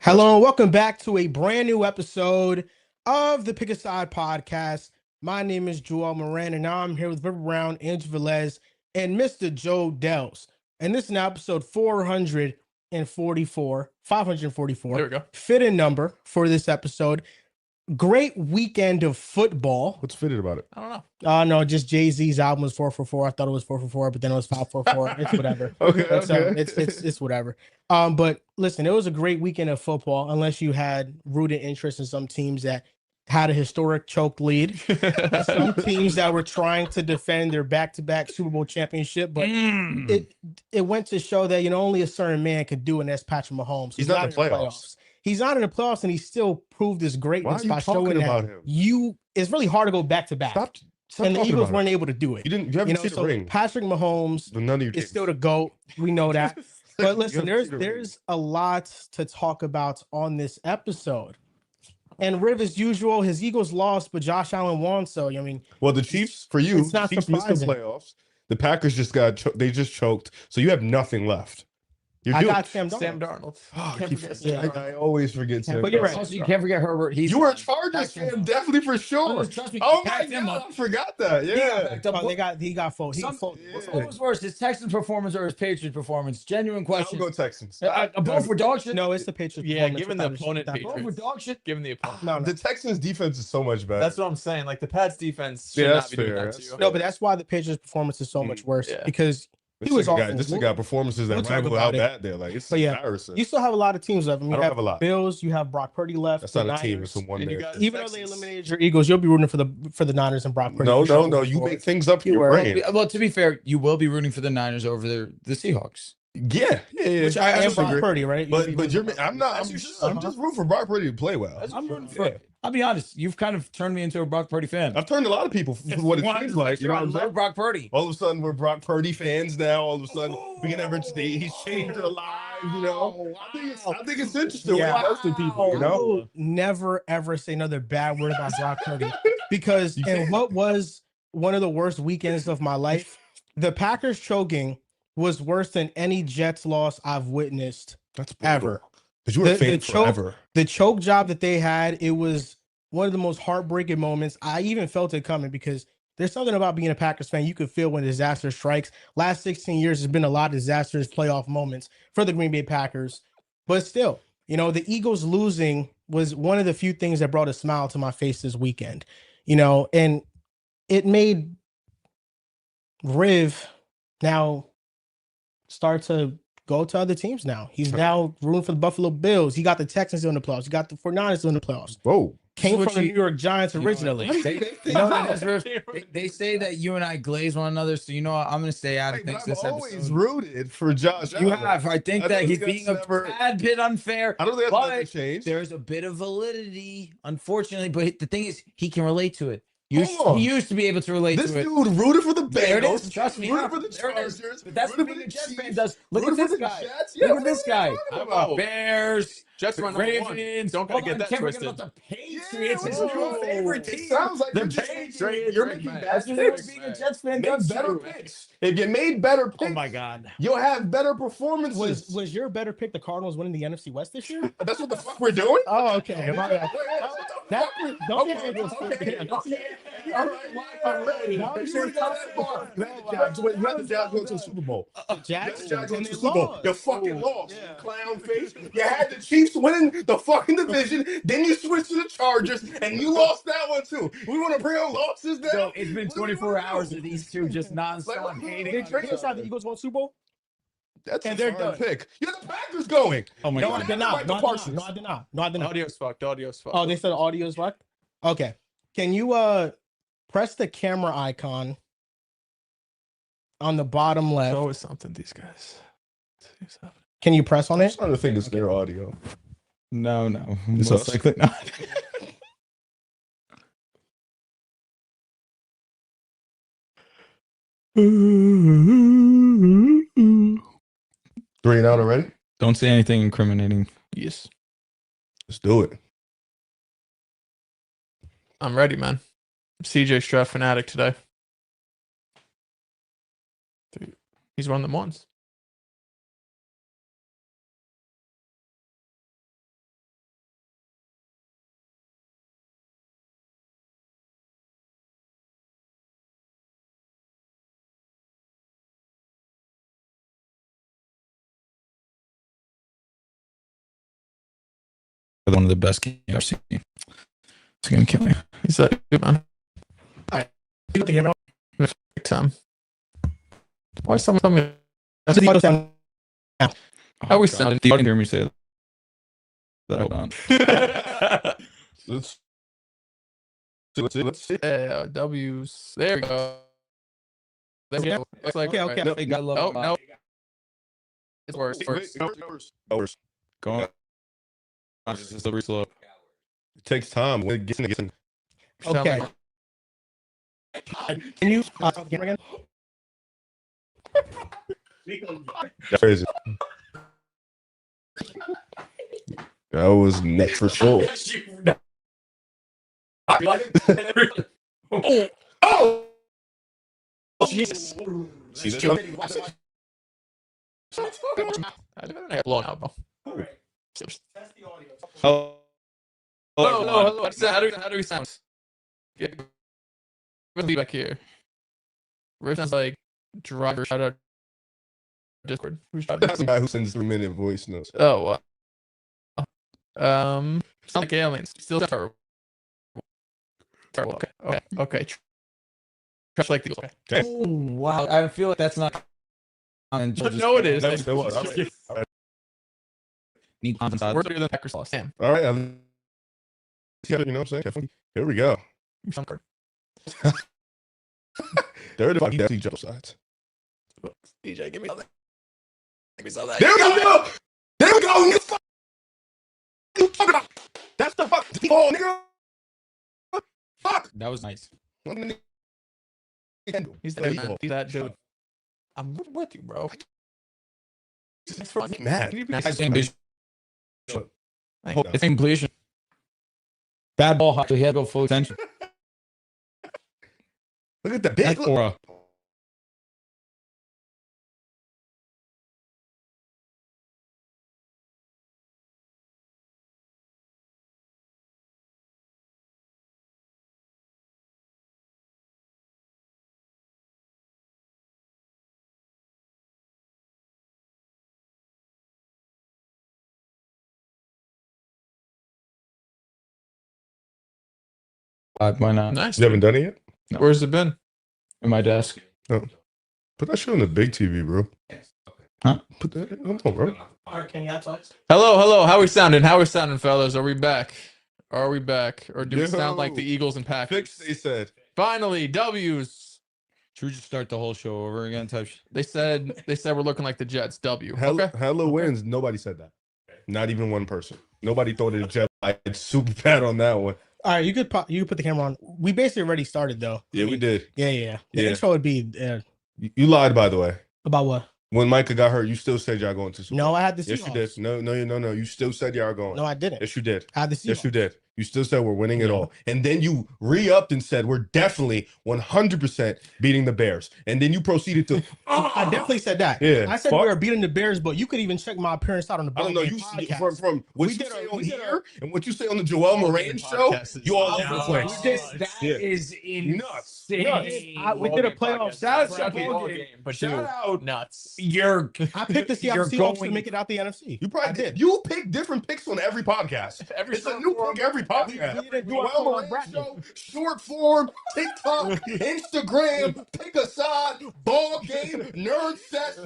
Hello and welcome back to a brand new episode of the Pick a Side podcast. My name is Joel Moran, and now I'm here with River Brown, Andrew Velez, and Mr. Joe Dels. And this is now episode 544. There we go. Fitting number for this episode. Great weekend of football. What's fitted about it? I don't know. No, just Jay-Z's album was 444. I thought it was 444, but then it was 544. It's whatever. Okay. It's whatever. But listen, it was a great weekend of football, unless you had rooted interest in some teams that had a historic choked lead, some teams that were trying to defend their back-to-back Super Bowl championship. But it went to show that only a certain man could do it, and that's Patrick Mahomes. He's not in the playoffs. He's not in the playoffs, and he still proved his greatness by showing about that him? It's really hard to go back to back. Stop And the talking Eagles about weren't it. able to do it. You haven't seen the ring. Patrick Mahomes But none of your is teams. still the GOAT. We know that. But listen, You haven't seen the ring. there's a lot to talk about on this episode. And Riv, as usual, his Eagles lost, but Josh Allen won. So Well, the Chiefs for you. It's not Chiefs missed the surprising. playoffs. The Packers just they just choked. So you have nothing left. You're I doomed. got Sam Darnold. Sam Darnold. Oh, Can't keep- forget Yeah. Sam Darnold. I always forget Sam. But you're Darnold. right. Also, you can't forget Herbert. You were a Chargers fan, definitely for sure. Trust me, Oh my backed him god, up. I forgot that. He got Yeah. backed up. He got full. What was worse, his Texans performance or his Patriots performance? Genuine I'll question. go Texans. Both were dog shit. No, it's the Patriots. Yeah, performance given the without a- opponent without- Both were Patriots. dog shit. Given the opponent. No, The Texans defense is so much better. That's what I'm saying. Like the Pats defense should Yeah, not that's be doing fair. that to you. no, but that's why the Patriots' performance is so much worse Yeah. because This he was nigga got- awful. This nigga got performances We'll that talk rival how about it. bad they're. Like it's But yeah, embarrassing. you still have a lot of teams left. You I don't have a lot. Bills, you have Brock Purdy left. That's the not a team. Niners. It's a one And you there. got- Even though they Texans. eliminated your Eagles, you'll be rooting for the Niners and Brock Purdy. No, for sure. no. You make things up in You your were. brain. Well, to be fair, you will be rooting for the Niners over the Seahawks. Yeah. Which I am Brock disagree. Purdy, right? But you're. I'm not. As I'm you just. should. I'm just rooting for Brock Purdy to play well. I'm rooting for it. I'll be honest. You've kind of turned me into a Brock Purdy fan. I've turned a lot of people for what it seems like. You know what I'm I love saying? Brock Purdy. All of a sudden, we're Brock Purdy fans now. All of a sudden, we can never. He's changed our lives. You know. I think it's interesting. Yeah. What most of people. You I know. will never ever say another bad word about Brock Purdy because in what was one of the worst weekends of my life, the Packers choking was worse than any Jets loss I've witnessed That's brutal. ever. But you were a The fan choke- forever. The choke job that they had, it was one of the most heartbreaking moments. I even felt it coming because there's something about being a Packers fan you could feel when disaster strikes. Last 16 years has been a lot of disastrous playoff moments for the Green Bay Packers. But still, the Eagles losing was one of the few things that brought a smile to my face this weekend. And it made Riv now start to go to other teams now. He's now rooting for the Buffalo Bills. He got the Texans in the playoffs. He got the 49ers in the playoffs. Whoa. Came what from the you- New York Giants originally. They say that you and I glaze one another, so what? I'm going to stay out of things I've this always episode. rooted for Josh. You Allen. have. I think I that think he's that's being a never- tad bit unfair. I don't think that's But nothing changed. There's a bit of validity, unfortunately. But the thing is, he can relate to it. He Hold on. used to be able to relate This to it. dude rooted for the Bengals. There it is. Trust me. Rooted for the There it is. Chargers. But that's what rooted being for a Jets the fan Chiefs, does. Look at rooted this for the guy. Jets. Yeah, Look at this guy. what are you talking about? Bears, Jets run number one. Ravens. Don't Hold get on, that can't forget twisted. about the Patriots. Yeah, It's whoa. your favorite It team. sounds like The you're just Patriots. you're making man. bad That's what picks. being a Jets fan Make does. better too. picks. If you made better picks, Oh my God. you'll have better performances. Was your better pick the Cardinals winning the NFC West this year? That's what the fuck we're doing? Oh, okay. My bad. That- don't Okay, get okay, me- okay. All right, I'm ready. You already got that far. You had the Jazz go to the Super Bowl. Jackson, You had the Jazz go and to they the Super Bowl. lost. You fucking lost, Yeah. you clown face. You had the Chiefs winning the fucking division. Then you switched to the Chargers, and you lost that one too. We want to bring on losses now. So it's been What do we 24 wanna hours do? of these two just nonstop Like, hating. Did on you each decide other. the Eagles won Super Bowl? That's And a they're hard done. pick. You're the Packers going. Oh my No, God. I did not. Michael No, I did not. Parsons. No, I did not. No, I did not. Audio's fucked. Audio's fucked. Oh, they said the audio's fucked? Okay. Can you press the camera icon on the bottom It's left? always something, these guys. Can you press on I'm it? just trying to think it's their audio. No. It's Most us. likely not. 3 and out already? Don't say anything incriminating. Yes. Let's do it. I'm ready, man. CJ Stroud fanatic today. He's run them once. one of the best games I've seen. It's gonna kill me. He's like, good man. You put the camera on. Big time. Why is someone telling me? That's the auto sound. How we sound? You didn't hear me say that. Hold on. Let's see. W's. There we go. There we go. It's like, Okay. right. No, You gotta love No, no. It's worse. Worse. Go on. It's a slippery slope. It takes time. When it gets in. Okay. Can you the camera again? That's crazy. That was net for sure. Oh! Jesus. See this? I have blown out, bro. Test the audio. Hello. How do we sound? Get feedback here. Riff sounds like driver. Shout out Discord. Who's driving? That's the guy who sends 3-minute voice notes. Oh, sound like aliens. Still terrible. Terrible. Okay. Trash like these. Okay. Okay. Oh, wow. I feel like that's not. No, it is. That was all right. Need Worse than the Packers lost. Damn. All right. You know what I'm saying? Here we go. Third of each sides. DJ, give me something. Give me something. There we go. There we go. You talking about? That's the fuck. Oh, nigga. Fuck. That was nice. He's that dude. I'm with you, bro. It's fucking mad. It's completion. Bad ball. He had to go full attention. Look at the big Aura. Why not? Nice. You haven't done it yet? No. Where's it been? In my desk. Put that shit on the big TV, bro. Huh? Put that on, bro. All right, can you talk? Hello. How we sounding, fellas? Are we back? Or do we sound like the Eagles and Packers? Fix, they said. Finally, W's. Should we just start the whole show over again? They said we're looking like the Jets. W. Hello, hello wins. Nobody said that. Not even one person. Nobody thought it Jet. I had super bad on that one. All right, you could put the camera on. We basically already started though. Yeah, we did. Yeah. The Yeah. intro would be You lied, by the way. about what? When Micah got hurt, you still said y'all going to Super No, I had the Seahawks. Yes, you did. No. You still said y'all going. No, I didn't. Yes, you did. I had the Seahawks. Yes, you did. You still said we're winning it Yeah. all. And then you re-upped and said we're definitely 100% beating the Bears. And then you proceeded to... I definitely said that. Yeah. I said we were beating the Bears, but you could even check my appearance out on the I don't know. You from what you say on here and what you say on the Joel Moran show, you all over the place. That is Nuts. We did a playoff Shout out nuts. I picked the Seattle Seahawks to make it out the NFC. You probably did. You pick different picks on every podcast. It's a new pick every podcast. Joel Moran show, short form, TikTok, Instagram, pick a side, ball game, nerd session,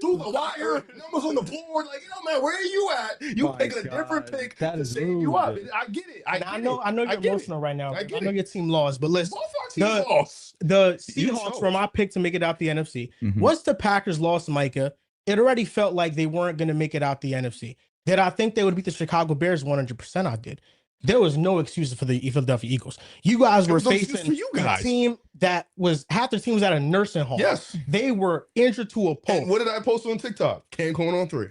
through the wire, numbers on the board. Like, man, where are you at? You picking a different pick that is to save you up. I get it. I know you're emotional right now. I know your team lost, but listen, Both our teams lost. the Seahawks were my pick to make it out the NFC. Mhm. Once the Packers lost Micah, it already felt like they weren't going to make it out the NFC. Did I think they would beat the Chicago Bears? 100% I did. There was no excuses for the Philadelphia Eagles. You guys were facing a team that was half the team was at a nursing home. Yes. They were injured to a post. And what did I post on TikTok? Cancun on 3.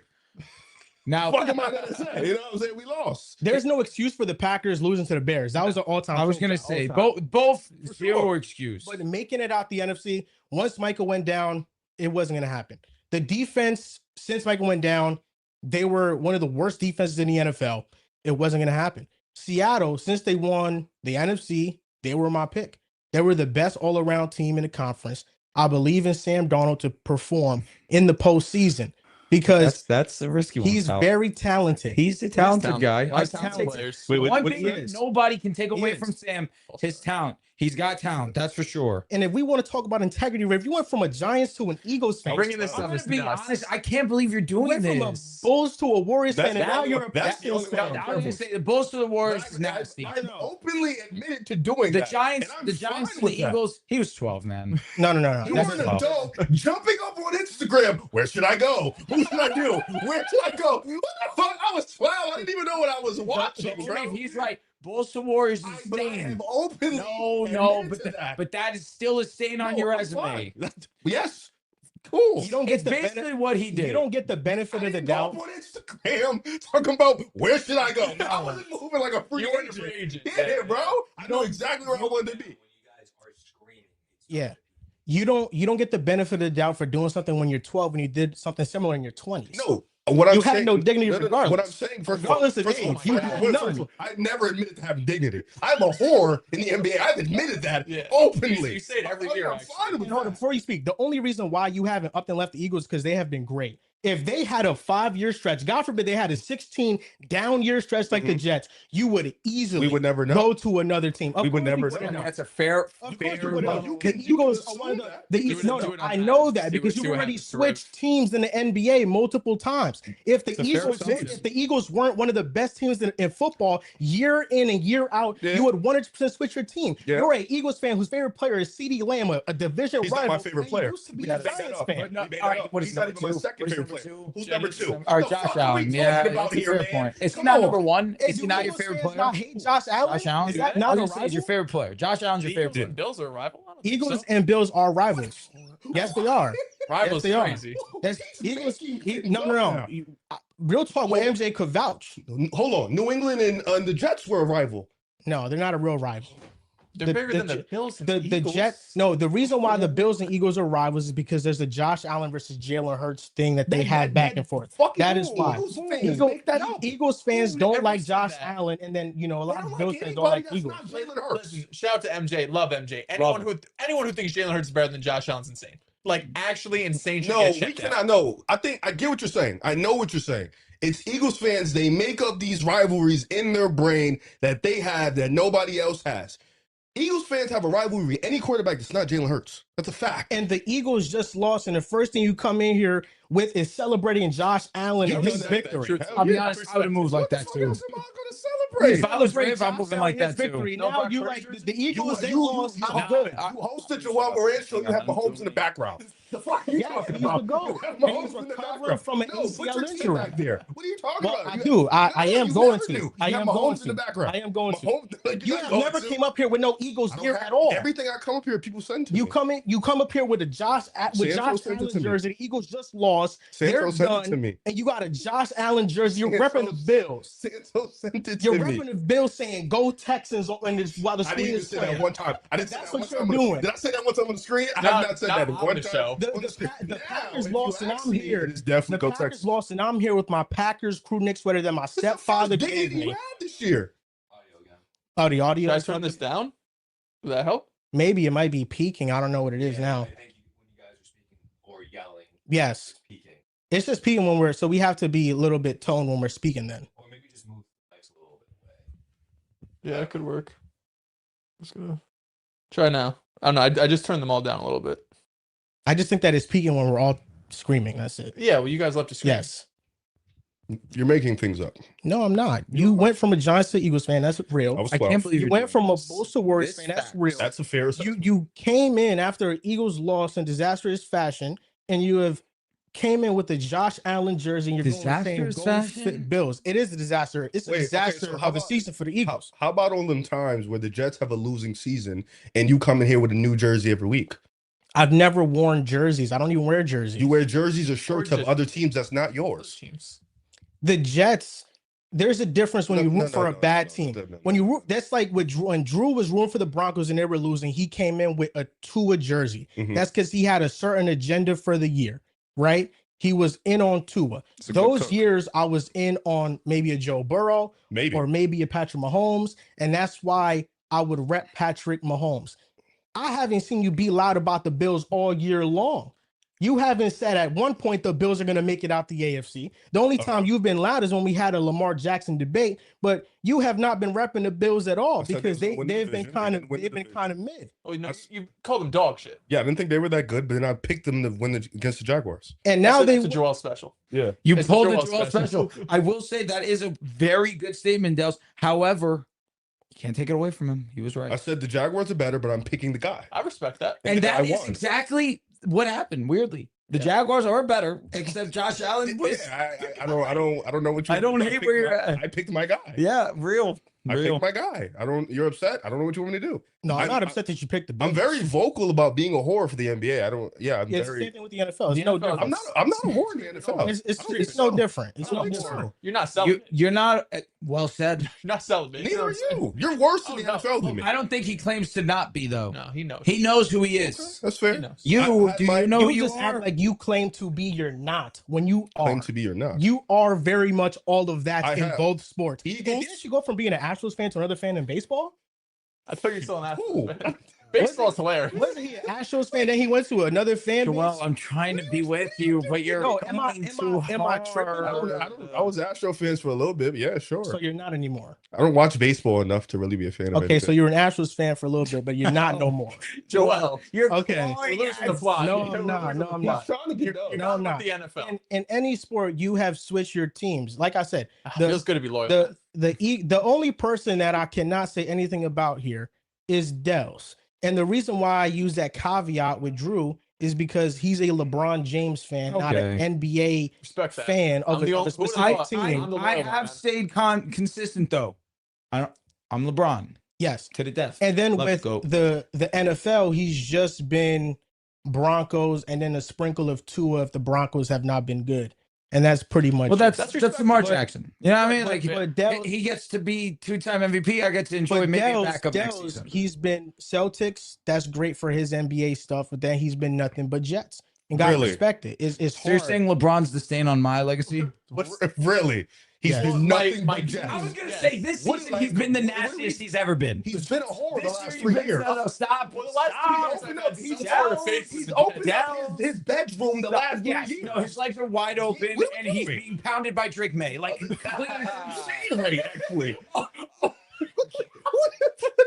Now, What am I gonna say? You know what I'm saying? We lost. There's no excuse for the Packers losing to the Bears. That was an all-time. I was gonna say both zero excuse. But making it out the NFC, once Michael went down, it wasn't gonna happen. The defense, since Michael went down, they were one of the worst defenses in the NFL. It wasn't gonna happen. Seattle, since they won the NFC, they were my pick. They were the best all-around team in the conference. I believe in Sam Darnold to perform in the postseason. because that's a risky one. he's pal. very talented. He's a talented guy. Why He's talented talented. players? Wait, One what thing he that is. nobody can take away is. from Sam, his talent. He's got talent, that's for sure. And if we want to talk about integrity, if you went from a Giants to an Eagles fan, Bringing this I'm up gonna is be nuts. honest. I can't believe you're you doing went from a this. Bulls to a Warriors That's- fan, and now that's- you're a that's the Packers only one fan. I'm I was gonna say the Bulls to the Warriors is nasty. I I've know. openly admitted to doing The that. Giants, and I'm the Giants fine and the with that. Eagles. He was 12, man. No. You That's were an tough. adult jumping up on Instagram. Where should I go? Who should I do? Where should I go? What the fuck? I was 12. I didn't even know what I was watching, bro. He's right. Bulls to Warriors is I staying. have openly No, admitted to that. but that is still a stain on your I'm resume. fine. Yes. Cool. You don't It's get the basically benefit. what he did. You don't get the benefit I of the didn't go doubt. up on Instagram talking about where should I go. I wasn't moving like a free You weren't a agent. free agent. Yeah, bro. I know exactly where I wanted to be. Yeah. You don't get the benefit of the doubt for doing something when you're 12 and you did something similar in your 20s. No. What I'm You have saying, no dignity What regardless. I'm saying, Regardless of age, you have none. I never admitted to having dignity. I'm a whore in the NBA. I've admitted that Yeah. openly. You say it every year, I'm actually. fine with Hold on, that. before you speak, the only reason why you haven't upped and left the Eagles is because they have been great. If they had a 5-year stretch, God forbid they had a 16 down year stretch like the Jets, you would easily We would never know. go to another team. Of We would course never wouldn't know. That's a fair. Of course fair you would know. You The can Eagles are assume one of that. the Do it- no, do no, it on I that. know that See because what you've already happens to Rip. switched teams in the NBA multiple times. If the It's a fair Eagles, assumption. if the Eagles weren't one of the best teams in football year in and year out, Yeah. you would 100% switch your team. Yeah. You're a Eagles fan whose favorite player is CeeDee Lamb, a division He's rival. not my favorite and player. Used to be We a gotta make that Giants up. fan. We made that All right, up. what is He's not number even my two? second What is favorite number player. two? Who's number two? All right, The Josh fuck are we Allen. Yeah, talking about that's a here, fair man? point. Is he Come not on. number one? Hey, Is he do not your Eagles favorite fans player? not hate Josh Allen? Josh Allen? Is that I not was a gonna say he's your rival? favorite player. Josh Allen's your favorite Eagles player. and Bills are a rival. I don't think Eagles so. and Bills are rivals. Yes, they are. Rivals they are. crazy. That's He's Eagles. making things No. up now. Real talk. What MJ could vouch. Hold on. New England and the Jets were a rival. No, they're not a real rival. They're bigger than the Bills and The Eagles. Jets. No, the reason why the Bills and Eagles are rivals is because there's a Josh Allen versus Jalen Hurts thing that they had back and forth. Fucking That is why. Eagles fans make that up. Eagles fans don't Never like said Josh that. Allen, and then a lot I of don't Bills like fans don't like anybody Eagles. that's not Jalen Hurts. Listen, shout out to MJ. Love MJ. Anyone who thinks Jalen Hurts is better than Josh Allen's insane. Like actually insane. Should No, get we checked out. cannot know. I get what you're saying. I know what you're saying. It's Eagles fans. They make up these rivalries in their brain that they have that nobody else has. Eagles fans have a rivalry with any quarterback that's not Jalen Hurts. That's a fact. And the Eagles just lost, and the first thing you come in here with is celebrating Josh Allen and his victory. I'll be honest, I would have moved like that What too. the fuck else am I going to celebrate? If I was Riv, I'm Josh moving Allen like his that too. victory. No Now Brock you Purdy like jersey? the Eagles. They You lost. I'm hosted- good. You hosted Jawan Moran show. You have Mahomes in the background. The fuck are you Yeah, talking he's about? the GOAT. You have And he's Mahomes in the recovering background. from an No, put ACL your team injury. back there. What are you talking Well, about? I do. I am you going never to. do. I You have am Mahomes going in the to. background. I am going to. Mahomes, like, You you're have not never going came up here with no Eagles I don't gear have- at all. Everything I come up here, people send to me. You come up here with a Josh Santos Allen sent it to me. jersey. The Eagles just lost. They're Santos sent it done. to me. And you got a Josh Allen jersey. You're repping the Bills. Santos sent it You're to me. repping the Bills saying "Go Texans" while the I screen didn't even is say that playing. one time. I didn't say That's that what one you're time. doing. Did I say that one time on the screen? I Not- have not said not that on one the time. show. The On screen. the Now, Packers if you lost, and ask I'm me, here. It is definitely The go Packers Texans. lost, and I'm here with my Packers crew neck sweater that my This is the first stepfather gave dignity you me. had this year. Oh, the audio. Should I turn this down? Does that help? Maybe it might be peaking. I don't know what it is now. I think when you guys are speaking or yelling, Yes, it's peaking. it's just peaking when we're. So we have to be a little bit toned when we're speaking. Then. Or maybe just move the mics a little bit away. Yeah, it could work. Just gonna try now. I don't know. I just turned them all down a little bit. I just think that it's peaking when we're all screaming. That's it. Yeah, well, you guys left to screen. Yes. You're making things up. No, I'm not. You went from a Giants to Eagles fan. That's real. I was I 12. can't believe You you're went doing from a this. Bulls to Warriors This fan. That's fact. real. That's a fair assessment. You came in after Eagles lost in disastrous fashion, and you have came in with the Josh Allen jersey. And you're doing the same Disastrous Go fashion? Fit Bills. It is a disaster. It's a Wait, okay, disaster so how of a about- season for the How, Eagles. how about all them times where the Jets have a losing season and you come in here with a new jersey every week? I've never worn jerseys. I don't even wear jerseys. You wear jerseys or shirts of just- other teams that's not Those yours. teams. The Jets. There's a difference when No, you root no, for no, a no, bad no, team. no. When you root, that's like with Drew, when Drew was rooting for the Broncos and they were losing. He came in with a Tua jersey. Mhm. That's because he had a certain agenda for the year, right? He was in on Tua. It's a good Those cook. years, I was in on maybe a Joe Burrow Maybe. or maybe a Patrick Mahomes, and that's why I would rep Patrick Mahomes. I haven't seen you be loud about the Bills all year long. You haven't said at one point the Bills are going to make it out the AFC. The only time you've been loud is when we had a Lamar Jackson debate, but you have not been repping the Bills at all because they've been kind of mid. Oh, you called them dog shit. Yeah, I didn't think they were that good, but then I picked them to win against the Jaguars. And now that's a Joel special. Yeah, you It's pulled Joel a Joel special. I will say that is a very good statement, Dels. However, you can't take it away from him. He was right. I said the Jaguars are better, but I'm picking the guy. I respect that. And that is exactly what happened. Weirdly, the Jaguars are better, except Josh Allen. I don't know what you. I don't hate where you're at. I picked my guy. Yeah, real. I picked my guy. You're upset. I don't know what you want me to do. No, I'm not upset that you picked the Bills. I'm very vocal about being a whore for the NBA. It's the same thing with the NFL. It's no different. I'm not a whore in the NFL. It's no different. It's no different. You're not selling. You're not. Well said. You're not selling me. Neither are you. You're worse in the NFL than me. I don't think he claims to not be though. No, he knows. He knows who he is. Okay, that's fair. You know who you just act are? like you claim to be. You're not. When you are, Claim to be or not. you are very much all of that in both sports. Eagles? Didn't you go from being an Astros fan to another fan in baseball? I thought you're still an Ooh. Astros fan. Baseball's hilarious. Wasn't he an Astros fan? Then he went to another fan base. Well, I'm trying to be with you, but you're am I tripping? I was Astro fans for a little bit. But yeah, sure. So you're not anymore. I don't watch baseball enough to really be a fan of it. Okay, so you're an Astros fan for a little bit, but you're not no more. Joel, you're okay. You're losing the plot. No, I'm not. No, I'm not. Trying to get No, I'm not. The NFL. In any sport, you have switched your teams. Like I said, Feels good to be loyal. the only person that I cannot say anything about here is Dels. And the reason why I use that caveat with Drew is because he's a LeBron James fan, not an NBA fan of a specific team. I have stayed consistent though. I'm LeBron. Yes, to the death. And then with the NFL, he's just been Broncos and then a sprinkle of Tua if the Broncos have not been good. And that's pretty much. Well, that's Lamar Jackson. You know what I mean? Like, Del, he gets to be two-time MVP. I get to enjoy maybe a backup next season. He's been Celtics. That's great for his NBA stuff, but then he's been nothing but Jets. And got to respect it. It's hard. So you're saying LeBron's the stain on my legacy? Really? He's been nothing but Jets. I was going to say, this season he's been the nastiest he's ever been. He's been a whore the last 3 years. No, stop. Well, the last 3 years, he's opened up his bedroom the last 3 years. No, his legs are wide open, and he's being pounded by Drake May. Like, insane right, actually.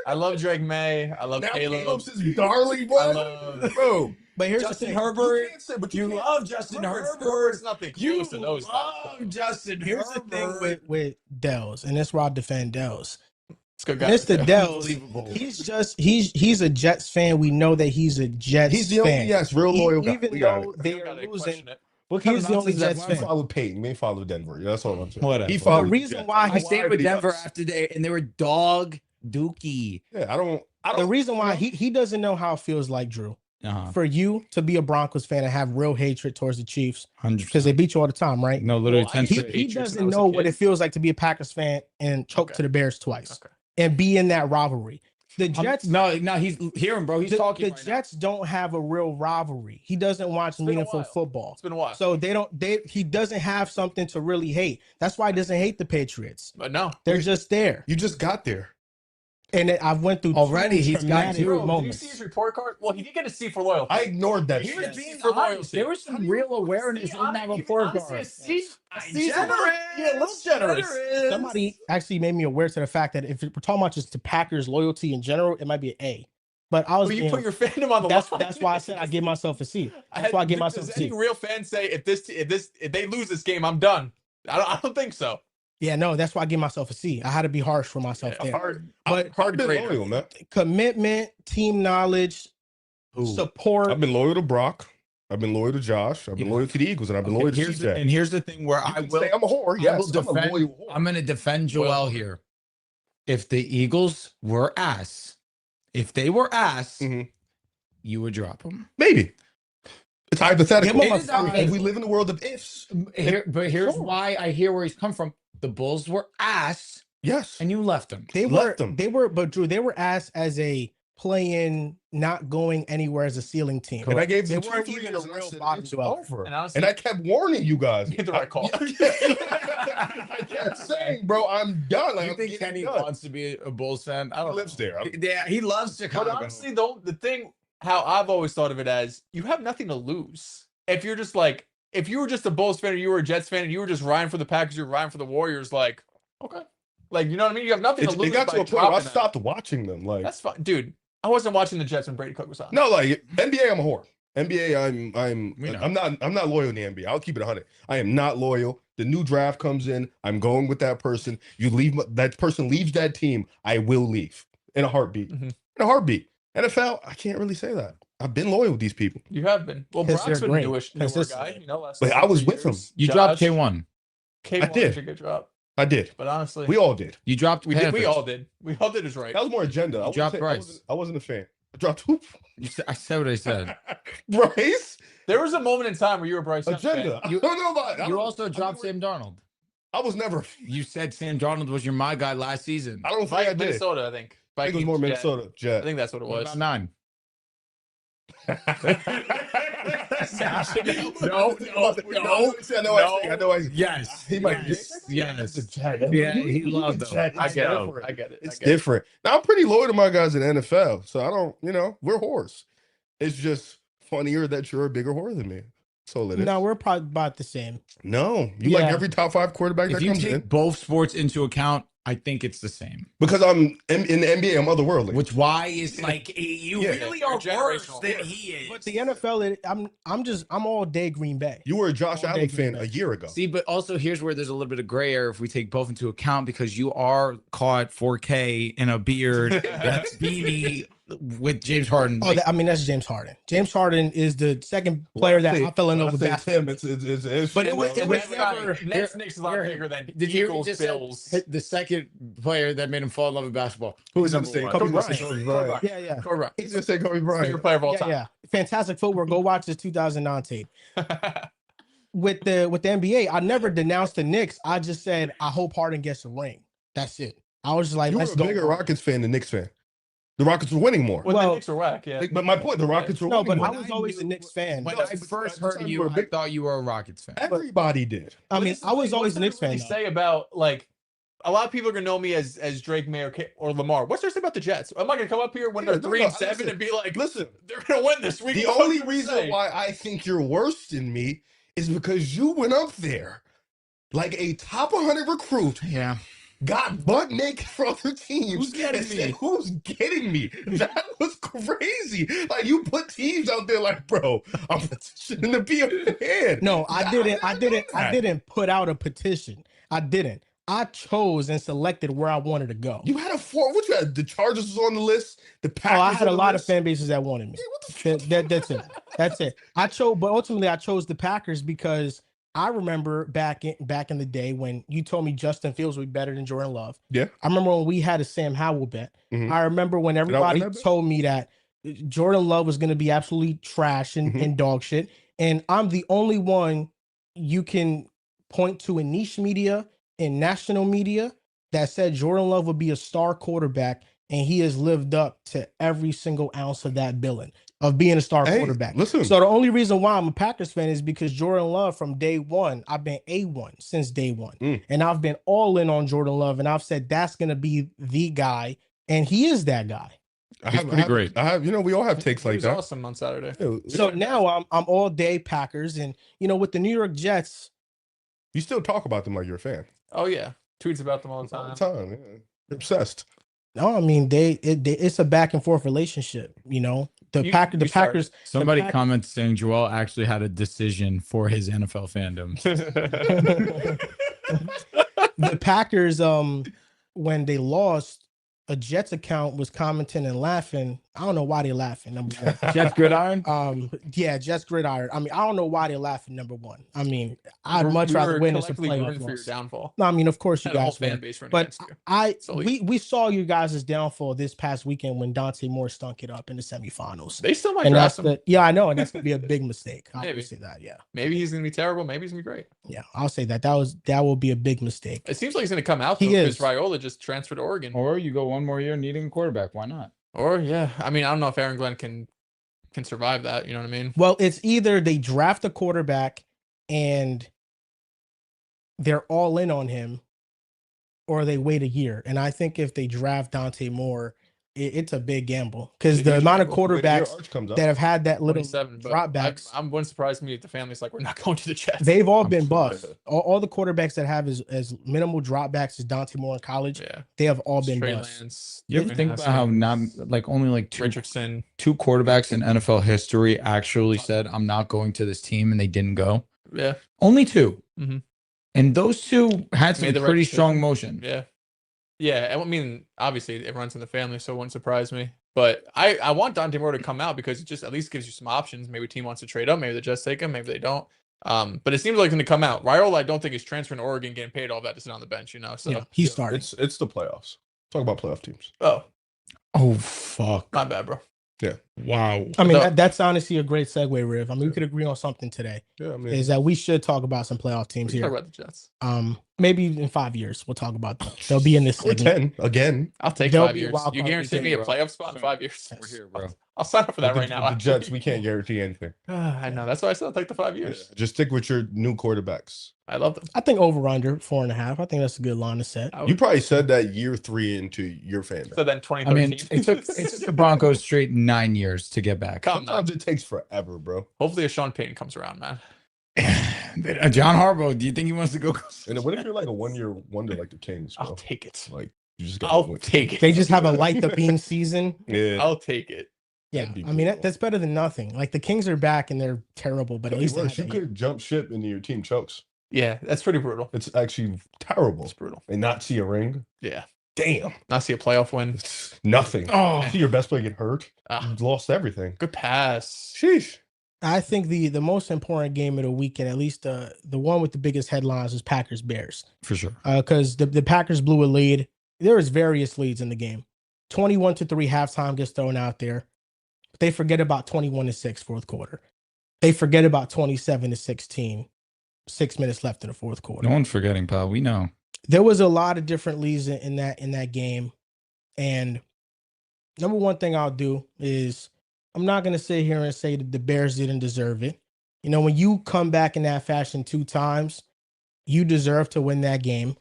I love Drake May. I love Caleb. Caleb's his darling, bro. But here's Justin the thing. Herbert. You love Justin Herbert. It's nothing You close to those. love Justin Here's Herbert. the thing with Dels, and that's why I defend Dels. Let's go, guys. Mr. Dels, he's a Jets fan. We know that he's a Jets fan. He's the only real loyal guy. Even though they are losing. He's the only Jets fan. He followed Peyton. He followed Denver. Yeah, that's all I'm saying. Whatever. He followed the reason why I stayed with Denver after and they were dog dookie. Yeah, I don't. The reason why he doesn't know how it feels like, Drew. For you to be a Broncos fan and have real hatred towards the Chiefs, because they beat you all the time, right? No, literally, he doesn't know what it feels like to be a Packers fan and choke to the Bears twice and be in that rivalry. The Jets, he's hearing, bro. He's talking. The Jets don't have a real rivalry. He doesn't watch meaningful football. It's been a while. So he doesn't have something to really hate. That's why he doesn't hate the Patriots. But no, they're just there. You just got there. And I went through already. He's got 0 moments. Did you see his report card? Well, he did get a C for loyalty. I ignored that. He was being honest. There was some real awareness in that report card. Generous. Yeah, a little generous. Somebody actually made me aware to the fact that if we're talking about just the Packers loyalty in general, it might be an A. But I was. Well, you put your fandom on the line. That's why I said I give myself a C. That's why I give myself a C. Does any real fan say if they lose this game, I'm done? I don't think so. Yeah, no, that's why I give myself a C. I had to be harsh for myself there. Hard loyal, man. Commitment, team knowledge, support. I've been loyal to Brock. I've been loyal to Josh. I've been loyal to the Eagles, and I've been loyal to CJ. And here's the thing where I will say I'm a whore. Yes, I'm going to defend Joel here. If the Eagles were ass, you would drop them. Maybe. It's hypothetical. We live in the world of ifs. But here's why I hear where he's come from. The Bulls were ass. Yes. And you left them. But Drew, they were ass as a play-in, not going anywhere as a ceiling team. And I gave them they weren't even a real bottom over. And I kept warning you guys. Get the right call. I kept saying, bro, I'm done. You think Kenny wants to be a Bulls fan? I don't know. He lives there. Yeah, he loves Chicago. But honestly, though, the thing, how I've always thought of it as, you have nothing to lose. if you're just like, if you were just a Bulls fan or you were a Jets fan and you were just riding for the Packers, you're riding for the Warriors, like, okay. Like, you know what I mean? You have nothing to lose. It got to by a point where I dropping them. stopped watching them. Like, That's fine. Dude, I wasn't watching the Jets when Brady Cook was on. no, like NBA, I'm a whore. NBA, We know. I'm not loyal in the NBA. I'll keep it 100. I am not loyal. The new draft comes in. I'm going with that person. That person leaves that team. I will leave in a heartbeat. Mhm. In a heartbeat. NFL, I can't really say that. I've been loyal with these people. You have been. Well, Because Brock's they're been a great. newer Consistent. guy. You know, last But I was 2 with him. years. You Josh, dropped K1. K1 I did. was a good drop. I did. But honestly, We all did. You dropped we Panthers. all did. We all did is right. That was more agenda. You I wouldn't dropped say- Bryce. I wasn't a fan. I dropped who? I said what I said. Bryce? There was a moment in time where you were Bryce Young Agenda. fan. You- I don't know about it. You also dropped Sam Darnold. I was never. You said Sam Darnold was your my guy last season. I don't think I did. Minnesota, I think. I think it was more Vikings, Minnesota. I Jet. think that's what it What was. about 9? No. I know. Yes. He might. Yes. It's a Jet. Yeah, he loved them. Jet. I It's get it. different. I get it. It's I get it. different. Now I'm pretty loyal to my guys in NFL, so I don't. We're whores. It's just funnier that you're a bigger whore than me. That's all it is. No, we're probably about the same. No, you like Yeah. every top 5 quarterback If that you comes take in both sports into account, I think it's the same. because I'm in the NBA. I'm otherworldly. Which why is like you Yeah. really You're are worse generational. than he is. But the NFL, I'm all day Green Bay. You were a Josh All Allen day fan Green a Bay. year ago. See, but also here's where there's a little bit of gray area if we take both into account because you are caught 4K in a beard that's beanie with James Harden. Oh, that's James Harden. James Harden is the second player that I fell in love with basketball. It's But it was And never- Nets Knicks is a lot bigger than Did you Eagles, just Bills. hit the second player that made him fall in love with basketball? Who was gonna number say one? Kobe Kobe Bryant. Bryant. Kobe Bryant. Yeah. Correct. He's gonna say Kobe Favorite Bryant. player of all Yeah, time. yeah. Fantastic footwork. Go watch this 2009 tape. With the NBA, I never denounced the Knicks. I just said I hope Harden gets a ring. That's it. I was just like, You were let's a go. bigger Rockets fan than Knicks fan. The Rockets were winning more. Well, Well, the Knicks are whack, yeah. But my point, the Rockets were No, winning but I more. was always a Knicks fan. When No, I but first at the heard time you, you were a I big- thought you were a Rockets fan. Everybody did. I mean, I was always a Knicks fan. What though. say about like a lot of people are gonna know me as Drake May or Lamar. What's there to say about the Jets? Am I gonna come up here when Yeah, they're no, 3-7 listen, and be like, Listen, they're gonna win this week? the What only do you reason say? why I think you're worse than me is because you went up there like a top 100 recruit, Yeah. got butt naked for other teams. Who's getting and said, me? Who's getting me? That was crazy. Like you put teams out there like, bro, I'm petitioning to be a fan. No, I that. didn't put out a petition. I didn't. I chose and selected where I wanted to go. You had what you had? The Chargers was on the list. The Packers. Oh, I had a on the lot of list. fan bases that wanted me. Yeah, what the That's it. That's it. But ultimately I chose the Packers because I remember back in the day when you told me Justin Fields would be better than Jordan Love. Yeah. I remember when we had a Sam Howell bet. Mhm. I remember when I everybody win that bet? told me that Jordan Love was going to be absolutely trash and dog shit. And I'm the only one you can point to in niche media and national media that said Jordan Love would be a star quarterback, and he has lived up to every single ounce of that billing of being a star Hey, quarterback. listen. So the only reason why I'm a Packers fan is because Jordan Love from day one, I've been A1 since day one. And I've been all in on Jordan Love, and I've said that's going to be the guy, and he is that guy. pretty great. I have, we all have takes He like was that. awesome on Saturday. Yeah, So now I'm all day Packers, and with the New York Jets, you still talk about them like you're a fan. Oh yeah, tweets about them all the All time. the time. Yeah. You're obsessed. no, I mean it's a back and forth relationship. The You started. Packers. Somebody Pack- comments saying Joel actually had a decision for his NFL fandom. The Packers, when they lost, a Jets account was commenting and laughing. I don't know why they're laughing. Number one. Jeff Gridiron? Yeah, Jets gridiron. I mean, I don't know why they're laughing. Number one. I mean, I'd We much rather were win this a collectively playoff rooting for your loss. downfall. No, I mean, of course you Had a whole guys fan win. base running But against you. we saw you guys' downfall this past weekend when Dante Moore stunk it up in the semifinals. They still might And draft that's him. yeah, I know, and that's gonna be a big mistake. I Maybe. will say that. Yeah, Maybe he's gonna be terrible. Maybe he's gonna be great. yeah, I'll say that. That will be a big mistake. It seems like he's gonna come out He because is. Raiola just transferred to Oregon. Or you go one more year needing a quarterback. Why not? Or yeah, I mean, I don't know if Aaron Glenn can survive that. You know what I mean? Well, it's either they draft a quarterback and they're all in on him, or they wait a year. And I think if they draft Dante Moore, it's a big gamble because the amount of quarterbacks that have had that little dropbacks. I'm one surprised me if the family's like, we're not going to the Jets. They've all been bust. All the quarterbacks that have as minimal dropbacks as Dante Moore in college, they have all been bust. You ever think about how only two quarterbacks in NFL history actually said, I'm not going to this team, and they didn't go? Yeah. Only two. Mm-hmm. And those two had some pretty strong motion. Yeah. Yeah. I mean, obviously it runs in the family, so it wouldn't surprise me. But I want Dante Moore to come out because it just at least gives you some options. Maybe a team wants to trade up. Maybe the Jets take him. Maybe they don't. But it seems like he's going to come out. Raiola, I don't think he's transferring to Oregon, getting paid all that to sit on the bench, So he started. It's the playoffs. Talk about playoff teams. Oh, fuck. My bad, bro. Yeah. Wow. I mean, that's honestly a great segue, Riv. I mean, we could agree on something today. Yeah, I mean, is that we should talk about some playoff teams here. Talk about the Jets. Maybe in 5 years we'll talk about them. They'll be in this or 10 again. I'll take 5 years. You guarantee me a playoff spot in 5 years? We're here, bro. I'll sign up for that right now. The Jets, we can't guarantee anything. I know. That's why I said I'll take the 5 years. Yeah, just stick with your new quarterbacks. I love them. I think over under 4.5. I think that's a good line to set. You probably said that year 3 into your fan. So then 2013. I mean, it took the Broncos straight 9 years to get back. Sometimes it takes forever, bro. Hopefully a Sean Payton comes around, man. John Harbaugh, do you think he wants to go? And what if you're like a 1 year wonder like the Kings, bro? I'll take it. Like you just I'll take it. They just have a light the beam season. Yeah, I'll take it. Yeah, I mean that's better than nothing. Like the Kings are back and they're terrible, but at least you could jump ship into your team chokes. Yeah, that's pretty brutal. It's actually terrible. It's brutal. And not see a ring. Yeah. Damn. Not see a playoff win. Nothing. Oh, See your best player get hurt. You lost everything. Good pass. Sheesh. I think the most important game of the weekend, at least the one with the biggest headlines, is Packers Bears. for sure. Because the Packers blew a lead. There was various leads in the game. 21-3 halftime gets thrown out there. They forget about 21-6 fourth quarter. They forget about 27-16. 6 minutes left in the fourth quarter. No one's forgetting, pal. We know. There was a lot of different leads in that game. And number one thing I'll do is I'm not going to sit here and say that the Bears didn't deserve it. When you come back in that fashion 2 times, you deserve to win that game.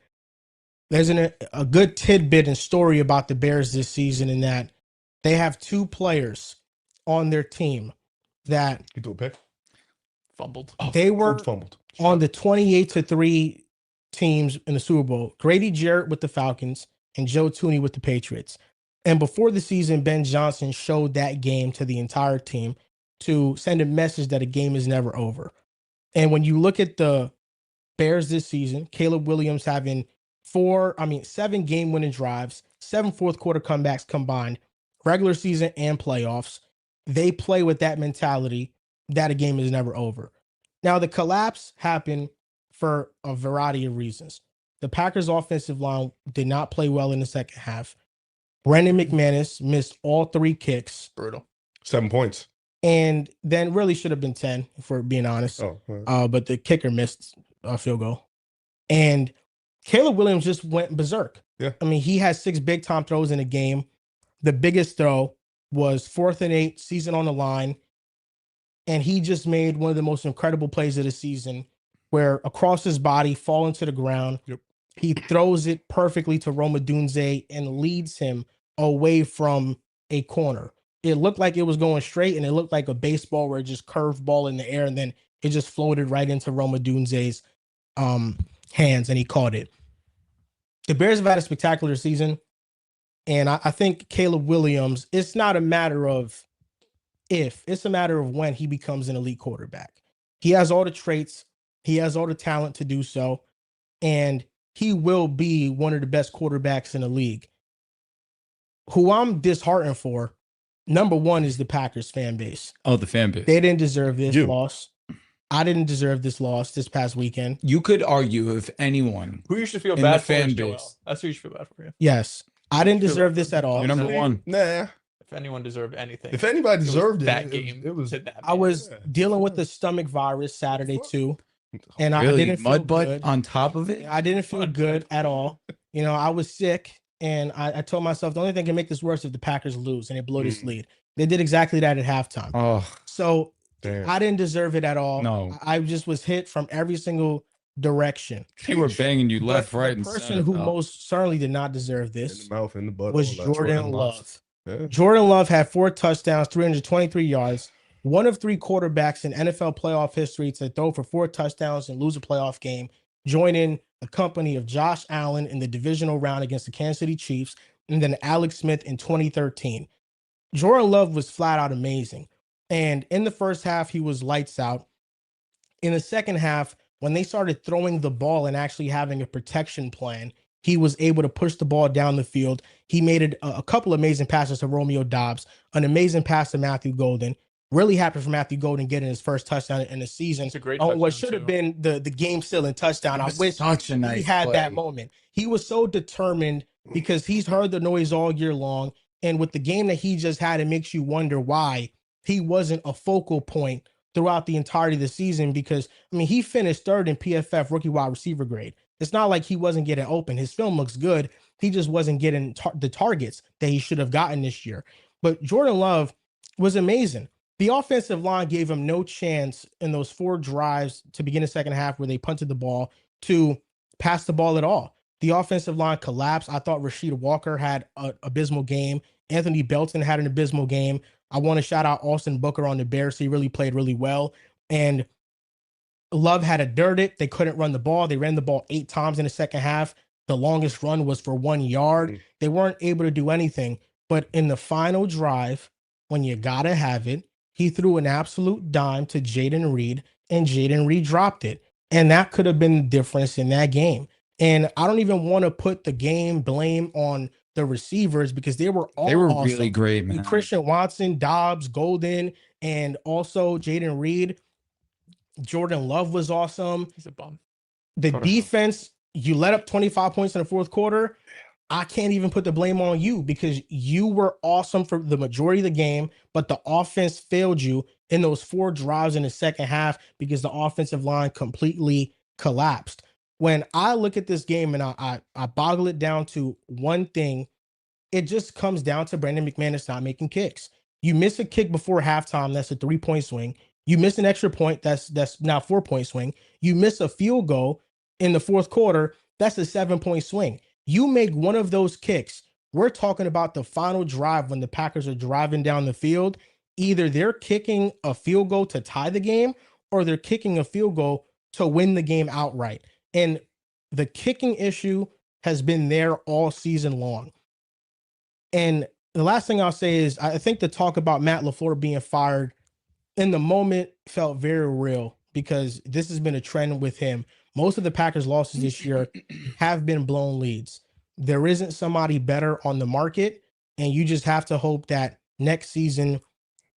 There's a good tidbit and story about the Bears this season in that they have 2 players on their team that You threw a pick? Fumbled. They were fumbled on the 28-3 teams in the Super Bowl. Grady Jarrett with the Falcons and Joe Tooney with the Patriots. And before the season, Ben Johnson showed that game to the entire team to send a message that a game is never over. And when you look at the Bears this season, Caleb Williams having 7 game-winning drives, 7 fourth quarter comebacks combined, regular season and playoffs. They play with that mentality that a game is never over. Now, the collapse happened for a variety of reasons. The Packers' offensive line did not play well in the second half. Brandon McManus missed all 3 kicks. Brutal. 7 points. And then really should have been 10, if we're being honest. But the kicker missed a field goal. And Caleb Williams just went berserk. Yeah. I mean, he had 6 big-time throws in a game. The biggest throw was 4th and 8, season on the line. And he just made one of the most incredible plays of the season where across his body, falling to the ground. Yep. He throws it perfectly to Roma Dunze and leads him away from a corner. It looked like it was going straight, and it looked like a baseball where it just curved ball in the air, and then it just floated right into Roma Dunze's hands, and he caught it. The Bears have had a spectacular season, and I think Caleb Williams, it's not a matter of if, it's a matter of when he becomes an elite quarterback. He has all the traits, he has all the talent to do so, and he will be one of the best quarterbacks in the league. Who I'm disheartened for, number one, is the Packers fan base. Oh, the fan base. They didn't deserve this loss. I didn't deserve this loss this past weekend. You could argue if anyone. Who you should feel in bad the for fan is base. Joel. That's who you should feel bad for. Yeah. Yes. I didn't deserve this at all. You're number one. Nah. If anyone deserved anything. If anybody deserved that game. it was. I was dealing with the stomach virus Saturday too. And I Really? didn't feel Mud butt good. on top of it? I didn't feel good at all. I was sick, and I told myself the only thing can make this worse if the Packers lose and they blow this lead. They did exactly that at halftime. Oh, So Damn. I didn't deserve it at all. No. I just was hit from every single direction. they were banging you left, But right, the and person center. who most certainly did not deserve In this the mouth, in the butt. was all that. Jordan Love. Jordan Love had 4 touchdowns, 323 yards, one of 3 quarterbacks in NFL playoff history to throw for 4 touchdowns and lose a playoff game, joining the company of Josh Allen in the divisional round against the Kansas City Chiefs, and then Alex Smith in 2013. Jordan Love was flat out amazing. And in the first half, he was lights out. In the second half, when they started throwing the ball and actually having a protection plan, he was able to push the ball down the field. He made it a couple amazing passes to Romeo Doubs, an amazing pass to Matthew Golden. Really happy for Matthew Golden getting his first touchdown in the season. It's a great on touchdown, what should have been the game-sealing touchdown. I wish such a nice he had play. that moment. He was so determined because he's heard the noise all year long. And with the game that he just had, it makes you wonder why he wasn't a focal point throughout the entirety of the season, because, I mean, he finished 3rd in PFF rookie wide receiver grade. It's not like he wasn't getting open. His film looks good. He just wasn't getting the targets that he should have gotten this year. But Jordan Love was amazing. The offensive line gave him no chance in those 4 drives to begin the second half where they punted the ball to pass the ball at all. The offensive line collapsed. I thought Rasheed Walker had an abysmal game. Anthony Belton had an abysmal game. I want to shout out Austin Booker on the Bears. He really played really well. And Love had a dirt it. They couldn't run the ball. They ran the ball 8 times in the second half. The longest run was for 1 yard. They weren't able to do anything. But in the final drive, when you got to have it, he threw an absolute dime to Jaden Reed, and Jaden Reed dropped it. And that could have been the difference in that game. And I don't even want to put the game blame on the receivers, because they were all awesome. Really great, man. Christian Watson, Dobbs, Golden, and also Jaden Reed. Jordan Love was awesome. He's a bum. The defense, you let up 25 points in the fourth quarter. I can't even put the blame on you, because you were awesome for the majority of the game, but the offense failed you in those 4 drives in the second half because the offensive line completely collapsed. When I look at this game and I boggle it down to one thing, it just comes down to Brandon McManus not making kicks. You miss a kick before halftime, that's a 3-point swing. You miss an extra point, that's now 4-point swing. You miss a field goal in the fourth quarter, that's a 7-point swing. You make one of those kicks, we're talking about the final drive when the Packers are driving down the field. Either they're kicking a field goal to tie the game, or they're kicking a field goal to win the game outright. And the kicking issue has been there all season long. And the last thing I'll say is, I think the talk about Matt LaFleur being fired in the moment felt very real, because this has been a trend with him. Most of the Packers' losses this year have been blown leads. There isn't somebody better on the market, and you just have to hope that next season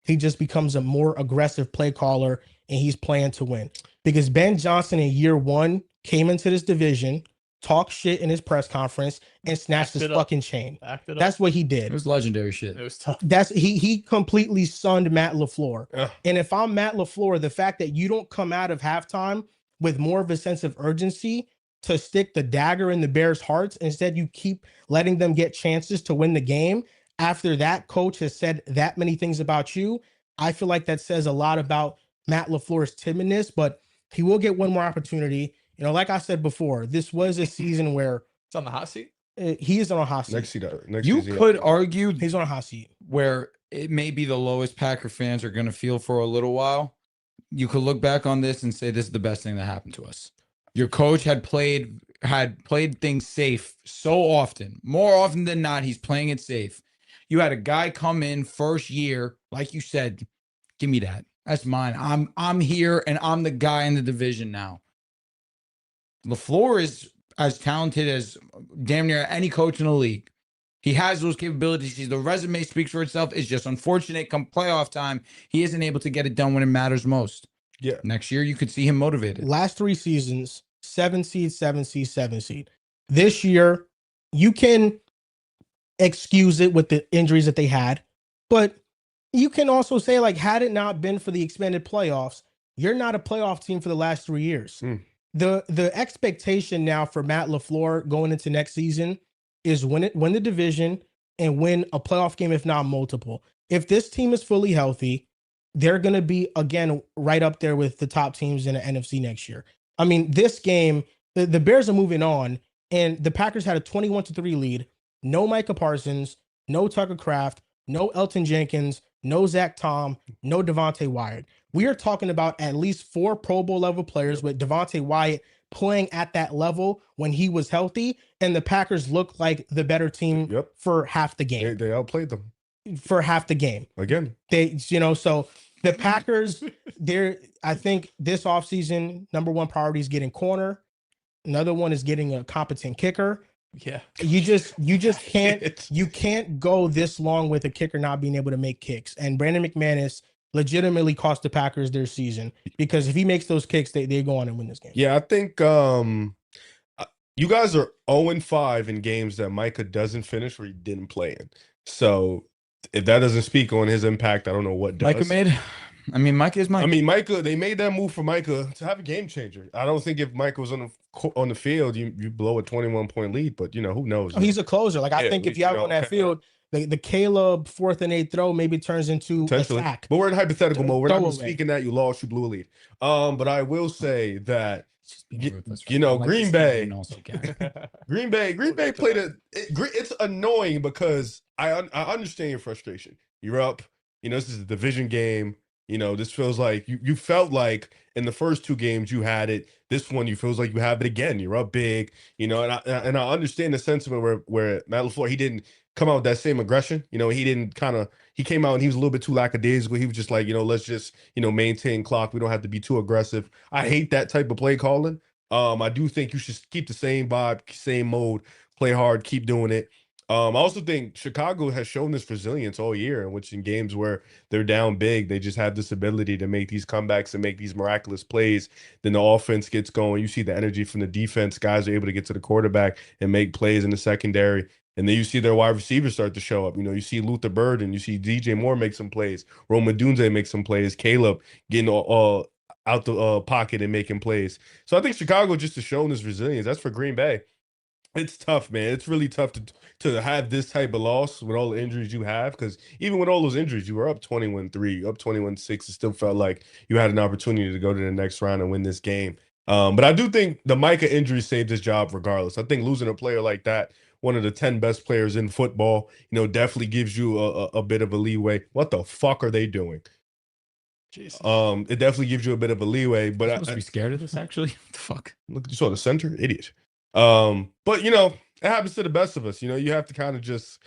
he just becomes a more aggressive play caller and he's playing to win. Because Ben Johnson in year 1 came into this division, talked shit in his press conference, and snatched his fucking chain. That's what he did. It was legendary shit. It was tough. He completely sunned Matt LaFleur. And if I'm Matt LaFleur, the fact that you don't come out of halftime with more of a sense of urgency to stick the dagger in the Bears' hearts, instead you keep letting them get chances to win the game after that coach has said that many things about you, I feel like that says a lot about Matt LaFleur's timidness, but he will get one more opportunity. You know, like I said before, this was a season where It's on the hot seat. he is on a hot seat. Next You season, could argue He's on a hot seat. where it may be the lowest Packer fans are going to feel for a little while. You could look back on this and say this is the best thing that happened to us. Your coach had played things safe so often. More often than not, he's playing it safe. You had a guy come in first year, like you said, give me that. That's mine. I'm here and I'm the guy in the division now. LaFleur is as talented as damn near any coach in the league. He has those capabilities. The resume speaks for itself. It's just unfortunate come playoff time, he isn't able to get it done when it matters most. Yeah. Next year, you could see him motivated. Last 3 seasons, 7 seed, 7 seed, 7 seed. This year, you can excuse it with the injuries that they had, but you can also say, like, had it not been for the expanded playoffs, you're not a playoff team for the last 3 years. The expectation now for Matt LaFleur going into next season is win the division and win a playoff game, if not multiple. If this team is fully healthy, they're going to be, again, right up there with the top teams in the NFC next year. I mean, this game, the Bears are moving on, and the Packers had a 21-3 lead. No Micah Parsons, no Tucker Kraft, no Elton Jenkins, no Zach Tom, no Devontae Wyatt. We are talking about at least 4 Pro Bowl level players with Devontae Wyatt playing at that level when he was healthy, and the Packers looked like the better team for half the game. They outplayed them for half the game. again. So the Packers, I think this offseason, number one priority is getting corner. Another one is getting a competent kicker. Yeah. You just can't go this long with a kicker not being able to make kicks. And Brandon McManus legitimately cost the Packers their season, because if he makes those kicks, they go on and win this game. Yeah, I think you guys are 0-5 in games that Micah doesn't finish or he didn't play in. So if that doesn't speak on his impact, I don't know what does. Micah is Micah. I mean, Micah, they made that move for Micah to have a game changer. I don't think if Micah was on the field, you blow a 21-point lead, but who knows? He's a closer. Like, I think if you have him on that field, the Caleb 4th and 8th throw maybe turns into a sack. But we're in hypothetical mode. We're not speaking that you lost, you blew a lead. But I will say that Green Bay played it's annoying because I understand your frustration. You're up. This is a division game. This feels like you felt like in the first 2 games you had it. This one you feels like you have it again. You're up big. And I understand the sentiment where Matt LaFleur, he didn't come out with that same aggression. He came out and he was a little bit too lackadaisical. He was just like, let's just maintain clock. We don't have to be too aggressive. I hate that type of play calling. I do think you should keep the same vibe, same mode, play hard, keep doing it. I also think Chicago has shown this resilience all year, in which in games where they're down big, they just have this ability to make these comebacks and make these miraculous plays. Then the offense gets going. You see the energy from the defense. Guys are able to get to the quarterback and make plays in the secondary. And then you see their wide receivers start to show up. You see Luther Bird and you see DJ Moore make some plays. Rome Odunze make some plays. Caleb getting out the pocket and making plays. So I think Chicago just has shown this resilience. That's for Green Bay. It's tough, man. It's really tough to have this type of loss with all the injuries you have, because even with all those injuries, you were up 21-3, up 21-6. It still felt like you had an opportunity to go to the next round and win this game. But I do think the Micah injury saved his job regardless. I think losing a player like that, one of the 10 best players in football, definitely gives you a bit of a leeway. What the fuck are they doing? Jesus. It definitely gives you a bit of a leeway. But I'm supposed to be scared of this, actually. What the fuck? Look, you saw the center? Idiot. But it happens to the best of us. You have to kind of just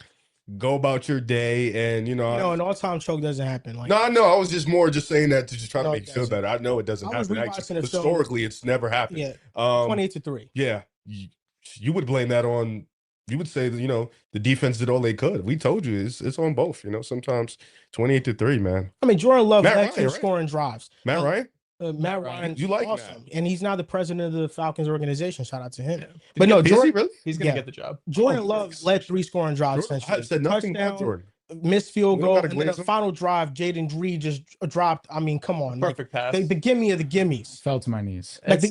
go about your day, and an all-time choke doesn't happen. No, I know. I was just saying that to just try to make you feel better. I know it doesn't happen. Actually, historically, it's never happened. Yeah, 28-3. Yeah, you would blame that on. You would say that the defense did all they could. We told you it's on both. Sometimes 28-3, man. I mean, Jordan Love led 2 scoring drives. Matt Ryan. Matt Ryan, you like awesome, Matt. and he's now the president of the Falcons organization. Shout out to him. Yeah. But no, Jordan, really? He's gonna get the job. Jordan Love led 3 scoring drives. I said nothing about Jordan. Missed field goal, and then the final drive, Jaden Reed just dropped. I mean, come on, Perfect pass. The gimme of the gimmies. Fell to my knees. Like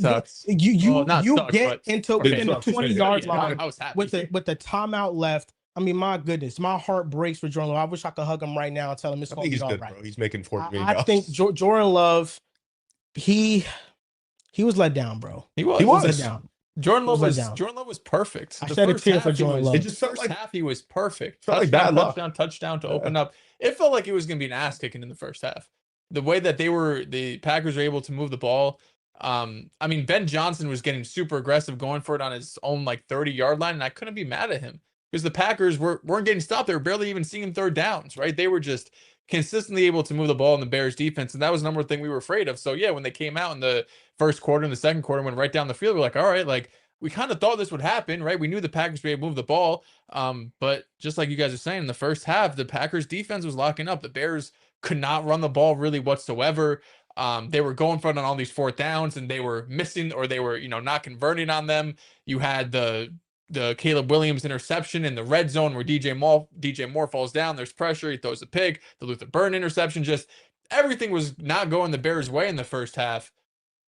you get into within the 20-yard line I was happy. with the timeout left. I mean, my goodness, my heart breaks for Jordan Love. I wish I could hug him right now and tell him it's going to be all right. Bro. He's making $4 million. I think Jordan Love, he was let down, bro. He was let down. Jordan Love was perfect. I shed a tear for Jordan Love. It just felt like half he was perfect. Felt like bad luck. Touchdown to open up. It felt like it was going to be an ass kicking in the first half. The way that the Packers were able to move the ball. I mean, Ben Johnson was getting super aggressive, going for it on his own 30-yard line, and I couldn't be mad at him because the Packers weren't getting stopped. They were barely even seeing 3rd downs, right? They were just consistently able to move the ball in the Bears defense, and that was the number one thing we were afraid of. So yeah, when they came out in the first quarter and the second quarter, went right down the field, we're like, all right, we kind of thought this would happen, right? We knew the Packers would be able to move the ball, but just like you guys are saying, in the first half, the Packers defense was locking up. The Bears could not run the ball really whatsoever. They were going for it on all these 4th downs, and they were missing, or they were not converting on them. You had the Caleb Williams interception in the red zone where DJ Moore falls down. There's pressure. He throws a pick. The Luther Burn interception. Just everything was not going the Bears' way in the first half.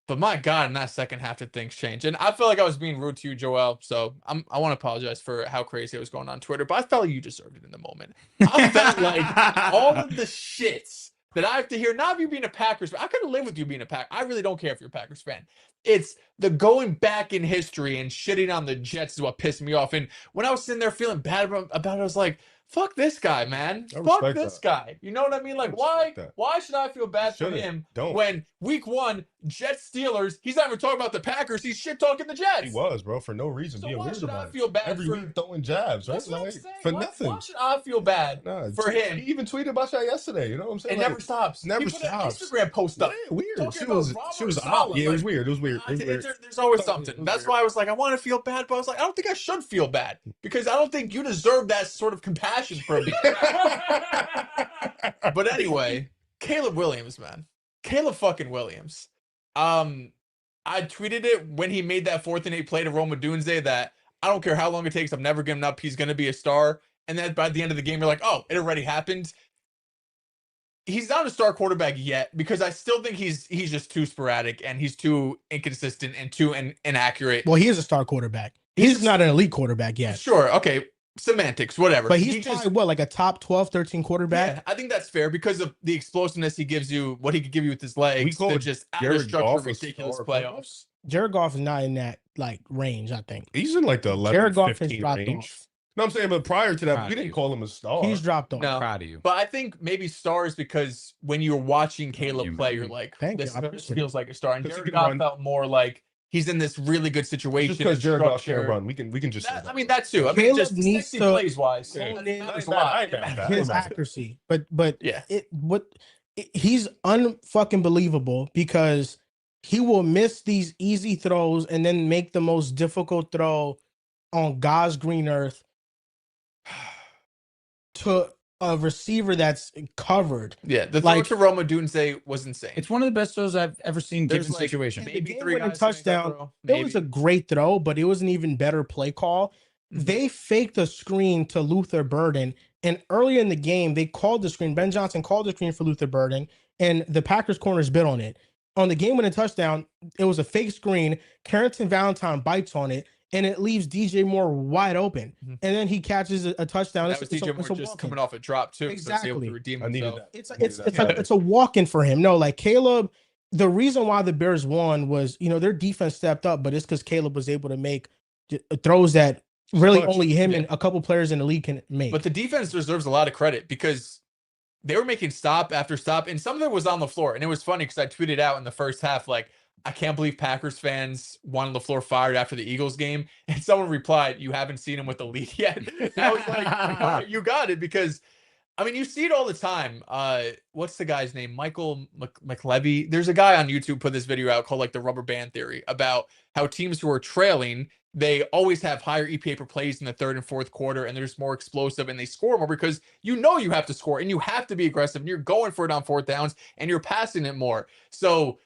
But my God, in that second half, did things change? And I feel like I was being rude to you, Joel. So I want to apologize for how crazy I was going on Twitter. But I felt like you deserved it in the moment. I felt like all of the shits that I have to hear, not of you being a Packers fan. I could have lived with you being a Packers. I really don't care if you're a Packers fan. It's the going back in history and shitting on the Jets is what pissed me off. And when I was sitting there feeling bad about it, I was like, fuck this guy, man. I Fuck respect this that. guy. You know what I mean? Like, respect that. why should I feel bad for Shouldn't. him Don't. when week 1, Jets Steelers, he's not even talking about the Packers, he's shit talking the Jets. He was, bro, for no reason. So being why weird should about I feel bad every for week throwing jabs, right? That's what I'm Like, saying. for Why nothing. should I feel bad for him? He even tweeted about that yesterday. You know what I'm saying? It Like, never stops. Never He put an stops. Instagram post up. Yeah, weird. talking She about was Robert odd. Saleh, Yeah, it was like, weird. It was weird. It was weird. There's always It something. was That's weird. why I was like, I want to feel bad, but I was like, I don't think I should feel bad because I don't think you deserve that sort of compassion from me. But anyway, Caleb Williams, man. Caleb fucking Williams. I tweeted it when he made that 4th and 8 play to Roma Dunze that I don't care how long it takes, I'm never giving up. He's going to be a star. And then by the end of the game, you're like, oh, it already happened. He's not a star quarterback yet because I still think he's just too sporadic and he's too inconsistent and too inaccurate. Well, he is a star quarterback. He's not an elite quarterback yet. Sure. Okay. Semantics, whatever. But he's probably what, like a top 12, 13 quarterback? Yeah, I think that's fair because of the explosiveness he gives you, what he could give you with his legs. We call to it just Jared Goff a ridiculous star playoffs. Jared Goff is not in that like range, I think. He's in like the 11, Jared Goff has 15 dropped range. off. No, I'm saying, but prior to that, Proud we of didn't you. call him a star. He's dropped off. No. Proud of you. But I think maybe stars because when you're watching Caleb play, you're like, Thank you. this I appreciate feels like a star. And 'Cause he Jared can Goff run. felt more like he's in this really good situation. Just because and Jared Goff can't structure. run, we can just. say I that. mean, that too. I mean, Caleb just needs 60 to plays wise. Yeah. hone in That's a Not- lot. I ain't mad at that. his I'm not- accuracy. But Yeah. he's unfucking believable because he will miss these easy throws and then make the most difficult throw on God's green earth to a receiver that's covered. Yeah, the Like- throw to Roma Dunze was insane. It's one of the best throws I've ever seen There's given like situation. The maybe 3 game-winning guys to make that touchdown, throw, It was a great throw, but it was an even better play call. Mhm. They faked a screen to Luther Burden, and earlier in the game, they called the screen. Ben Johnson called the screen for Luther Burden, and the Packers corners bit on it. On the game-winning touchdown, it was a fake screen. Carrington Valentine bites on it, and it leaves DJ Moore wide open. Mhm. And then he catches a touchdown. That was DJ Moore just coming off a drop too. So it's able Exactly. to redeem I needed himself. that. It's a walk-in for him. No, like Caleb, the reason why the Bears won was, their defense stepped up, but it's because Caleb was able to make throws that really Clutch. only him Yeah. and a couple players in the league can make. But the defense deserves a lot of credit because they were making stop after stop, and some of it was on the floor. And it was funny because I tweeted out in the first half, like, I can't believe Packers fans wanted LaFleur fired after the Eagles game. And someone replied, you haven't seen him with the lead yet. And I was like, you got it, because I mean, you see it all the time. What's the guy's name? Michael McLevy. There's a guy on YouTube put this video out called like the rubber band theory about how teams who are trailing, they always have higher EPA per plays in the 3rd and 4th quarter, and they're just more explosive and they score more because you have to score and you have to be aggressive and you're going for it on 4th downs and you're passing it more. So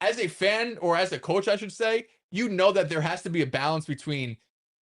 as a fan, or as a coach, I should say, that there has to be a balance between,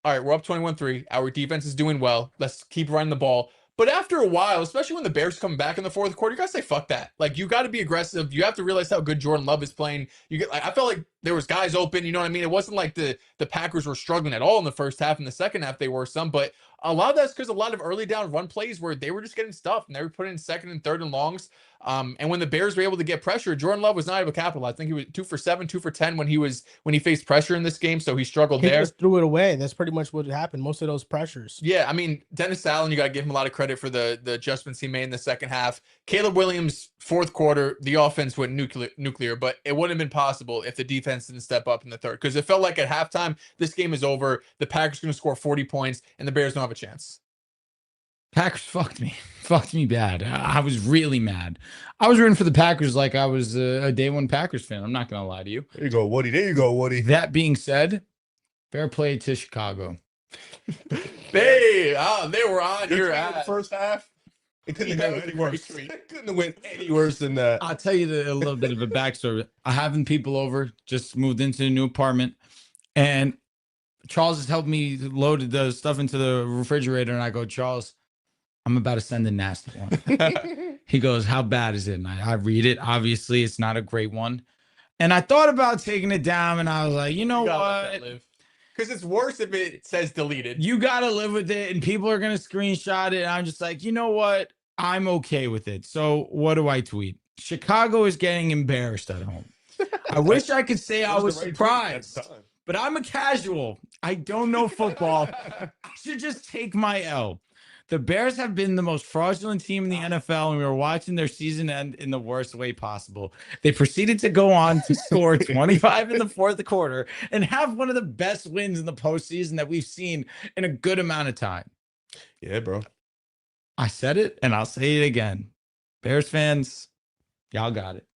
all right, we're up 21-3. Our defense is doing well. Let's keep running the ball. But after a while, especially when the Bears come back in the 4th quarter, you got to say, fuck that. Like, you got to be aggressive. You have to realize how good Jordan Love is playing. I felt like there was guys open, you know what I mean? It wasn't like the Packers were struggling at all in the first half. In the second half, they were some. But a lot of that's because a lot of early down run plays where they were just getting stuffed and they were putting in 2nd and 3rd and longs. And when the Bears were able to get pressure, Jordan Love was not able to capitalize. I think he was 2 for 7, 2 for 10 when he faced pressure in this game. So he struggled He there. just threw it away. That's pretty much what happened. Most of those pressures. Yeah, I mean, Dennis Allen, you got to give him a lot of credit for the adjustments he made in the second half. Caleb Williams, 4th quarter, the offense went nuclear, but it wouldn't have been possible if the defense didn't step up in the 3rd, because it felt like at halftime, this game is over. The Packers are going to score 40 points, and the Bears don't have a chance. Packers fucked me bad. I was really mad. I was rooting for the Packers like I was a day one Packers fan. I'm not gonna lie to you. There you go, Woody. There you go, Woody. That being said, fair play to Chicago. They were on Good your team in the ass. first half. It couldn't Yeah, have it been was any worse. great. It couldn't have went any worse than that. I'll tell you a little bit of a backstory. I having people over, just moved into a new apartment, and Charles has helped me load the stuff into the refrigerator, and I go, Charles, I'm about to send a nasty one. He goes, how bad is it? And I read it. Obviously, it's not a great one. And I thought about taking it down, and I was like, you know what? Because it's worse if it says deleted. You got to live with it, and people are going to screenshot it. And I'm just like, you know what? I'm okay with it. So what do I tweet? Chicago is getting embarrassed at home. I wish I could say I was surprised, but I'm a casual. I don't know football. I should just take my L. The Bears have been the most fraudulent team in the NFL, and we were watching their season end in the worst way possible. They proceeded to go on to score 25 in the fourth quarter and have one of the best wins in the postseason that we've seen in a good amount of time. Yeah, bro. I said it, and I'll say it again. Bears fans, y'all got it.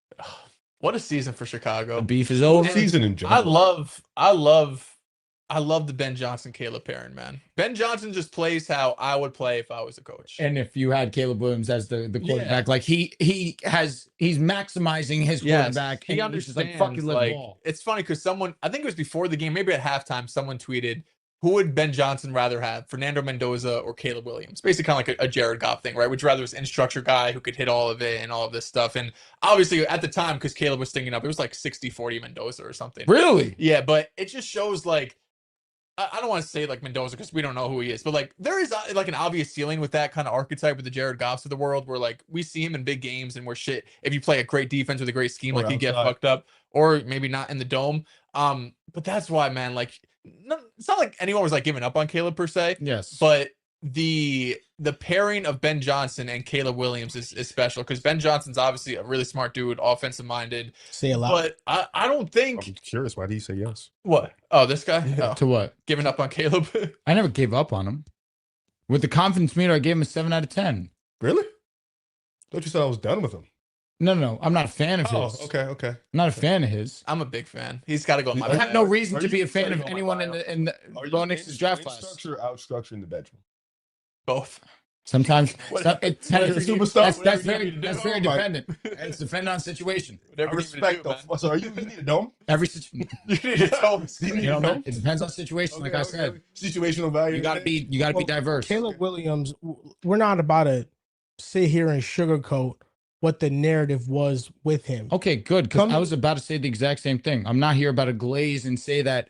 What a season for Chicago. The beef is over. Season in general. I love the Ben Johnson Caleb pairing, man. Ben Johnson just plays how I would play if I was a coach. And if you had Caleb Williams as the quarterback, like he's maximizing his quarterback. He and understands. He's just like fucking live ball. It's funny because someone, I think it was before the game, maybe at halftime, someone tweeted, "Who would Ben Johnson rather have, Fernando Mendoza or Caleb Williams?" Basically, kind of like a Jared Goff thing, right? Would you rather this in-structure guy who could hit all of it and all of this stuff? And obviously, at the time, because Caleb was stinging up, it was like 60-40 Mendoza or something. Really? Yeah, but it just shows like, I don't want to say like Mendoza because we don't know who he is, but like there is like an obvious ceiling with that kind of archetype with the Jared Goffs of the world, where like we see him in big games and we're shit. If you play a great defense with a great scheme, like you get fucked up, or maybe not in the dome. But that's why, man, like it's not like anyone was like giving up on Caleb per se. Yes, but the pairing of Ben Johnson and Caleb Williams is special because Ben Johnson's obviously a really smart dude, offensive minded. Say a lot. But I don't think. I'm curious. Why do you say yes? What? Oh, this guy? Yeah. Oh, to what? giving up on Caleb? I never gave up on him. With the confidence meter, I gave him a 7 out of 10. Really? Thought you said I was done with him. No. I'm not a fan of Oh, his. okay. I'm not a fan of his. I'm a big fan. He's got to go. I have no reason Are to you be a fan saying of on my anyone bio? in the Are you Bo Nix's draft class. structure, out structure in the bedroom? Both. Sometimes Whatever. it's Whatever you need. Superstar. that's Whatever you very need to do. that's very Oh my- dependent. It's dependent on situation. I Whatever you need to respect do, man. though. So you need a dome? Every You need to tell me. You need you a know, dome? it depends on situation. Like I said, Situational value. you gotta be diverse. Caleb Williams, we're not about to sit here and sugarcoat what the narrative was with him. Okay, good. Because I was about to say the exact same thing. I'm not here about to glaze and say that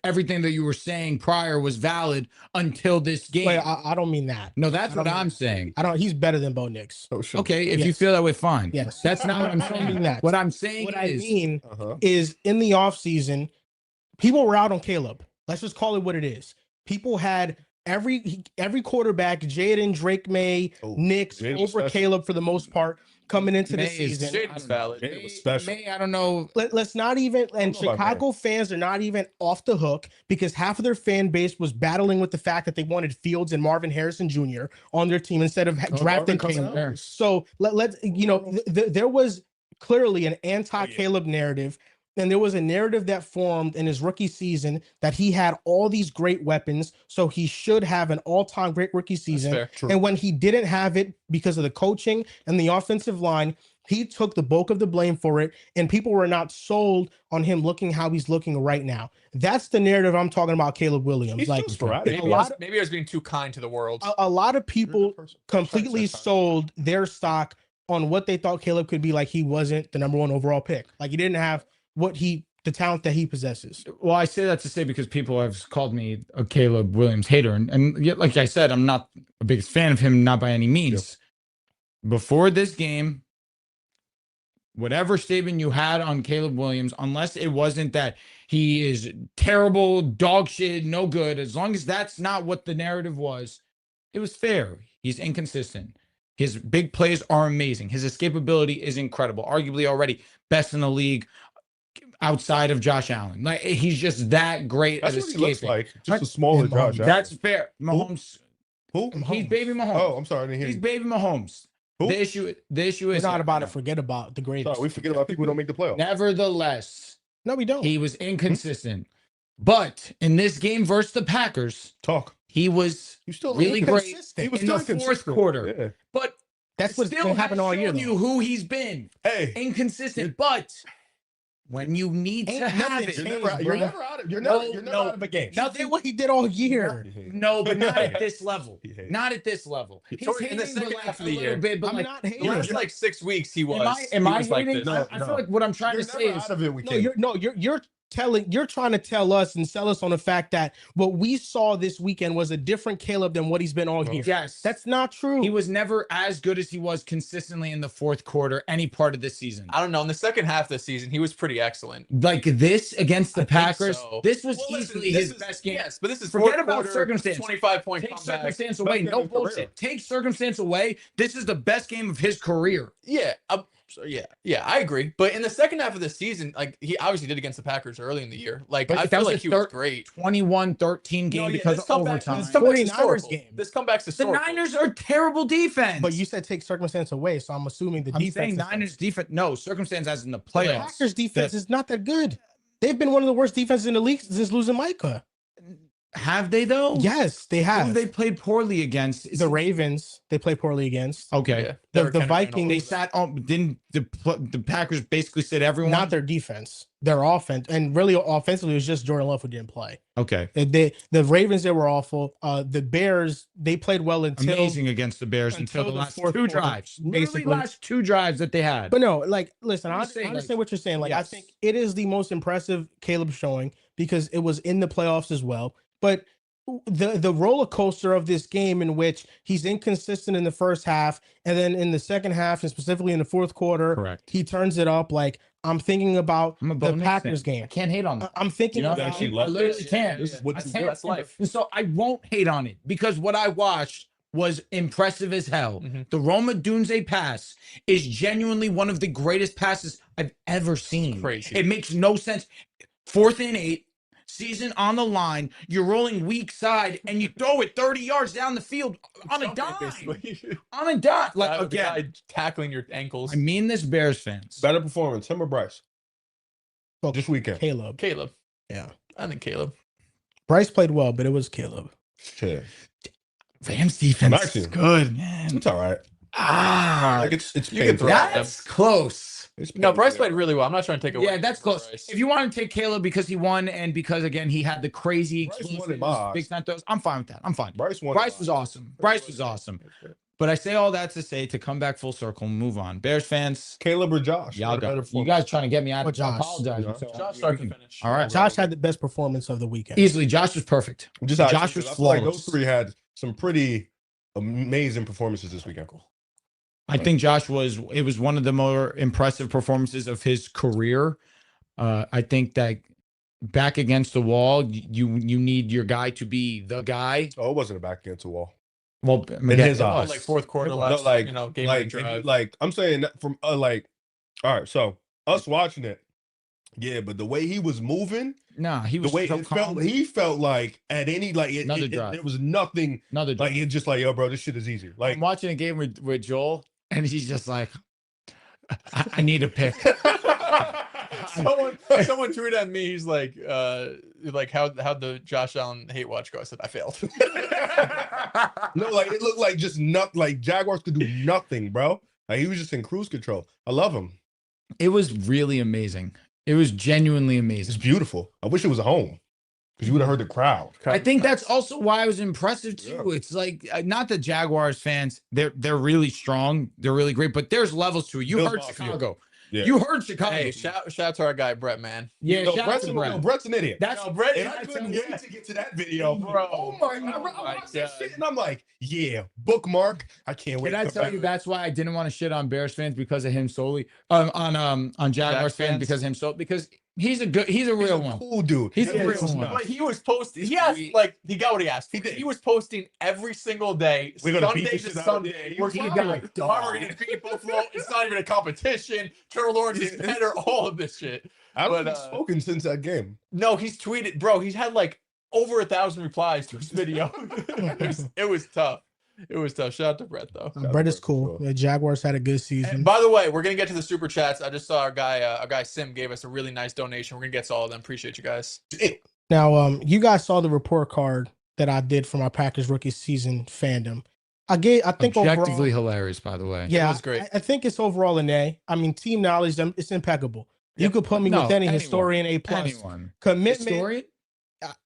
everything that you were saying prior was valid until this game. Wait, I don't mean that. No, that's what don't I'm mean- saying. He's better than Bo Nix. Oh, sure. Okay, if you Yes. feel that way, fine. Yes. That's not what I'm I don't mean saying. that. What I'm saying What I is, mean Uh-huh. is in the offseason, people were out on Caleb. Let's just call it what it is. People had every quarterback, Jaden, Drake May, Oh, Nix Jaden was over special. Caleb for the most part coming into the May is- season. Jaden's valid. Jaden was special. May, I don't know. Let's not even, and know about Chicago fans are not even off the hook because half of their fan base was battling with the fact that they wanted Fields and Marvin Harrison Jr. on their team instead of drafting Marvin Caleb. Harrison. So let's, there was clearly an anti-Caleb narrative. And there was a narrative that formed in his rookie season that he had all these great weapons, so he should have an all-time great rookie season. fair. True. And when he didn't have it because of the coaching and the offensive line, he took the bulk of the blame for it, and people were not sold on him looking how he's looking right now. That's the narrative I'm talking about Caleb Williams. He's Like still sporadic. Maybe I was being too kind to the world. a lot of You're a people good person. completely Sorry. sold their stock on what they thought Caleb could be. Like he wasn't the number one overall pick. Like he didn't have the talent that he possesses. Well, I say that to say because people have called me a Caleb Williams hater, and yet, like I said, I'm not the biggest fan of him, not by any means. Before this game, whatever statement you had on Caleb Williams, unless it wasn't that he is terrible, dog shit, no good, as long as that's not what the narrative was, it was fair. He's inconsistent. His big plays are amazing. His escapability is incredible, arguably already best in the league outside of Josh Allen. Like he's just that great That's at what he looks escaping. like. Just a smaller And Josh. That's fair. Mahomes, Who? he's baby Mahomes. Oh, I'm sorry. I didn't hear He's you. baby Mahomes. Who? The issue We're is not about to forget about the greatest. Sorry, we forget about people who don't make the playoffs. Nevertheless, No, we don't. he was inconsistent. But in this game versus the Packers, Talk. he was You still really great Inconsistent. He was in still the fourth inconsistent. quarter. Yeah. But That's what's still been happening all year. shown you Though. who he's been. Hey, Inconsistent. But when you need Ain't to have nothing it, you're changed, never, bro. out of. You're No, never no. out of a game. He did what he did all year. no, but not at this level. He hates. Not at this level. He's Toward- in the hating second like half of a the little year. bit, but I'm like, not The hating. last like 6 weeks, he was. am I he was like hating? this. I feel like what I'm trying You're to say never is out of it. We No, can't. you're trying to tell us and sell us on the fact that what we saw this weekend was a different Caleb than what he's been all year. Yes. That's not true. He was never as good as he was consistently in the fourth quarter, any part of the season. I don't know. In the second half of the season, he was pretty excellent. Like this against the Packers, so. this was Well, listen, easily this his is- best game. Yes, but this is Forget fourth about quarter, circumstance. 25-point Take comeback. circumstance away. Best No game of his career. bullshit. Take circumstance away. This is the best game of his career. Yeah. So yeah, I agree. But in the second half of the season, like he obviously did against the Packers early in the year. Like But I that feel was like his he was third- great. 21-13 game No, yeah, because this of comeback- overtime. This comeback's 49ers historical. game. This comeback's The historical. Niners are terrible defense. But you said take circumstance away, so I'm assuming the I'm defense. saying is- Niners defense. No, circumstance as in the The playoffs. Packers defense is not that good. They've been one of the worst defenses in the league since losing Micah. Have they though? Yes, they Who have. have they played poorly against? Is The it- Ravens, they play poorly against. Okay. Yeah, The Derrick Henry and all Vikings- They of that. sat on. Didn't the Packers basically said everyone? Not their defense, their offense, and really offensively, it was just Jordan Love who didn't play. Okay. The Ravens, they were awful. The Bears, they played well until Amazing against the Bears until the last fourth two quarter, drives. Literally basically. last two drives that they had. But no, like, listen, I'm I just saying, understand like, what you're saying. Like, I yes. think it is the most impressive Caleb showing because it was in the playoffs as well. But the roller coaster of this game in which he's inconsistent in the first half and then in the second half and specifically in the fourth quarter, Correct. he turns it up. Like, I'm thinking about I'm a the Bo Nix Packers fan. game. I can't hate on that. I'm thinking You know, about actually I love literally it. can't. Yeah, What I this is- can't. that's life. And so I won't hate on it because what I watched was impressive as hell. Mhm. The Roma Dunze pass is genuinely one of the greatest passes I've ever seen. Crazy. It makes no sense. 4th and 8, season on the line. You're rolling weak side and you throw it 30 yards down the field on a dime. Basically. On a dime. Like, The again, guy tackling your ankles. I mean this, Bears fans. Better performance, him or Bryce? Well, This weekend. Caleb. Caleb. Yeah. I think Caleb. Bryce played well, but it was Caleb. Shit. Rams defense actually- is good, man. It's all right. Ah, Like it's You can painful. throw that's close. It's No, painful. Bryce played really well. I'm not trying to take away. Yeah, that's from close. Bryce. If you want to take Caleb because he won and because again he had the crazy Bryce won explosive in my eyes. big time throws, I'm fine with that. I'm fine. Bryce won. Bryce was awesome. Bryce was awesome. But I say all that to say to come back full circle and move on. Bears fans, Caleb or Josh? y'all Better got you performance. guys trying to get me out. What, Josh? I apologize. Yeah. So Josh start to finish. All right. Josh had the best performance of the weekend. Easily, Josh was perfect. Just how Josh was I feel like flawless. those three had some pretty amazing performances this weekend. I think Josh it was one of the more impressive performances of his career. I think that back against the wall, you need your guy to be the guy. Oh, it wasn't a back against the wall. Well, In his Oh, eyes. like fourth quarter No, last, like- game like, drive. like I'm saying that from like, all right, so us watching it, yeah, but the way he was moving, nah, he the was way so it felt, calm. he felt like at any like Another drive. there was nothing Another like it's just like yo, bro, this shit is easier. Like I'm watching a game with Joel, and he's just like, I need a pick. someone tweeted at me. He's like how the Josh Allen hate watch go? I said I failed. no, like it looked like just not like Jaguars could do nothing, bro. Like he was just in cruise control. I love him. It was really amazing. It was genuinely It's amazing. beautiful. I wish it was a home because you would have heard the crowd. I think that's also why it was impressive too. Yeah. It's like not the Jaguars fans; they're really strong, they're really great, but there's levels to it. You Bills heard Mafia. Chicago. Yeah. You heard Chicago. Hey, shout out to our guy Brett, man. yeah, no, shout out Brett's, to no, Brett. Brett's an idiot. That's No, Brett, And yeah, I couldn't yeah. wait to get to that video, Bro. Oh my Oh god! my I watched that God. shit and I'm like, yeah, bookmark. I can't wait. Can I to tell come you back. that's why I didn't want to shit on Bears fans because of him solely? On Jaguars fans fans? because of him solely because he's a He's real a one. cool dude. He's a Yeah, real this is one. nuts. But he was posting. He asked, like, he got what he asked. He did. He was posting every single day, We're gonna beat Sunday the to shit out of Sunday. it. We're He gonna got like, it. we're gonna beat Buffalo. It's not even a competition. Trevor Lawrence is better. All of this shit. I haven't But, spoken since that game. No, he's tweeted, bro. He's had like over 1,000 replies to his video. it was tough. It was tough. Shout out to Brett though. Brett is cool. The Jaguars had a good And season. by the way, we're gonna get to the super chats. I just saw our guy Sim gave us a really nice donation. We're gonna get to all of them. Appreciate you guys. Now, you guys saw the report card that I did for my Packers rookie season fandom. I think Objectively overall, hilarious, by the way. yeah, It was great. I think it's overall an A. I mean, team knowledge, it's impeccable. You Yep. could put me No, with any anyone. historian A plus. Anyone. Commitment Historian?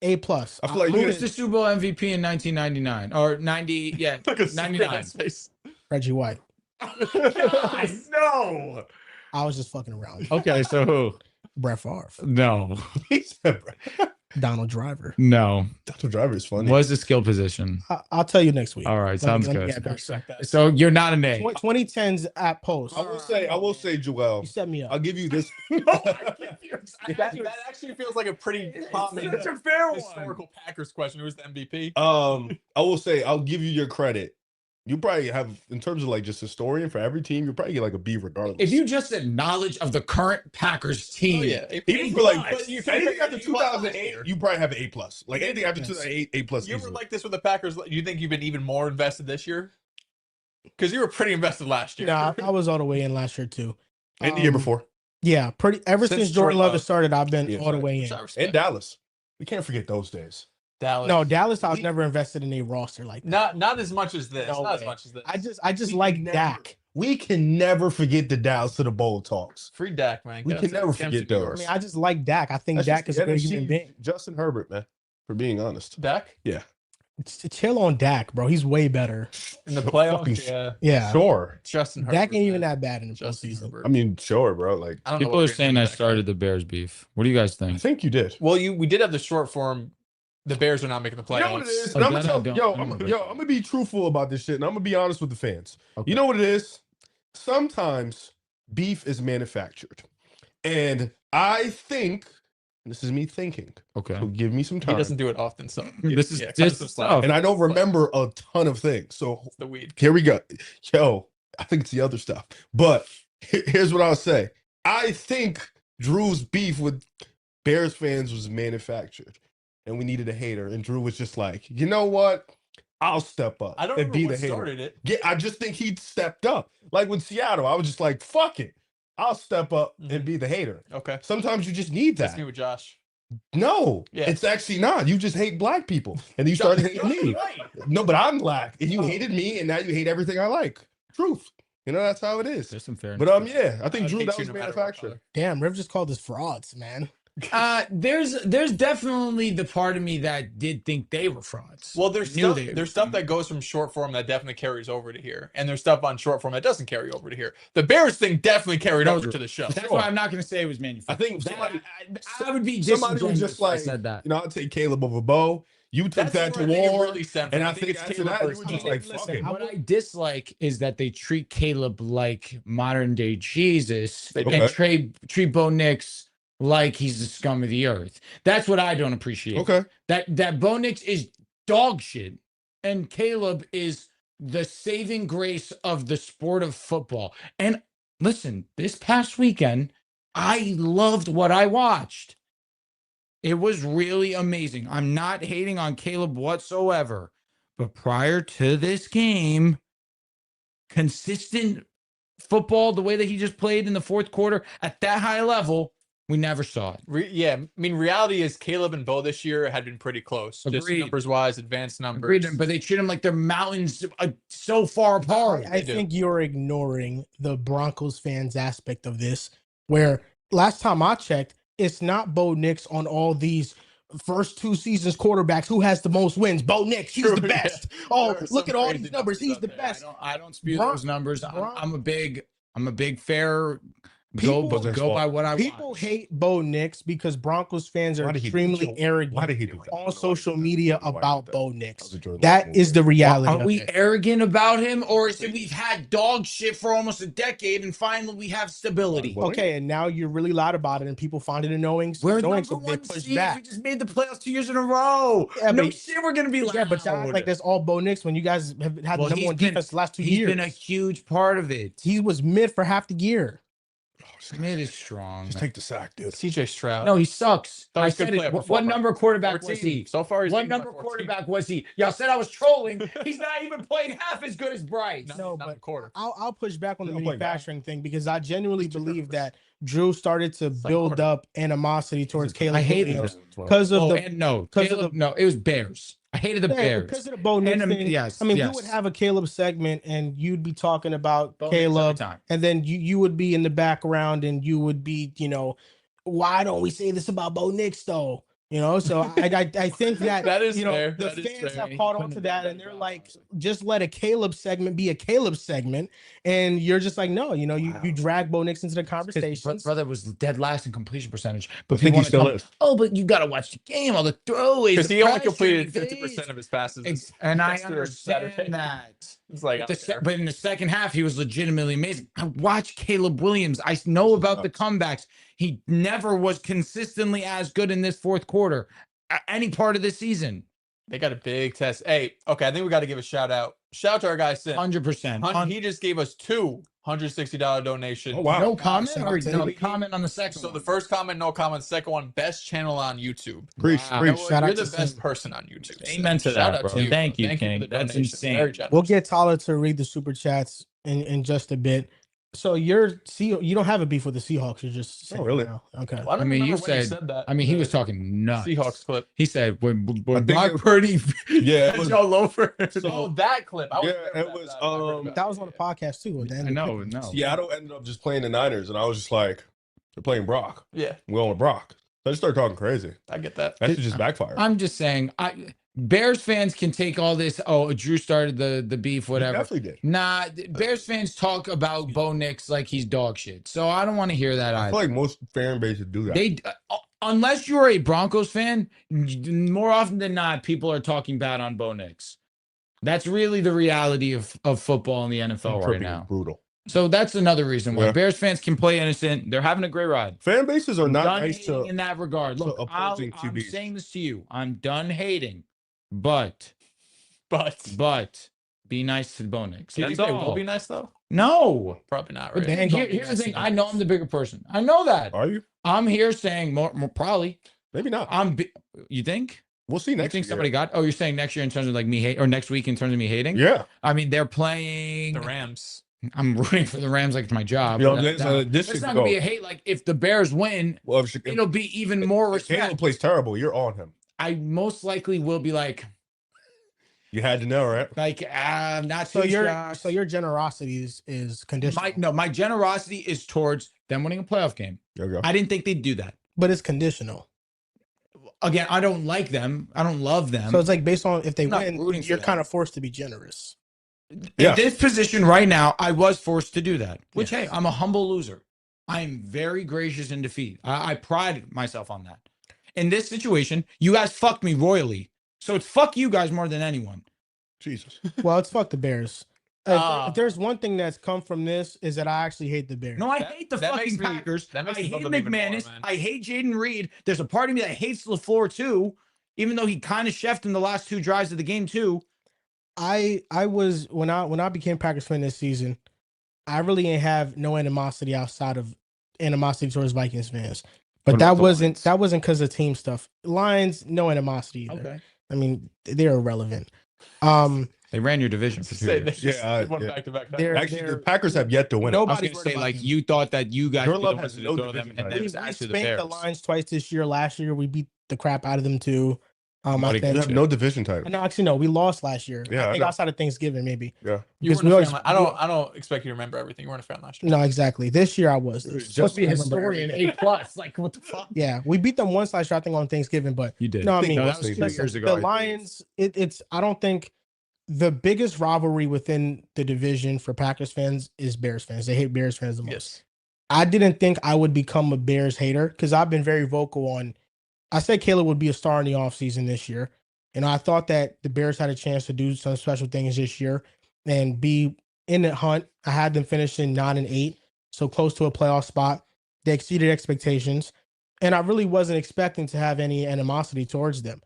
A plus. I feel like Who you was the Super Bowl MVP in 1999 or 90? Yeah, Look at 99. face. Reggie White. God, no. I was just fucking around. Okay, so who? Brett Favre, No. He said, Donald Driver. No. Dr. Driver is funny. Was a skill position. I'll tell you next week. All right, Let me sounds good. get back. Respect that. So you're not an A. 2010s at post. I will say, Joel. You set me up. I'll give you this. That actually feels like a pretty common Such a fair historical Packers question. Who's the MVP? I will say, I'll give you your credit. You probably have, in terms of like just historian for every team, you probably get like a B regardless. If you just said knowledge of the current Packers team, even for like But you anything figure after 2008, you probably have an A plus. Like anything after 2008, A plus. You were like this with the Packers. You think you've been even more invested this year? Because you were pretty invested last year. Nah, I was all the way in last year too. and the year before, Yeah, pretty. Ever since Jordan Love has started, I've been Yeah, all the way in. Which I respect. and Dallas. We can't forget those days. Dallas. No, Dallas, I was never invested in a roster like that. Not as much as this. No not as way. much as this. I just We like never- Dak. We can never forget the Dallas to the bowl talks. Free Dak, man. We Get can us- never get him forget to New those. I York. mean, I just like Dak. I think That's Dak just is a the good NFC human being. Justin Herbert, man, for being honest. Dak Chill on Dak, bro. He's way better. in the Fucking playoffs. Yeah, Yeah, Sure. Justin Herbert. Dak ain't even man. that bad in the Justin postseason. Herbert. I mean, sure, bro. Like, I don't know people what are we're saying gonna I do with that started the Bears beef. What do you guys I think? think you did. guy. Well, we did have the short form. The Bears are not making the playoffs. You know what it is? Oh, And I'm that I gonna don't tell, remember. I'm gonna be truthful about this shit, and I'm gonna be honest with the fans. Okay. You know what it is? Sometimes beef is manufactured, and I think this is me thinking. Okay. So give me some He time. doesn't do it often, so This is cut us just some stuff. slack. And I don't remember a ton of things. So It's the weed. here we go. Yo, I think it's the other stuff. But here's what I'll say. I think Drew's beef with Bears fans was manufactured, and we needed a hater. And Drew was just like, you know what? I'll step up I don't and remember be the what hater. started it. Yeah, I just think he stepped up. Like with Seattle, I was just like, fuck it. I'll step up and be the hater. Okay. Sometimes you just need That's that. me with Josh. No, Yeah. it's actually not. You just hate black people. And you started hating me. No, but I'm black. And you hated me, and now you hate everything I like. Truth. You know, that's how it is. There's some fairness. But yeah, I think would Drew, hate that you was no matter what manufactured. color. Damn, Riv just called us frauds, man. There's definitely the part of me that did think they were frauds. Well, there's Knew stuff, they- there's stuff that goes from short form that definitely carries over to here, and there's stuff on short form that doesn't carry over to here. The Bears thing definitely carried No, over Drew. to the show. That's Sure. why I'm not going to say it was I manufactured. think somebody, I would be somebody was disingenuous just if I like, said that. you know, I'll take Caleb over Bo. You took That's that where to I think it war. really stemmed and from. I think it's after Caleb that, you versus were just Caleb. like, fuck Listen, it. What I dislike is that they treat Caleb like modern day Jesus They do. and treat Bo Nix like he's the scum of the earth. That's what I don't appreciate. Okay. That Bo Nix is dog shit and Caleb is the saving grace of the sport of football. And listen, this past weekend, I loved what I watched. It was really amazing. I'm not hating on Caleb whatsoever. But prior to this game, consistent football, the way that he just played in the fourth quarter at that high level, we never saw it. Yeah, I mean, reality is Caleb and Bo this year had been pretty close, just Agreed. numbers wise, advanced numbers. Agreed, but they treat him like they're mountains so far apart. I They do. think you're ignoring the Broncos fans aspect of this, where last time I checked, it's not Bo Nix on all these first two seasons quarterbacks who has the most wins. Bo Nix, he's True, the yeah. best. Oh, There are look some at all crazy these numbers. He's out the there. best. I don't spew Bron- those numbers. Bron- I'm a big fair People- go by what I People watch. hate Bo Nix because Broncos fans are Why did he- extremely Why arrogant did he do that? on social media Why did he do about that? Bo That Nix. was a Jordan That Love is the move. reality. Are of we it. arrogant about him, or is it we've had dog shit for almost a decade and finally we have stability? Well, Okay, and now you're really loud about it, and people find it annoying. We're annoying, number so they one push seed. back. We just made the playoffs 2 years in a row. Yeah, no but- shit, we're gonna be loud. Yeah, but y'all act like that's all Bo Nix when you guys have had Well, the number he's one been- defense the last 2 He's years. been a huge part of it. He was mid for half the year. Mid is strong. Just take the sack, dude. CJ Stroud. No, he sucks. Thought he I was a good said it. player What before, number quarterback 14. was he? So far, he's What taken by number 14. quarterback was he? Y'all said I was trolling. He's not even playing half as good as Bryce. No, not but a quarter. I'll push back on the He'll play back. manufacturing thing because I genuinely believe that Drew started to like build quarter. up animosity towards Caleb. I hate Williams it. because of Oh, the and no, 'cause of Caleb, the- no, it was Bears. I hated the Bears. because of the Bo Nix And, thing. yes, I mean, yes. you would have a Caleb segment and you'd be talking about Bo Nix every Caleb, time. and then you would be in the background and you would be, why don't we say this about Bo Nix though? You know, so I think that That is you know fair. the That is fans fair. have caught on to that, and they're like, just let a Caleb segment be a Caleb segment, and you're just like, no, you know, you drag Bo Nix into the conversation. Brother was dead last in completion percentage, but I think he still is. Oh, but you got to watch the game, all the throwaways, Because the he only pressure, completed the 50% of his passes. and I yesterday, understand Saturday. that. It's like, But in the second half, he was legitimately amazing. I watched Caleb Williams. I know about the comebacks. He never was consistently as good in this fourth quarter, any part of this season. they got a big test. Hey, okay, I think we got to give a shout out. Shout out to our guy Sim. 100%. He just gave us two $160 donations. Oh wow. No comment shout or out to no him. comment on the second So one? the first comment, no comment. Second one, best channel on YouTube. Preach, Wow. preach. Shout out You're to the best Sim. person on YouTube. Amen to Shout that, out bro. to you. Thank you, for King. the That's donation. insane. Very generous. We'll get Tyler to read the super chats in just a bit. So you don't have a beef with the Seahawks. You're just saying really? now. Okay. Well, I don't I mean, you remember when he said that. I mean, he the was talking nuts. Seahawks clip. He said when I think Brock it- Purdy Yeah, it had was, y'all over. Oh, that clip. I was Yeah, there it for was, I heard about That it. was on the podcast too. I know, no. Seattle ended up just playing the Niners, and I was just like, they're playing Brock. Yeah, I'm going with Brock. So I just started talking crazy. I get that. That should just backfire. I'm just saying, Bears fans can take all this. Oh, Drew started the beef, He whatever. definitely did. Nah, Bears fans talk about Bo Nix like he's dog shit. So I don't want to hear that I either. feel like most fan bases do that. They unless you're a Broncos fan, more often than not, people are talking bad on Bo Nix. That's really the reality of football in the NFL right Tripping now. is brutal. So that's another reason why Yeah. Bears fans can play innocent. They're having a great ride. Fan bases are not Done nice hating to. in that regard. to Look, opposing I'm QBs. saying this to you. I'm done hating, but But be nice to Bo Nix. do you That's think they all. will be nice though? No. Probably not, But right? then- Here's the thing. I know I'm the bigger person. I know that. Are you? I'm here saying more probably. Maybe not. You think? We'll see You next think year. somebody got? Oh, you're saying next year in terms of like me hate, or next week in terms of me hating? Yeah. I mean, they're playing The Rams. I'm rooting for the Rams like it's my job. You know, That- this it's should not go. gonna be a hate. Like if the Bears win, Well, if it'll be even more Caleb respect. plays terrible, you're on him. I most likely will be like You had to know, right? not So too your shocked. so your generosity is conditional. My generosity is towards them winning a playoff game. There we go. I didn't think they'd do that. But it's conditional. Again, I don't like them. I don't love them. So it's like based on if they I'm not win, rooting for you're them. kind of forced to be generous. Yeah. In this position right now, I was forced to do that. Which hey, I'm a humble loser. I am very gracious in defeat. I pride myself on that. In this situation, you guys fucked me royally. So it's fuck you guys more than anyone. Jesus. Well, it's fuck the Bears. If there's one thing that's come from this is that I actually hate the Bears. No, I That- hate the that fucking makes me- Packers. that makes I me hate love them even more, McManus. man. I hate Jaden Reed. There's a part of me that hates LaFleur too, even though he kind of chefed in the last two drives of the game too. I was when I became Packers fan this season, I really ain't have no animosity outside of animosity towards Vikings fans. But What that about the wasn't Lions? because of team stuff. Lions, no animosity either. Okay. I mean, they're irrelevant. They ran your division for 2 Say years. they Yeah, went yeah. back to back. They're- Actually, the Packers have yet to win. I was Nobody's gonna worried say about like them. you thought that you guys Your were the love ones has to no throw them, division and title. then We it's actually the spanked Bears. the Lions twice this year. Last year we beat the crap out of them too. I Nobody You think. have no division title. No, actually, no. We lost last year. Yeah, I I think know. outside of Thanksgiving, maybe. Yeah. You Because weren't we a fan. always- I don't expect you to remember everything. You weren't a fan last year. No, exactly. This year I was. Just be a historian, A+. Like what the fuck? Yeah, we beat them once last year. I think on Thanksgiving, but You did. no, I think mean, no, that was 2 listen, years ago. the I think. Lions. It's. I don't think the biggest rivalry within the division for Packers fans is Bears fans. They hate Bears fans the most. Yes. I didn't think I would become a Bears hater because I've been very vocal on. I said Caleb would be a star in the offseason this year. And I thought that the Bears had a chance to do some special things this year and be in the hunt. I had them finishing 9-8, so close to a playoff spot. They exceeded expectations. And I really wasn't expecting to have any animosity towards them.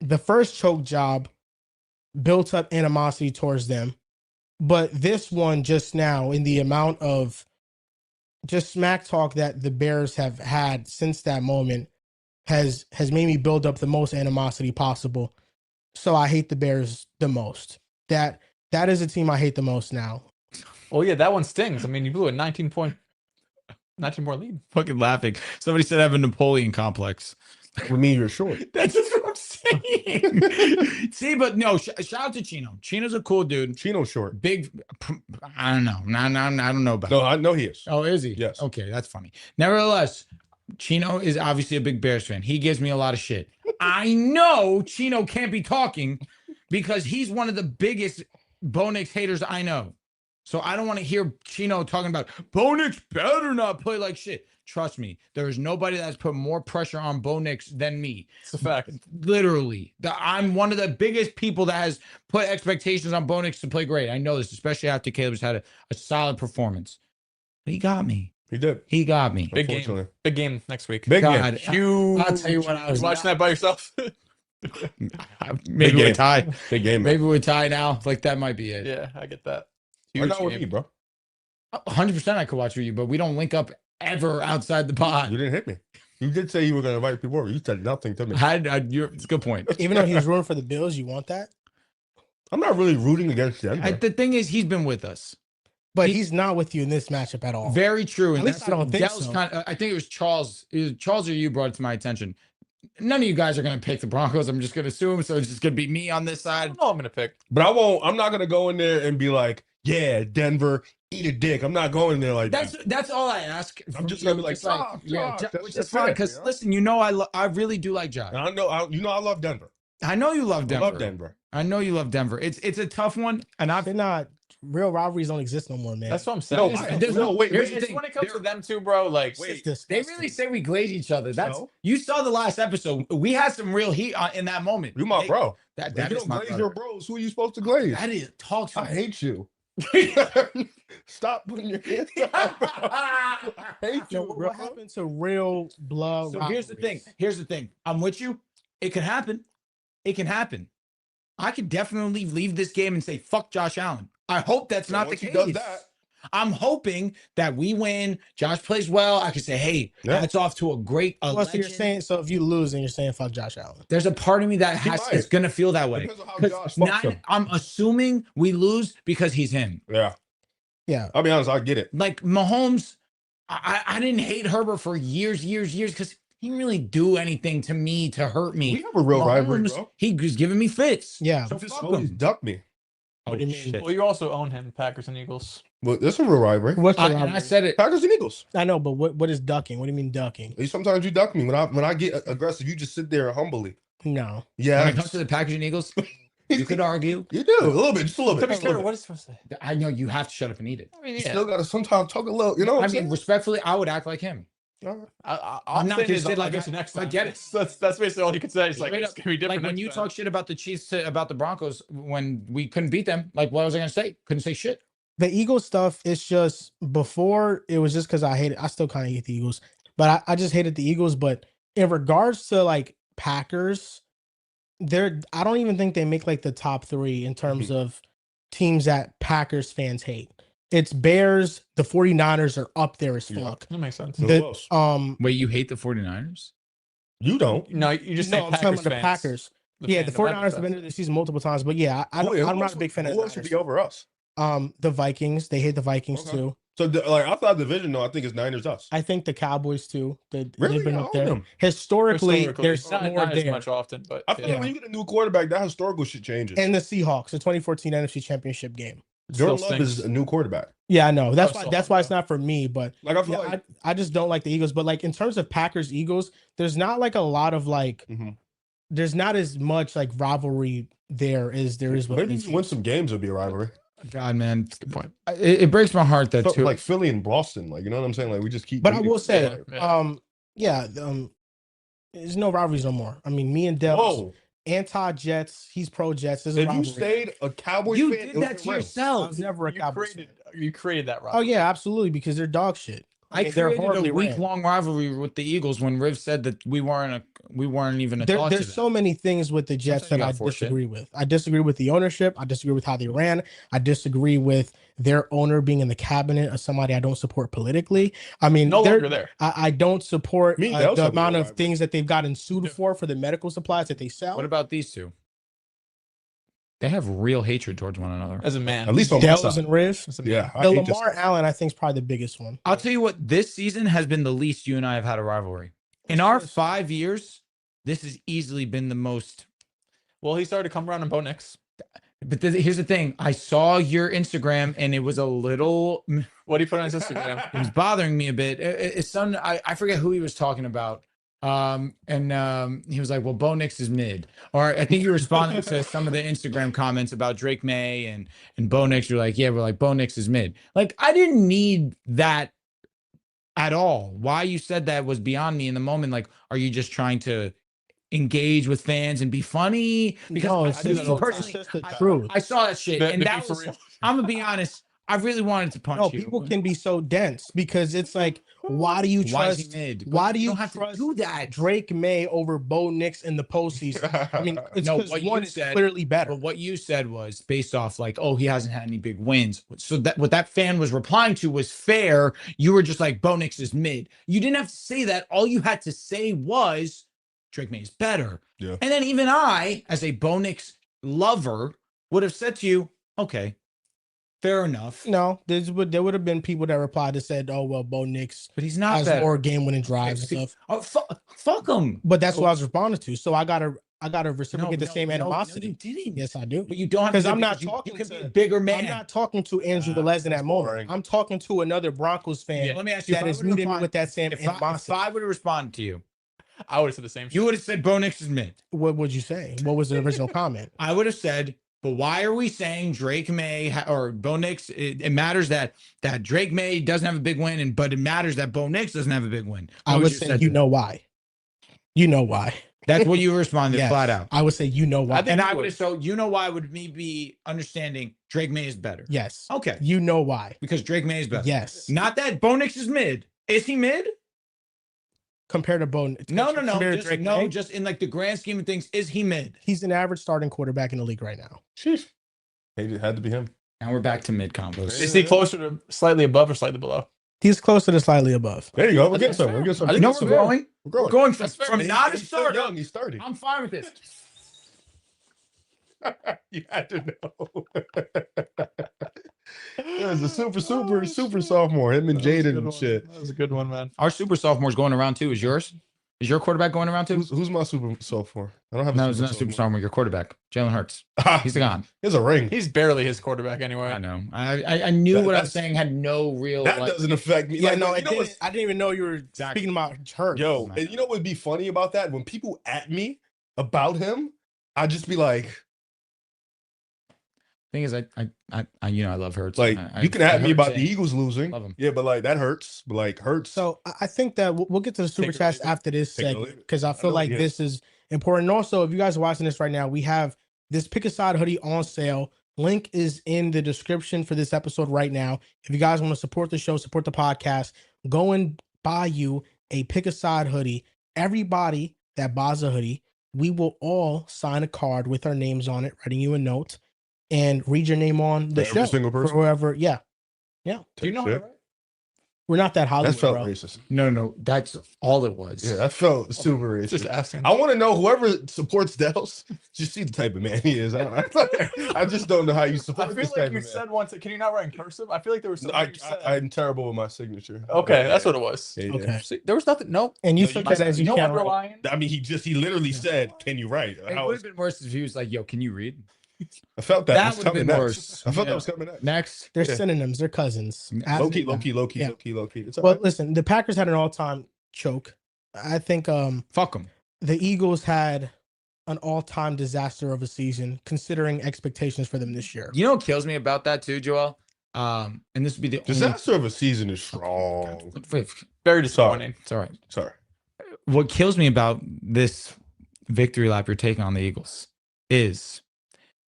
The first choke job built up animosity towards them. But this one just now, in the amount of just smack talk that the Bears have had since that moment, has made me build up the most animosity possible. So I hate the Bears the most. That is a team I hate the most now. Well, yeah, that one stings. I mean, you blew a 19-point lead. Fucking laughing. Somebody said I have a Napoleon complex. With me, you're short. That's just what I'm saying. See, but no, shout out to Chino. Chino's a cool dude. Chino's short. Big, I don't know. I don't know about No, it. I know he is. Oh, is he? Yes. Okay, that's funny. Nevertheless, Chino is obviously a big Bears fan. He gives me a lot of shit. I know Chino can't be talking because he's one of the biggest Bo Nix haters I know. So I don't want to hear Chino talking about Bo Nix better not play like shit. Trust me, there is nobody that's put more pressure on Bo Nix than me. It's a fact. Literally. I'm one of the biggest people that has put expectations on Bo Nix to play great. I know this, especially after Caleb's had a solid performance. But he got me. He did. He got me. Big game. Big game next week. Big God, game. Huge. I'll tell you what, I was watching that by yourself. maybe we're tied. Big game. Maybe we're tied now. Like that might be it. Yeah, I get that. Why not with me, bro? 100% I could watch with you, but we don't link up ever outside the pod. You didn't hit me. You did say you were going to invite people over. You said nothing to me. It's a good point. Even though he's rooting for the Bills, you want that? I'm not really rooting against Denver. The thing is, he's been with us. But he's not with you in this matchup at all. Very true. At And least I don't think so. I think it was Charles. Charles or you brought it to my attention. None of you guys are going to pick the Broncos. I'm just going to assume. So it's just going to be me on this I side. don't know I'm going to pick. But I won't. I'm not going to go in there and be like, yeah, Denver, eat a dick. I'm not going in there like that. That's all I ask. I'm just going to be like, Josh, Josh, which is fine. Because listen, you know, I really do like Josh. And I know, I love Denver. I know you love Denver. I love Denver. I know you love Denver. It's a tough one. And They're not real rivalries don't exist no more, man. That's what I'm saying. Wait. Here's the It's thing. when it comes to them two, bro, like, They really say we glaze each other. That's So? You saw the last episode. We had some real heat in that moment. You my bro. That If you is don't my glaze brother. your bros, who are you supposed to glaze? That is talk to I me. hate you. Stop putting your hands up. I hate Yo, you, bro. what happened to real blood? So here's the thing. Here's the thing. I'm with you. It can happen. It can happen. I could definitely leave this game and say fuck Josh Allen. I hope that's not the once he case. does that- I'm hoping that we win. Josh plays well. I could say, hey, Yeah. that's off to a great. So you're saying, so if you lose, then you're saying fuck Josh Allen. There's a part of me that might. is gonna feel that way. Depends on how 'Cause Josh fucks him. I'm assuming we lose because he's him. Yeah. Yeah. I'll be honest, I get it. Like Mahomes, I didn't hate Herbert for years, because he didn't really do anything to me to hurt me. We have a real rivalry, Mahomes, bro. he was giving me fits. Yeah. So You just fuck always him. duck me. What do you mean? well, you also own him, Packers and Eagles. Well, this is a real rivalry. What's the And rivalry? I said it. Packers and Eagles. I know, but what is ducking? What do you mean ducking? Sometimes you duck me. When I get aggressive, you just sit there humbly. No. Yeah. When it comes to the Packers and Eagles, you could argue. You do. A little bit. Just a little To bit. be fair, what is he supposed to say? I know you have to shut up and eat it. I mean, You yeah. still got to sometimes talk a little. You know what I I'm mean, saying? respectfully, I would act like him. I'm not saying gonna is, say I'll like get you I- next I time. get it. That's basically all you could say. It's like, Straight it's up. going to be different. Like when next you time. talk shit about the Chiefs about the Broncos when we couldn't beat them, like what was I gonna say? Couldn't say shit. The Eagles stuff, it's just before it was just because I still kind of hate the Eagles, but I just hated the Eagles. But in regards to like Packers, I don't even think they make like the top three in terms of teams that Packers fans hate. It's Bears, the 49ers are up there as Yeah. fuck. That makes sense. Who The, else? Wait, you hate the 49ers? You don't. No, you just no, say I'm talking Packers about the fans. Packers. The Yeah, fan- the the 49ers have fans. been there this season multiple times, but yeah, I'm not a big fan of Who the else would Niners. be over us? The Vikings, they hate the Vikings Okay. too. So, like outside division, though, I think it's Niners us. I think the Cowboys too. Really? They've been I up own there. them. Historically, there's not, more not as there. much often, but I feel yeah. like when you get a new quarterback, that historical shit changes. And the Seahawks, the 2014 NFC Championship game. Jordan Still Love is stinks. a new quarterback. Yeah, I know. That's Oh, why. so- That's why it's not for me. But Like I feel yeah, like I just don't like the Eagles. But like in terms of Packers Eagles, there's not like a lot of like. Mhm. There's not as much like rivalry there as there is with maybe these if you win teams. some games, it'll be a rivalry. God, man, Good point. it breaks my heart that So, too. like Philly and Boston, like you know what I'm saying? Like we just keep. But I beating- will say, Yeah. there's no rivalries no more. I mean, me and Devs, Whoa! anti-Jets. He's pro-Jets. There's a If you rivalry. stayed a Cowboys You fan, did it that was to real. I yourself. was never a Cowboys fan. You created that, Rob. Oh yeah, absolutely, because they're dog shit. I mean, they're created horribly a ran. week-long rivalry with the Eagles when Riv said that we weren't even a thought to There's them. so many things with the Jets Sometimes you that I gotta force shit. disagree with. I disagree with the ownership. I disagree with how they ran. I disagree with their owner being in the cabinet of somebody I don't support politically. I mean, No they're- longer there. I don't support Me, they also the have a amount of rivalry. things that they've gotten sued Yeah. for the medical supplies that they sell. What about these two? They have real hatred towards one another. As a man. At least on my Dells side. and Riz? As a man. Yeah, I The hate this Lamar guy. Allen, I think, is probably the biggest one. I'll tell you what, this season has been the least you and I have had a rivalry. In our 5 years, this has easily been the most. Well, he started to come around on Bo Nix. But here's the thing. I saw your Instagram and it was a little, What do you put on his Instagram? it was bothering me a bit. It's some, I forget who he was talking about. He was like, well, Bo Nix is mid. Or I think you responded to some of the Instagram comments about Drake May and Bo Nix. You're like, yeah, we're like, Bo Nix is mid. Like, I didn't need that at all. Why you said that was beyond me in the moment. Like, are you just trying to engage with fans and be funny? Because I saw that shit, and that was, I'm gonna be honest, I really wanted to punch you. People can be so dense because it's like, why do you trust? Why do you have to do that? Drake May over Bo Nix in the postseason? I mean, it's because one is clearly better. But what you said was based off like, oh, he hasn't had any big wins. So that what that fan was replying to was fair. You were just like, Bo Nix is mid. You didn't have to say that. All you had to say was Drake May is better. Yeah. And then even I, as a Bo Nix lover, would have said to you, okay, fair enough. No, there would have been people that replied that said, "Oh well, Bo Nix, but he's not has better. More game-winning drives and stuff." Oh, fuck him. But that's what I was responding to. So I gotta reciprocate the same animosity. No, you didn't. Yes, I do. But you don't have because I'm not talking you to a bigger man. I'm not talking to Andrew Velez in that moment. boring. I'm talking to another Broncos fan. Yeah, let me ask you, that is meeting me with that same animosity. If I would have responded to you, I would have said the same. You would have said Bo Nix is mid. What would you say? What was the original comment? I would have said, but why are we saying Drake May or Bo Nix? It matters that Drake May doesn't have a big win, but it matters that Bo Nix doesn't have a big win. I would say, you know why? You know why? That's what you responded yes, flat out. I would say, you know why? And I would have, so you know why would me be understanding Drake May is better? Yes. Okay. You know why? Because Drake May is better. Yes. Not that Bo Nix is mid. Is he mid? Compared to Bo? No. Just in like the grand scheme of things, is he mid? He's an average starting quarterback in the league right now. Sheesh. It had to be him. And we're back to mid combos. Is he closer to slightly above or slightly below? He's closer to slightly above. There you go. We're getting somewhere. We're growing. We're going from not a starter. Young, he's starting. I'm fine with this. You had to know. There's a super sophomore. Him and Jaden and shit. That was a good one, man. Our super sophomore's going around too. Is yours? Is your quarterback going around too? Who's my super sophomore? I don't have. No, it's not super sophomore. Your quarterback, Jalen Hurts. He's gone. He has a ring. He's barely his quarterback anyway. I know. I knew what I was saying had no real. That doesn't affect me. Yeah, like, no, you know I didn't even know you were speaking about Hurts. Yo, and you know what would be funny about that? When people at me about him, I'd just be like. Thing is, I love Hurts. Like you can at me about the Jay. Eagles losing. Love him. Yeah, but like that hurts. But like hurts. So I think that we'll get to the super chats after this segment because I feel like this is important. And also, if you guys are watching this right now, we have this Pick a Side hoodie on sale. Link is in the description for this episode right now. If you guys want to support the show, support the podcast, go and buy you a Pick a Side hoodie. Everybody that buys a hoodie, we will all sign a card with our names on it, writing you a note. And read your name on the show. Every single person? For whoever, yeah. Do you know that, right? We're not that Hollywood, That felt bro. racist. No, that's all it was. Yeah, that felt super racist. Just asking. I want to know whoever supports Dels. Just see the type of man he is. I just don't know how you I support feel this like type you of man. said once. Can you not write in cursive? I feel like there was something you said. I'm terrible with my signature. Okay, that's what it was. Yeah, yeah. Okay. See, there was nothing. No. And you No, took you that as you no can't write. underline. I mean, he literally said, "Can you write?" It would have been worse if he was like, "Yo, can you read?" I felt that. That was would have coming been next. worse. I felt Yeah. that was coming next. Next, They're Yeah. synonyms. They're cousins. Low key. Yeah. It's all Well, right. listen, the Packers had an all-time choke. I think fuck him. the Eagles had an all-time disaster of a season, considering expectations for them this year. You know what kills me about that too, Joel? And this would be the Disaster of a season is strong. Very disappointing. It's all right. Sorry. What kills me about this victory lap you're taking on the Eagles is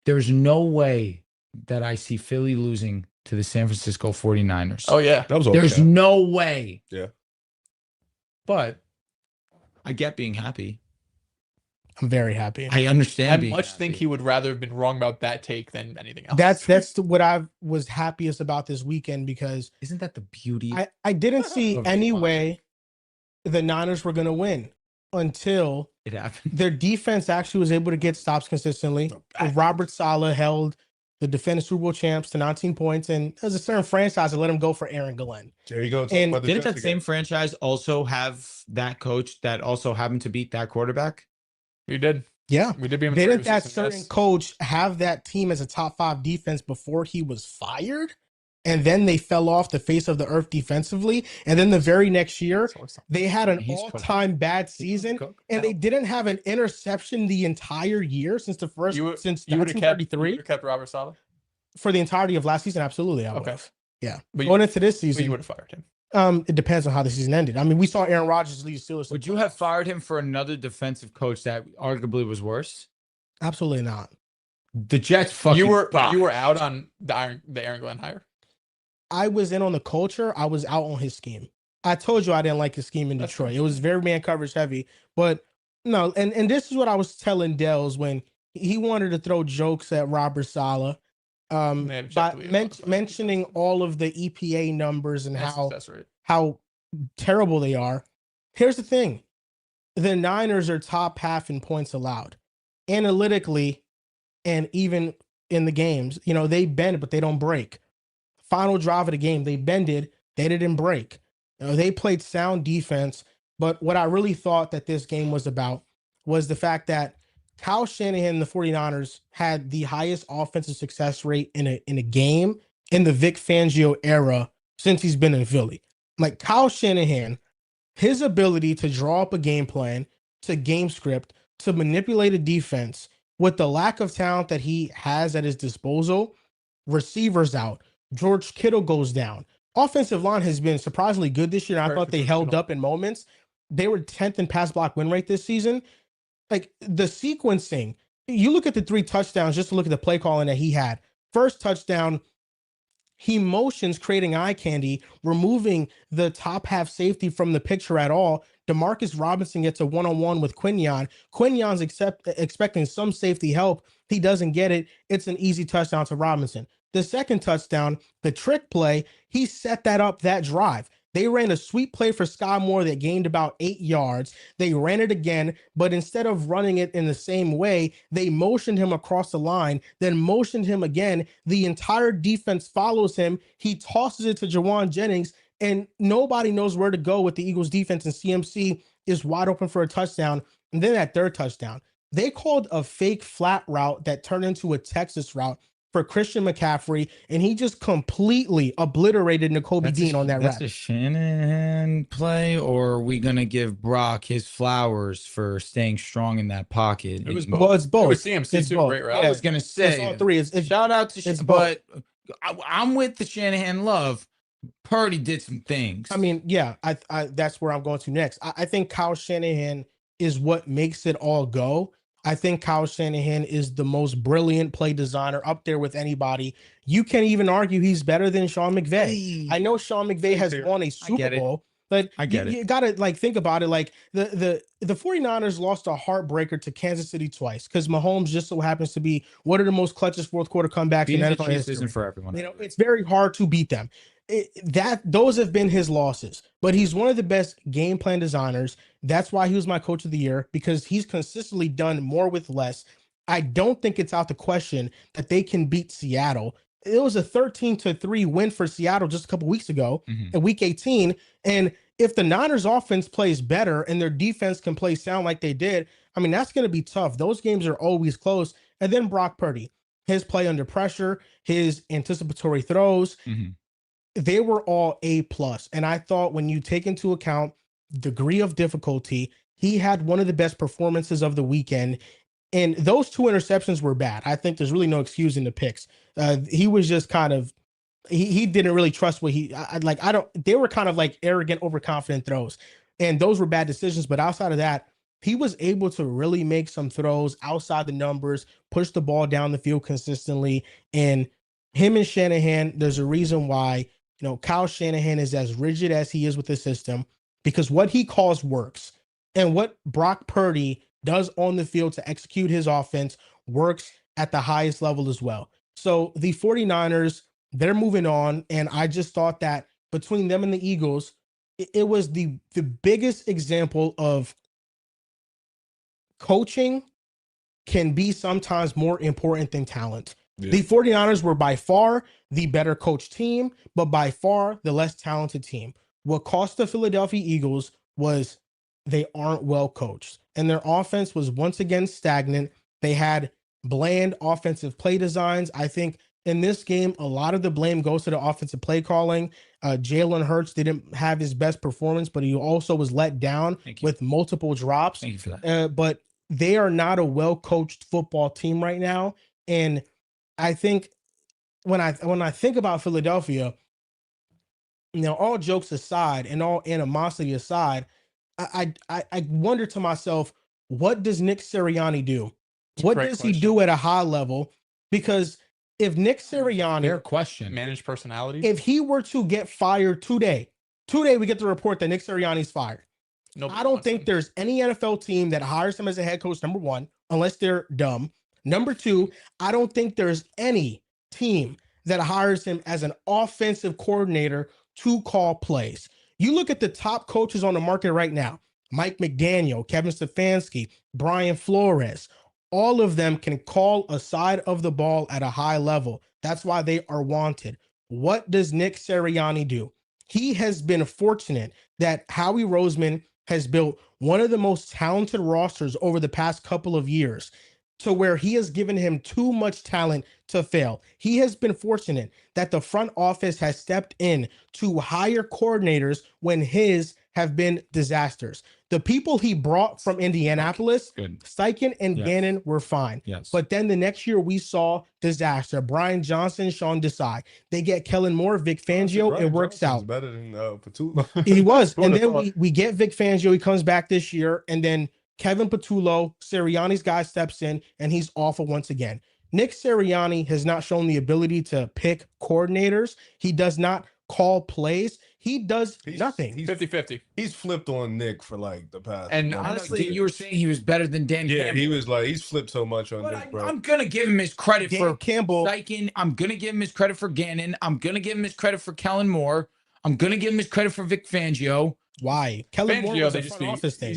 there's no way that I see Philly losing to the San Francisco 49ers. Oh yeah. That was okay. There's no way. Yeah. But I get being happy. I'm very happy. I understand. I being much happy. think he would rather have been wrong about that take than anything else. That's what I was happiest about this weekend because Isn't that the beauty? I didn't see Of any watching. way the Niners were going to win until It happened. their defense actually was able to get stops consistently. Robert Saleh held the defending Super Bowl champs to 19 points, and there's a certain franchise that let him go for Aaron Glenn. There you go. And Didn't that same franchise also have that coach that also happened to beat that quarterback? You did. Yeah. We did beat him. Didn't that certain coach have that team as a top 5 defense before he was fired? And then they fell off the face of the earth defensively. And then the very next year, they had an all-time bad season, and they didn't have an interception the entire year since the first since you would have kept 1933 you would have kept Robert Saleh for the entirety of last season. Absolutely, I would have. Yeah, but going into this season, you would have fired him. It depends on how the season ended. I mean, we saw Aaron Rodgers lead the Steelers. Would you have fired him for another defensive coach that arguably was worse? Absolutely not. The Jets fucking. You were out on the Aaron Glenn hire. I was in on the culture. I was out on his scheme. I told you I didn't like his scheme in Detroit. It was very man coverage heavy. But no, and this is what I was telling Dells when he wanted to throw jokes at Robert Saleh. By mentioning all of the EPA numbers and how terrible they are. Here's the thing. The Niners are top half in points allowed. Analytically, and even in the games, they bend, but they don't break. Final drive of the game, they bended, they didn't break. They played sound defense, but what I really thought that this game was about was the fact that Kyle Shanahan and the 49ers had the highest offensive success rate in a game in the Vic Fangio era since he's been in Philly. Like Kyle Shanahan, his ability to draw up a game plan, to game script, to manipulate a defense with the lack of talent that he has at his disposal, receivers out, George Kittle goes down. Offensive line has been surprisingly good this year. I thought they held up in moments. They were 10th in pass block win rate this season. Like the sequencing, you look at the 3 touchdowns, just to look at the play calling that he had. First touchdown, he motions, creating eye candy, removing the top half safety from the picture at all. Demarcus Robinson gets a one-on-one with Quinion. Quinion's expecting some safety help. He doesn't get it. It's an easy touchdown to Robinson. The second touchdown, the trick play, he set that up that drive. They ran a sweep play for Sky Moore that gained about 8 yards. They ran it again, but instead of running it in the same way, they motioned him across the line, then motioned him again. The entire defense follows him. He tosses it to Jawan Jennings, and nobody knows where to go with the Eagles defense, and CMC is wide open for a touchdown. And then that third touchdown, they called a fake flat route that turned into a Texas route for Christian McCaffrey, and he just completely obliterated Nakobe Dean on that route. That's a Shanahan play, or are we going to give Brock his flowers for staying strong in that pocket? It was both. Well, it's both. It was CMC too. Great route. I was going to say, it's all 3. Shout out to Shanahan, but I'm with the Shanahan love. Purdy did some things. I mean, yeah, I that's where I'm going to next. I think Kyle Shanahan is what makes it all go. I think Kyle Shanahan is the most brilliant play designer up there with anybody. You can't even argue he's better than Sean McVay. I know Sean McVay has won a Super Bowl, but you got to think about it. Like the 49ers lost a heartbreaker to Kansas City twice because Mahomes just so happens to be one of the most clutchest fourth quarter comebacks in NFL history. Isn't for everyone. It's very hard to beat them. Those have been his losses, but he's one of the best game plan designers. That's why he was my coach of the year, because he's consistently done more with less. I don't think it's out the question that they can beat Seattle. It was a 13-3 win for Seattle just a couple weeks ago in week 18. And if the Niners offense plays better and their defense can play sound like they did, I mean, that's going to be tough. Those games are always close. And then Brock Purdy, his play under pressure, his anticipatory throws, they were all A+. And I thought when you take into account degree of difficulty, he had one of the best performances of the weekend. And those 2 interceptions were bad. I think there's really no excuse in the picks. He was just kind of, he didn't really trust what they were kind of like arrogant, overconfident throws. And those were bad decisions. But outside of that, he was able to really make some throws outside the numbers, push the ball down the field consistently. And him and Shanahan, there's a reason why, Kyle Shanahan is as rigid as he is with the system, because what he calls works. And what Brock Purdy does on the field to execute his offense works at the highest level as well. So the 49ers, they're moving on. And I just thought that between them and the Eagles, it was the biggest example of coaching can be sometimes more important than talent. Yeah. The 49ers were by far the better coach team, but by far the less talented team. What cost the Philadelphia Eagles was they aren't well coached. and their offense was once again stagnant. They had bland offensive play designs. I think in this game, a lot of the blame goes to the offensive play calling. Jalen Hurts didn't have his best performance, but he also was let down with multiple drops. Thank you for that. But they are not a well-coached football team right now. And I think when I think about Philadelphia, all jokes aside and all animosity aside, I wonder to myself, what does Nick Sirianni do? What does he do at a high level? Because if Nick Sirianni, fair question, managed personalities, if he were to get fired today we get the report that Nick Sirianni's fired. I don't think there's any NFL team that hires him as a head coach, number one, unless they're dumb. Number two, I don't think there's any team that hires him as an offensive coordinator to call plays. You look at the top coaches on the market right now, Mike McDaniel, Kevin Stefanski, Brian Flores, all of them can call a side of the ball at a high level. That's why they are wanted. What does Nick Sirianni do? He has been fortunate that Howie Roseman has built one of the most talented rosters over the past couple of years, to where he has given him too much talent to fail. He has been fortunate that the front office has stepped in to hire coordinators when his have been disasters. The people he brought from Indianapolis, Steichen and Gannon, were fine. Yes. But then the next year we saw disaster. Brian Johnson, Sean Desai. They get Kellen Moore, Vic Fangio. It works out. Better than Patullo. He was. And then we get Vic Fangio. He comes back this year. And then Kevin Patullo, Sirianni's guy, steps in, and he's awful once again. Nick Sirianni has not shown the ability to pick coordinators. He does not call plays. He does nothing. He's 50-50. He's flipped on Nick for like the past. And honestly, you were saying he was better than Dan Campbell. He was like, he's flipped so much on Nick, bro. I'm gonna give him his credit for Campbell. Steichen. I'm gonna give him his credit for Gannon. I'm gonna give him his credit for Kellen Moore. I'm gonna give him his credit for Vic Fangio. Why? Kellen Moore was he's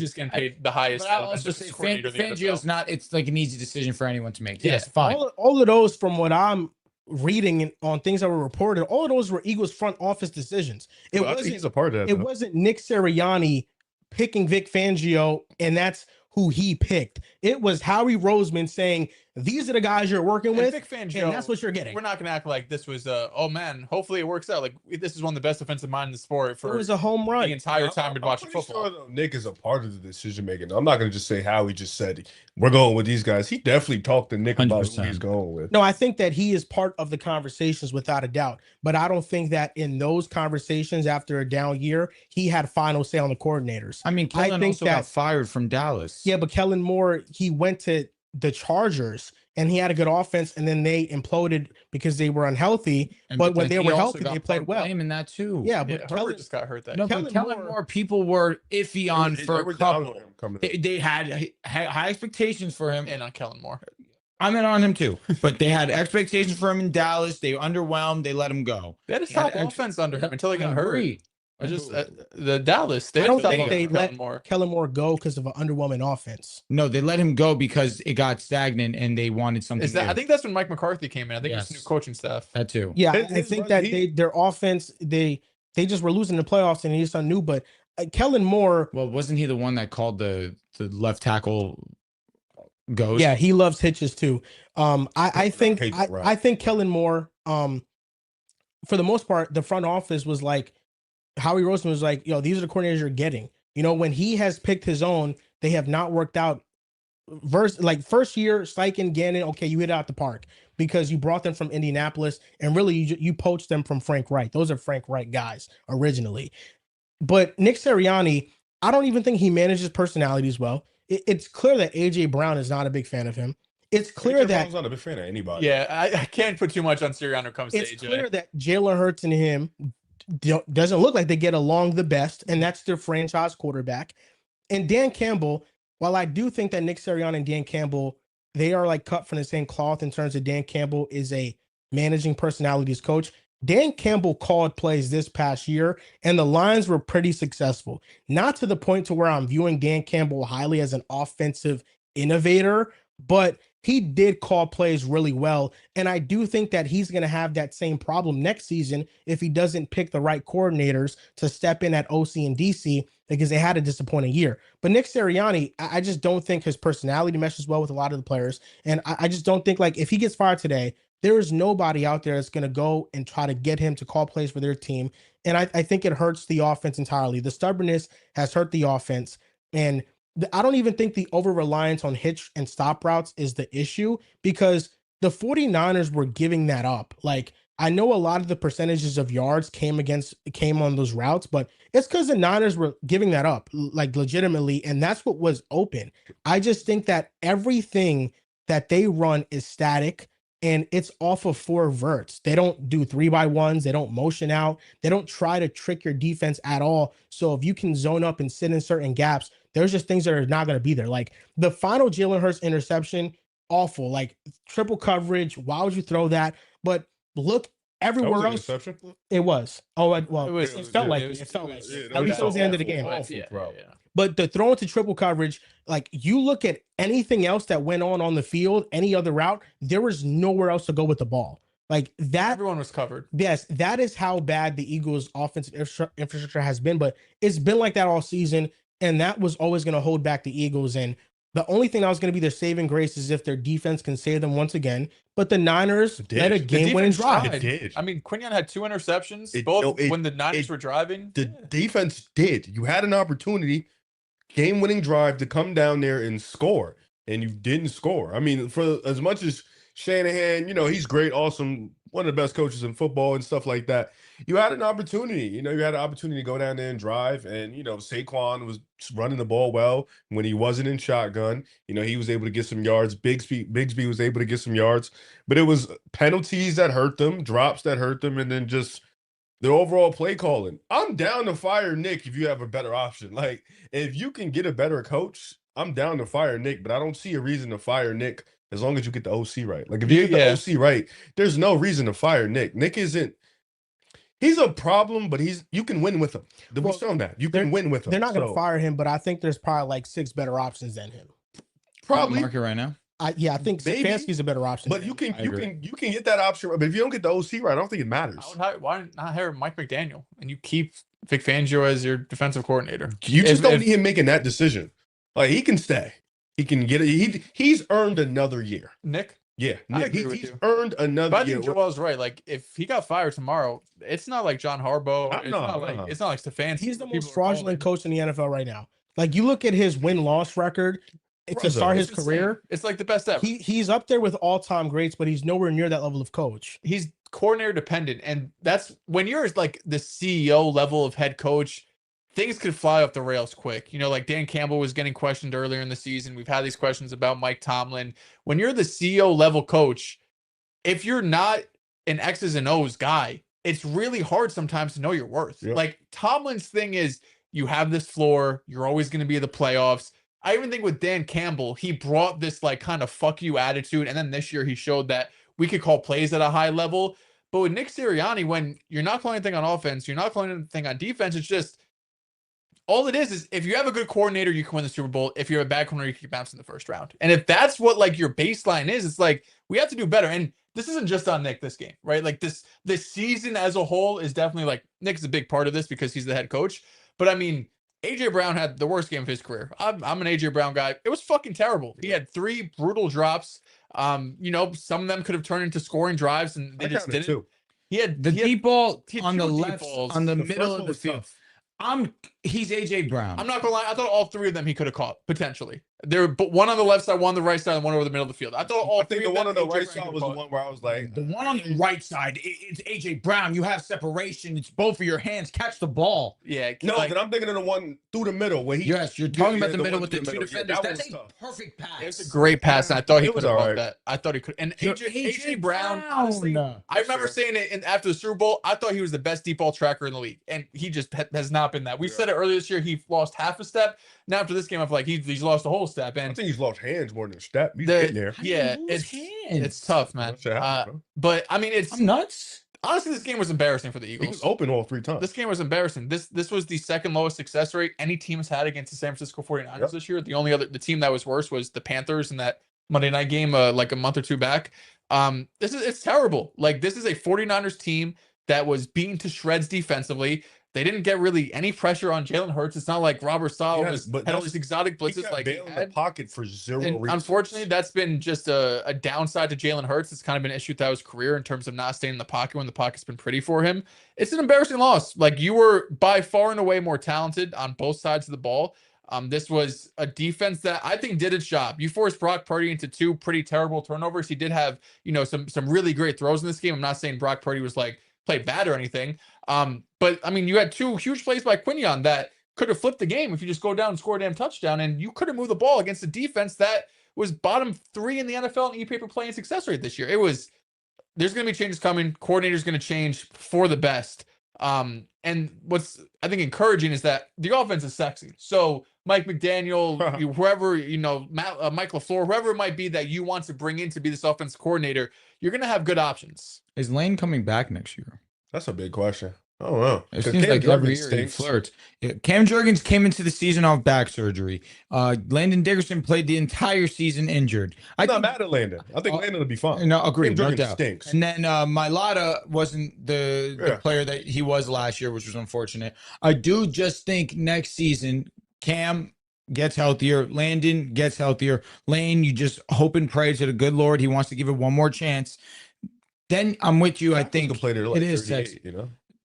just getting paid the highest. But I'll also say Fangio's not. It's like an easy decision for anyone to make. Yes, Yeah, fine. All of those, from what I'm reading on things that were reported, all of those were Eagles front office decisions. It wasn't. He's a part of that. It wasn't Nick Sirianni picking Vic Fangio, and that's who he picked. It was Howie Roseman saying, "These are the guys you're working with, Vic Fangio, and that's what you're getting." We're not gonna act like this was oh man, hopefully it works out. Like, this is one of the best defensive minds in the sport for it was a home run the entire time we've watching football. Sure, though, Nick is a part of the decision making. I'm not gonna just say Howie just said we're going with these guys. He definitely talked to Nick about who he's going with. No, I think that he is part of the conversations without a doubt. But I don't think that in those conversations after a down year, he had final say on the coordinators. I mean, Kellen also got fired from Dallas. Yeah, but Kellen Moore, he went to the Chargers and he had a good offense, and then they imploded because they were unhealthy. But when they were healthy, they played well. In that too. Yeah, but Herbert just got hurt. No, but Kellen Moore, people were iffy on for a couple. They had high expectations for him, and on Kellen Moore. I'm in on him too, but they had expectations for him in Dallas. They underwhelmed. They let him go. They had a top offense under him until he got hurt. I just the Dallas. I don't think they let Kellen Moore go because of an underwhelming offense. No, they let him go because it got stagnant and they wanted something. I think that's when Mike McCarthy came in. I think it was new coaching staff. That too. Yeah, I think that their offense they just were losing the playoffs and he just knew. But Kellen Moore. Well, wasn't he the one that called the left tackle ghost? Yeah, he loves hitches too. I think Kellen Moore. For the most part, the front office was like, Howie Roseman was like, "Yo, these are the coordinators you're getting." When he has picked his own, they have not worked out. First year, Steichen, Gannon, okay, you hit it out the park because you brought them from Indianapolis, and really you poached them from Frank Reich. Those are Frank Reich guys originally. But Nick Sirianni, I don't even think he manages personalities well. It's clear that AJ Brown is not a big fan of him. It's clear that Brown's not a big fan of anybody. Yeah, I can't put too much on Sirianni when it comes to AJ. It's clear that Jalen Hurts and him doesn't look like they get along the best, and that's their franchise quarterback. And Dan Campbell, while I do think that Nick Sirianni and Dan Campbell, they are like cut from the same cloth in terms of Dan Campbell is a managing personalities coach. Dan Campbell called plays this past year, and the Lions were pretty successful. Not to the point to where I'm viewing Dan Campbell highly as an offensive innovator, but he did call plays really well. And I do think that he's going to have that same problem next season if he doesn't pick the right coordinators to step in at OC and DC, because they had a disappointing year. But Nick Sirianni, I just don't think his personality meshes well with a lot of the players. And I just don't think, like, if he gets fired today, there is nobody out there that's going to go and try to get him to call plays for their team. And I think it hurts the offense entirely. The stubbornness has hurt the offense. And I don't even think the over-reliance on hitch and stop routes is the issue, because the 49ers were giving that up. Like, I know a lot of the percentages of yards came on those routes, but it's because the Niners were giving that up, like, legitimately, and that's what was open. I just think that everything that they run is static, and it's off of 4 verts. They don't do 3x1s. They don't motion out. They don't try to trick your defense at all. So if you can zone up and sit in certain gaps, there's just things that are not going to be there. Like the final Jalen Hurts interception, awful. Like triple coverage. Why would you throw that? But look everywhere else. Interception? It was. Oh, well, It felt like it was- it felt like yeah, at least it was the end of the awful, game. awful. Yeah, throw. yeah. But the throw into triple coverage, like you look at anything else that went on the field, any other route, there was nowhere else to go with the ball. Like that. Everyone was covered. Yes, that is how bad the Eagles' offensive infrastructure has been. But it's been like that all season, and that was always going to hold back the Eagles. And the only thing that was going to be their saving grace is if their defense can save them once again. But the Niners led a The game-winning defense drive. tried. It did. I mean, Quinion had 2 interceptions, No, when the Niners were driving. The defense did. You had an opportunity, game-winning drive to come down there and score, and you didn't score. I mean, for as much as Shanahan, he's great, awesome, one of the best coaches in football and stuff like that. You had an opportunity. You had an opportunity to go down there and drive, and Saquon was running the ball well when he wasn't in shotgun. He was able to get some yards. Bigsby was able to get some yards, but it was penalties that hurt them, drops that hurt them, and then just the overall play calling. I'm down to fire Nick if you have a better option. Like, if you can get a better coach, I'm down to fire Nick, but I don't see a reason to fire Nick as long as you get the OC right. Like, if you get the OC right, there's no reason to fire Nick. Nick isn't. He's a problem, but you can win with him. We've shown that. You can win with him. They're not going to fire him, but I think there's probably like 6 better options than him. Probably. Market right now. I think Stefanski's a better option. But you can get that option. But if you don't get the OC right, I don't think it matters. Why not hire Mike McDaniel and you keep Vic Fangio as your defensive coordinator? You just don't need him making that decision. Like, he can stay. He can get it. He's earned another year. Nick? Yeah, I agree with he's you. earned another But I year. think Joel's right. Like, if he got fired tomorrow, it's not like John Harbaugh. It's not like Stefanski. He's the most fraudulent coach in the NFL right now. Like, you look at his win-loss record to start his career. It's like the best ever. He's up there with all-time greats, but he's nowhere near that level of coach. He's coordinator dependent, and that's when you're like the CEO level of head coach. Things could fly off the rails quick. Like Dan Campbell was getting questioned earlier in the season. We've had these questions about Mike Tomlin. When you're the CEO level coach, if you're not an X's and O's guy, it's really hard sometimes to know your worth. Yep. Like, Tomlin's thing is, you have this floor. You're always going to be in the playoffs. I even think with Dan Campbell, he brought this like kind of fuck you attitude. And then this year he showed that we could call plays at a high level. But with Nick Sirianni, when you're not calling anything on offense, you're not calling anything on defense, it's just, all it is if you have a good coordinator, you can win the Super Bowl. If you're a bad coordinator, you can bounce in the first round. And if that's what like your baseline is, it's like, we have to do better. And this isn't just on Nick this game, right? Like this season as a whole is definitely like, Nick's a big part of this because he's the head coach. But I mean, AJ Brown had the worst game of his career. I'm an AJ Brown guy. It was fucking terrible. He had 3 brutal drops. Some of them could have turned into scoring drives, and they just didn't. Too. He had Deep ball he had on the 2 deep left, balls. on the The middle first of one the was field. tough. He's AJ Brown. I'm not gonna lie. I thought all 3 of them he could have caught potentially. But one on the left side, one on the right side, and one over the middle of the field. I thought all I think 3 the of one them on the AJ right Brown side could was have the caught. one where I was like, The one on the right side, it's AJ Brown. You have separation. It's both of your hands. Catch the ball. Yeah, no, like, then I'm thinking of the one through the middle where he. Yes, you're talking about the the middle one with the through 2 the middle. Yeah, defenders. that That's was a tough. perfect pass. it was a great pass, and I thought he It could was have all caught right. that. I thought he could. And AJ Brown, honestly, No. I remember saying it after the Super Bowl. I thought he was the best deep ball tracker in the league, and he just has not been that. We said it earlier this year. He lost half a step. Now after this game, I feel like he's lost a whole step. I And think he's lost hands more than a step. He's getting there. yeah, it's tough, man. That shit happens, bro. But I mean, I'm nuts. honestly, this game was embarrassing for the He Eagles. was open all 3 times. This game was embarrassing. This was the 2nd lowest success rate any team has had against the San Francisco 49ers this year. The only the team that was worse was the Panthers, and that Monday night game like a month or two back. It's terrible. Like, this is a 49ers team that was beaten to shreds defensively. They didn't get really any pressure on Jalen Hurts. It's not like Robert Saleh had all these exotic blitzes like he in the had. pocket for zero And reasons. unfortunately, that's been just a downside to Jalen Hurts. It's kind of been an issue throughout his career in terms of not staying in the pocket when the pocket's been pretty for him. It's an embarrassing loss. Like, you were by far and away more talented on both sides of the ball. This was a defense that I think did its job. You forced Brock Purdy into 2 pretty terrible turnovers. He did have, some really great throws in this game. I'm not saying Brock Purdy was like played bad or anything. But I mean, you had 2 huge plays by Quinion that could have flipped the game if you just go down and score a damn touchdown, and you could have moved the ball against a defense that was bottom 3 in the NFL in e-paper play and success rate this year. There's going to be changes coming. Coordinator's going to change for the best. And what's I think encouraging is that the offense is sexy. So Mike McDaniel, whoever, Mike LaFleur, whoever it might be that you want to bring in to be this offensive coordinator, you're going to have good options. Is Lane coming back next year? That's a big question. I don't know. It seems like every year he flirts. Cam Jurgens came into the season off back surgery. Landon Dickerson played the entire season injured. I'm not mad at Landon. I think Landon will be fine. No, agreed. No doubt. Stinks. And then Mailata wasn't the player that he was last year, which was unfortunate. I do just think next season, Cam gets healthier. Landon gets healthier. Lane, you just hope and pray to the good Lord. He wants to give it one more chance. Then I'm with you. I think it is sexy.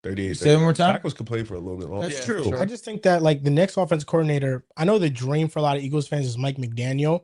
38. Say it one more time. Tackles could play for a little bit longer. That's true. Sure. I just think that like the next offensive coordinator, I know the dream for a lot of Eagles fans is Mike McDaniel,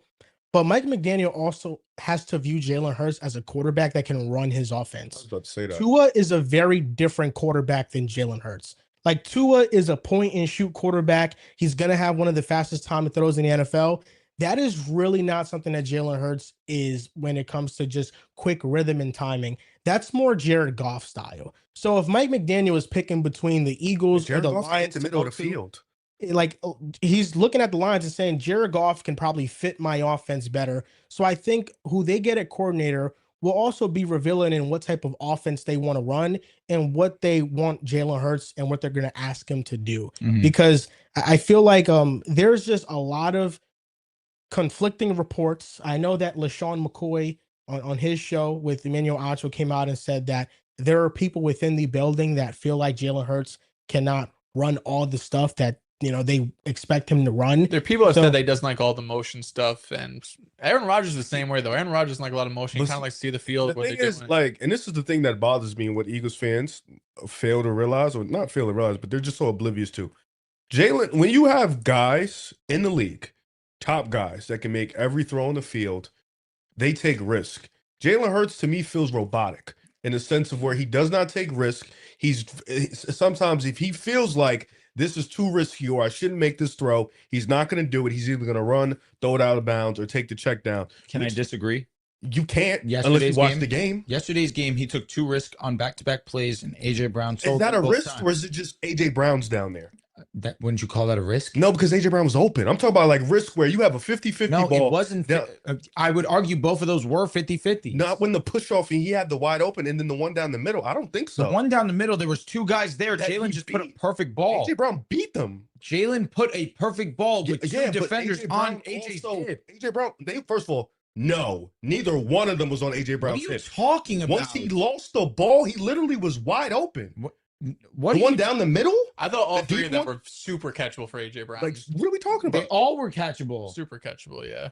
but Mike McDaniel also has to view Jalen Hurts as a quarterback that can run his offense. I was about to say that. Tua is a very different quarterback than Jalen Hurts. Like, Tua is a point and shoot quarterback. He's going to have one of the fastest time throws in the NFL. That is really not something that Jalen Hurts is when it comes to just quick rhythm and timing. That's more Jared Goff style. So if Mike McDaniel is picking between the Eagles or the Lions, in the middle of the field, like, he's looking at the Lions and saying Jared Goff can probably fit my offense better. So I think who they get at coordinator will also be revealing in what type of offense they want to run and what they want Jalen Hurts and what they're going to ask him to do. Because I feel like there's just a lot of conflicting reports. I know that LaShawn McCoy on his show with Emmanuel Acho came out and said that there are people within the building that feel like Jalen Hurts cannot run all the stuff that they expect him to run. There are people that said that he doesn't like all the motion stuff, and Aaron Rodgers is the same way though. Aaron Rodgers doesn't like a lot of motion. He kind of likes to see the field. The thing is, and this is the thing that bothers me and what Eagles fans fail to realize, or not fail to realize, but they're just so oblivious to. Jalen, when you have guys in the league, top guys that can make every throw on the field, they take risk. Jalen Hurts to me feels robotic in the sense of where he does not take risk. He's sometimes if he feels like this is too risky or I shouldn't make this throw, he's not going to do it. He's either going to run, throw it out of bounds, or take the check down. Can I disagree? You can't unless you watch the game. Yesterday's game, he took 2 risks on back-to-back plays, and AJ Brown. Is that a risk or is it just AJ Brown's down there? That wouldn't you call that a risk? No, because AJ Brown was open. I'm talking about like risk where you have a 50-50 ball. No, it wasn't. I would argue both of those were 50-50. Not when the push off and he had the wide open and then the one down the middle. I don't think so. The one down the middle, there was 2 guys there. Jalen just put a perfect ball. AJ Brown beat them. Jalen put a perfect ball with 2 defenders on AJ's hip. AJ Brown, first of all, no, neither one of them was on AJ Brown's hip. What are you talking about? Once he lost the ball, he literally was wide open. What the one down the middle? I thought all 3 of them were super catchable for AJ Brown. Like, what are we talking about? They all were catchable. Super catchable, yeah.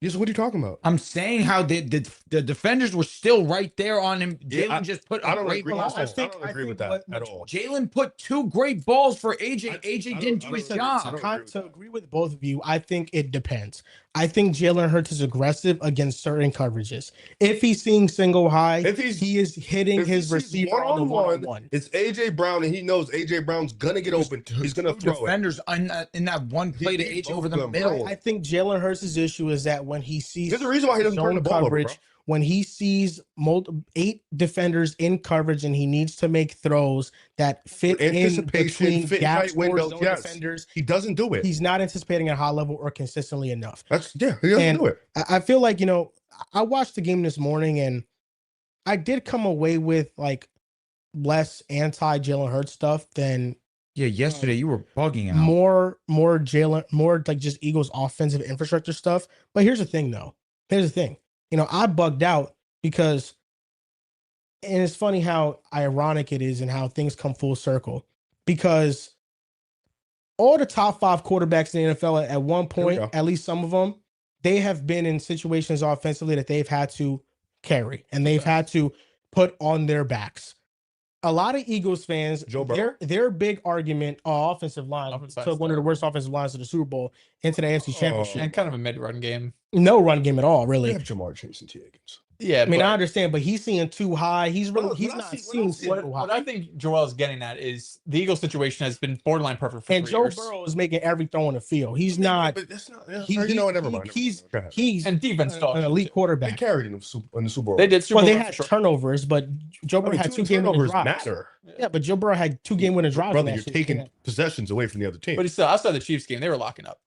Yes, what are you talking about? I'm saying how the defenders were still right there on him. Jalen just put a great ball. I don't agree with that at all. Jalen put 2 great balls for AJ. AJ didn't do his job. To agree with both of you, I think it depends. I think Jalen Hurts is aggressive against certain coverages. If he's seeing single high, he is hitting his receiver on the one-on-one. It's AJ Brown, and he knows AJ Brown's gonna get open. He's gonna throw defenders in that one play to AJ over the middle. I think Jalen Hurts' issue is that when he sees there's a reason why he doesn't turn the ball over, bro. When he sees 8 defenders in coverage and he needs to make throws that fit in between gaps windows, defenders, he doesn't do it. He's not anticipating at a high level or consistently enough. He doesn't do it. I feel like, I watched the game this morning and I did come away with like less anti-Jalen Hurts stuff than yesterday you were bugging out. More Jalen, more like just Eagles offensive infrastructure stuff. But here's the thing though. Here's the thing. I bugged out because, and it's funny how ironic it is and how things come full circle, because all the top 5 quarterbacks in the NFL at one point, at least some of them, they have been in situations offensively that they've had to carry and they've had to put on their backs. A lot of Eagles fans, their big argument, offensive line took one of the worst offensive lines of the Super Bowl into the AFC Championship. And kind of a mid-run game. No run game at all, really. They have Jamar Chase and T. Higgins. Yeah, I mean, I understand, but he's seeing too high. He's not seeing too high. What I think Joel's getting at is the Eagles situation has been borderline perfect for 3 years. And Joe Burrow is making every throw on the field. He's not. But that's not. Never mind. He's and defense an elite quarterback. They carried in the Super Bowl. They did. Super Bowl they had turnovers, but Joe Burrow had 2 game-winning drives. Matter. Yeah, but Joe Burrow had 2 game-winning drives. Brother, you're taking possessions away from the other team. But still, outside the Chiefs game, they were locking up.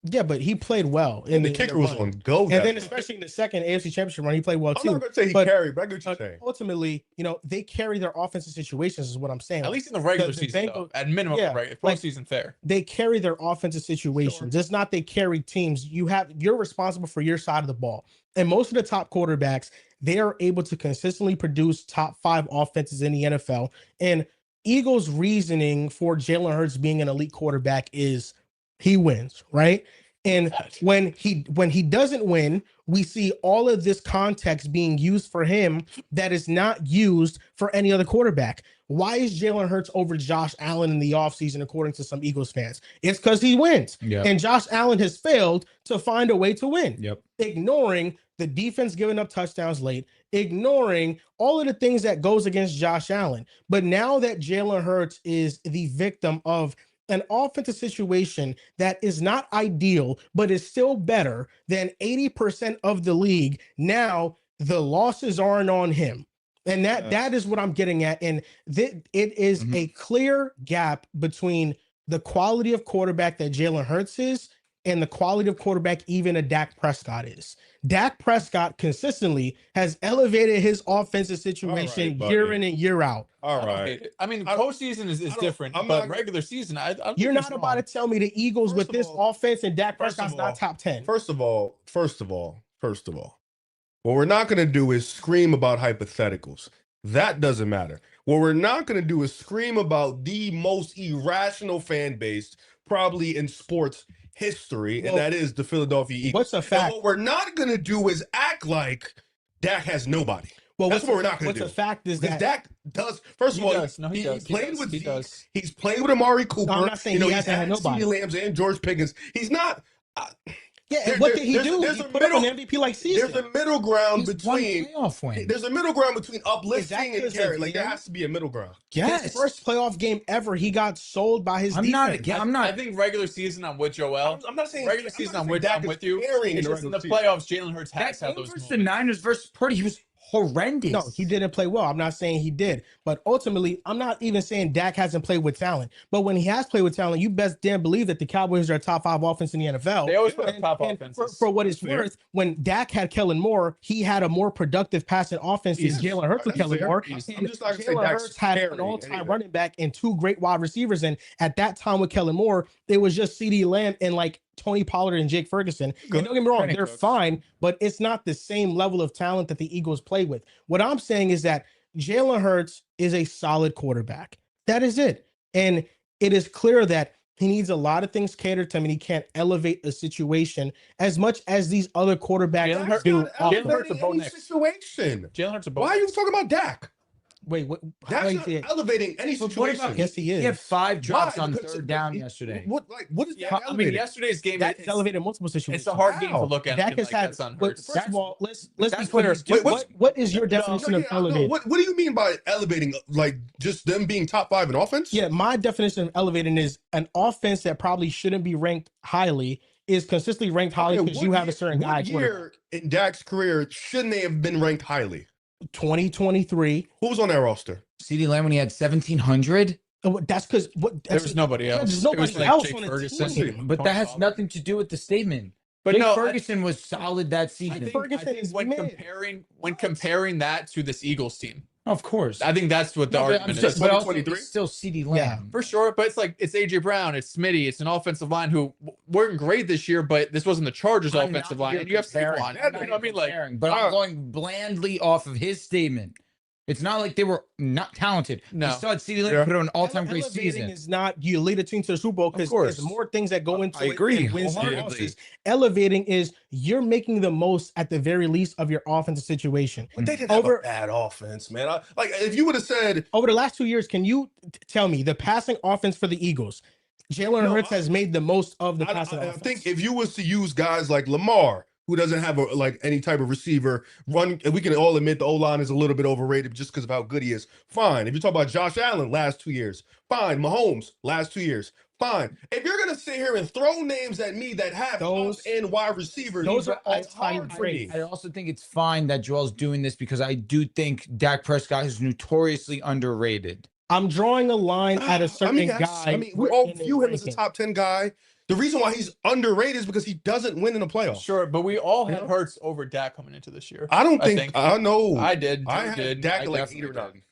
Yeah, but he played well. And the kicker was on go. And then especially in the second AFC Championship run, he played well too. I'm not going to say he carried, but I get what you're saying. Ultimately, they carry their offensive situations is what I'm saying. At least in the regular season, though, at minimum, postseason fair. They carry their offensive situations. It's not they carry teams. You're responsible for your side of the ball. And most of the top quarterbacks, they are able to consistently produce top 5 offenses in the NFL. And Eagles' reasoning for Jalen Hurts being an elite quarterback is he wins, right? And when he doesn't win, we see all of this context being used for him that is not used for any other quarterback. Why is Jalen Hurts over Josh Allen in the offseason, according to some Eagles fans? It's because he wins. Yep. And Josh Allen has failed to find a way to win. Yep. Ignoring the defense giving up touchdowns late, ignoring all of the things that goes against Josh Allen. But now that Jalen Hurts is the victim of an offensive situation that is not ideal, but is still better than 80% of the league, now the losses aren't on him. And that is what I'm getting at. And it is a clear gap between the quality of quarterback that Jalen Hurts is and the quality of quarterback even a Dak Prescott is. Dak Prescott consistently has elevated his offensive situation year in and year out. All right. I mean, postseason is different, but regular season, you're not about to tell me the Eagles with this offense and Dak Prescott's not top 10. First of all, what we're not going to do is scream about hypotheticals. That doesn't matter. What we're not going to do is scream about the most irrational fan base probably in sports history, and that is the Philadelphia Eagles. What's a fact? And what we're not going to do is act like Dak has nobody. Well, that's what we're not going to do. What's a fact is that Dak does. First of all, he's played with Amari Cooper. No, I'm not saying he hasn't had nobody. CeeDee Lambs and George Pickens. He's not. And what did he do? He put up an MVP like season. There's a middle ground between. There's a middle ground between uplifting and carry. Like there has to be a middle ground. Yes. His first playoff game ever, he got sold by his defense. I think regular season I'm with Joel. I'm not saying regular season I'm with you. It's just in the playoffs, Jalen Hurts has had those moments. The Niners versus Purdy, he was horrendous. No, he didn't play well. I'm not saying he did. But ultimately, I'm not even saying Dak hasn't played with talent. But when he has played with talent, you best damn believe that the Cowboys are a top 5 offense in the NFL. They always play top offenses. For what it's worth, when Dak had Kellen Moore, he had a more productive passing offense than Jalen Hurts with Kellen Moore. And Jalen Hurts had an all-time running back and 2 great wide receivers. And at that time with Kellen Moore, it was just CeeDee Lamb and like Tony Pollard and Jake Ferguson. And don't get me wrong, they're fine, but it's not the same level of talent that the Eagles play with. What I'm saying is that Jalen Hurts is a solid quarterback. That is it. And it is clear that he needs a lot of things catered to him, and he can't elevate a situation as much as these other quarterbacks do. Jalen Hurts a Bo Nix situation. Jalen Hurts a Bo. Why are you talking about Dak? Wait, what? That's not elevating any situation. Yes, he is. He had 5 drops on third down yesterday. What is that? I mean, yesterday's game That's elevated multiple situations. It's a hard game to look at. Dak has had. First of all, let's be clear. Wait, what is your definition of elevated? What do you mean by elevating? Like just them being top 5 in offense? Yeah, my definition of elevating is an offense that probably shouldn't be ranked highly is consistently ranked highly because you have a certain guy. What year in Dak's career shouldn't they have been ranked highly? 2023. Who was on that roster? CeeDee Lamb when he had 1,700. That's because there was nobody else. There's nobody else Jake on the Ferguson, team. But that has nothing to do with the statement. But Jake Ferguson was solid that season. I think when comparing that to this Eagles team, Of course. I think that's what the argument is. But also, 2023? it's still CD Lamb. For sure, but it's like it's AJ Brown, it's Smitty, it's an offensive line who weren't great this year, but this wasn't the Chargers' offensive line, and you have Saquon. You know what I mean? Like, but I'm going blandly off of his statement. It's not like they were not talented. No. You still had CeeDee Lamb put on an all-time great Elevating season. is not you lead a team to the Super Bowl because there's more things that go into I agree. it than wins and losses. Elevating is you're making the most at the very least of your offensive situation. But they didn't have a bad offense, man. Like if you would have said over the last 2 years, can you tell me the passing offense for the Eagles? Jalen Hurts has made the most of the passing offense. I think if you was to use guys like Lamar, who doesn't have any type of receiver run, and we can all admit the O-line is a little bit overrated just because of how good he is. Fine. If you talk about Josh Allen last 2 years, fine. Mahomes last 2 years, fine. If you're gonna sit here and throw names at me that have those and wide receivers, those are all hard for me. I also think it's fine that Joel's doing this because I do think Dak Prescott is notoriously underrated. I'm drawing a line at a certain guy. I mean, we all view him as a top 10 guy. The reason why he's underrated is because he doesn't win in the playoffs. Sure, but we all had Hurts over Dak coming into this year. I don't think I know. I did. I had Dak I like 8 or 9.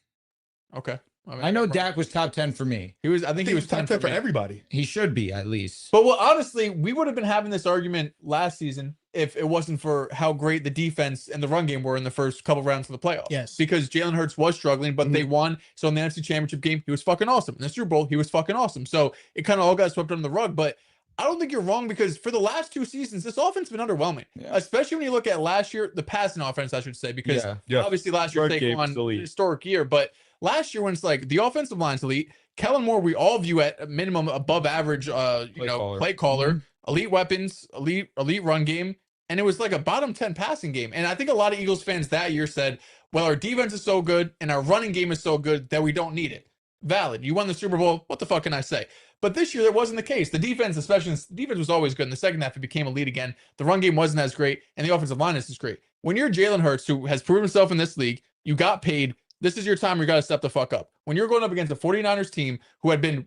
Okay. I know Dak was top 10 for me. He was. I think he was top 10 for everybody. He should be at least. But well, honestly, we would have been having this argument last season if it wasn't for how great the defense and the run game were in the first couple rounds of the playoffs. Yes, because Jalen Hurts was struggling, but they won. So in the NFC Championship game, he was fucking awesome. In the Super Bowl, he was fucking awesome. So it kind of all got swept under the rug. But I don't think you're wrong because for the last 2 seasons, this offense has been underwhelming, especially when you look at last year, the passing offense, I should say, because obviously last year they won an historic year, but last year when it's like the offensive line's elite, Kellen Moore, we all view at a minimum above average, play caller, elite weapons, elite run game. And it was like a bottom 10 passing game. And I think a lot of Eagles fans that year said, well, our defense is so good and our running game is so good that we don't need it. Valid. You won the Super Bowl. What the fuck can I say? But this year, that wasn't the case. The defense, especially, the defense was always good. In the second half, it became elite again. The run game wasn't as great, and the offensive line is great. When you're Jalen Hurts, who has proven himself in this league, you got paid. This is your time. You got to step the fuck up. When you're going up against the 49ers team, who had been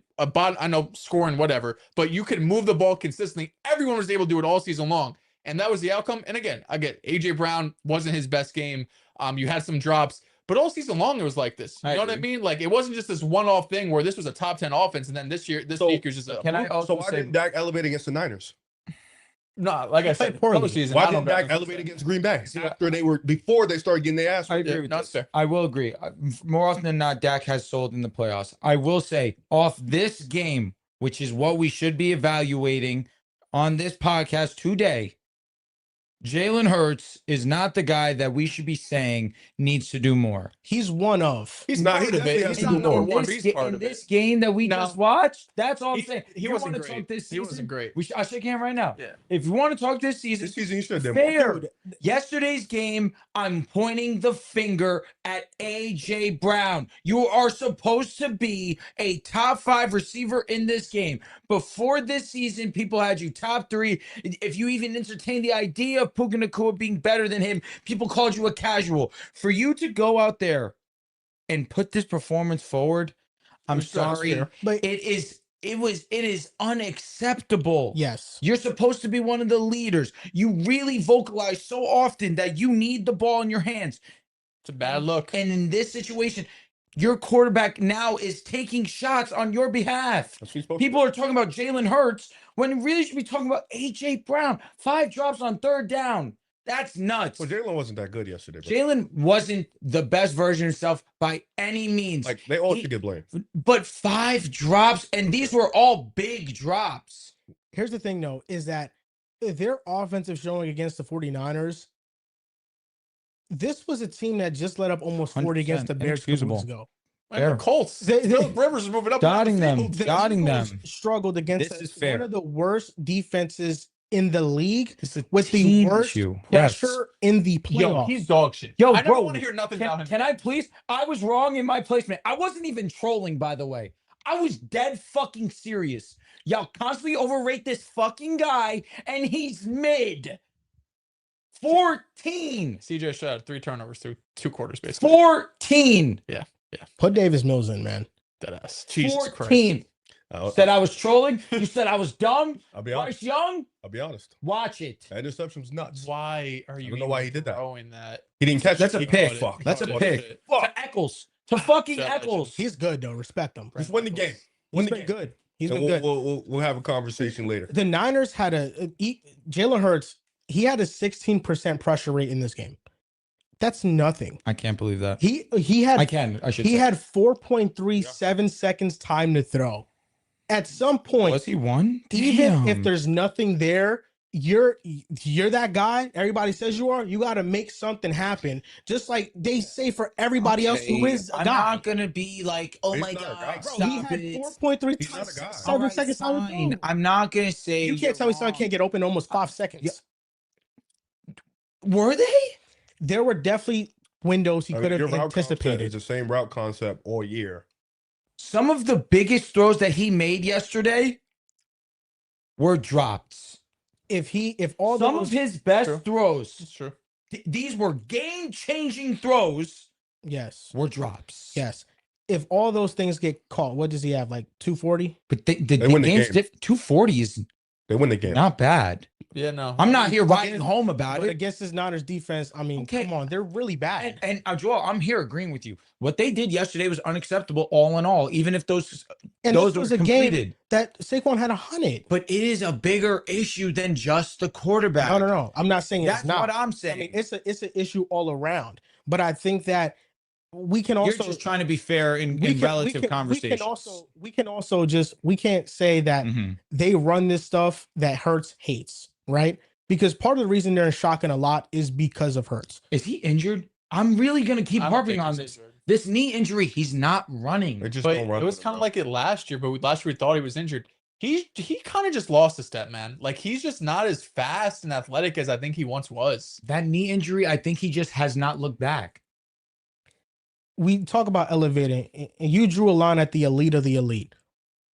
scoring whatever, but you could move the ball consistently. Everyone was able to do it all season long, and that was the outcome. And again, I get AJ Brown wasn't his best game. You had some drops. But all season long, it was like this. You know what I mean? Like, it wasn't just this one-off thing where this was a top 10 offense, and then this week is just a... Can I also why didn't Dak elevate against the Niners? No, like I said, postseason. Why didn't Dak elevate against Green Bay before they started getting their ass? I agree with this. I will agree. More often than not, Dak has sold in the playoffs. I will say, off this game, which is what we should be evaluating on this podcast today, Jalen Hurts is not the guy that we should be saying needs to do more. He's one of. He's not. He definitely has to do more. In this game that we just watched, that's all I'm saying. He wasn't great. He wasn't great. I'll shake hand right now. Yeah. If you want to talk this season you should have fair. Yesterday's game, I'm pointing the finger at AJ Brown. You are supposed to be a top 5 receiver in this game. Before this season, people had you top 3. If you even entertain the idea of Puka Nacua being better than him, people called you a casual. For you to go out there and put this performance forward, I'm sorry, but it is unacceptable. Yes. You're supposed to be one of the leaders. You really vocalize so often that you need the ball in your hands. It's a bad look. And in this situation, your quarterback now is taking shots on your behalf. People are talking about Jalen Hurts when really should be talking about AJ Brown. 5 drops on 3rd down. That's nuts. Well, Jalen wasn't that good yesterday. Jalen wasn't the best version of himself by any means. Like, they all should get blamed. But 5 drops, and these were all big drops. Here's the thing, though, is that their offensive showing against the 49ers, this was a team that just let up almost 40 against the Bears 2 weeks ago. The Colts. Philip Rivers is moving up. Dotting them. Struggled against one of the worst defenses in the league with the worst pressure in the playoffs. Yo, he's dog shit. I don't want to hear nothing about him. Can I please? I was wrong in my placement. I wasn't even trolling, by the way. I was dead fucking serious. Y'all constantly overrate this fucking guy, and he's mid. 14. CJ Stroud 3 turnovers through 2 quarters, basically. 14. Yeah. Put Davis Mills in, man. Deadass. Jesus 14. Christ. Said I was trolling. You said I was dumb. I'll be honest. Bryce Young. I'll be honest. Watch it. That interception's nuts. Why are you? I don't know why he did that. Throwing that. He didn't catch That's it. a pick. Fuck. That's a pick. Fuck. To Eccles. To fucking Shout out to Eccles. He's good though. Respect him. Just win the game. He's been good. He's been good. We'll have a conversation later. The Niners had Jalen Hurts. He had a 16% pressure rate in this game. That's nothing. I can't believe that. He had. I should. He had 4.37 seconds time to throw. At some point, Was he one? even if Damn. there's nothing there, you're that guy. Everybody says you are. You got to make something happen. Just like they say for everybody else who is a I'm guy. not gonna be like, oh He's my not a guy. god, Bro, stop he had it. 4.3 He's not a guy. 7 seconds time to Fine. throw. I'm not gonna say You can't you're tell me someone wrong. can't get open in almost 5 seconds. Yeah. Were they? There were definitely windows he could have Your route concept anticipated. is the same route concept all year. Some of the biggest throws that he made yesterday were drops. If all Some those, of his best True. throws, It's true. these were game-changing throws, yes, were drops. yes. If all those things get caught, what does he have? Like 240? But the win the game's game. 240 is They win the game. not bad. Yeah, no. I'm not here writing Against- home about But it. against this Niners defense, I mean, Okay. come on, they're really bad. And Joel, I'm here agreeing with you. What they did yesterday was unacceptable, all in all. Even if those And those this was were a game completed. that Saquon had 100. But it is a bigger issue than just the quarterback. No. I'm not saying That's it's not. what I'm I saying. mean, it's an issue all around. But I think that we can You're also just trying to be fair in relative conversations. we can't say that Mhm. they run this stuff that Hurts hates, right? Because part of the reason they're shocking a lot is because of Hurts. Is he injured? I'm really going to keep I don't harping think on he's this. injured. This knee injury, he's not running. They just But don't run it was with kind of bro. like it last year, but last year we thought he was injured. He kind of just lost a step, man. Like he's just not as fast and athletic as I think he once was. That knee injury, I think he just has not looked back. We talk about elevating, and you drew a line at the elite of the elite.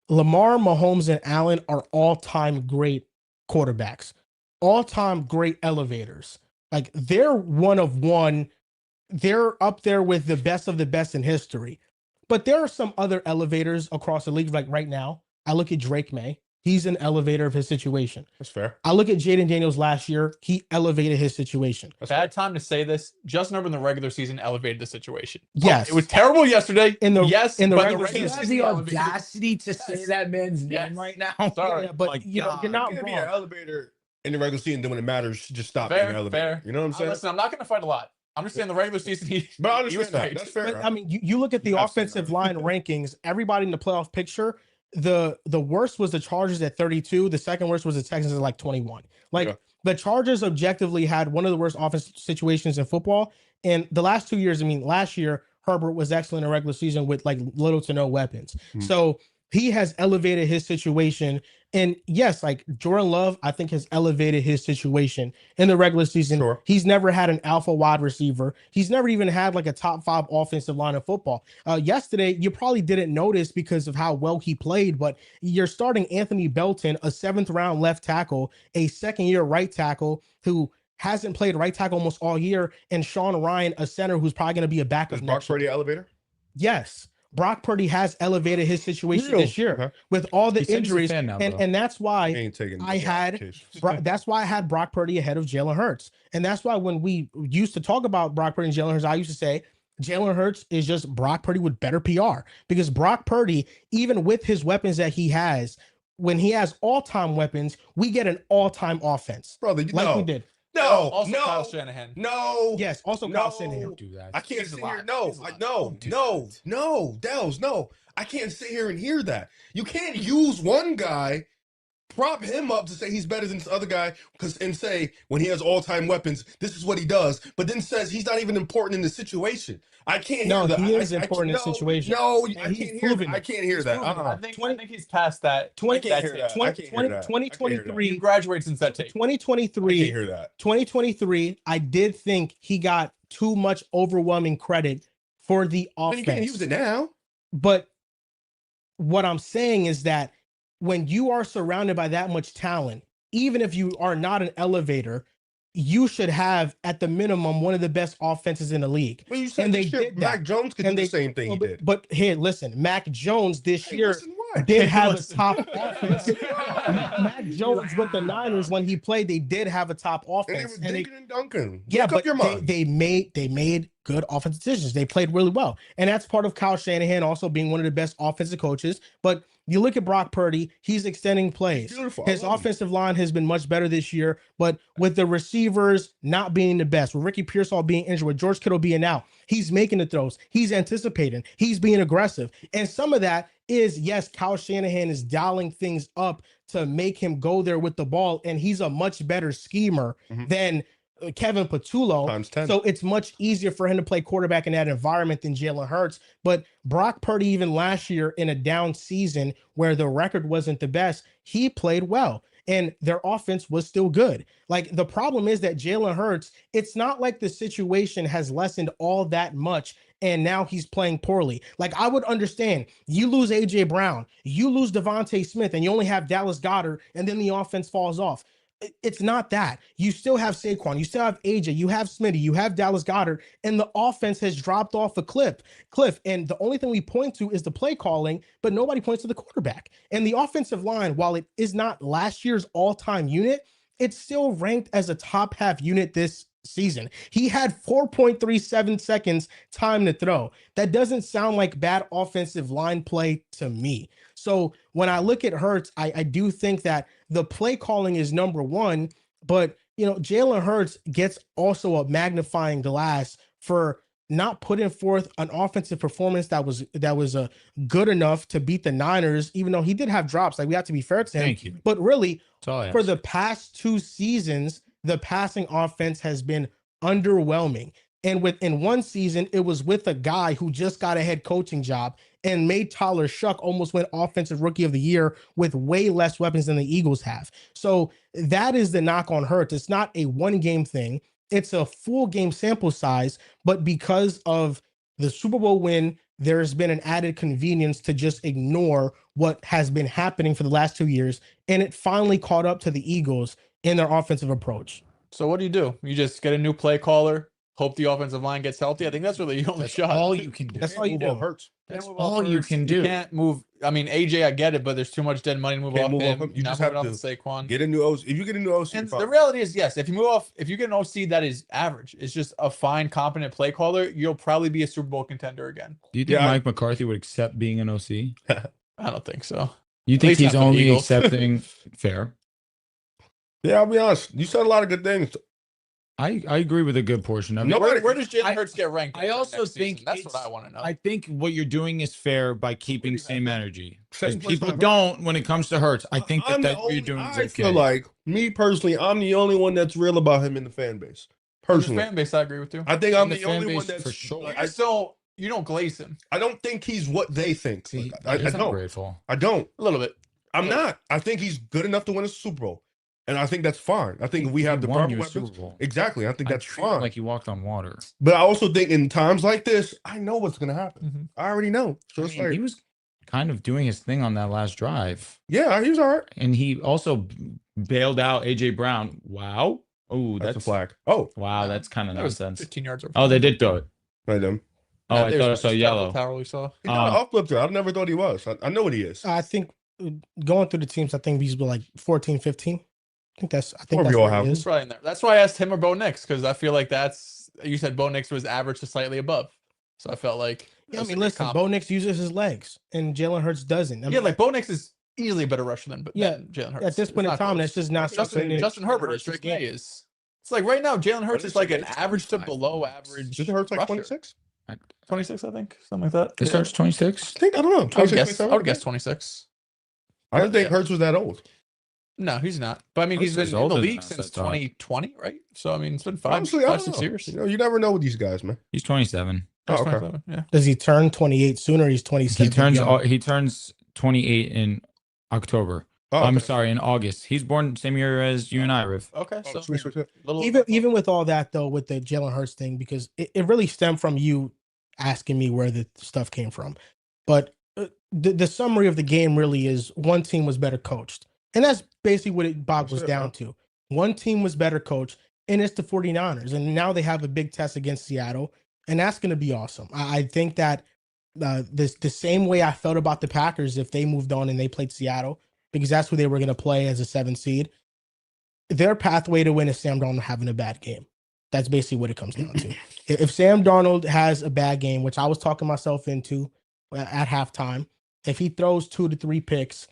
Lamar, Mahomes, and Allen are all-time great quarterbacks, all-time great elevators. Like they're one of one. They're up there with the best of the best in history. But there are some other elevators across the league. Like right now, I look at Drake May. He's an elevator of his situation. That's fair. I look at Jaden Daniels last year. He elevated his situation. That's Bad fair. time to say this. Justin Herbert in the regular season elevated the situation. Yes. It was terrible yesterday. In the but regular You season, have the elevated- audacity to say Yes. that man's Yes. name right now. Sorry. yeah, but my you know, God. you're not You can't be an wrong. elevator in the regular season, then when it matters, just stop being an Fair, elevator. fair. You know what I'm saying? Listen, I'm not going to fight a lot. I'm just saying the regular season. But I he was understand that. great. That's fair. But, I mean, you look at the Absolutely offensive not. line rankings, everybody in the playoff picture, the worst was the Chargers at 32. The second worst was the Texans at like 21. Like Yeah. the Chargers objectively had one of the worst offense situations in football. And the last 2 years, I mean, last year, Herbert was excellent in regular season with like little to no weapons. So he has elevated his situation. And yes, like Jordan Love, I think has elevated his situation in the regular season. Sure. He's never had an alpha wide receiver. He's never even had like a top 5 offensive line of football. Yesterday, you probably didn't notice because of how well he played, but you're starting Anthony Belton, a 7th round left tackle, a 2nd-year right tackle who hasn't played right tackle almost all year, and Sean Ryan, a center who's probably going to be a backup Is Brock next year. Purdy elevator? Yes. Brock Purdy has elevated his situation Real. this year Okay. with all the He said he's a injuries. fan now, and, bro. and that's why He ain't taking I had applications. that's why I had Brock Purdy ahead of Jalen Hurts. And that's why when we used to talk about Brock Purdy and Jalen Hurts, I used to say Jalen Hurts is just Brock Purdy with better PR, because Brock Purdy, even with his weapons that he has, when he has all-time weapons, we get an all-time offense Brother, you like know. we did. No, Also, no, Kyle Shanahan. no. Yes, also No. Kyle Shanahan. Don't do that. I can't He's sit a here. lot. No, He's a lot. no, Don't do no, that. no, Dells, no. I can't sit here and hear that. You can't use one guy, prop him up to say he's better than this other guy, and say when he has all-time weapons, this is what he does, but then says he's not even important in the situation. I can't No, hear that. he is I important in the situation. No, And I he's can't hear proven that. I it. can't hear that. I think he's past that. 20 I can't hear that. I can't hear that. I can't hear that. 2023 You graduated since that tape. I 2023 can't hear that. 2023, I did think he got too much overwhelming credit for the Then you can't offense. use it now. But what I'm saying is that when you are surrounded by that much talent, even if you are not an elevator, you should have at the minimum one of the best offenses in the league. Well, you said And this they year did Mac that. Jones could And do the they- same thing he But, did. but here, listen, Mac Jones this Hey, year listen, what? did have a Listen. top offense. Mac Jones with the Niners, when he played, they did have a top And they offense. were dinking and dunking. Yeah, Make but up your mind. they made good offensive decisions. They played really well. And that's part of Kyle Shanahan also being one of the best offensive coaches. But you look at Brock Purdy, he's extending plays. Beautiful. His offensive line has been much better this year, but with the receivers not being the best, with Ricky Pearsall being injured, with George Kittle being out, he's making the throws. He's anticipating. He's being aggressive. And some of that is, yes, Kyle Shanahan is dialing things up to make him go there with the ball, and he's a much better schemer than Kevin Patullo. Times 10. So it's much easier for him to play quarterback in that environment than Jalen Hurts. But Brock Purdy, even last year in a down season where the record wasn't the best, he played well. And their offense was still good. Like, the problem is that Jalen Hurts, it's not like the situation has lessened all that much and now he's playing poorly. Like, I would understand, you lose A.J. Brown, you lose Devontae Smith, and you only have Dallas Goedert, and then the offense falls off. It's not that. You still have Saquon, you still have AJ, you have Smitty, you have Dallas Goedert, and the offense has dropped off a cliff. And the only thing we point to is the play calling, but nobody points to the quarterback. And the offensive line, while it is not last year's all-time unit, it's still ranked as a top half unit this season. He had 4.37 seconds time to throw. That doesn't sound like bad offensive line play to me. So when I look at Hurts, I do think that the play calling is number one, but Jalen Hurts gets also a magnifying glass for not putting forth an offensive performance that was good enough to beat the Niners, even though he did have drops. Like, we have to be fair to him. Thank you. But really, for the past 2 seasons, the passing offense has been underwhelming. And within one season, it was with a guy who just got a head coaching job and made Tyler Shuck almost win Offensive Rookie of the Year with way less weapons than the Eagles have. So that is the knock on Hurts. It's not a one-game thing. It's a full game sample size, but because of the Super Bowl win, there's been an added convenience to just ignore what has been happening for the last 2 years, and it finally caught up to the Eagles in their offensive approach. So what do? You just get a new play caller, hope the offensive line gets healthy. I think that's really the only shot. All you can do. That's all you do. Hurts. That's all you can do. You can't move. I mean, AJ, I get it, but there's too much dead money to move off him. You just have to Saquon. Get a new OC. If you get a new OC, and the reality is, yes, if you get an OC that is average, it's just a fine, competent play caller, you'll probably be a Super Bowl contender again. Do you think Mike McCarthy would accept being an OC? I don't think so. You think he's only accepting fair? Yeah, I'll be honest. You said a lot of good things. I agree with a good portion of it. Where does Jalen Hurts get ranked? I also think that's what I want to know. I think what you're doing is fair by keeping same energy. People don't when it comes to Hurts. I think that's what you're doing is okay. I feel like, me personally, I'm the only one that's real about him in the fan base. Personally, the fan base, I agree with you. I think I'm the only one that's for sure. So you don't glaze him. I don't think he's what they think. I He's don't. grateful. I don't. A little bit. I'm not. I think he's good enough to win a Super Bowl. And I think that's fine. I think we have the proper weapons. Exactly. I think that's fine. Like you walked on water. But I also think in times like this, I know what's going to happen. I already know. So it's like, he was kind of doing his thing on that last drive. Yeah, he was all right. And he also bailed out AJ Brown. Wow. Oh, that's a flag. Oh, wow. That's kind of nonsense. 15 yards. Oh, they did throw it. Right them. Oh, I thought I saw yellow. We saw. He's not an off-flip there. I never thought he was. I know what he is. I think going through the teams, I think he's been like 14, 15. I think that's we all have. It's right in there. That's why I asked him or Bo Nix, because I feel like you said Bo Nix was average to slightly above. So I felt like listen, Bo Nix uses his legs and Jalen Hurts doesn't. Like Bo Nix is easily a better rusher than Jalen Hurts. At this point in time, that's just not Justin Herbert is. Drake May is. It's like right now, Jalen Hurts is like an average to below average. Did Hurts like 26? 26, I think, something like that. It starts 26. I don't know. I would guess 26. I don't think Hurts was that old. No, he's not. But I mean, he's been in the league since 2020, right? So I mean, it's been 6 years. You never know with these guys, man. He's 27. Oh, okay. Yeah. Does he turn 28 sooner? He's 27. He turns 28 in October. Oh, okay. I'm sorry, in August. He's born same year as you and I, Riv. Okay. So sweet. Even with all that though, with the Jalen Hurts thing, because it really stemmed from you asking me where the stuff came from. But the summary of the game really is one team was better coached. And that's basically what it boggles down to. One team was better coached, and it's the 49ers. And now they have a big test against Seattle, and that's going to be awesome. I think that the same way I felt about the Packers if they moved on and they played Seattle, because that's who they were going to play as a 7 seed, their pathway to win is Sam Darnold having a bad game. That's basically what it comes down to. If Sam Darnold has a bad game, which I was talking myself into at halftime, if he throws 2 to 3 picks,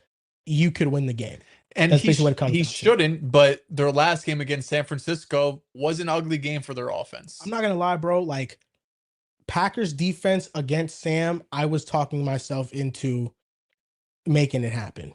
you could win the game. And That's basically what it comes he down to. shouldn't, but their last game against San Francisco was an ugly game for their offense. I'm not gonna lie, bro. Like Packers defense against Sam, I was talking myself into making it happen.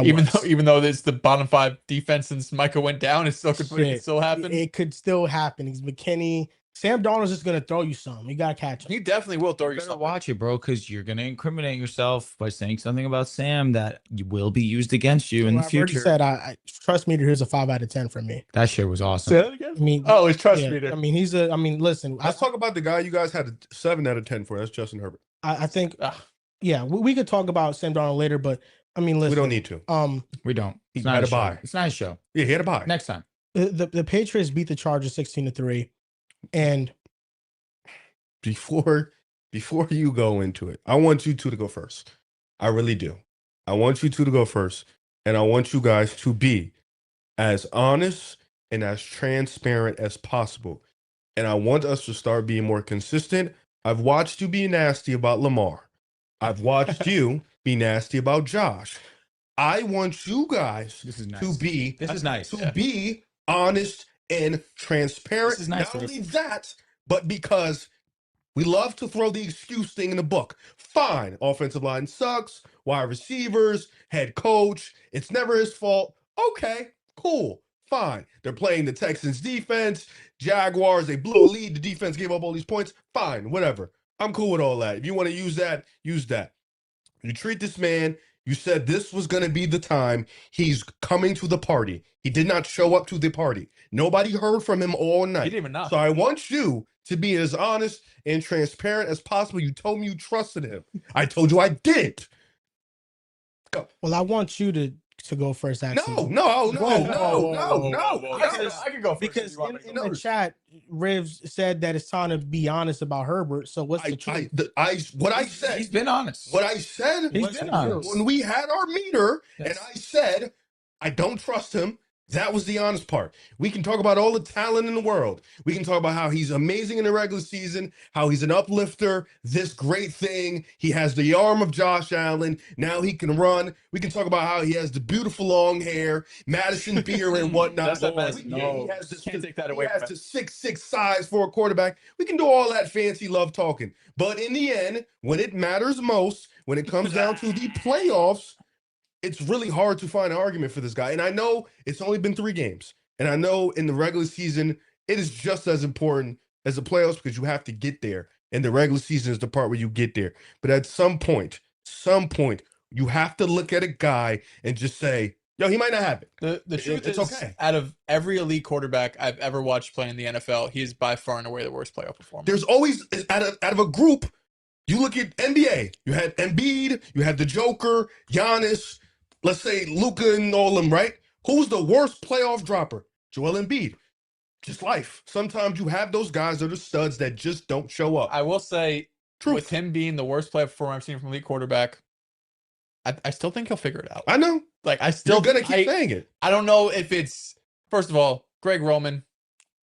Even though it's the bottom 5 defense since Micah went down, it still could still happen. It could still happen. He's McKinney. Sam Darnold's just gonna throw you some. You gotta catch him. He definitely will throw you better something. watch it, bro, because you're gonna incriminate yourself by saying something about Sam that will be used against you in the I've already future. said I trust meter. Here's a 5 out of 10 from me. That shit was awesome. Say that again? I mean, Oh, it's trust yeah, meter. I mean, listen. Let's talk about the guy you guys had a 7 out of 10 for. That's Justin Herbert. I think, yeah, we could talk about Sam Darnold later, but I mean, listen. We don't need to. We don't. He It's not had a a show. bye. It's not a show. Yeah, he had a bye. Next time. The Patriots beat the Chargers 16-3, and Before you go into it, I want you two to go first. I really do. I want you two to go first, and I want you guys to be as honest and as transparent as possible. And I want us to start being more consistent. I've watched you be nasty about Lamar. I've watched you be nasty about Josh. I want you guys This is nice. to be This is nice. to be honest and transparent. This is nice. Not only that, but because we love to throw the excuse thing in the book. Fine, offensive line sucks, wide receivers, head coach, it's never his fault. Okay, cool, fine. They're playing the Texans defense, Jaguars, they blew a lead, the defense gave up all these points. Fine, whatever. I'm cool with all that. If you want to use that, use that. You treat this man, you said this was going to be the time he's coming to the party. He did not show up to the party. Nobody heard from him all night. He didn't even know. So I want you to be as honest and transparent as possible. You told me you trusted him. I told you I didn't. Go. well, I want you to go first. Actually, No. I can go first. Because in the chat, Rivs said that it's time to be honest about Herbert. So what's the truth? What I said. He's been honest. What I said. He's was been honest. when we had our meter, Yes. and I said I don't trust him. That was the honest part. We can talk about all the talent in the world. We can talk about how he's amazing in the regular season, how he's an uplifter, this great thing. He has the arm of Josh Allen. Now he can run. We can talk about how he has the beautiful long hair, Madison beer and whatnot. That's not Madison. He No, has this, can't take that he away has from the 6'6" size for a quarterback. We can do all that fancy love talking. But in the end, when it matters most, when it comes down to the playoffs, it's really hard to find an argument for this guy. And I know it's only been 3 games. And I know in the regular season, it is just as important as the playoffs because you have to get there. And the regular season is the part where you get there. But at some point, you have to look at a guy and just say, yo, he might not have it. The truth It's is, okay. out of every elite quarterback I've ever watched play in the NFL, he is by far and away the worst playoff performer. There's always, out of a group, you look at NBA, you had Embiid, you had the Joker, Giannis, let's say Luka and all them, right? Who's the worst playoff dropper? Joel Embiid. Just life. Sometimes you have those guys that are studs that just don't show up. I will say, Truth. with him being the worst playoff performer I've seen from elite quarterback, I still think he'll figure it out. I know. Like I still You're gonna keep saying it. I don't know if it's first of all, Greg Roman.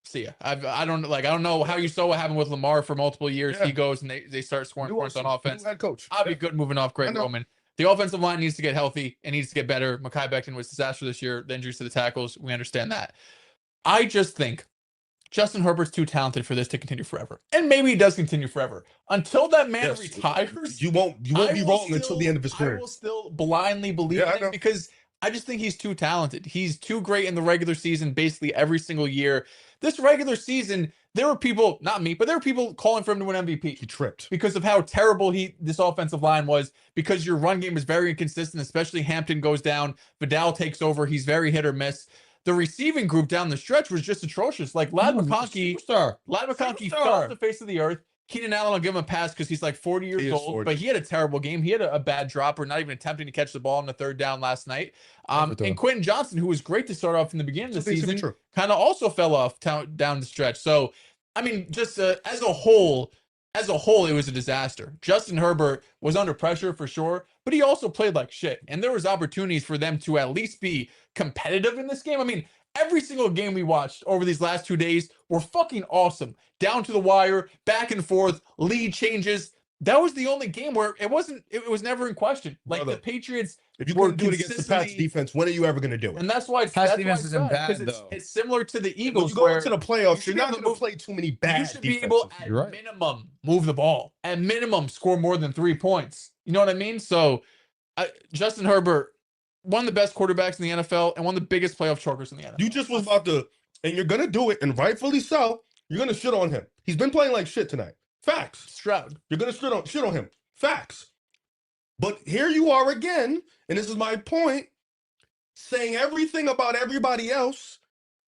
See ya. I don't know how you saw what happened with Lamar for multiple years. Yeah. He goes and they start scoring points on offense. New head coach. I'd be good moving off Greg know. Roman. The offensive line needs to get healthy. It needs to get better. Mekhi Becton was a disaster this year. The injuries to the tackles, we understand that. I just think Justin Herbert's too talented for this to continue forever. And maybe he does continue forever. Until that man Yes. retires, You won't be wrong until the end of his I career. will still blindly believe Yeah, I in know. him because I just think he's too talented. He's too great in the regular season, basically every single year. This regular season, there were people, not me, but there were people calling for him to win MVP. He tripped. Because of how terrible this offensive line was, because your run game is very inconsistent, especially Hampton goes down, Vidal takes over, he's very hit or miss. The receiving group down the stretch was just atrocious. Like Ladd McConkey fell off the face of the earth. Keenan Allen, I'll give him a pass because he's like 40 years old, 40. but he had a terrible game. He had a bad dropper, not even attempting to catch the ball on the 3rd down last night. And Quentin Johnson, who was great to start off in the beginning of the season, kind of also fell off down the stretch. So, I mean, just as a whole, it was a disaster. Justin Herbert was under pressure for sure, but he also played like shit. And there was opportunities for them to at least be competitive in this game. I mean, Every single game we watched over these last 2 days were fucking awesome. Down to the wire, back and forth, lead changes. That was the only game where it was never in question. Like Brother, the Patriots if you were couldn't do it against the Pats consistently- defense, when are you ever going to do it? and that's why Pats defense isn't bad, because though. it's similar to the When Eagles. you go where into the playoffs, should you're be not able to going move- to play too many bad you should be defenses. able, at You're right. minimum, move the ball. At minimum, score more than 3 points. You know what I mean? So, Justin Herbert, one of the best quarterbacks in the NFL and one of the biggest playoff chokers in the NFL. You just was about to, and you're going to do it, and rightfully so, you're going to shit on him. He's been playing like shit tonight. Facts. Stroud. You're going to shit on him. Facts. But here you are again, and this is my point, saying everything about everybody else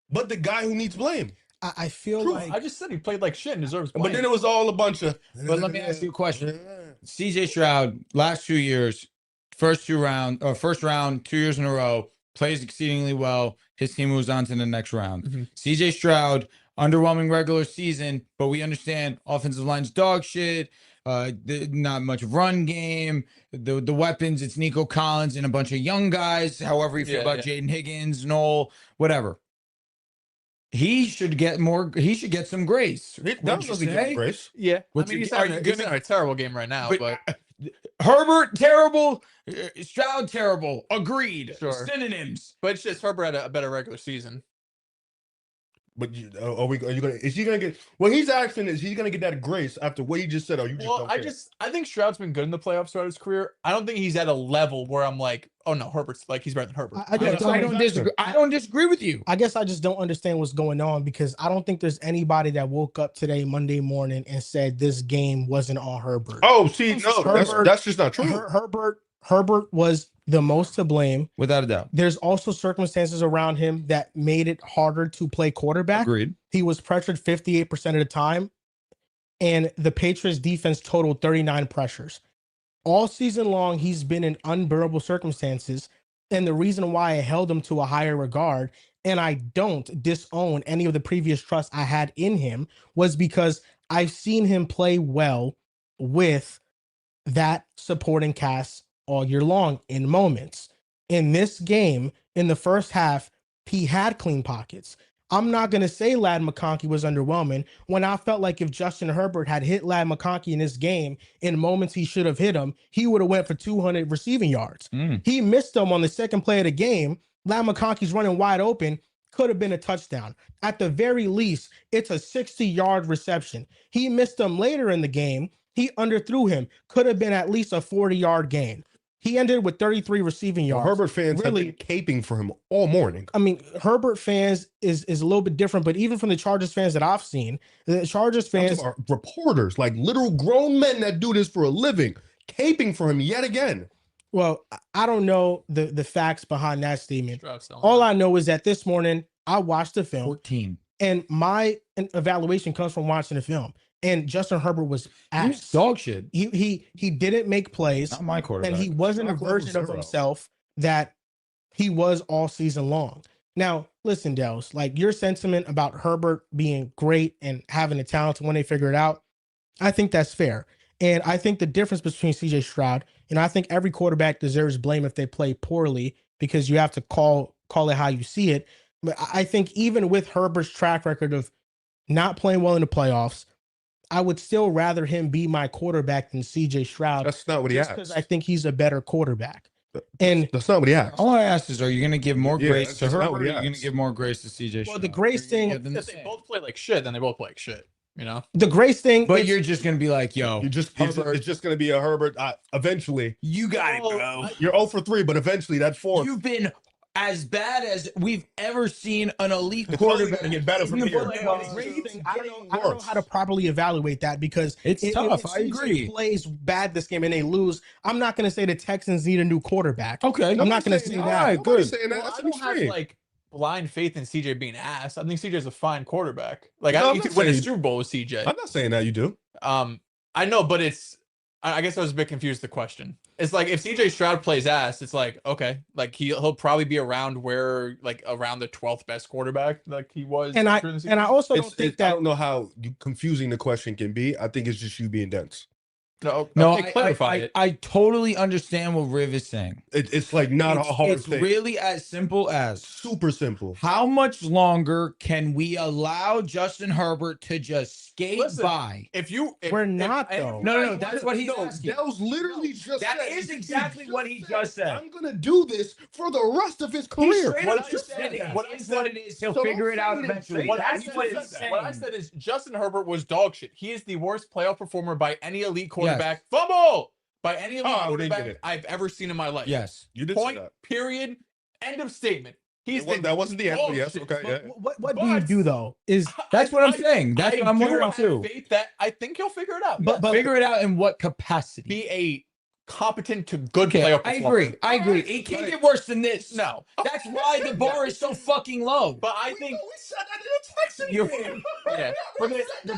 but the guy who needs blame. I feel True. like I just said he played like shit and deserves blame. But then it was all a bunch of. But let me ask you a question. CJ Stroud, last 2 years, first round, 2 years in a row, plays exceedingly well. His team moves on to the next round. Mhm. CJ Stroud, underwhelming regular season, but we understand offensive line's dog shit. Not much run game. The weapons, it's Nico Collins and a bunch of young guys. However you feel about Jaden Higgins, Noel, whatever. He should get more. He should get some grace. That Wouldn't was you a say? good grace. Yeah. What's I mean, your- he's are having, you he's gonna- having a terrible game right now, but Herbert terrible, Stroud terrible. Agreed. Sure. Synonyms. it's just Herbert had a better regular season. But are you gonna? Is he gonna get? What he's asking is, he's gonna get that grace after what he just said. Or you just Well, don't care? I think Stroud's been good in the playoffs throughout his career. I don't think he's at a level where I'm like, oh no, Herbert's like he's better than Herbert. I just I don't disagree. I don't disagree with you. I guess I just don't understand what's going on because I don't think there's anybody that woke up today, Monday morning, and said this game wasn't on Herbert. Oh, see, no, Herbert- that's just not true. Herbert was the most to blame. Without a doubt. There's also circumstances around him that made it harder to play quarterback. Agreed. He was pressured 58% of the time, and the Patriots defense totaled 39 pressures. All season long, he's been in unbearable circumstances, and the reason why I held him to a higher regard, and I don't disown any of the previous trust I had in him, was because I've seen him play well with that supporting cast all year long in moments. In this game, in the first half, he had clean pockets. I'm not going to say Ladd McConkey was underwhelming when I felt like if Justin Herbert had hit Ladd McConkey in this game in moments he should have hit him, he would have went for 200 receiving yards. He missed them on the second play of the game. Ladd McConkey's running wide open. Could have been a touchdown. At the very least, it's a 60-yard reception. He missed them later in the game. He underthrew him. Could have been at least a 40-yard gain. He ended with 33 receiving yards. Herbert fans have been caping for him all morning. I mean, Herbert fans is a little bit different, but even from the Chargers fans that I've seen, the Chargers fans are reporters, like literal grown men that do this for a living, caping for him yet again. Well, I don't know the facts behind that statement. Stroud's selling All out. I know is that this morning I watched the film 14. and my evaluation comes from watching the film. And Justin Herbert was He was ass. dog shit. He didn't make plays. Not my quarterback. And he wasn't a Stroud level version of zero. himself that he was all season long. Now, listen, Dels, like your sentiment about Herbert being great and having the talent when they figure it out, I think that's fair. And I think the difference between CJ Stroud, and I think every quarterback deserves blame if they play poorly because you have to call it how you see it. But I think even with Herbert's track record of not playing well in the playoffs, I would still rather him be my quarterback than CJ Stroud. That's not what he just asked. because I think he's a better quarterback. And That's not what he asked. All I asked is, are you going to give more Yeah, grace that's to just not Herbert, what or he are you going to asked. give more grace to CJ Stroud? Well, the grace Or thing- you give them the If they same? both play like shit, then they both play like shit. You know? the grace thing, But it's- you're just going to be like, yo, It's just going to be a Herbert. Eventually, you got it, Well, bro. you're 0 for 3, but eventually that fourth. You've been as bad as we've ever seen an elite It's only quarterback gonna get better from in the here. playoffs. grace thing, I don't know how to properly evaluate that because It's tough. I CJ agree. plays bad this game and they lose. I'm not going to say the Texans need a new quarterback. Okay. I'm not going to say saying that. that. Alright, Nobody's good. saying that. Well, That's I don't have extreme. like blind faith in CJ being ass. I think CJ's a fine quarterback. Like No, I I'm think you not could win a saying- Super Bowl with CJ. I'm not saying that you do. I know, but I guess I was a bit confused with the question. It's like if CJ Stroud plays ass, it's like, okay, like he'll probably be around around the 12th best quarterback like he was And I during the season. also don't I think that don't know how confusing the question can be. I think it's just you being dense. No, No, okay, clarify it. I totally understand what Riv is saying. It's like not a hard It's thing. really as simple as Super simple. how much longer can we allow Justin Herbert to just skate Listen, by? We're not, though. No, that's what he's asking. That was literally just That said. is exactly what he just said. I'm gonna do this for the rest of his He career. straight up just said it. What it is, he'll So figure it out don't say eventually. What I That's said what is- he's saying. what I said is Justin Herbert was dog shit. He is the worst playoff performer by any elite quarterback. Fumble! By any elite Oh, they did quarterback it. I've ever seen in my life. Yes. You did say Point, that. period, end of statement. He's been That wasn't the answer. dog Yes. shit. Okay. Yeah. What do you do though? Is That's what I'm saying. That's what I'm wondering have too. faith that I think he'll figure it out. But- Yes. Figure it out in what capacity. Be a competent to good Okay, playoff I performer. agree. I agree. It can't get worse than this. No. That's why the bar is so fucking low. But I think We said that in a Texan You're- game. yeah. But the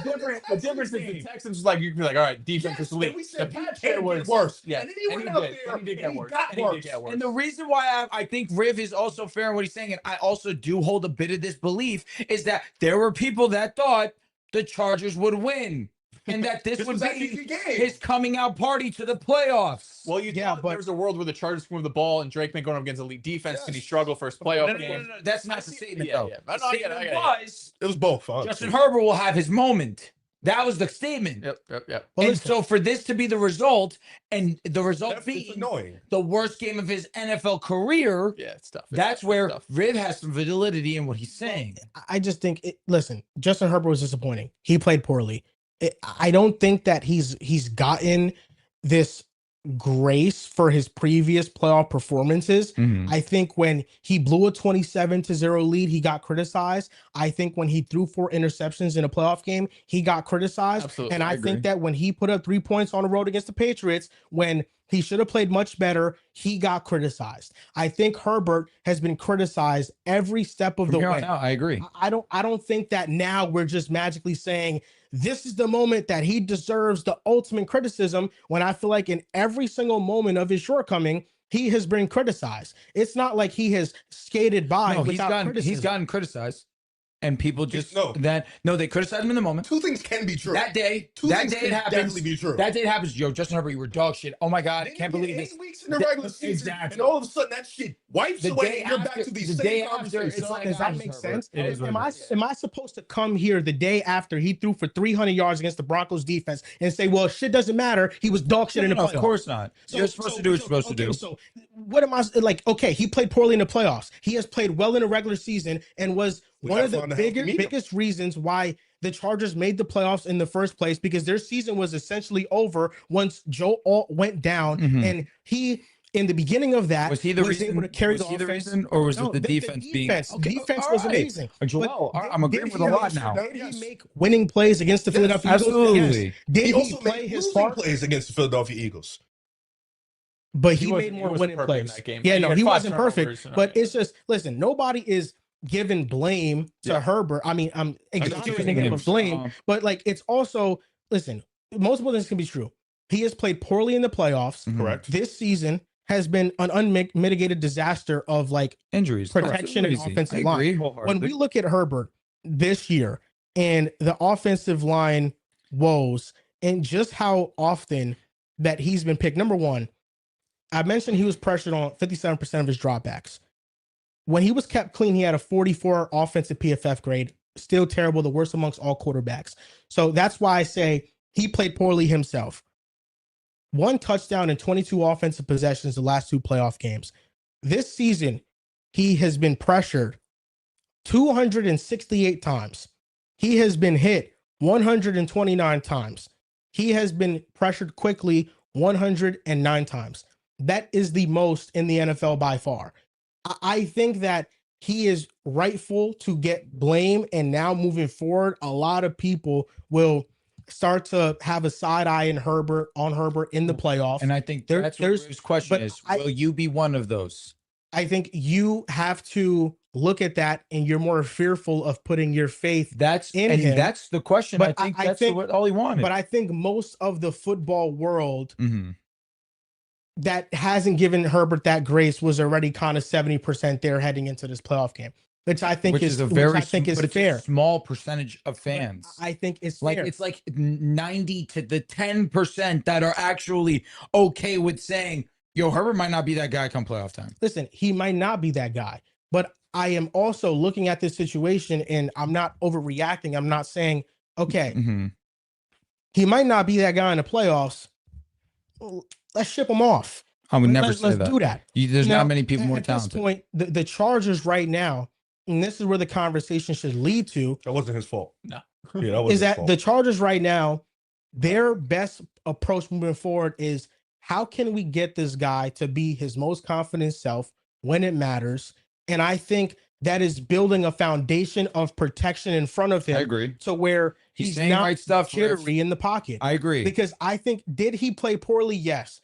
difference is the Texans was like you can be like, all right, defense Yes, is elite. and we The said he Patriots can't was get worse. Yeah, And then he went out there and he did and get he worse. got And he did worse. get worse. And the reason why I think Riv is also fair in what he's saying, and I also do hold a bit of this belief, is that there were people that thought the Chargers would win. And that this would was that be easy game. his coming out party to the playoffs. Well, you Yeah, thought but- there was a world where the Chargers can move the ball and Drake may go up against elite defense. Can he struggle for his No, playoff no, no, game? no, that's not the statement, Yeah, though. yeah. The No, I get it, statement I get it. was It was both. honestly. Justin Herbert will have his moment. That was the statement. Yep. Well, And listen, so for this to be the result, and the result It's being annoying. the worst game of his NFL career, Yeah, it's tough. that's where tough. Riv has some validity in what he's saying. I just think listen, Justin Herbert was disappointing. He played poorly. I don't think that he's gotten this grace for his previous playoff performances. I think when he blew a 27-0 lead, he got criticized. I think when he threw 4 interceptions in a playoff game, he got criticized. Absolutely, And I I agree. think that when he put up 3 points on the road against the Patriots, when he should have played much better, he got criticized. I think Herbert has been criticized every step of From the here way. on out, I agree. I don't think that now we're just magically saying this is the moment that he deserves the ultimate criticism, when I feel like in every single moment of his shortcoming, he has been criticized. It's not like he has skated by No, without criticism. he's gotten criticized, and people just No. they criticize him in the moment. Two things can be true. That day, Two that things day can it happens. definitely be true. That day it happens. Yo, Justin Herbert, you were dog shit. Oh my god, I can't believe this. 8 weeks in the regular season, Exactly. and all of a sudden that shit wipes The away. day And you're after- back to these the day same after, conversations. it's like, Does that Herbert. make sense? It is what it is. Am I supposed to come here the day after he threw for 300 yards against the Broncos defense and say, well, shit doesn't matter. He was dog shit in the No, playoffs. of course not. You're supposed to do what you're supposed to do. So what am I like? Okay, he played poorly in the playoffs. He has played well in the regular season and was We one gotta of the find a healthy medium. biggest reasons why the Chargers made the playoffs in the first place, because their season was essentially over once Joe Alt went down, and he. In the beginning of that, Was he the reason? able to carry Was the he the offense? reason, or was No, it the defense being? defense. Okay, Defense all was right. amazing. Joel, But I'm agreeing did with he a lot also- now. Did he make winning plays against the Philadelphia Eagles? absolutely. Yes. Did He he, also play made his losing part? plays against the Philadelphia Eagles. But he, wasn't- made he more wasn't winning perfect in plays. that game. Yeah, He no, had he 5 wasn't perfect. turnovers and But okay. it's just, listen, nobody is giving blame to Herbert. I mean, I'm exaggerating saying. him of blame, but like it's also, listen, multiple things can be true. He has played poorly in the playoffs. Correct. This season has been an unmitigated disaster of like Injuries, protection and Crazy. offensive I line. agree When wholeheartedly. we look at Herbert this year and the offensive line woes and just how often that he's been picked. Number one, I mentioned he was pressured on 57% of his dropbacks. When he was kept clean, he had a 44 offensive PFF grade. Still terrible, the worst amongst all quarterbacks. So that's why I say he played poorly himself. 1 touchdown and 22 offensive possessions the last 2 playoff games. This season, he has been pressured 268 times. He has been hit 129 times. He has been pressured quickly 109 times. That is the most in the NFL by far. I think that he is rightful to get blame, and now moving forward, a lot of people will start to have a side eye in Herbert in the playoffs. And I think There- that's what there's- his question but is. I- Will you be one of those? I think you have to look at that, and you're more fearful of putting your faith. That's In and him. that's the question. But I think I that's think- what all he wanted. But I think most of the football world Mhm. that hasn't given Herbert that grace was already kind of 70% there heading into this playoff game. which I think is a very fair. Small percentage of fans. I think it's like fair. it's like 90 to the 10% that are actually okay with saying, yo, Herbert might not be that guy come playoff time. Listen, he might not be that guy, but I am also looking at this situation and I'm not overreacting. I'm not saying, okay, he might not be that guy in the playoffs. Let's ship him off. I would never say let's that. do that. There's not many people more talented. At this point, the Chargers right now, and this is where the conversation should lead to. That wasn't his fault. No. Yeah, that wasn't is that his fault. the Chargers right now, their best approach moving forward is how can we get this guy to be his most confident self when it matters? And I think that is building a foundation of protection in front of him. I agree. To where he's saying not right stuff, jittery in the pocket. I agree. Because I think, did he play poorly? Yes.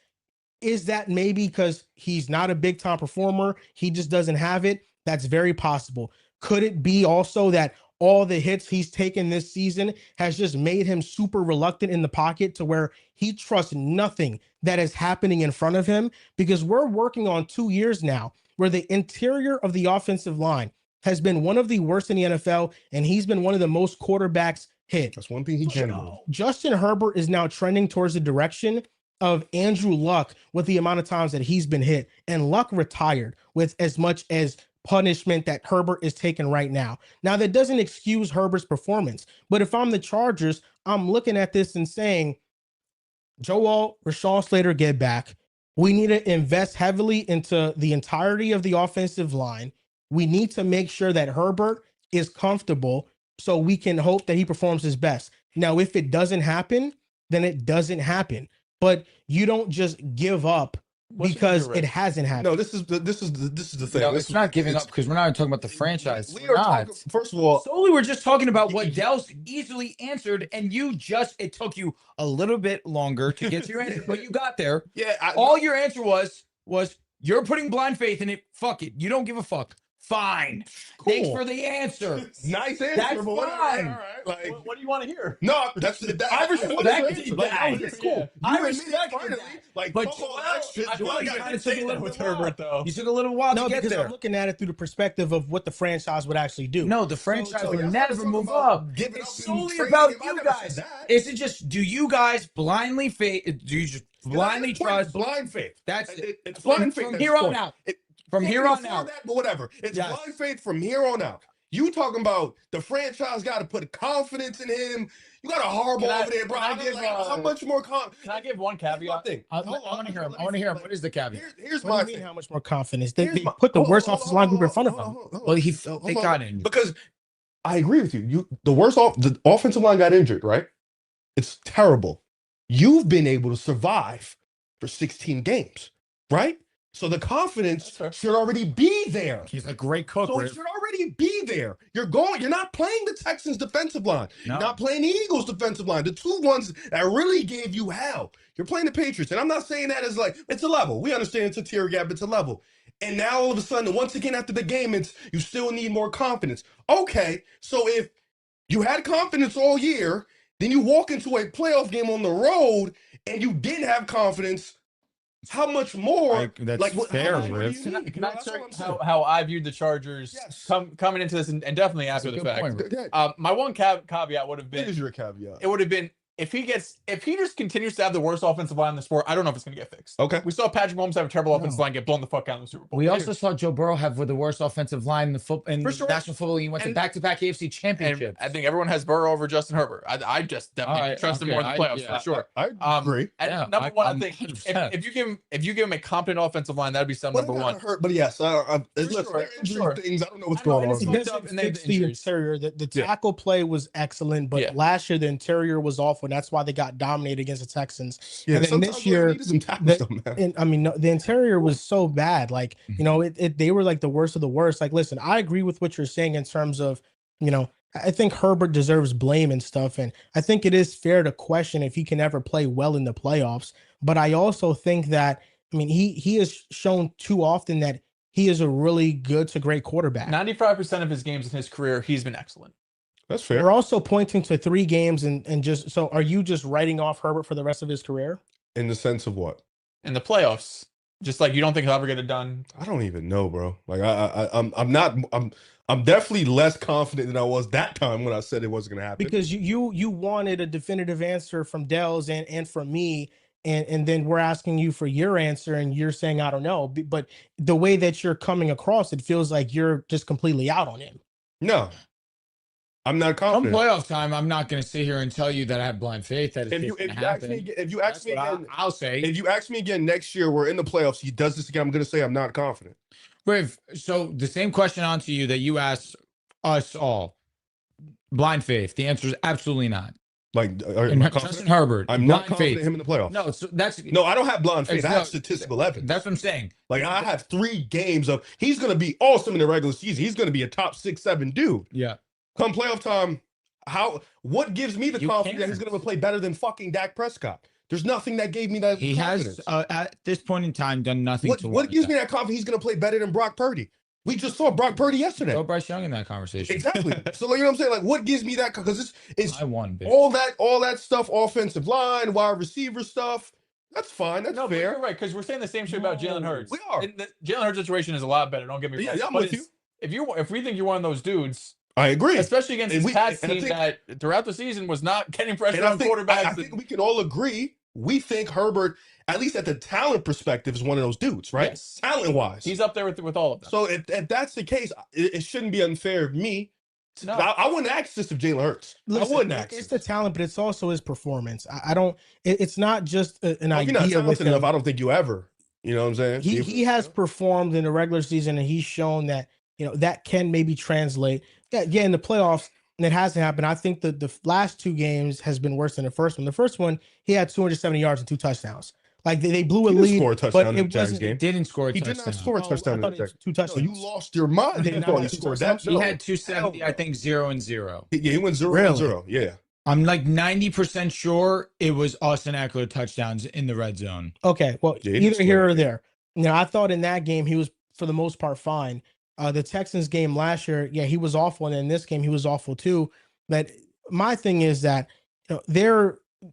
Is that maybe because he's not a big time performer? He just doesn't have it? That's very possible. Could it be also that all the hits he's taken this season has just made him super reluctant in the pocket to where he trusts nothing that is happening in front of him? Because we're working on 2 years now where the interior of the offensive line has been one of the worst in the NFL, and he's been one of the most quarterbacks hit. That's one thing he can do. Justin Herbert is now trending towards the direction of Andrew Luck with the amount of times that he's been hit, and Luck retired with as much as punishment that Herbert is taking right now. Now, that doesn't excuse Herbert's performance, but if I'm the Chargers, I'm looking at this and saying, Joe Alt, Rashawn Slater, get back. We need to invest heavily into the entirety of the offensive line. We need to make sure that Herbert is comfortable so we can hope that he performs his best. Now, if it doesn't happen, then it doesn't happen. But you don't just give up because it hasn't happened. No, this is the thing. No, it's not giving up because we're not even talking about the franchise. We are talking, first of all, solely we're just talking about what Dell's easily answered, and it took you a little bit longer to get to your answer, but you got there. Yeah, all your answer was you're putting blind faith in it. Fuck it. You don't give a fuck. Fine. Cool. Thanks for the answer. Nice answer. That's but whatever. fine. All right, like, What do you want to hear? no, that's that. I respect that. It's cool. I You respect admitted that. finally, like, But fuck all Joel, that shit. I feel Joel like got you to kinda say took a that little with a lot. Herbert, though. You took a little while No, to get because there. I'm looking at it through the perspective of what the franchise would actually do. No, the franchise So would y'all never talking move about up. giving It's up and solely trading about him. I you never said guys. that. Is it just, do you guys blindly faith? Do you just blindly trust? blind faith. That's It's blind faith. from that's here the on point. out. It- From Even here on before out. that, but whatever. It's Yes. blind faith from here on out. You talking about the franchise got to put confidence in him. You got a horrible over there, bro. How much more confidence? Can I give one caveat? I want to hear him. I want to hear him. What is the caveat? Here's What my do you mean, thing. how much more confidence? They Here's my- put the hold worst on, offensive line group in front of him. hold on. Well, they Hold got on. in Because I agree with you. The offensive line got injured, right? It's terrible. You've been able to survive for 16 games, right? So the confidence should already be there. He's a great cook. So it should already be there. You're not playing the Texans defensive line. No. You're not playing the Eagles defensive line. The two ones that really gave you hell. You're playing the Patriots. And I'm not saying that as like, it's a level. We understand it's a tier gap, it's a level. And now all of a sudden, once again, after the game, it's you still need more confidence. Okay, so if you had confidence all year, then you walk into a playoff game on the road and you didn't have confidence, how much more? That's like, fair, how much more do Riff. you Can need? I That's say what I'm saying. how I viewed the Chargers Yes. coming into this and definitely after the Good fact? point, Riff. Go ahead. My one caveat would have What been is your caveat? it would have been if he just continues to have the worst offensive line in the sport, I don't know if it's going to get fixed. Okay. We saw Patrick Mahomes have a terrible offensive line get blown the fuck out in the Super Bowl. We also saw Joe Burrow have the worst offensive line in the For sure. National Football League. He went to And- back-to-back AFC And championships. I think everyone has Burrow over Justin Herbert. I just definitely All right, trust him okay, more in the playoffs yeah. for sure. I agree. And Yeah, number one, I I'm think 100%. if you give him a competent offensive line, that'd be something number one. Hurt, but yes, listen, sure, there are for injury sure. things. I don't know what's I know, going and on. it's It with fucked it. up doesn't and they have fix the injuries. interior. The Yeah. tackle play was excellent, but Yeah. last year the interior was awful, and that's why they got dominated against the Texans. Yeah, and then sometimes this all you year, need is some tackles, the- though, man. and I mean, no, the interior was so bad. Like, you know, they were like the worst of the worst. Like, listen, I agree with what you're saying in terms of, you know, I think Herbert deserves blame and stuff. And I think it is fair to question if he can ever play well in the playoffs. But I also think that, I mean, he has shown too often that he is a really good to great quarterback. 95% of his games in his career, he's been excellent. That's fair. We're also pointing to 3 games and just, so are you just writing off Herbert for the rest of his career? In the sense of what? In the playoffs, Just like you don't think he'll ever get it done. I don't even know, bro. Like I'm definitely less confident than I was that time when I said it wasn't gonna happen. Because you wanted a definitive answer from Dell's and from me, and then we're asking you for your answer, and you're saying I don't know. But the way that you're coming across, it feels like you're just completely out on him. No, I'm not Come confident. playoff time, I'm not going to sit here and tell you that I have blind faith that it's going to happen. If you ask me again, I'll say. if you ask me again next year, we're in the playoffs. He does this again. I'm going to say I'm not confident. So the same question on to you that you asked us all. Blind faith. The answer is absolutely not. Like Justin Herbert. I'm not confident in him in the playoffs. No, so that's I don't have blind faith. I have statistical evidence. That's what I'm saying. Like I have 3 games of he's going to be awesome in the regular season. He's going to be a top 6, 7 dude. Yeah. Come playoff time, what gives me the confidence that he's going to play better than fucking Dak Prescott? There's nothing that gave me that confidence. Has at this point in time done nothing. What gives me that confidence he's going to play better than Brock Purdy? We just saw Brock Purdy yesterday. Throw Bryce Young in that conversation. Exactly. So like, you know what I'm saying? Like, what gives me that? Because it's I won, bitch. all that stuff, offensive line, wide receiver stuff. That's fine. That's fair. You're right, because we're saying the same shit about Jalen Hurts. We are. And the Jalen Hurts situation is a lot better. Don't get me wrong. Yeah, I'm with you. If we think you're one of those dudes, I agree. especially against this Pats team that throughout the season was not getting pressure on quarterbacks. I think we can all agree. We think Herbert, at least at the talent perspective, is one of those dudes, right? Yes. Talent-wise. He's up there with all of them. So if that's the case, it shouldn't be unfair of me. No. I wouldn't ask this of Jalen Hurts. Listen, I wouldn't ask it's the talent, but it's also his performance. I don't. It's not just an idea. If you're not talented with him. enough, I don't think you ever. You know what I'm saying? He has performed in the regular season, and he's shown that that can maybe translate. Yeah, in the playoffs. And it hasn't happened. I think the last 2 games has been worse than the first one. The first one, he had 270 yards and 2 touchdowns. Like they blew a lead. Score a touchdown but in the Jags game. Didn't score a He touchdown. did not score a touchdown in the Jags. 2 touchdowns. No, you lost your mind. You thought he scored that. He had 270, I think 0-0. Yeah, he went 0-0. Yeah. I'm like 90% sure it was Austin Eckler touchdowns in the red zone. Okay, well, Yeah, either here or there. I thought in that game he was for the most part fine. The Texans game last year, yeah, he was awful, and in this game he was awful too. But my thing is that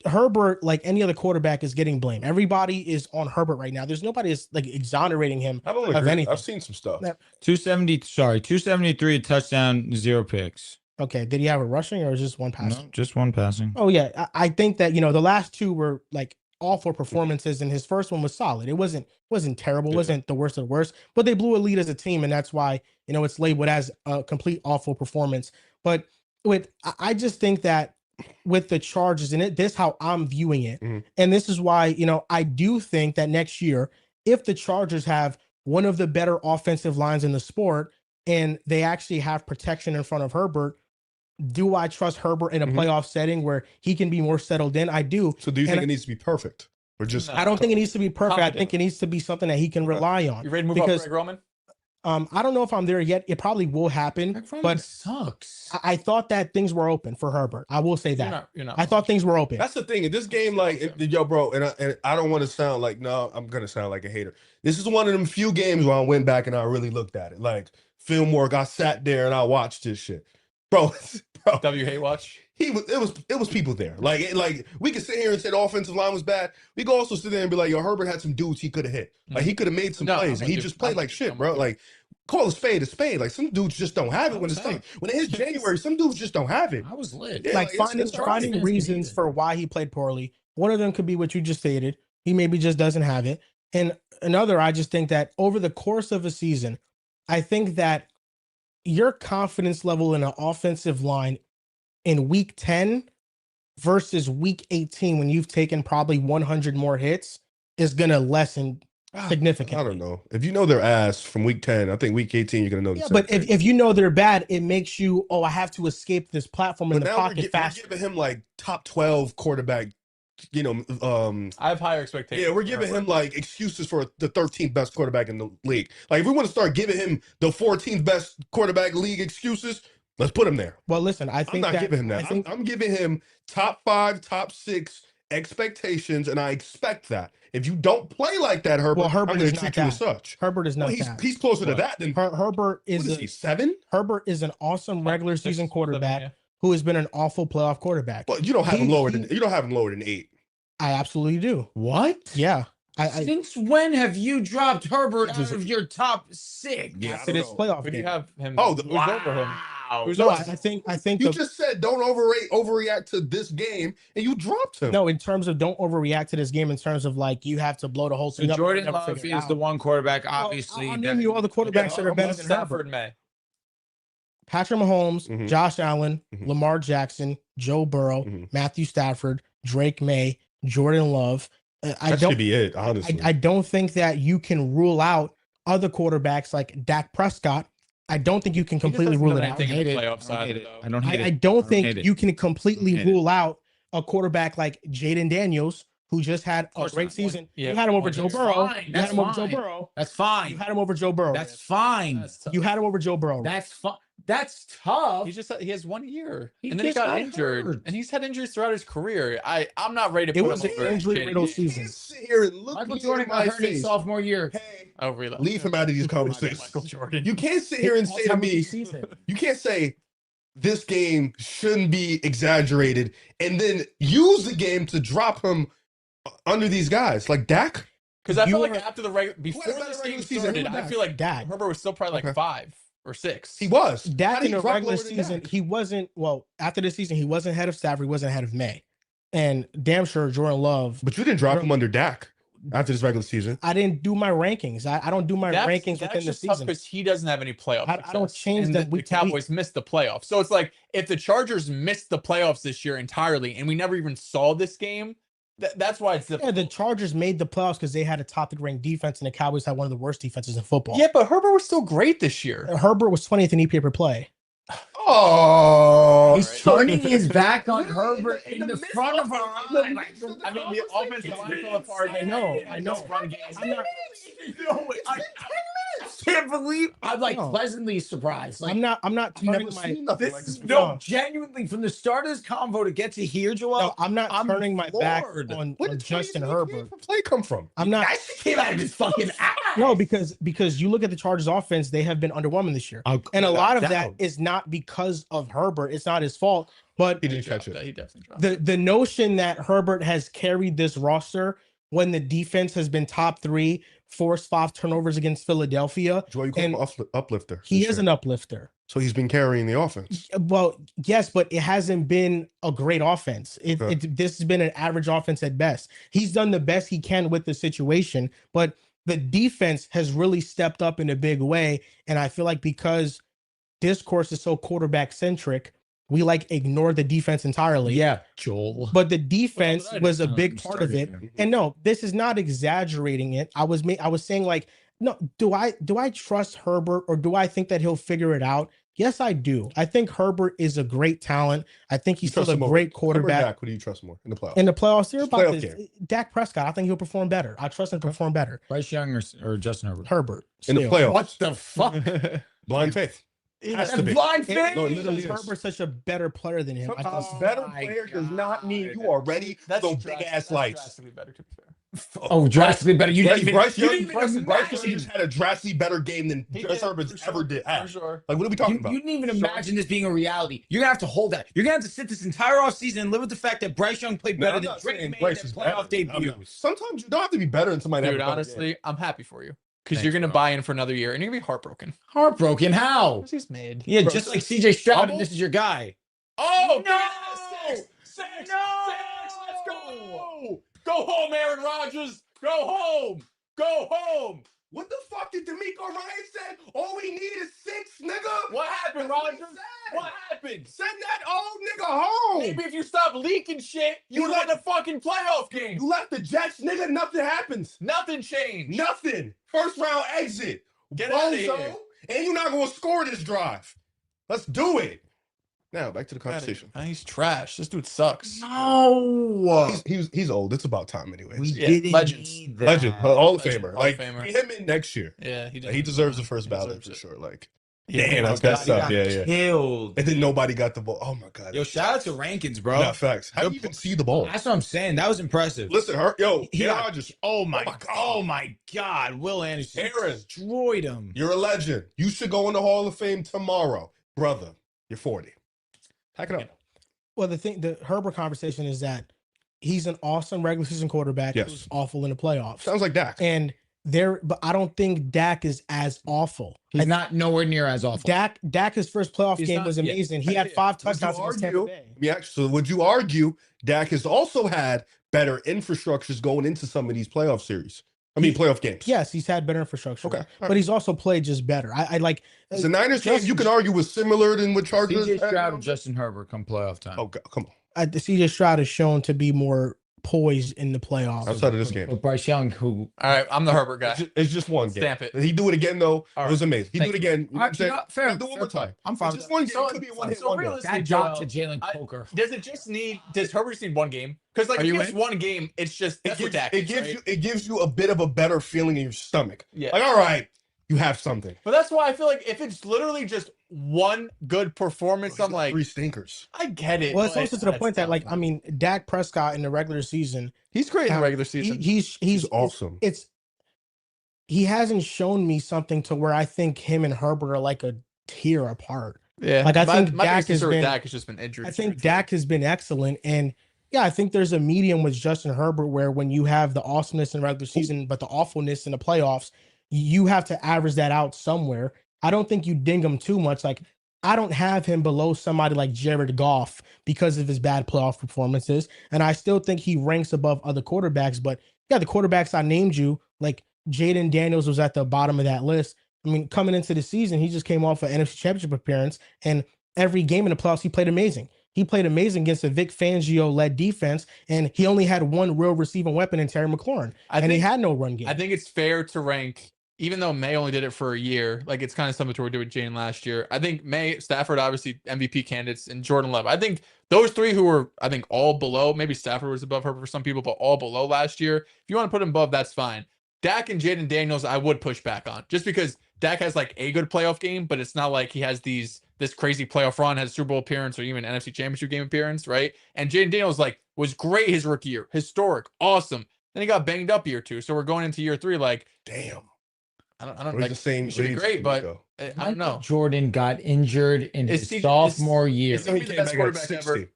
Herbert, like any other quarterback, is getting blamed. Everybody is on Herbert right now. There's nobody is like exonerating him of anything. I've seen some stuff. 273 touchdown, 0 picks. Okay, did he have a rushing or was just one passing? No, just one passing. Oh yeah, I think that the last 2 were like awful performances, and his first one was solid. It wasn't terrible, wasn't the worst of the worst, but they blew a lead as a team, and that's why it's labeled as a complete awful performance. But I just think that with the Chargers, and this how I'm viewing it, and this is why I do think that next year, if the Chargers have one of the better offensive lines in the sport, and they actually have protection in front of Herbert, do I trust Herbert in a playoff setting where he can be more settled in? I do. So do you think it needs to be perfect, or just? I don't think it needs to be perfect. I think it needs to be something that he can rely on. You ready to move up, Greg Roman? I don't know if I'm there yet. It probably will happen, but sucks. I thought that things were open for Herbert. I will say that. You're not I thought things were open. That's the thing in this game, like yo, bro, and I don't want to sound like I'm gonna sound like a hater. This is one of them few games where I went back and I really looked at it, like film work. I sat there and I watched this shit, bro. W hate watch. It was people there. Like we could sit here and say the offensive line was bad. We could also sit there and be like, yo, Herbert had some dudes he could have hit. Like he could have made some plays, and he just played like shit, bro. Like call a spade a spade. Like some dudes just don't have it when it's time. When it hits January, some dudes just don't have it. I was lit. Yeah, like finding reasons for why he played poorly. One of them could be what you just stated. He maybe just doesn't have it. And another, I just think that over the course of a season, I think that your confidence level in an offensive line in week 10 versus week 18, when you've taken probably 100 more hits, is going to lessen significantly. I don't know. If you know their ass from week 10, I think week 18, you're going to know. Yeah, but if you know they're bad, it makes you, I have to escape this platform in the pocket fast. We're giving him like top 12 quarterback, I have higher expectations. Yeah, we're giving him like excuses for the 13th best quarterback in the league. Like if we want to start giving him the 14th best quarterback league excuses, let's put him there. Well, listen, I'm not giving him that. I'm giving him top 5, top 6 expectations, and I expect that. If you don't play like that, Herbert, I'm going to treat you as such. Herbert is not that. He's closer to that than Herbert is. What is he, 7? Herbert is an awesome regular season quarterback who has been an awful playoff quarterback. Well, you don't have him lower than 8. I absolutely do. What? Yeah. Since when have you dropped Herbert out of your top 6? Yeah, After this playoff Who do you game. have him? Oh, who's over him? Who's No, over I him? think you the, just said don't overreact to this game, and you dropped him. no, in terms of don't overreact to this game, in terms of like you have to blow the whole So thing up. Jordan never Love figure it is out. the one quarterback, Well, obviously. I'll name you all the quarterbacks that are better than Stafford Herbert. May. Patrick Mahomes, Mhm. Josh Allen, Mhm. Lamar Jackson, Joe Burrow, Mhm. Matthew Stafford, Drake May, Jordan Love. I That don't should be it, honestly. I don't think that you can rule out other quarterbacks like Dak Prescott. I don't think you can He just completely hasn't rule done it out. anything in the I playoffs don't hate either, it. though. I don't hate it. I don't hate think it. you can completely hate it. rule out a quarterback like Jaden Daniels, who just had a course great not. season. Yeah, You had him over one Joe year. Burrow. Fine. You That's had him over Joe fine. Burrow. That's You fine. had him over Joe Burrow. That's fine. That's tough. You had him over Joe Burrow. That's fine. That's tough. He has 1 year, He and then he just got got injured, hurt. and he's had injuries thhoughout his career. I'm not ready to It put was him an over injury-riddled Jaden. season. You can't sit here and look Michael me Jordan in got my hurt in his face. sophomore year. Hey, Oh, really? leave him out of these conversations. Michael Jordan. You can't sit here and say to me, you can't say this game shouldn't be exaggerated and then use the game to drop him under these guys like Dak. Because I You feel like were- after the before had a better this regular game season? started, Who I Dak? feel like Dak. Herbert was still probably like Okay. 5 or 6. He was. How Dak did in he the drop regular lower than season, Dak? he wasn't, well, after the season, he wasn't ahead of Stafford, he wasn't ahead of May. And damn sure Jordan Love, But you didn't drop him under Dak after this regular season. I didn't do my rankings. I don't do my rankings within the season. because he doesn't have any playoff. I don't success, change and them the week to week. Cowboys missed the playoffs, so it's like if the Chargers missed the playoffs this year entirely, and we never even saw this game. That's why it's Yeah, the Chargers made the playoffs because they had a top ranked defense, and the Cowboys had one of the worst defenses in football. Yeah, but Herbert was still great this year. Herbert was 20th in EPA per play. Oh, He's turning his back on Herbert in the front of our eye. I mean, the offensive line fell apart. I know. Run game. I'm not, I can't believe I'm like No. pleasantly surprised. Like I'm not I've never turning seen my, nothing this like is this. no genuinely from the start of this convo to get to here, Joel. no, I'm not I'm turning my back floored. on Where did Justin 20th Herbert. for play come from? I'm not. That shit came out of his fucking ass. No, because you look at the Chargers offense, they have been underwhelming this year. And a lot of that is not because of Herbert. It's not his fault. But He didn't catch it. He definitely dropped it. the notion that Herbert has carried this roster when the defense has been top 3, forced 5 turnovers against Philadelphia, Joy, you call him and an uplifter. he this is year. an uplifter. So he's been carrying the offense. Well, yes, but it hasn't been a great offense. Okay. This has been an average offense at best. He's done the best he can with the situation, but the defense has really stepped up in a big way. And I feel like because discourse is so quarterback centric, we like ignore the defense entirely. Yeah, Joel. But the defense Well, was a you big part of it. started, And no, this is not exaggerating it. I was saying like, no, do I trust Herbert, or do I think that he'll figure it out? Yes, I do. I think Herbert is a great talent. I think he's still a great quarterback. Dak, who do you trust more in the playoffs? In the playoffs, they're It's about playoff this. game. Dak Prescott, I think he'll perform better. I trust him to perform better. Bryce Young or Justin Herbert? Herbert. In the still. playoffs. What the fuck? Blind faith. Has to be. Blind It- faith? No, it literally is. Herbert's such a better player than him. I A just, better my player does not mean God. you are ready for those big ass lights. Drastically better, to be fair. Oh, drastically better. You Bryce, didn't even, Bryce you Young, didn't even Bryce Young imagine. just had a drastically better game than He Justin did, Herbert for ever sure, did. For sure. Like, what are we talking You, about? you didn't even imagine this being a reality. You're gonna have to hold that. You're gonna have to sit this entire offseason and live with the fact that Bryce Young played No, better I'm than not Drake saying May in Bryce their is playoff better. debut. Sometimes you don't have to be better than somebody. Dude, that ever played. honestly, I'm happy for you because Thanks, you're gonna bro. buy in for another year and you're gonna be heartbroken. Heartbroken? How? Because he's made. Yeah, Bro, just like CJ Stroud, Humble? and this is your guy. Oh No! Six, No! let's go! Go home, Aaron Rodgers. Go home. Go home. What the fuck did D'Amico Ryan say? All we need is 6, nigga. What happened, That's what he Rodgers? said. What happened? Send that old nigga home. Maybe if you stop leaking shit, you You would have won the fucking playoff game. You left the Jets, nigga. Nothing happens. Nothing changed. Nothing. First round exit. Get outta Bozo. here. And you're not going to score this drive. Let's do it. Now, back to the conversation. He's trash. This dude sucks. No! He's old. It's about time anyways. We Yeah, didn't legends. need that. Legend. Hall of Legend, Famer. Hall of Like, Famer. get him in next year. Yeah, He deserves the first He ballot deserves for it. sure. Like, Yeah, damn, that's God, messed he up. got Yeah. Killed. And then nobody got the ball. Oh my god. Yo, shout out to Rankins, bro. Nah, facts. How do you even see the ball? That's what I'm saying. That was impressive. Listen, He Aaron got- Rodgers, Oh my, Oh my God. oh my God. Will Anderson Aaron. destroyed him. you're a legend. You should go in the Hall of Fame tomorrow, brother. You're 40. Pack it up. well, the Herbert conversation is that he's an awesome regular season quarterback Yes. who's awful in the playoffs. Sounds like Dak. But I don't think Dak is as awful. He's not nowhere near as awful. Dak, his first playoff He's game not- was yeah. amazing. He had 5 Would you touchdowns against Tampa argue? Bay. Yeah. So would you argue Dak has also had better infrastructures going into some of these playoff series? I mean, playoff games. Yes, he's had better infrastructure. Okay. But he's also played just better. I like The Niners game, you can argue was similar than what Chargers. CJ had. Stroud and Justin Herbert come playoff time. Oh, come on. CJ Stroud is shown to be more poised in the playoffs. Outside of this game. But Bryce Young, who All right, I'm the Herbert guy. It's just one game. Stamp it. He do it again though. All It was right. amazing. He do it again. You know what I'm saying? fair. Do it one more time. I'm fine. It's just one game. So- It could be a one hit so wonder. realistically, that job to Joel, Jalen Coker. Does Herbert just need one game? Because like Are if you he has in? one game, it's just It that's what gives, Dak it is, gives right? you it gives you a bit of a better feeling in your stomach. Yeah. Like, all right, you have something. But that's why I feel like if it's literally just one good performance, I'm like, 3 stinkers. I get it. Well, it's but also to the that's point that, tough, like, man. I mean, Dak Prescott in the regular season, he's great in the regular season. he's awesome. He hasn't shown me something to where I think him and Herbert are like a tier apart. Yeah, Like, I think my Dak biggest concern with has been- Dak has just been injured. I think Dak has been excellent, and yeah, I think there's a medium with Justin Herbert where when you have the awesomeness in the regular season, but the awfulness in the playoffs, you have to average that out somewhere. I don't think you ding him too much. Like, I don't have him below somebody like Jared Goff because of his bad playoff performances, and I still think he ranks above other quarterbacks. But yeah, the quarterbacks I named you, like Jaden Daniels was at the bottom of that list. I mean, coming into the season, he just came off an NFC Championship appearance, and every game in the playoffs, he played amazing. He played amazing against a Vic Fangio-led defense, and he only had one real receiving weapon in Terry McLaurin, and he had no run game. I think it's fair to rank, even though May only did it for a year, like it's kind of similar to what we did with Jane last year. I think May, Stafford, obviously MVP candidates, and Jordan Love. I think those three who were, I think, all below, maybe Stafford was above her for some people, but all below last year. If you want to put him above, that's fine. Dak and Jaden Daniels, I would push back on, just because Dak has like a good playoff game, but it's not like he has this crazy playoff run, has a Super Bowl appearance or even NFC Championship game appearance, right? And Jaden Daniels was great his rookie year, historic, awesome. Then he got banged up year 2, so we're going into year 3 like, damn. I don't We're like the same. he should be age great, as but Nico. I don't know. Jordan got injured in Is his CJ sophomore year. is he the best quarterback ever?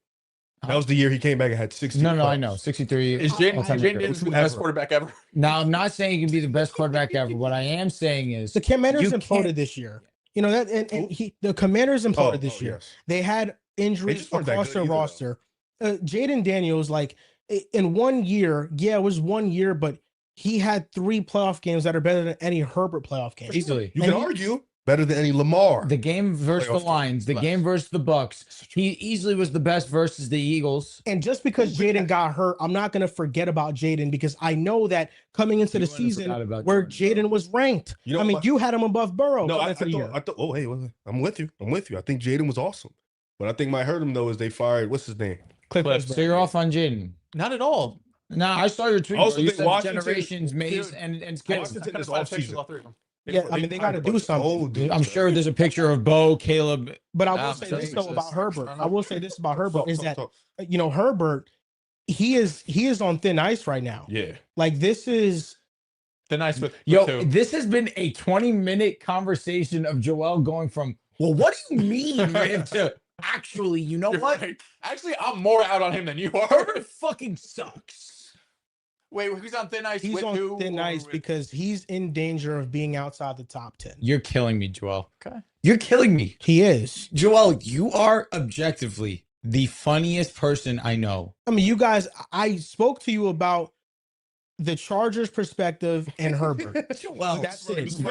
That was the year he came back and had 60. No, I know. 63. Is Jaden all-time record. Daniels the best quarterback ever? Now, I'm not saying he can be the best quarterback ever. What I am saying is The Commanders you imploded can't- this year. You know that, and the Commanders imploded this year. Yes. They had injuries just weren't that across good their either, though. roster. Jaden Daniels, like in 1 year, yeah, it was 1 year, but he had 3 playoff games that are better than any Herbert playoff game. easily. You can argue better than any Lamar. The game versus the Playoff game. Lions, the game versus the Bucks. He easily was the best versus the Eagles. And just because Jaden got hurt, I'm not going to forget about Jaden because I know that coming into the You wouldn't have season forgot about where Jordan, Jaden was ranked. You know I mean, what? you had him above Burrow. No, coming I into the year. thought. Oh, hey, I'm with you. I think Jaden was awesome. But I think might hurt him though is they fired what's his name? Cliff. So you're off on Jaden. Not at all. No, I saw your tweet. I also bro. You think said Washington- generations, Mace, Dude, and Washington Skip. is Five off pictures, season. all 3 of them. Yeah, I mean, they got to do something. Oh, dude. I'm sure there's a picture of Bo, Caleb. But I will Nah, say man, this it's though just- about Herbert. I will say this about Herbert is that Talk. Herbert, he is on thin ice right now. Yeah. Like this is The nice with Yo, two. this has been a 20-minute conversation of Joel going from, well, what do you mean, man, to actually, you know You're what? right. Actually, I'm more out on him than you are. Herbert fucking sucks. Wait, who's on thin ice? he's with on who, thin or ice with- because he's in danger of being outside the top 10. You're killing me, Joel. Okay. You're killing me. He is. Joel, you are objectively the funniest person I know. I mean, you guys, I spoke to you about the Chargers perspective and Herbert. Joel, That's it. You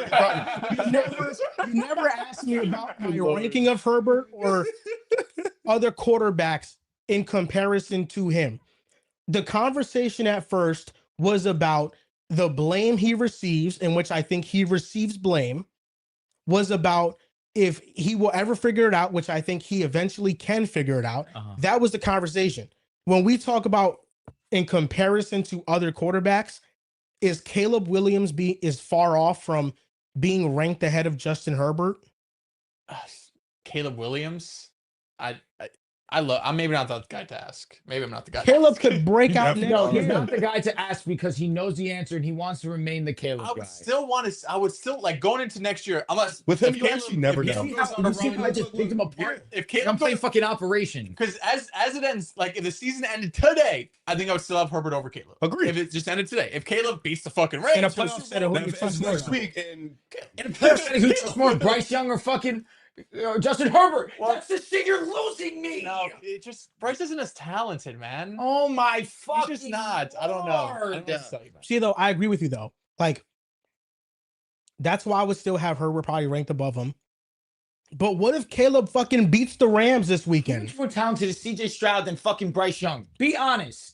never asked me about my ranking of Herbert or other quarterbacks in comparison to him. The conversation at first was about the blame he receives, in which I think he receives blame, was about if he will ever figure it out, which I think he eventually can figure it out. That was the conversation. When we talk about in comparison to other quarterbacks, is Caleb Williams is far off from being ranked ahead of Justin Herbert? Caleb Williams. I'm maybe not the guy to ask. Maybe I'm not the guy. Caleb could break out definitely- next No, he's year. not the guy to ask because he knows the answer and he wants to remain the Caleb I guy. would still like going into next year. Unless With him, if you actually never if know. Caleb You goes on a see run, how I just picked him apart? if I'm Caleb playing goes, fucking Operation. because as it ends, like if the season ended today, I think I would still have Herbert over Caleb. Agreed. If it just ended today, if Caleb beats the fucking Rams In a for the playoff Super setting, Bowl, who do you That trust is more next now? week, and In a playoff setting, who trusts more, Bryce Young or fucking Justin Herbert? Well- That's the shit. You're losing me. no, it just Bryce isn't as talented, man. Oh my He's fucking just not. I don't know. I don't know what to tell you, man. See, though, I agree with you, though. Like, that's why I would still have Herbert probably ranked above him. But what if Caleb fucking beats the Rams this He's weekend? more talented as CJ Stroud than fucking Bryce Young. Be honest.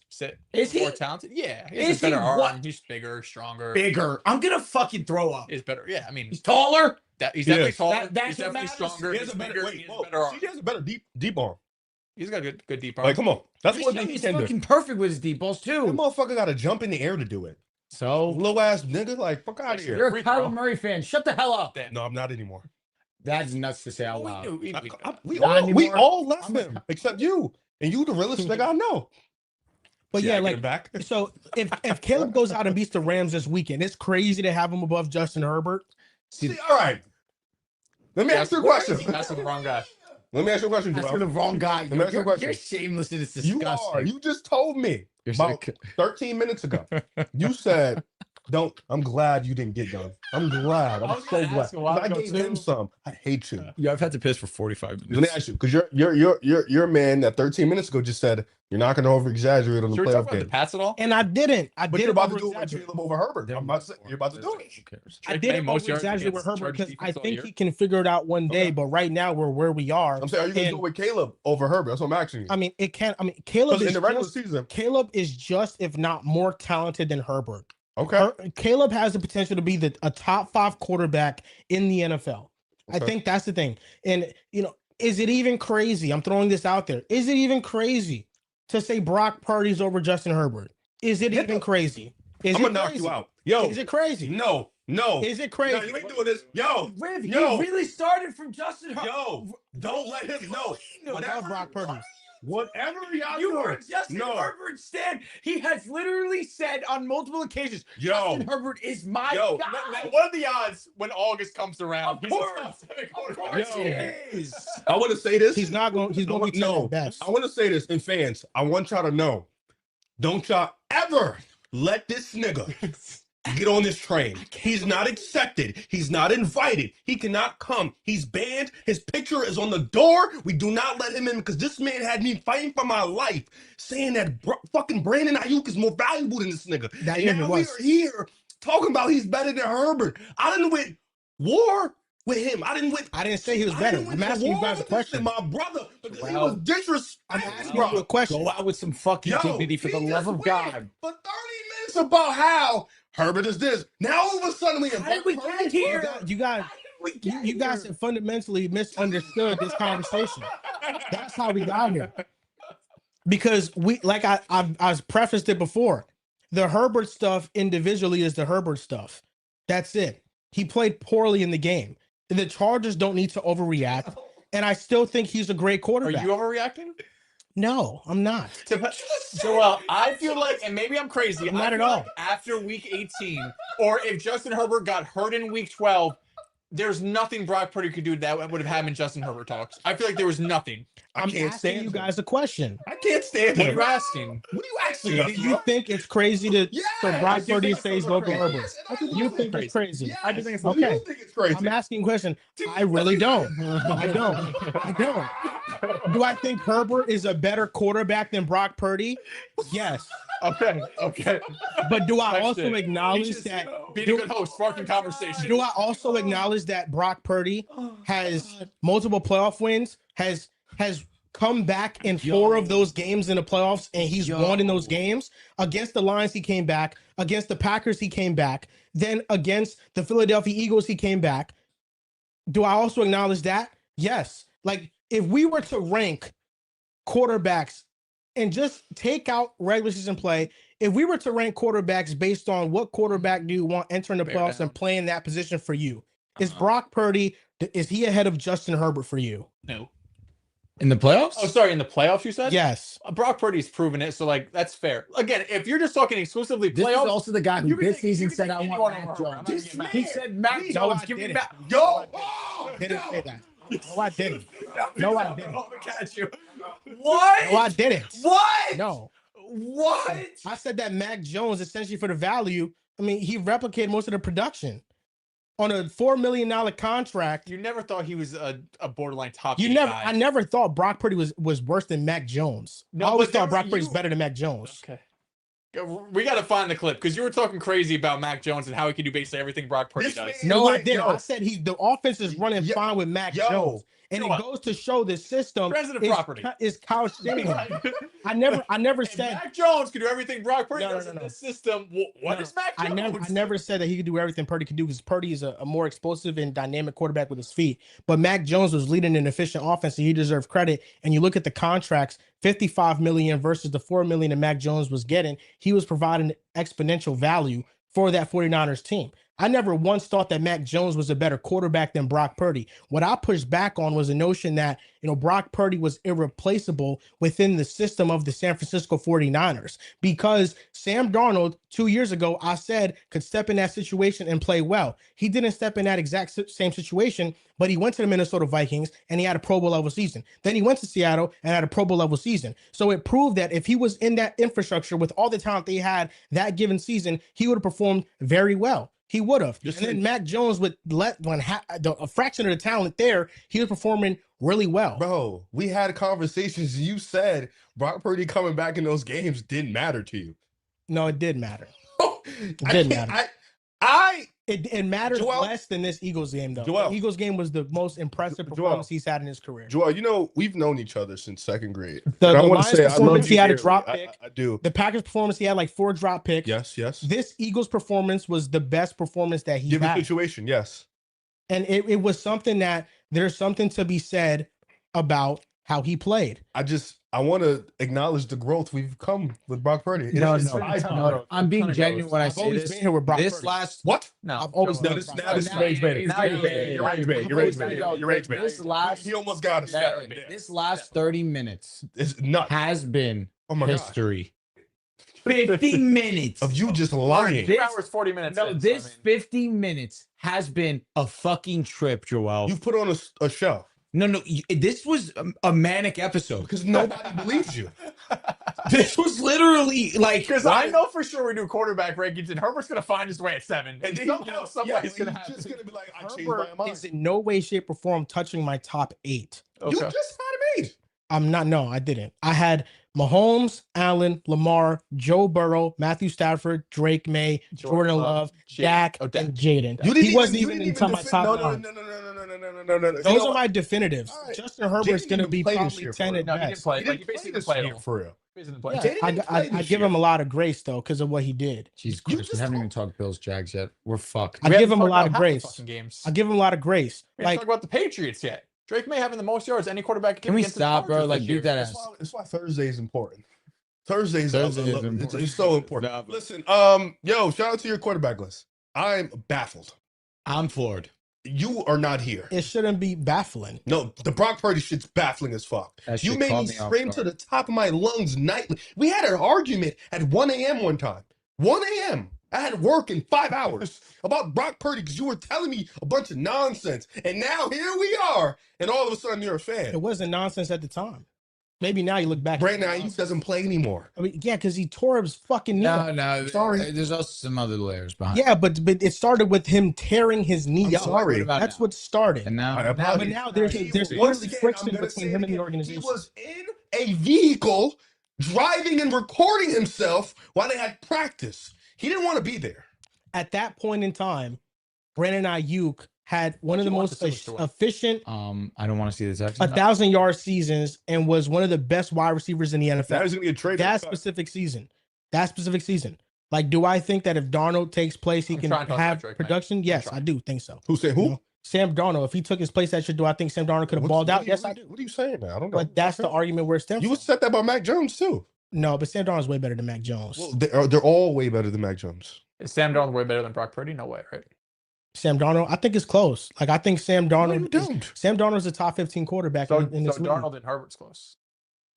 Is he? More talented? Yeah, he Is has a better he arm. what? He's bigger, stronger. Bigger. I'm gonna fucking throw up. He's better. Yeah, I mean, He's taller. he's He definitely is. taller. That's He's what definitely matters. stronger. he He's has a better. bigger. Wait, He has whoa, a better arm. CJ has a better deep arm. He's got a good deep arm. Like, come on, that's Bryce one Young thing he is can do. fucking perfect with his deep balls That too. motherfucker got to jump in the air to do it. So Little ass nigga, like fuck out of here. you're a Free throw. Kyler Murray fan. Shut the hell up. Damn. No, I'm not anymore. That's nuts to say out Well, loud. we knew. We Not we anymore. all left I'm a- him except you, and you the realest nigga I know. But See, yeah, I get like, him back. so if Caleb goes out and beats the Rams this weekend, it's crazy to have him above Justin Herbert. See, all right. Let me ask you a question. That's the wrong guy. Let me ask you a question, That's Joel. for the wrong guy. me ask you a question. You're shameless and it's You disgusting. are. You just told me You're about 13 minutes ago. You said, "Don't." I'm glad you didn't get done. I'm glad. I I'm was so gonna glad. ask a while 'Cause I ago, gave him too. some. I hate you. Yeah, I've had to piss for 45 Let me minutes. ask you, because you're a man that 13 minutes ago just said you're not going to over exaggerate on the Should we talk playoff about the game. Pats at all? And I didn't. I But did you're about to do it with over-exaggerate. Caleb over Herbert. I'm about to say, you're about to do it. Who cares? I Drake did May, most yards over-exaggerate with against Herbert Chargers because I defense all think year. he can figure it out one day. Okay. But right now, we're where we are. I'm saying, are you going to And- do it with Caleb over Herbert? That's what I'm asking you. I mean, it can't. I mean, Caleb Because is in the regular just, season, Caleb is just, if not more talented than Herbert. okay. Caleb has the potential to be a top 5 quarterback in the NFL. I Okay. think that's the thing. And, is it even crazy? I'm throwing this out there. Is it even crazy to say Brock Purdy's over Justin Herbert? Is it Yeah. even crazy? Is I'm it going to knock crazy? you out. Yo, Is it crazy? no. Is it crazy? No, you ain't doing this. Yo, Riv, Yo. he really started from Justin Herbert. yo, don't let him know. I love Brock Purdy. Whatever y'all You do. were Justin No. Herbert stand. He has literally said on multiple occasions, Yo. Justin Herbert is my Yo, guy. What are the odds when August comes around? Of he's a course. top 7 Of quarterback? course Yo. he is. I want to say this. He's not going. He's going to be No. no best. I want to say this, and fans, I want y'all to know, don't y'all ever let this nigga get on this train. He's not accepted. He's not invited. He cannot come. He's banned. His picture is on the door. We do not let him in because this man had me fighting for my life, saying that fucking Brandon Ayuk is more valuable than this nigga. That And year he now we was. are here talking about he's better than Herbert. I didn't win war with him. I didn't win. I didn't say he was I better. didn't win I'm to asking you war guys a with this question. and my brother, because he Well, was disrespectful. I'm asking you a question. Go out with some fucking dignity for he the love just of went God. For 30 minutes about how Herbert is this. Now all of a sudden we How did we get here? You guys, you guys have fundamentally misunderstood this conversation. That's how we got here. Because I've prefaced it before. The Herbert stuff individually is the Herbert stuff. That's it. He played poorly in the game. The Chargers don't need to overreact. And I still think he's a great Are quarterback. you overreacting? No, I'm not. Joel, I feel like, and maybe I'm crazy, Not I at feel all. like after week 18, or if Justin Herbert got hurt in week 12, there's nothing Brock Purdy could do that would have happened Justin Herbert talks. I feel like there was nothing. I I'm can't asking stand you him. guys a question. I can't stand What are him. you asking? What are you asking Do us, you bro? think it's crazy to Yes, for I Brock do Purdy think to say he's it's over crazy. Herbert? Yes, and I You do think crazy. it's crazy? Yes. I do think it's What do you okay. think it's crazy? I'm asking a question. I really don't. I don't. I don't. Do I think Herbert is a better quarterback than Brock Purdy? Yes. Okay. But do I Next also thing. acknowledge that? Being a good host, sparking conversation. Do I also acknowledge that Brock Purdy has multiple playoff wins, has come back in 4 of those games in the playoffs, and he's won in those games? Against the Lions, he came back. Against the Packers, he came back. Then against the Philadelphia Eagles, he came back. Do I also acknowledge that? Yes. Like, if we were to rank quarterbacks and just take out regular season play, if we were to rank quarterbacks based on what quarterback do you want entering the Bear playoffs down. and playing that position for you, is Brock Purdy, is he ahead of Justin Herbert for you? No. In the playoffs? Oh, sorry, in the playoffs, you said? Yes. Brock Purdy's proven it, so like that's fair. Again, if you're just talking exclusively This playoffs, is also the guy who you can this take- season you can said, take I anyone want over Mac Herbert. Jones. I'm not gonna get mad. He said Mac No, I Jones, give me didn't. Mac. Yo, Didn't say that. No, I didn't. No, I didn't. I'll catch you. What? No, I didn't. What? No. What? I said that Mac Jones, essentially for the value, I mean, he replicated most of the production on a $4 million contract. You never thought he was a borderline top. You 8 never, guy. I never thought Brock Purdy was worse than Mac Jones. No, I always but there thought Brock were- Purdy's you- better than Mac Jones. Okay. We got to find the clip because you were talking crazy about Mac Jones and how he can do basically everything Brock Purdy This does. man- No, I Wait, didn't. yo. I said the offense is running Yo. fine with Mac Yo. Jones. And Yo. it goes to show the system President property. is couched in. I never If said Mac Jones could do everything Brock Purdy No, no, does no, in no. this system, what No, is Mac I Jones? never said that he could do everything Purdy could do because Purdy is a more explosive and dynamic quarterback with his feet. But Mac Jones was leading an efficient offense, and he deserved credit. And you look at the contracts, $55 million versus the $4 million that Mac Jones was getting, he was providing exponential value for that 49ers team. I never once thought that Mac Jones was a better quarterback than Brock Purdy. What I pushed back on was the notion that, Brock Purdy was irreplaceable within the system of the San Francisco 49ers because Sam Darnold 2 years ago, I said, could step in that situation and play well. He didn't step in that exact same situation, but he went to the Minnesota Vikings and he had a Pro Bowl level season. Then he went to Seattle and had a Pro Bowl level season. So it proved that if he was in that infrastructure with all the talent they had that given season, he would have performed very well. He would have. And then Mac Jones with a fraction of the talent there, he was performing really well. Bro, we had conversations. You said Brock Purdy coming back in those games didn't matter to you. No, it did matter. It didn't matter. It mattered Joel- less than this Eagles game, though. Joel. The Eagles game was the most impressive Joel. performance he's had in his career. Joel, we've known each other since second grade. The And I wanna Lions say I love performance, you he had a dearly. drop pick. I do. The Packers performance, he had like 4 drop picks. Yes. This Eagles performance was the best performance that he Given had. situation, yes. And it was something that there's something to be said about how he played. I want to acknowledge the growth we've come with Brock Purdy. No, It's no, five- no. I'm being genuine when I I've say always this. been here with Brock This Purdy. last What? No, I've always no, been this- with now Brock this Purdy. is rage baiting. Now You're rage baiting. You're rage baiting. You're rage baiting. This last He almost got us. this last 30 minutes It's nuts. has been Oh my god. history. 50 minutes. Of you just lying. 2 hours, 40 minutes. No, in, so, this I mean, 50 minutes has been a fucking trip, Joel. You've put on a show No, this was a manic episode. because nobody believes you. This was literally like because I know for sure we do quarterback rankings, and Herbert's gonna find his way at 7. And And somehow, somebody's he's gonna have. just gonna be like, I changed my Herbert mind. is in no way, shape, or form touching my top 8. You Okay. just had him made. I'm not. No, I didn't. I had Mahomes, Allen, Lamar, Joe Burrow, Matthew Stafford, Drake May, Jordan Love, Dak, Oh, Dak. and Jaden. You didn't He wasn't you even didn't inside my defend- top no, 9. No. Those are my definitives. All right. Justin Herbert's Jaden going to didn't be play this probably year 10 for at No, he didn't best. play. He Like, didn't he play basically this played year all. for real. Basically play. Yeah, Jaden didn't play I this give him year. a lot of grace though because of what he did. Jesus You Christ, we just haven't told- even talked Bills Jags yet. We're fucked. I We give haven't him a talked lot about of half the grace. fucking games. I give him a lot of grace. We haven't Like talked about the Patriots yet. Drake May having the most yards any quarterback Can we against the stop, bro? Chargers Like, this beat year. that That's ass. why Thursday is important. Thursdays Thursday is it's important. so important. Nah, but- Listen, yo, shout out to your quarterback list. I'm baffled. I'm floored. You are not here. it shouldn't be baffling. No, the Brock Purdy shit's baffling as fuck. That You shit made caught me me off scream to guard. the top of my lungs nightly. We had an argument at 1 a.m. one time. 1 a.m. I had work in 5 hours about Brock Purdy because you were telling me a bunch of nonsense. And now here we are. And all of a sudden you're a It fan. wasn't nonsense at the time. Maybe now you look back. Brandon Ayuk doesn't play anymore. I mean, yeah, because he tore his fucking knee. up. No, Sorry. There's also some other layers behind. Yeah, but it started with him tearing his knee I'm up. sorry. What about That's now? what started. And now, I But apologize. now there's Once clearly again, friction I'm gonna between say it him and the again. organization. He was in a vehicle driving and recording himself while they had practice. He didn't want to be there. At that point in time, Brandon Ayuk had one of the you want most the Steelers to win? efficient I don't want to see this actually. 1,000-yard seasons and was one of the best wide receivers in the Now NFL. he's gonna get traded. That specific season. Like, do I think that if Darnold takes place, he I'm can trying to talk have about Drake, man. production? Yes, trying. I do think so. Who said You who? know, Sam Darnold, if he took his place, do I think Sam Darnold could have balled out? Yes, I do. What are you saying now? I don't know. But that's the argument where it stems You from. would said that about Mac Jones too. No, but Sam Darnold's way better than Mac Jones. Well, they're all way better than Mac Jones. Is Sam Darnold way better than Brock Purdy? No way, right? Sam Darnold, I think it's close. Like I think Sam No, you Darnold. don't. Sam Darnold's a top 15 quarterback So, in this league. Darnold and Herbert's close.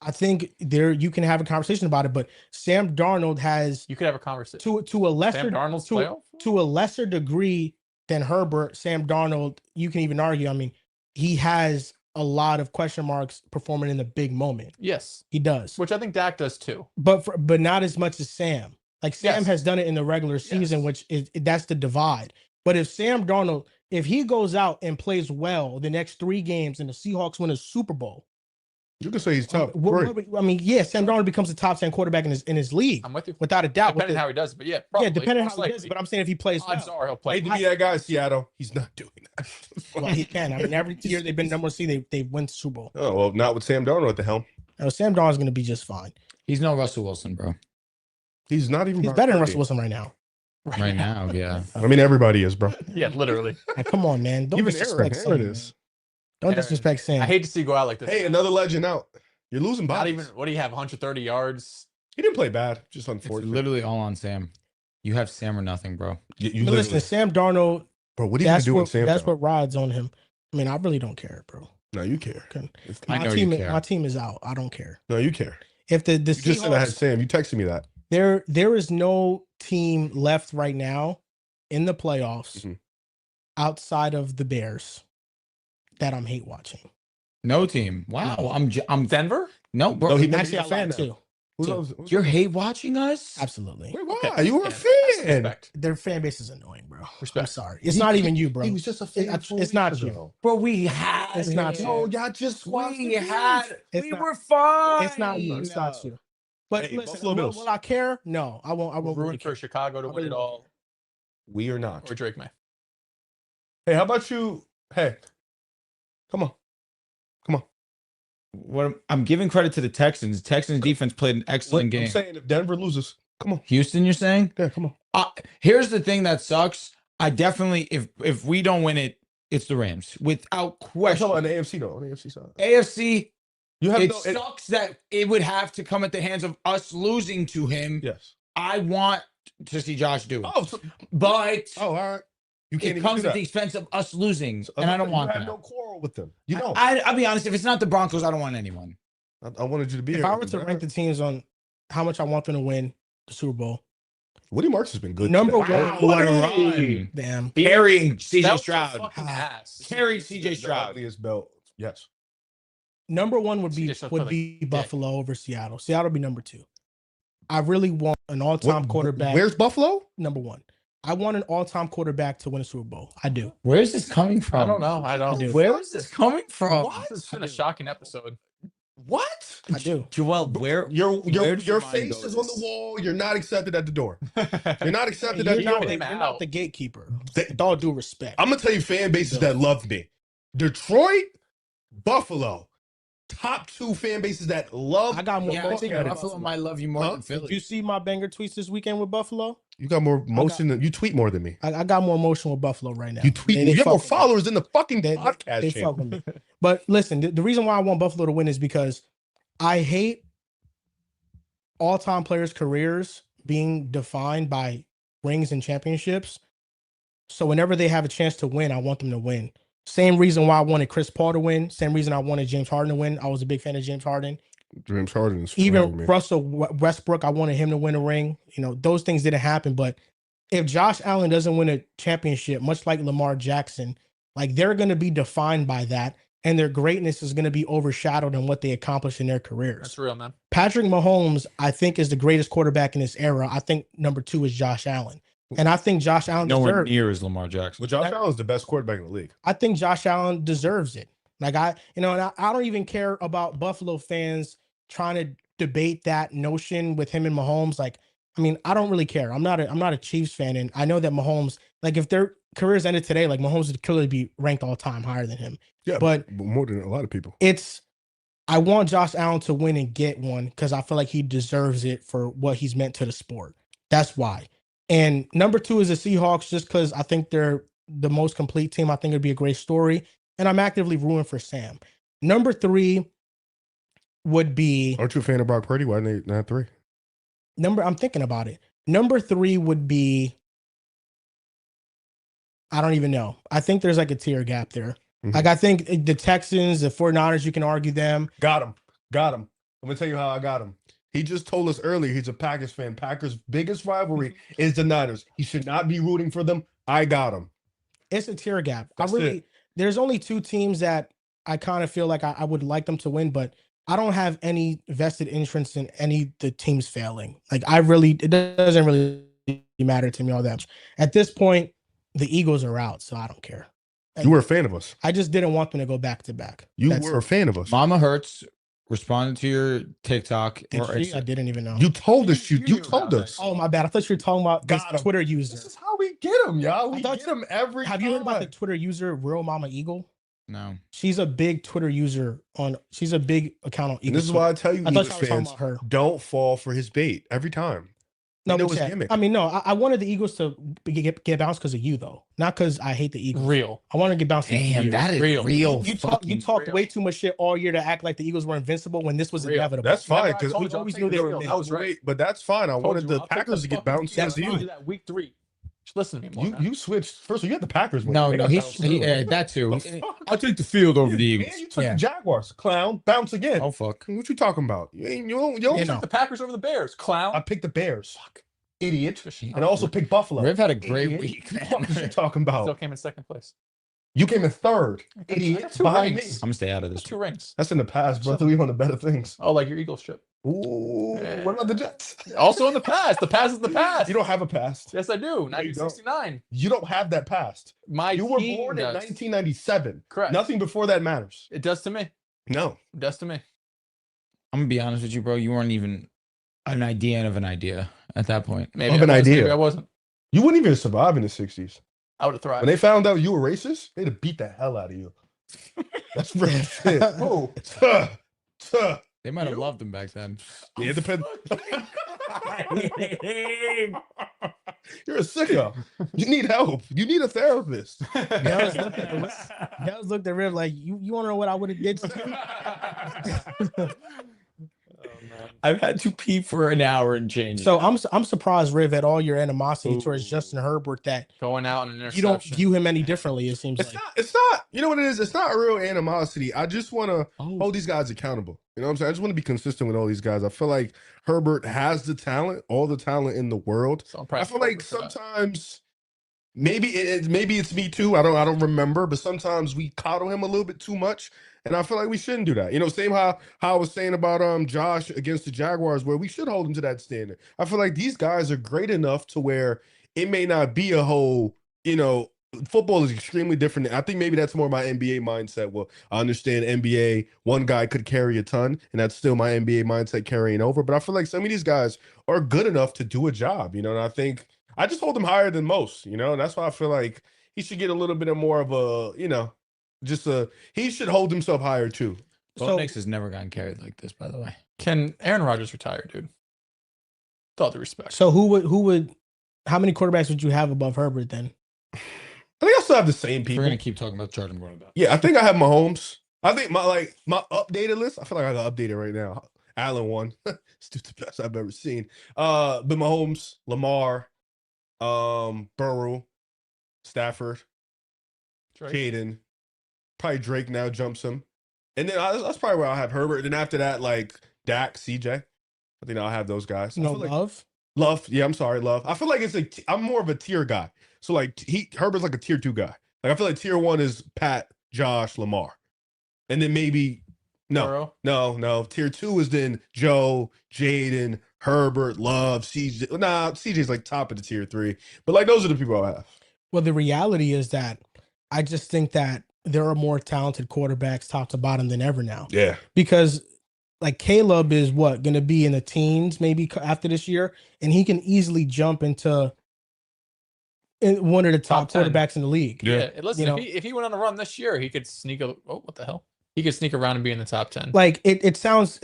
I think you can have a conversation about it, but Sam Darnold has You could have a conversation. to a lesser Sam Darnold's playoff? to a lesser degree than Herbert. Sam Darnold, you can even argue. I mean, he has a lot of question marks performing in the big moment. Yes, He does, which I think Dak does too. but not as much as Sam. Like Sam Yes. has done it in the regular season, Yes. which is that's the divide. But if Sam Darnold, if he goes out and plays well the next 3 games and the Seahawks win a Super Bowl, You can say he's tough. I mean, yeah, Sam Darnold becomes a top 10 quarterback in his league, I'm with you. without a doubt. Depending how he does, but yeah, probably. Yeah, depending on most how he does. likely. But I'm saying if he plays well, Odds are he'll I play. hate to be that guy in Seattle. He's not doing that. well, he can. I mean, every year they've been number 1 seed, they win the Super Bowl. Oh, well, not with Sam Darnold at the helm. No, Sam Darnold's going to be just fine. He's no Russell Wilson, bro. He's not even He's Brock better than Purdy. Russell Wilson right now. Right now, yeah. I mean, everybody is, bro. Yeah, literally. Like, come on, man. Don't Even disrespect Aaron Sam. is. Man. Don't Aaron. disrespect Sam. I hate to see you go out like this. Hey, another legend out. You're losing Not bodies. even. What do you have? 130 yards. He didn't play bad. Just It's unfortunate. literally all on Sam. You have Sam or nothing, bro. You But listen, literally, Sam Darnold, bro. What are you gonna that's do what with Sam? that's Darnold? what rides on him. I mean, I really don't care, bro. No, you care. Okay. I My know team, you care. my team is out. I don't care. No, you care. If the You just said I had Seahawks, Sam. You texted me that. there is no team left right now in the playoffs Mhm. outside of the Bears that I'm hate watching. No team. Wow. I'm Denver. no, bro. No, he- Actually, I a fan lied now. too. Who's Two. else? Who's You're else? hate watching us? Absolutely. Wait, why? Okay. You were a Yeah, fan. respect. Their fan base is annoying, bro. I'm Respect. sorry. It's not even you, bro. He was just a fan. It's not you. Bro, we had It's not him. you. No, y'all just watched We the games. had It's we not- were fine. It's not you. It's not you. But Hey, listen, Buffalo Bills. will I care? No, I won't. I We're won't really rooting care. for Chicago to I win really it don't all, We are not. or Drake may. Hey, how about you? Hey, come on. What I'm giving credit to the Texans. Texans defense played an excellent I'm game. saying if Denver loses, come on. Houston, you're saying? Yeah, come on. Here's the thing that sucks. I definitely, if we don't win it, it's the Rams without What's question. on the AFC though? On the AFC side, AFC, you have it no. sucks that it would have to come at the hands of us losing to him. Yes. I want to see Josh do it, Oh, so, but all right. You can't it even comes do at that. the expense of us losing, So, and I don't want you have that. no quarrel with them. You know. I'll be honest. If it's not the Broncos, I don't want anyone. I wanted you to be If here. I were to rank the teams on how much I want them to win the Super Bowl, Woody Marks has been good. Number today. one, What a Woody! run. damn. Carrying CJ Belt to Stroud. fucking ass. Carried CJ The Stroud. ugliest belt. Yes. Number one would be CJ Stroud played like Buffalo over Seattle. Seattle would be number 2. I really want an all-time What- quarterback. Where's Buffalo? number 1? I want an all-time quarterback to win a Super Bowl. I do. Where is this coming from? I don't know. I don't. do. Where is this coming from? This has been a shocking episode. What? I do. Joel, where Your Where did your your mind face go is with on the this? wall. You're not accepted at the door. You're not accepted You're at the not, door. the, you're not the gatekeeper. They- With all due respect. I'm gonna tell you fan bases that love me. Detroit, Buffalo, top 2 fan bases that love. I got more. Yeah, I think motion. Buffalo might love you more Huh? than Philly. Did you see my banger tweets this weekend with Buffalo? You got more motion than you tweet more than me. I got more emotion with Buffalo right now. You tweet. They you have more fuck with me. followers than the fucking They podcast fuck channel. with me. But listen, the reason why I want Buffalo to win is because I hate all-time players' careers being defined by rings and championships. So whenever they have a chance to win, I want them to win. Same reason why I wanted Chris Paul to win. Same reason I wanted James Harden to win. I was a big fan of James Harden. James Harden is forever, Even man. Russell Westbrook, I wanted him to win a ring. You know, those things didn't happen. But if Josh Allen doesn't win a championship, much like Lamar Jackson, like they're going to be defined by that, and their greatness is going to be overshadowed in what they accomplish in their careers. That's real, man. Patrick Mahomes, I think, is the greatest quarterback in this era. I think number 2 is Josh Allen. And I think Josh Allen Nowhere deserves. near as Lamar Jackson. Well, Josh Allen's the best quarterback in the league. I think Josh Allen deserves it. Like and I don't even care about Buffalo fans trying to debate that notion with him and Mahomes. Like, I mean, I don't really care. I'm not a Chiefs fan, and I know that Mahomes, like, if their careers ended today, like Mahomes would clearly be ranked all time higher than him. Yeah, But more than a lot of people. I want Josh Allen to win and get one because I feel like he deserves it for what he's meant to the sport. That's why. And number 2 is the Seahawks, just because I think they're the most complete team. I think it'd be a great story. And I'm actively rooting for Sam. Number 3 would be Aren't you a fan of Brock Purdy? Why didn't they not 3? I'm thinking about it. Number 3 would be I don't even know. I think there's like a tier gap there. Like I think the Texans, the 49ers, you can argue them. Got him. I'm gonna tell you how I got him. He just told us earlier he's a Packers fan. Packers' biggest rivalry is the Niners. He should not be rooting for them. I got him. It's a tier gap. That's There's only two teams that I kind of feel like I would like them to win, but I don't have any vested interest in any the teams failing. Like it doesn't really matter to me all that much. At this point, the Eagles are out, so I don't care. You were a fan of us. I just didn't want them to go back to back. You were a fan of us. Mama Hurts responded to your TikTok. I didn't even know. You told us. You told us. Oh, my bad. I thought you were talking about this Twitter user. This is how we get them, y'all. We get them every Have you heard about the Twitter user, Real Mama Eagle? No. She's a big Twitter user she's a big account on Eagle. And this is why I tell you, Eagles talking fans, about her. don't fall for his bait every time. No, I mean, no, I wanted the Eagles to get bounced because of you, though. Not because I hate the Eagles. Real. I want to get bounced. Damn, that is real. You talked way too much shit all year to act like the Eagles were invincible when this was inevitable. That's fine, because we always knew they were. I was right, but that's fine. I wanted the Packers to get bounced as you. That week 3. Just listen to me more. You switched first. You had the Packers. No, that too. I'll take the field over the Eagles. And you took the Jaguars. Clown, bounce again. Oh fuck. What you talking about? You took the Packers over the Bears. Clown. I picked the Bears. Fuck. Idiot. And I also picked Buffalo. Riv had a great week, man. What are you talking about? Still came in 2nd place. You came in 3rd. Idiot. Behind me. I'm gonna stay out of this. 2 rings. That's in the past, brother. We on the better things. Oh, like your Eagles trip. Ooh. What about the Jets? Also in the past. The past is the past. You don't have a past. Yes, I do. 1969. You don't have that past. You were born in 1997. Correct. Nothing before that matters. It does to me. No. It does to me. I'm gonna be honest with you, bro. You weren't even an idea of an idea at that point. Maybe of an idea. Maybe I wasn't. You wouldn't even survive in the 60s. I would have thrived. When they found out you were racist, they'd have beat the hell out of you. That's real shit. Oh, They might have loved him back then. Yeah, it depends. You're a sicko. You need help. You need a therapist. That was looked at Riv like, you want to know what I would have did to I've had to pee for an hour and change. So I'm surprised, Riv, at all your animosity towards Justin Herbert that going out on an interception. You don't view him any differently, it seems It's not, you know what it is? It's not real animosity. I just want to hold these guys accountable. You know what I'm saying? I just want to be consistent with all these guys. I feel like Herbert has the talent, all the talent in the world. So I feel like sometimes maybe it's me too. I don't remember, but sometimes we coddle him a little bit too much. And I feel like we shouldn't do that. You know, same how I was saying about Josh against the Jaguars, where we should hold him to that standard. I feel like these guys are great enough to where it may not be a whole, you know, football is extremely different. I think maybe that's more my NBA mindset. Well, I understand NBA, one guy could carry a ton, and that's still my NBA mindset carrying over. But I feel like some of these guys are good enough to do a job, you know, and I think I just hold him higher than most, you know, and that's why I feel like he should get a little bit of more of a, you know, he should hold himself higher too. Bo Nix has never gotten carried like this, by the way. Can Aaron Rodgers retire, dude? With all due respect. So how many quarterbacks would you have above Herbert then? I think I still have the same people. We're gonna keep talking about Chargers going about. Yeah, I think I have Mahomes. I think my updated list. I feel like I got updated right now. Allen won. It's the best I've ever seen. But Mahomes, Lamar, Burrow, Stafford, Caden. Probably Drake now jumps him. And then that's probably where I'll have Herbert. And then after that, like Dak, CJ. I think I'll have those guys. No, Love? Love. Yeah, I'm sorry, Love. I feel like I'm more of a tier guy. So like Herbert's like a tier 2 guy. Like I feel like tier 1 is Pat, Josh, Lamar. And then maybe no. Tier 2 is then Joe, Jaden, Herbert, Love, CJ. Nah, CJ's like top of the tier 3. But like those are the people I have. Well, the reality is that I just think that there are more talented quarterbacks top to bottom than ever now. Yeah. Because like Caleb is going to be in the teens maybe after this year, and he can easily jump into one of the top quarterbacks in the league. Yeah. Listen, if he went on a run this year, he could sneak what the hell? He could sneak around and be in the top 10. Like it sounds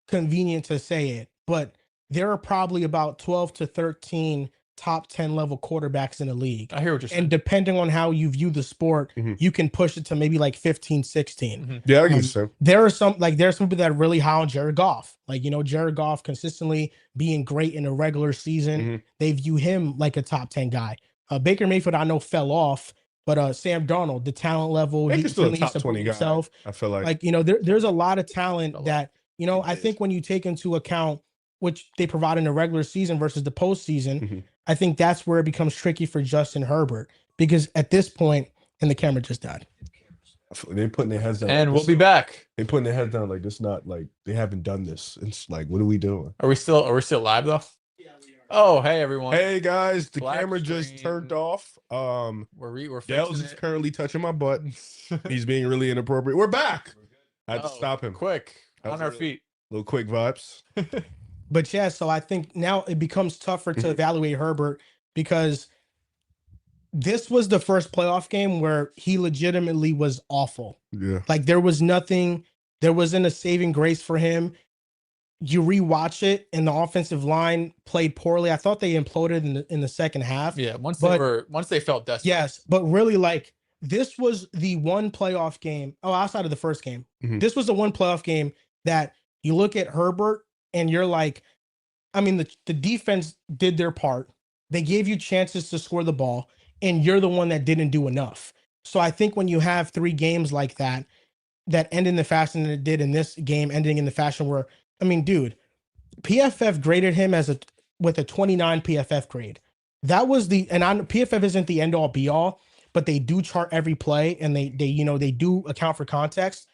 convenient to say it, but there are probably about 12 to 13 top 10 level quarterbacks in the league. I hear what you're saying. And depending on how you view the sport, you can push it to maybe like 15, 16. Yeah, I guess so. There are some people that are really high on Jared Goff. Like, Jared Goff consistently being great in a regular season. They view him like a top 10 guy. Baker Mayfield, I know, fell off, but Sam Darnold, the talent level, Baker's still a really top needs to 20 guy. himself. I feel like. Like, there's a lot of talent that, I think when you take into account which they provide in the regular season versus the postseason, I think that's where it becomes tricky for Justin Herbert, because at this point, and the camera just died. They're putting their heads down. And we'll be back. They're putting their heads down like this. Not like they haven't done this. It's like, what are we doing? Are we still live though? Yeah, we are. Oh, hey everyone. Hey guys, the Black camera screen. just turned off. We're Dale's is currently touching my butt. He's being really inappropriate. We're back. I had to stop him. Quick, on our feet. Little quick vibes. But yeah, so I think now it becomes tougher to evaluate Herbert, because this was the first playoff game where he legitimately was awful. Yeah. Like there wasn't a saving grace for him. You rewatch it and the offensive line played poorly. I thought they imploded in the second half. Yeah, once they felt desperate. Yes, but really, like, this was the one playoff game. Oh, outside of the first game. This was the one playoff game that you look at Herbert and you're like, I mean, the defense did their part. They gave you chances to score the ball, and you're the one that didn't do enough. So I think when you have 3 games like that end in the fashion that it did in this game, ending in the fashion where, I mean, dude, PFF graded him with a 29 PFF grade. That was PFF isn't the end all be all, but they do chart every play, and they do account for context.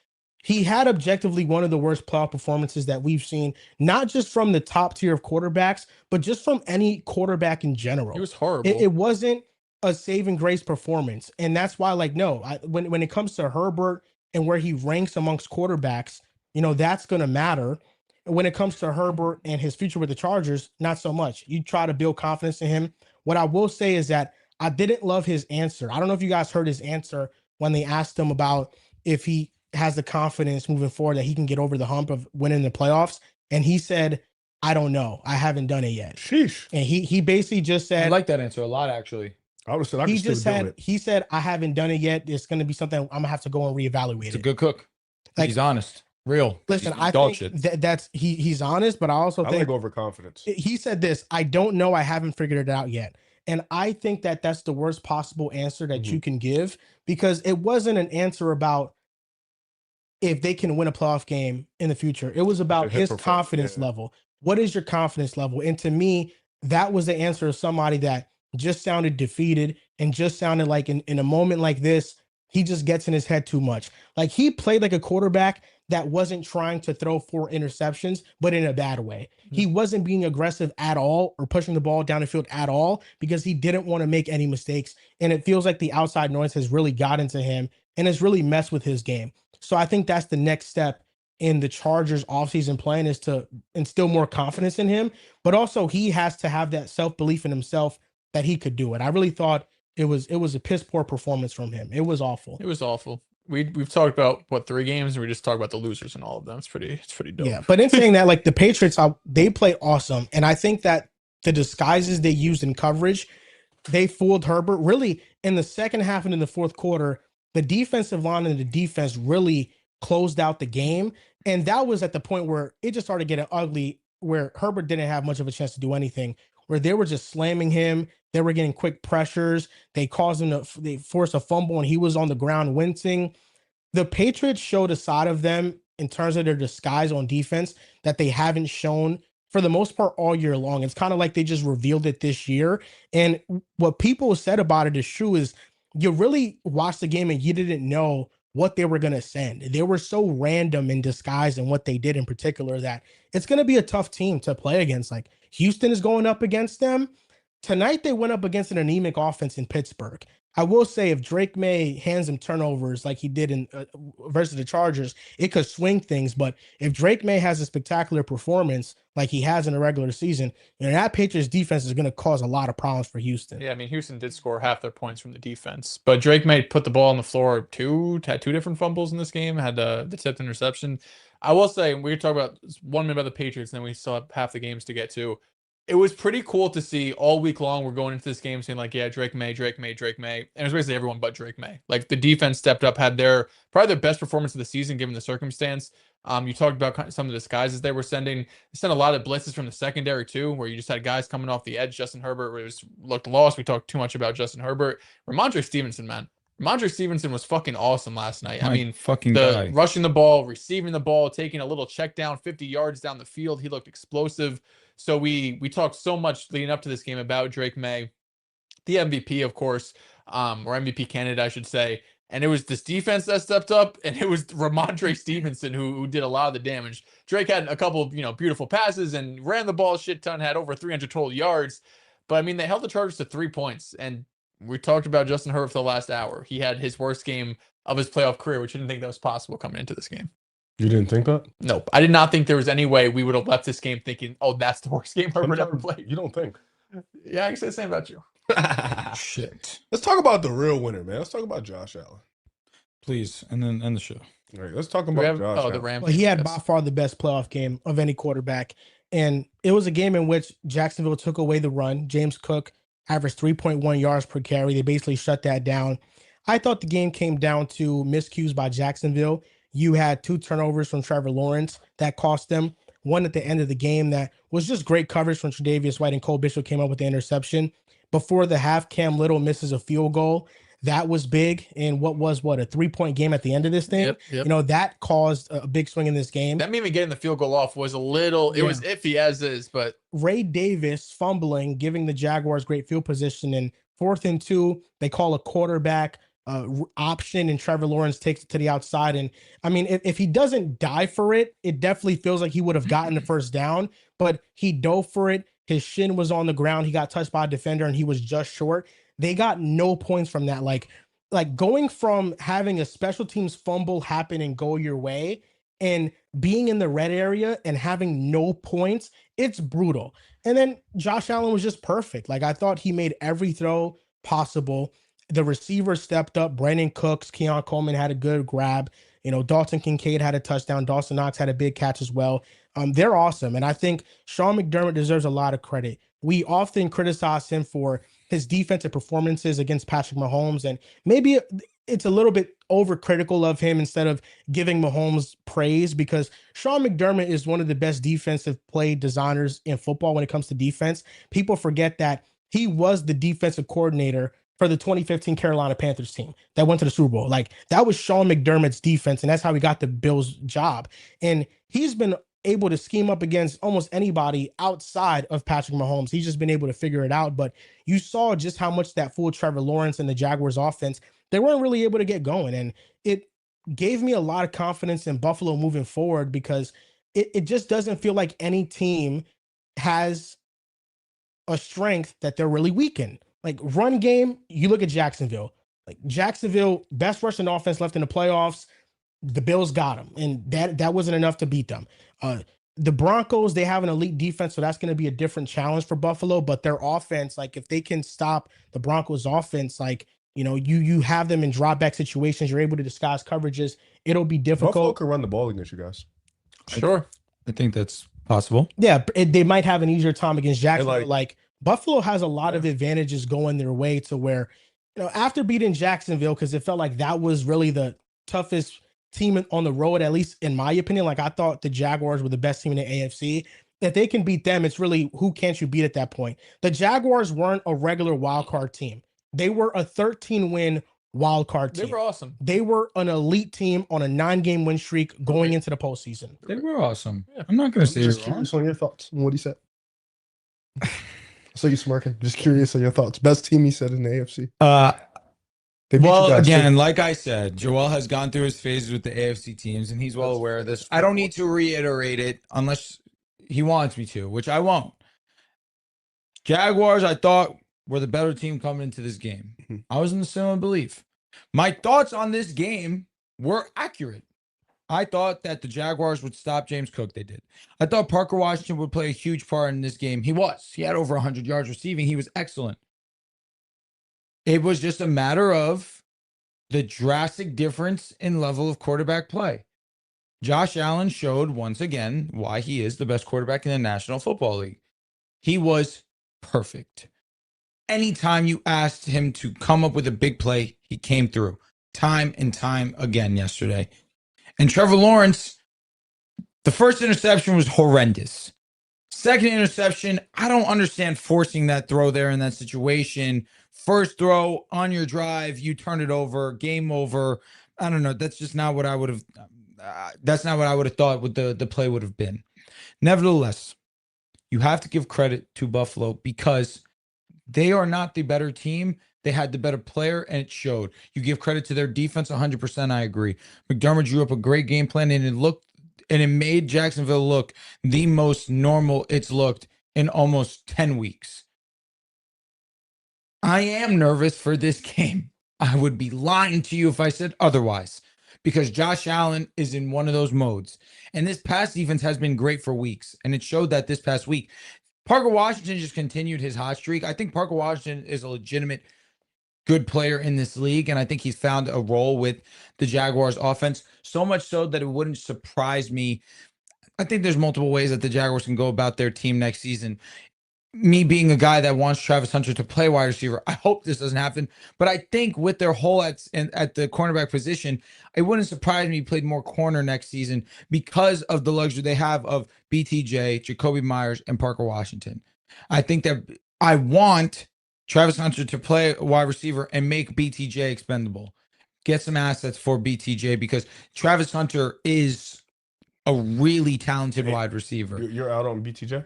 He had objectively one of the worst playoff performances that we've seen, not just from the top tier of quarterbacks, but just from any quarterback in general. He was horrible. It wasn't a saving grace performance. And that's why, like, when it comes to Herbert and where he ranks amongst quarterbacks, that's going to matter. When it comes to Herbert and his future with the Chargers, not so much. You try to build confidence in him. What I will say is that I didn't love his answer. I don't know if you guys heard his answer when they asked him about if he has the confidence moving forward that he can get over the hump of winning the playoffs. And he said, I don't know. I haven't done it yet. Sheesh. And he basically just said, I like that answer a lot, actually. I would have said I can still do it. He said, I haven't done it yet. It's going to be something I'm going to have to go and reevaluate. It's a good cook. Like, he's honest. Real. Listen, I think that's he's honest, but I also think like overconfidence. He said this, I don't know. I haven't figured it out yet. And I think that that's the worst possible answer that you can give, because it wasn't an answer about if they can win a playoff game in the future. It was about his confidence level. What is your confidence level? And to me, that was the answer of somebody that just sounded defeated and just sounded like in a moment like this, he just gets in his head too much. Like, he played like a quarterback that wasn't trying to throw 4 interceptions, but in a bad way. He wasn't being aggressive at all or pushing the ball down the field at all, because he didn't want to make any mistakes. And it feels like the outside noise has really gotten to him and has really messed with his game. So I think that's the next step in the Chargers offseason plan, is to instill more confidence in him, but also he has to have that self-belief in himself that he could do it. I really thought it was a piss poor performance from him. It was awful. It was awful. We've talked about 3 games, and we just talked about the losers in all of them. It's pretty dope. Yeah, but in saying that, like, the Patriots, they play awesome, and I think that the disguises they used in coverage, they fooled Herbert. Really, in the second half and in the fourth quarter, the defensive line and the defense really closed out the game, and that was at the point where it just started getting ugly, where Herbert didn't have much of a chance to do anything, where they were just slamming him. They were getting quick pressures. They forced a fumble, and he was on the ground wincing. The Patriots showed a side of them in terms of their disguise on defense that they haven't shown for the most part all year long. It's kind of like they just revealed it this year. And what people said about it is true, is you really watched the game and you didn't know what they were going to send. They were so random in disguise and what they did in particular that it's going to be a tough team to play against. Like, Houston is going up against them. Tonight, they went up against an anemic offense in Pittsburgh. I will say, if Drake May hands him turnovers like he did in versus the Chargers, it could swing things. But if Drake May has a spectacular performance like he has in the regular season, that Patriots defense is going to cause a lot of problems for Houston. Yeah, I mean, Houston did score half their points from the defense, but Drake May put the ball on the floor had 2 different fumbles in this game, had the tipped interception. I will say, we talk about 1 minute about the Patriots, and then we still have half the games to get to. it was pretty cool to see all week long. We're going into this game saying like, yeah, Drake May, Drake May, Drake May. And it was basically everyone but Drake May. Like the defense stepped up, had probably their best performance of the season given the circumstance. You talked about some of the disguises they were sending. They sent a lot of blitzes from the secondary too, where you just had guys coming off the edge. Justin Herbert looked lost. We talked too much about Justin Herbert. Ramondre Stevenson, man. Ramondre Stevenson was fucking awesome last night. I mean, fucking guy. rushing the ball, receiving the ball, taking a little check down 50 yards down the field. He looked explosive. So we talked so much leading up to this game about Drake May, the MVP, of course, or MVP candidate, I should say. And it was this defense that stepped up, and it was Ramondre Stevenson who did a lot of the damage. Drake had a couple of, beautiful passes and ran the ball a shit ton, had over 300 total yards. But I mean, they held the Chargers to 3 points. And we talked about Justin Herbert for the last hour. He had his worst game of his playoff career, which I didn't think that was possible coming into this game. You didn't think that? Nope. I did not think there was any way we would have left this game thinking, oh, that's the worst game Herbert ever played. You don't think? Yeah, I can say the same about you. Shit. Let's talk about the real winner, man. Let's talk about Josh Allen. Please, and then end the show. All right, let's talk about Josh Allen. The Rams. Well, he had by far the best playoff game of any quarterback. And it was a game in which Jacksonville took away the run. James Cook averaged 3.1 yards per carry. They basically shut that down. I thought the game came down to miscues by Jacksonville. You had 2 turnovers from Trevor Lawrence that cost them. One at the end of the game that was just great coverage from Tre'Davious White, and Cole Bishop came up with the interception. Before the half, Cam Little misses a field goal. That was big in what was a 3-point game at the end of this thing. Yep. That caused a big swing in this game. Them even getting the field goal off was a little, it was iffy as is, but Ray Davis fumbling, giving the Jaguars great field position, and 4th and 2, they call a quarterback option, and Trevor Lawrence takes it to the outside. And I mean, if he doesn't die for it, it definitely feels like he would have gotten the first down, but he dove for it. His shin was on the ground. He got touched by a defender and he was just short. They got no points from that. Like going from having a special teams fumble happen and go your way and being in the red area and having no points, it's brutal. And then Josh Allen was just perfect. Like I thought he made every throw possible. The receivers stepped up. Brandon Cooks, Keon Coleman had a good grab. Dalton Kincaid had a touchdown. Dawson Knox had a big catch as well. They're awesome. And I think Sean McDermott deserves a lot of credit. We often criticize him for his defensive performances against Patrick Mahomes. And maybe it's a little bit overcritical of him instead of giving Mahomes praise, because Sean McDermott is one of the best defensive play designers in football when it comes to defense. People forget that he was the defensive coordinator for the 2015 Carolina Panthers team that went to the Super Bowl. Like that was Sean McDermott's defense, and that's how he got the Bills job. And he's been able to scheme up against almost anybody outside of Patrick Mahomes. He's just been able to figure it out. But you saw just how much that fooled Trevor Lawrence and the Jaguars offense. They weren't really able to get going. And it gave me a lot of confidence in Buffalo moving forward, because it just doesn't feel like any team has a strength that they're really weak in. Like run game, you look at Jacksonville. Like Jacksonville, best rushing offense left in the playoffs. The Bills got them, and that wasn't enough to beat them. The Broncos, they have an elite defense, so that's going to be a different challenge for Buffalo. But their offense, like if they can stop the Broncos' offense, like you have them in drop back situations, you're able to disguise coverages. It'll be difficult. Buffalo can run the ball against you guys. Sure, I think that's possible. Yeah, they might have an easier time against Jacksonville. Like Buffalo has a lot of advantages going their way, to where after beating Jacksonville, because it felt like that was really the toughest team on the road, at least in my opinion. Like I thought the Jaguars were the best team in the AFC. If they can beat them, it's really who can't you beat at that point. The Jaguars weren't a regular wild card team. They were a 13-win wild card team. They were awesome. They were an elite team on a 9-game win streak going into the postseason. They were awesome. Yeah. I'm not going to say just curious on your thoughts on what he said. So you smirking? Just curious on your thoughts. Best team he said in the AFC. Well, again, like I said, Joel has gone through his phases with the AFC teams, and he's well aware of this. I don't need to reiterate it unless he wants me to, which I won't. Jaguars, I thought, were the better team coming into this game. I was in the similar belief. My thoughts on this game were accurate. I thought that the Jaguars would stop James Cook. They did. I thought Parker Washington would play a huge part in this game. He was. He had over 100 yards receiving. He was excellent. It was just a matter of the drastic difference in level of quarterback play. Josh Allen showed once again why he is the best quarterback in the National Football League. He was perfect. Anytime you asked him to come up with a big play, he came through time and time again yesterday. And Trevor Lawrence, the first interception was horrendous. Second interception, I don't understand forcing that throw there in that situation. First throw on your drive, you turn it over, game over. I don't know. That's just not what I would have. That's not what I would have thought what the play would have been. Nevertheless, you have to give credit to Buffalo because they are not the better team. They had the better player, and it showed. You give credit to their defense, 100%. I agree. McDermott drew up a great game plan, and it made Jacksonville look the most normal it's looked in almost 10 weeks. I am nervous for this game. I would be lying to you if I said otherwise, because Josh Allen is in one of those modes. And this pass defense has been great for weeks, and it showed that this past week. Parker Washington just continued his hot streak. I think Parker Washington is a legitimate good player in this league, and I think he's found a role with the Jaguars offense, so much so that it wouldn't surprise me. I think there's multiple ways that the Jaguars can go about their team next season. Me being a guy that wants Travis Hunter to play wide receiver, I hope this doesn't happen. But I think with their hole at the cornerback position, it wouldn't surprise me he played more corner next season because of the luxury they have of BTJ, Jacoby Myers, and Parker Washington. I think that I want Travis Hunter to play wide receiver and make BTJ expendable. Get some assets for BTJ because Travis Hunter is a really talented wide receiver. You're out on BTJ?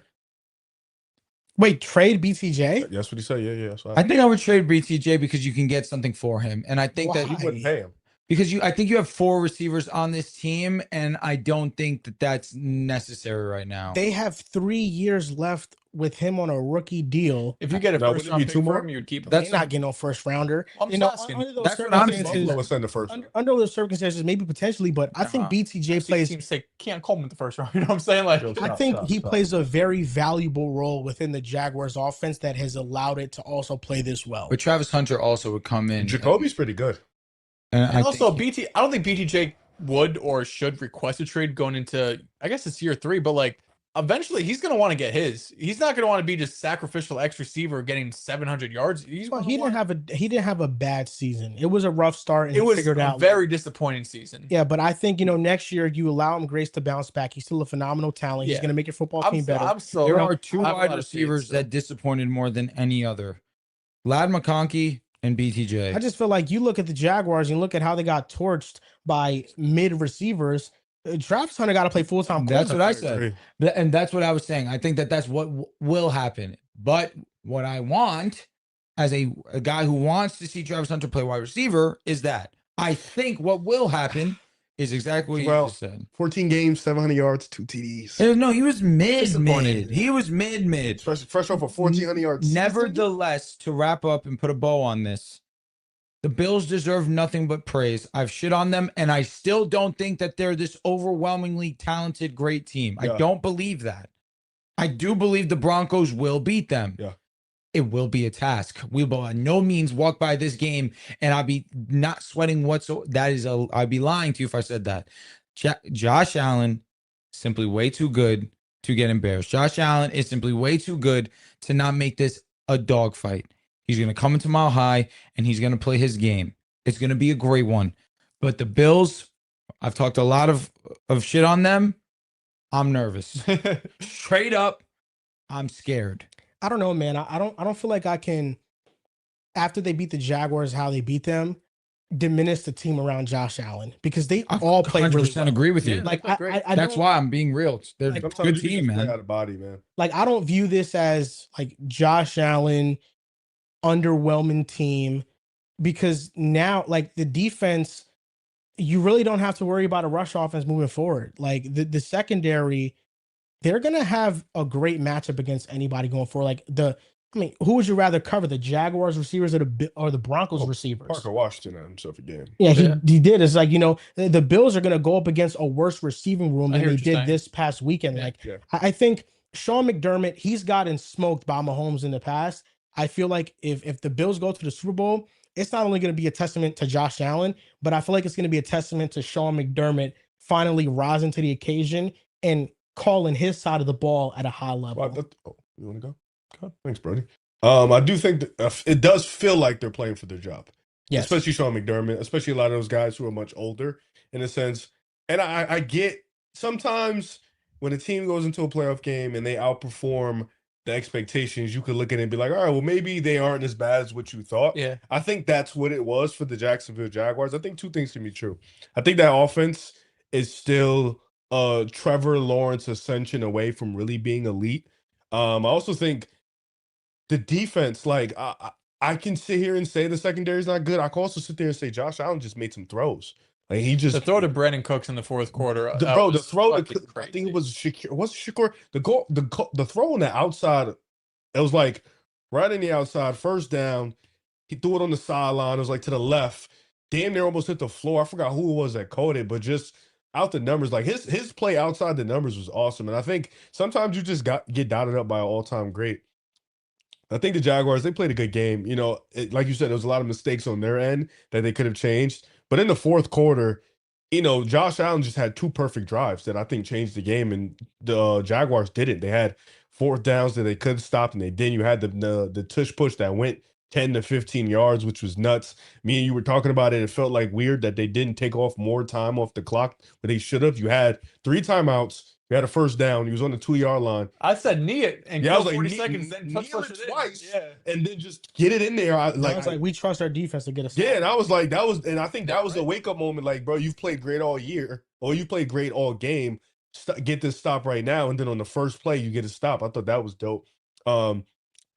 Wait, trade BTJ? That's what he said. Yeah. So I think I would trade BTJ because you can get something for him. And I think that you wouldn't pay him. Because I think you have 4 receivers on this team, and I don't think that that's necessary right now. They have 3 years left with him on a rookie deal. If you get a first round pick for him, you would keep him. That's not getting no first rounder. I'm you know, asking. under those That's what I'm saying. circumstances, Send the first. under those circumstances, maybe potentially, but I think BTJ plays. Teams say can't call him in the first round. You know what I'm saying? Like, I think he plays a very valuable role within the Jaguars offense that has allowed it to also play this well. But Travis Hunter also would come in. Jacoby's pretty good. And also, I don't think BTJ would or should request a trade going into, I guess it's year 3, but like eventually he's going to want to get his. He's not going to want to be just sacrificial X receiver getting 700 yards. He didn't have a bad season. It was a rough start, and it was figured out very disappointing season. Yeah, but I think next year you allow him grace to bounce back. He's still a phenomenal talent. He's going to make your football team better. There are 2 wide receivers that disappointed more than any other: Ladd McConkey and BTJ. I just feel like you look at the Jaguars and look at how they got torched by mid receivers. Travis Hunter got to play full time. That's what I said, and that's what I was saying. I think that that's what will happen. But what I want, as a guy who wants to see Travis Hunter play wide receiver, is that I think what will happen is exactly what you just said. 14 games, 700 yards, 2 TDs. No, he was mid. He was mid. Fresh off of 1,400 yards. Nevertheless, to wrap up and put a bow on this, the Bills deserve nothing but praise. I've shit on them, and I still don't think that they're this overwhelmingly talented, great team. I don't believe that. I do believe the Broncos will beat them. Yeah. It will be a task. We will by no means walk by this game and I'll be not sweating whatsoever. I'd be lying to you if I said that. Josh Allen, simply way too good to get embarrassed. Josh Allen is simply way too good to not make this a dogfight. He's going to come into Mile High and he's going to play his game. It's going to be a great one. But the Bills, I've talked a lot of shit on them. I'm nervous. Straight up, I'm scared. I don't know, man. I don't feel like I can, after they beat the Jaguars, how they beat them, diminish the team around Josh Allen because they all play really well. Agree with you. Like that's why I'm being real. They're a good team, man. Out of body, man. Like I don't view this as like Josh Allen underwhelming team because now like the defense, you really don't have to worry about a rush offense moving forward. Like the secondary, they're gonna have a great matchup against anybody going forward. Who would you rather cover, the Jaguars receivers or the Broncos receivers? Parker Washington had himself a game. Yeah, he did. It's like, the Bills are gonna go up against a worse receiving room than they did this past weekend. I think Sean McDermott, he's gotten smoked by Mahomes in the past. I feel like if the Bills go to the Super Bowl, it's not only going to be a testament to Josh Allen, but I feel like it's going to be a testament to Sean McDermott finally rising to the occasion and calling his side of the ball at a high level. You want to go? God, thanks, Brody. I do think that, it does feel like they're playing for their job. Yes. Especially Sean McDermott, especially a lot of those guys who are much older in a sense. And I get sometimes when a team goes into a playoff game and they outperform the expectations, you could look at it and be like, all right, well, maybe they aren't as bad as what you thought. Yeah. I think that's what it was for the Jacksonville Jaguars. I think two things can be true. I think that offense is still Trevor Lawrence ascension away from really being elite. I also think the defense, like I can sit here and say the secondary is not good. I can also sit there and say Josh Allen just made some throws. Like he just The throw to Brandon Cooks in the fourth quarter. the throw to, I think it was Shakir. What's Shakur? The throw on the outside. It was like right in the outside, first down. He threw it on the sideline. It was like to the left. Damn near almost hit the floor. I forgot who it was that caught it, but just out the numbers, like his play outside the numbers was awesome. And I think sometimes you just get dotted up by an all-time great. I think the Jaguars, they played a good game. You know, like you said, there was a lot of mistakes on their end that they could have changed. But in the fourth quarter, you know, Josh Allen just had two perfect drives that I think changed the game, and the Jaguars didn't. They had fourth downs that they could have stopped, and they didn't. You had the tush push that went 10 to 15 yards, which was nuts. Me and you were talking about it. It felt like weird that they didn't take off more time off the clock, but they should have. You had 3 timeouts. You had a first down. He was on the 2-yard line. I said knee it and Yeah, I was like 40 knee- seconds, then knee touch it push it in. twice. Yeah. And then just get it in there. I was like, we trust our defense to get us. yeah, and I was like, and I think that was right. a wake up moment. Like, bro, you've played great all year, or you played great all game. Get this stop right now, and then on the first play, you get a stop. I thought that was dope.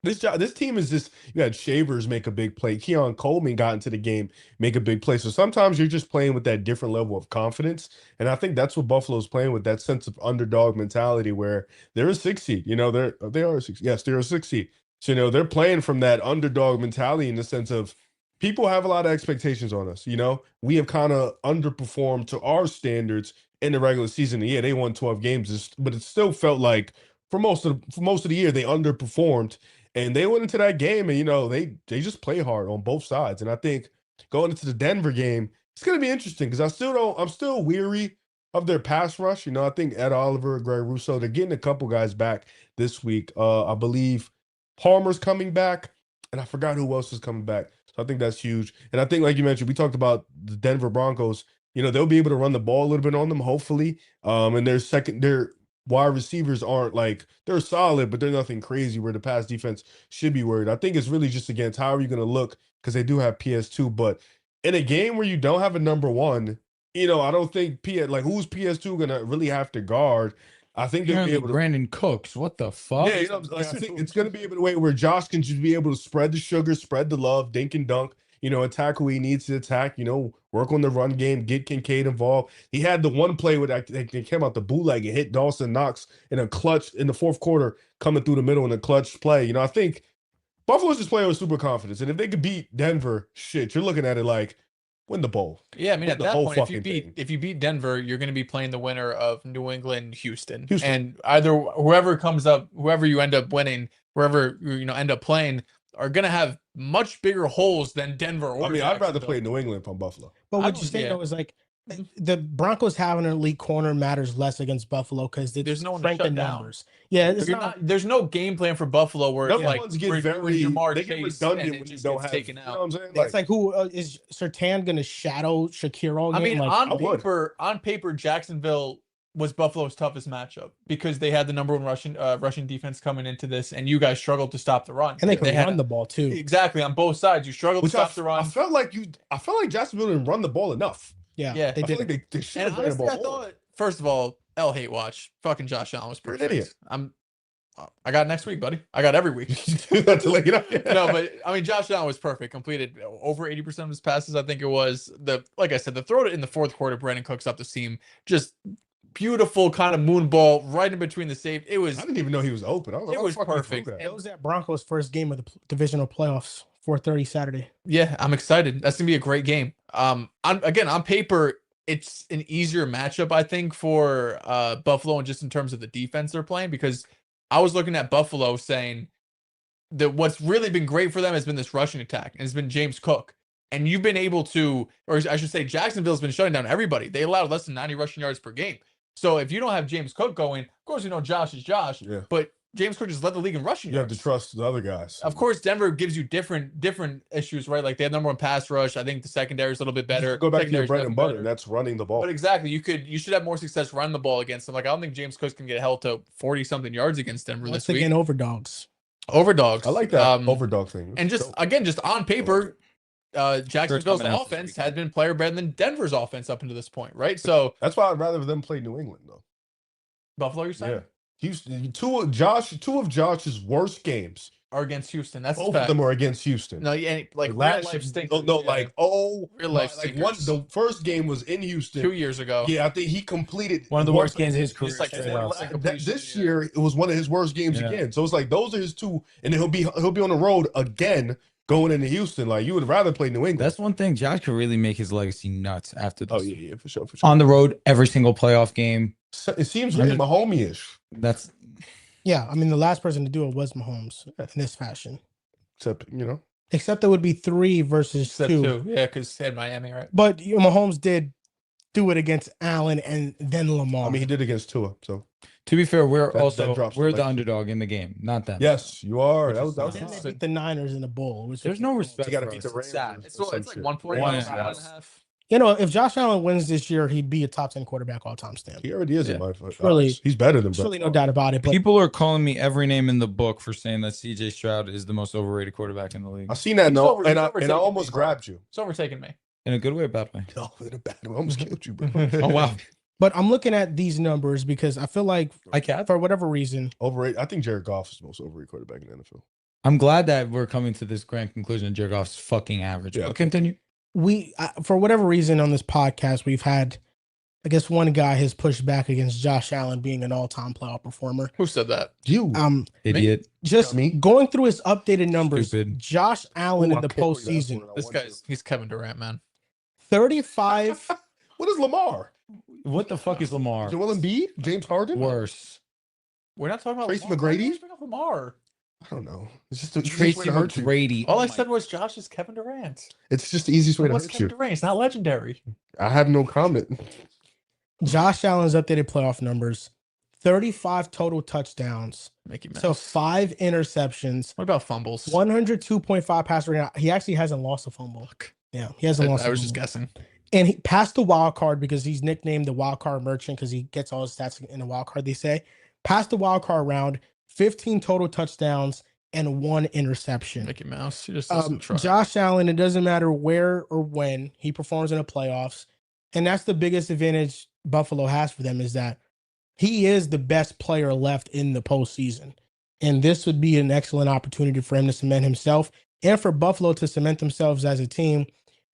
This team is just, you had Shavers make a big play. Keon Coleman got into the game, make a big play. So sometimes you're just playing with that different level of confidence. And I think that's what Buffalo's playing with, that sense of underdog mentality where they're a 6 seed. You know, they are a 6. Yes, they're a 6 seed. So, you know, they're playing from that underdog mentality in the sense of people have a lot of expectations on us. You know, we have kind of underperformed to our standards in the regular season. Yeah, they won 12 games, but it still felt like for most of the year they underperformed. And they went into that game and, you know, they just play hard on both sides. And I think going into the Denver game, it's going to be interesting because I'm still weary of their pass rush. You know, I think Ed Oliver, Greg Russo, they're getting a couple guys back this week. I believe Palmer's coming back, and I forgot who else is coming back. So I think that's huge. And I think, like you mentioned, we talked about the Denver Broncos. You know, they'll be able to run the ball a little bit on them, hopefully. And their wide receivers aren't like, they're solid, but they're nothing crazy where the pass defense should be worried. I think it's really just against how are you going to look, because they do have PS2, but in a game where you don't have a number one, you know, I don't think who's PS2 going to really have to guard? I think they'll be able to. Brandon Cooks, what the fuck? Yeah, you know, I think it's going to be able to where Josh can just be able to spread the sugar, spread the love, dink and dunk, you know, attack who he needs to attack, you know, work on the run game, get Kincaid involved. He had the one play where they came out the bootleg and hit Dawson Knox in a clutch in the fourth quarter, coming through the middle in a clutch play. You know, I think Buffalo's just playing with super confidence. And if they could beat Denver, shit, you're looking at it like, win the bowl. Yeah, I mean, Win at the that whole point, fucking if you beat Denver, you're going to be playing the winner of New England, Houston, and either whoever comes up, whoever you end up winning, wherever you know end up playing, are going to have much bigger holes than Denver. Or I mean, I'd rather Jacksonville. play New England from Buffalo. But I what don't- you say yeah. though is like the Broncos having an elite corner matters less against Buffalo because There's no one to strength shut in down. numbers. Yeah, it's You're not. there's no game plan for Buffalo where it's Number like ones get we're doing very Jamar they get Chase redundant and it when you just don't gets have, taken you out. know what I'm saying? It's like who is Sertan going to shadow Shakir all I game? mean, Like, on paper, Jacksonville was Buffalo's toughest matchup because they had the number one rushing defense coming into this, and you guys struggled to stop the run. and they can had run the ball too. exactly on both sides. You struggled to stop the run. I felt like Jacksonville didn't run the ball enough. Yeah, Yeah. they I feel did. like they should And have ran the honestly, ball I more. thought first of all, hate watch. Fucking Josh Allen was You're an perfect. idiot. I got next week, buddy. I got every week. That's like, you know, No, but I mean, Josh Allen was perfect. Completed over 80% of his passes. I think it was like I said, the throw in the fourth quarter, Brandon Cooks up the seam, just beautiful kind of moon ball right in between the safe. It was. I didn't even know he was open. I was like, It how the was fuck he threw perfect. that? It was that Broncos' first game of the divisional playoffs, 4:30 Saturday. Yeah, I'm excited. That's gonna be a great game. On paper, it's an easier matchup, I think, for Buffalo, and just in terms of the defense they're playing, because I was looking at Buffalo saying that what's really been great for them has been this rushing attack, and it's been James Cook. And you've been able to, or I should say, Jacksonville's been shutting down everybody. They allowed less than 90 rushing yards per game. So if you don't have James Cook going, of course, you know Josh is Josh, Yeah. but James Cook just led the league in rushing You have yards. to trust the other guys. Of course, Denver gives you different issues, right? Like they have number one pass rush. I think the secondary is a little bit better. Go back to your Secondary's bread and definitely butter. better. That's running the ball. But exactly, you should have more success running the ball against them. Like I don't think James Cook can get held to 40-something yards against Denver Once this week. again, overdogs. Overdogs. I like that overdog thing. And just on paper, Jacksonville's offense has been player better than Denver's offense up until this point, right? So that's why I'd rather them play New England though. Buffalo, you're saying? Yeah. Houston, two of Josh's worst games are against Houston. That's both of them are against Houston. No, yeah, like last real life stinkers. real life stinkers. The first game was in Houston 2 years ago. Yeah, I think he completed one of the worst games of his career. This year it was one of his worst games again. So it's like those are his two, and then he'll be on the road again going into Houston. Like you would rather play New England. That's one thing. Josh could really make his legacy nuts after this. Oh yeah, for sure. On the road, every single playoff game. It seems really Mahomes-ish. That's I mean, the last person to do it was Mahomes in this fashion. Except there would be 3 versus 2. Yeah, because he had Miami, right? But Mahomes did do it against Allen and then Lamar. I mean, he did against Tua. So to be fair, we're the the underdog in the game, not them. Yes, you are. That was they beat the Niners in the bowl. There's no respect. You got to for beat us. the Rams. Sad. It's like 1 point, One one and a and half. a half. If Josh Allen wins this year, he'd be a top 10 quarterback all time stamp. He already is in my eyes. Really, He's better than There's really no doubt about it. But People are calling me every name in the book for saying that CJ Stroud is the most overrated quarterback in the league. I seen that note, and I overtaken almost me, grabbed you. It's overtaken me. In a good way or bad way? No, in a bad way. I almost killed you, bro. Oh wow. But I'm looking at these numbers because I feel like for whatever reason, Overrated. I think Jared Goff is the most overrated quarterback in the NFL. I'm glad that we're coming to this grand conclusion. Jared Goff's fucking average. Yeah. But continue. for whatever reason on this podcast, we've had, I guess one guy has pushed back against Josh Allen being an all-time playoff performer. Who said that? You. Idiot. Just Me? going through his updated numbers, Stupid. Josh Allen Ooh, in I the can't believe that's postseason, what I want to. He's Kevin Durant, man. 35. What is Lamar? What the fuck is Lamar? Joel Embiid? James Harden? Worse. We're not talking about Tracy Lamar. Why McGrady? do you bring up Lamar? I don't know. It's just the easiest Tracy way to hurt you. McGrady. All Oh I my- said was Josh is Kevin Durant. It's just the easiest way to What's hurt Kevin you. Durant? It's not legendary. I have no comment. Josh Allen's updated playoff numbers: 35 total touchdowns, Make you mad. so 5 interceptions, What about fumbles? 102.5 passer rating. He actually hasn't lost a fumble. Yeah, he hasn't lost. I a was just fumble. guessing. And he passed the wild card because he's nicknamed the wild card merchant because he gets all his stats in the wild card. They say passed the wild card round, 15 total touchdowns and 1 interception. Mickey Mouse. He just doesn't try. Josh Allen, it doesn't matter where or when he performs in the playoffs, and that's the biggest advantage Buffalo has for them is that he is the best player left in the postseason, and this would be an excellent opportunity for him to cement himself and for Buffalo to cement themselves as a team.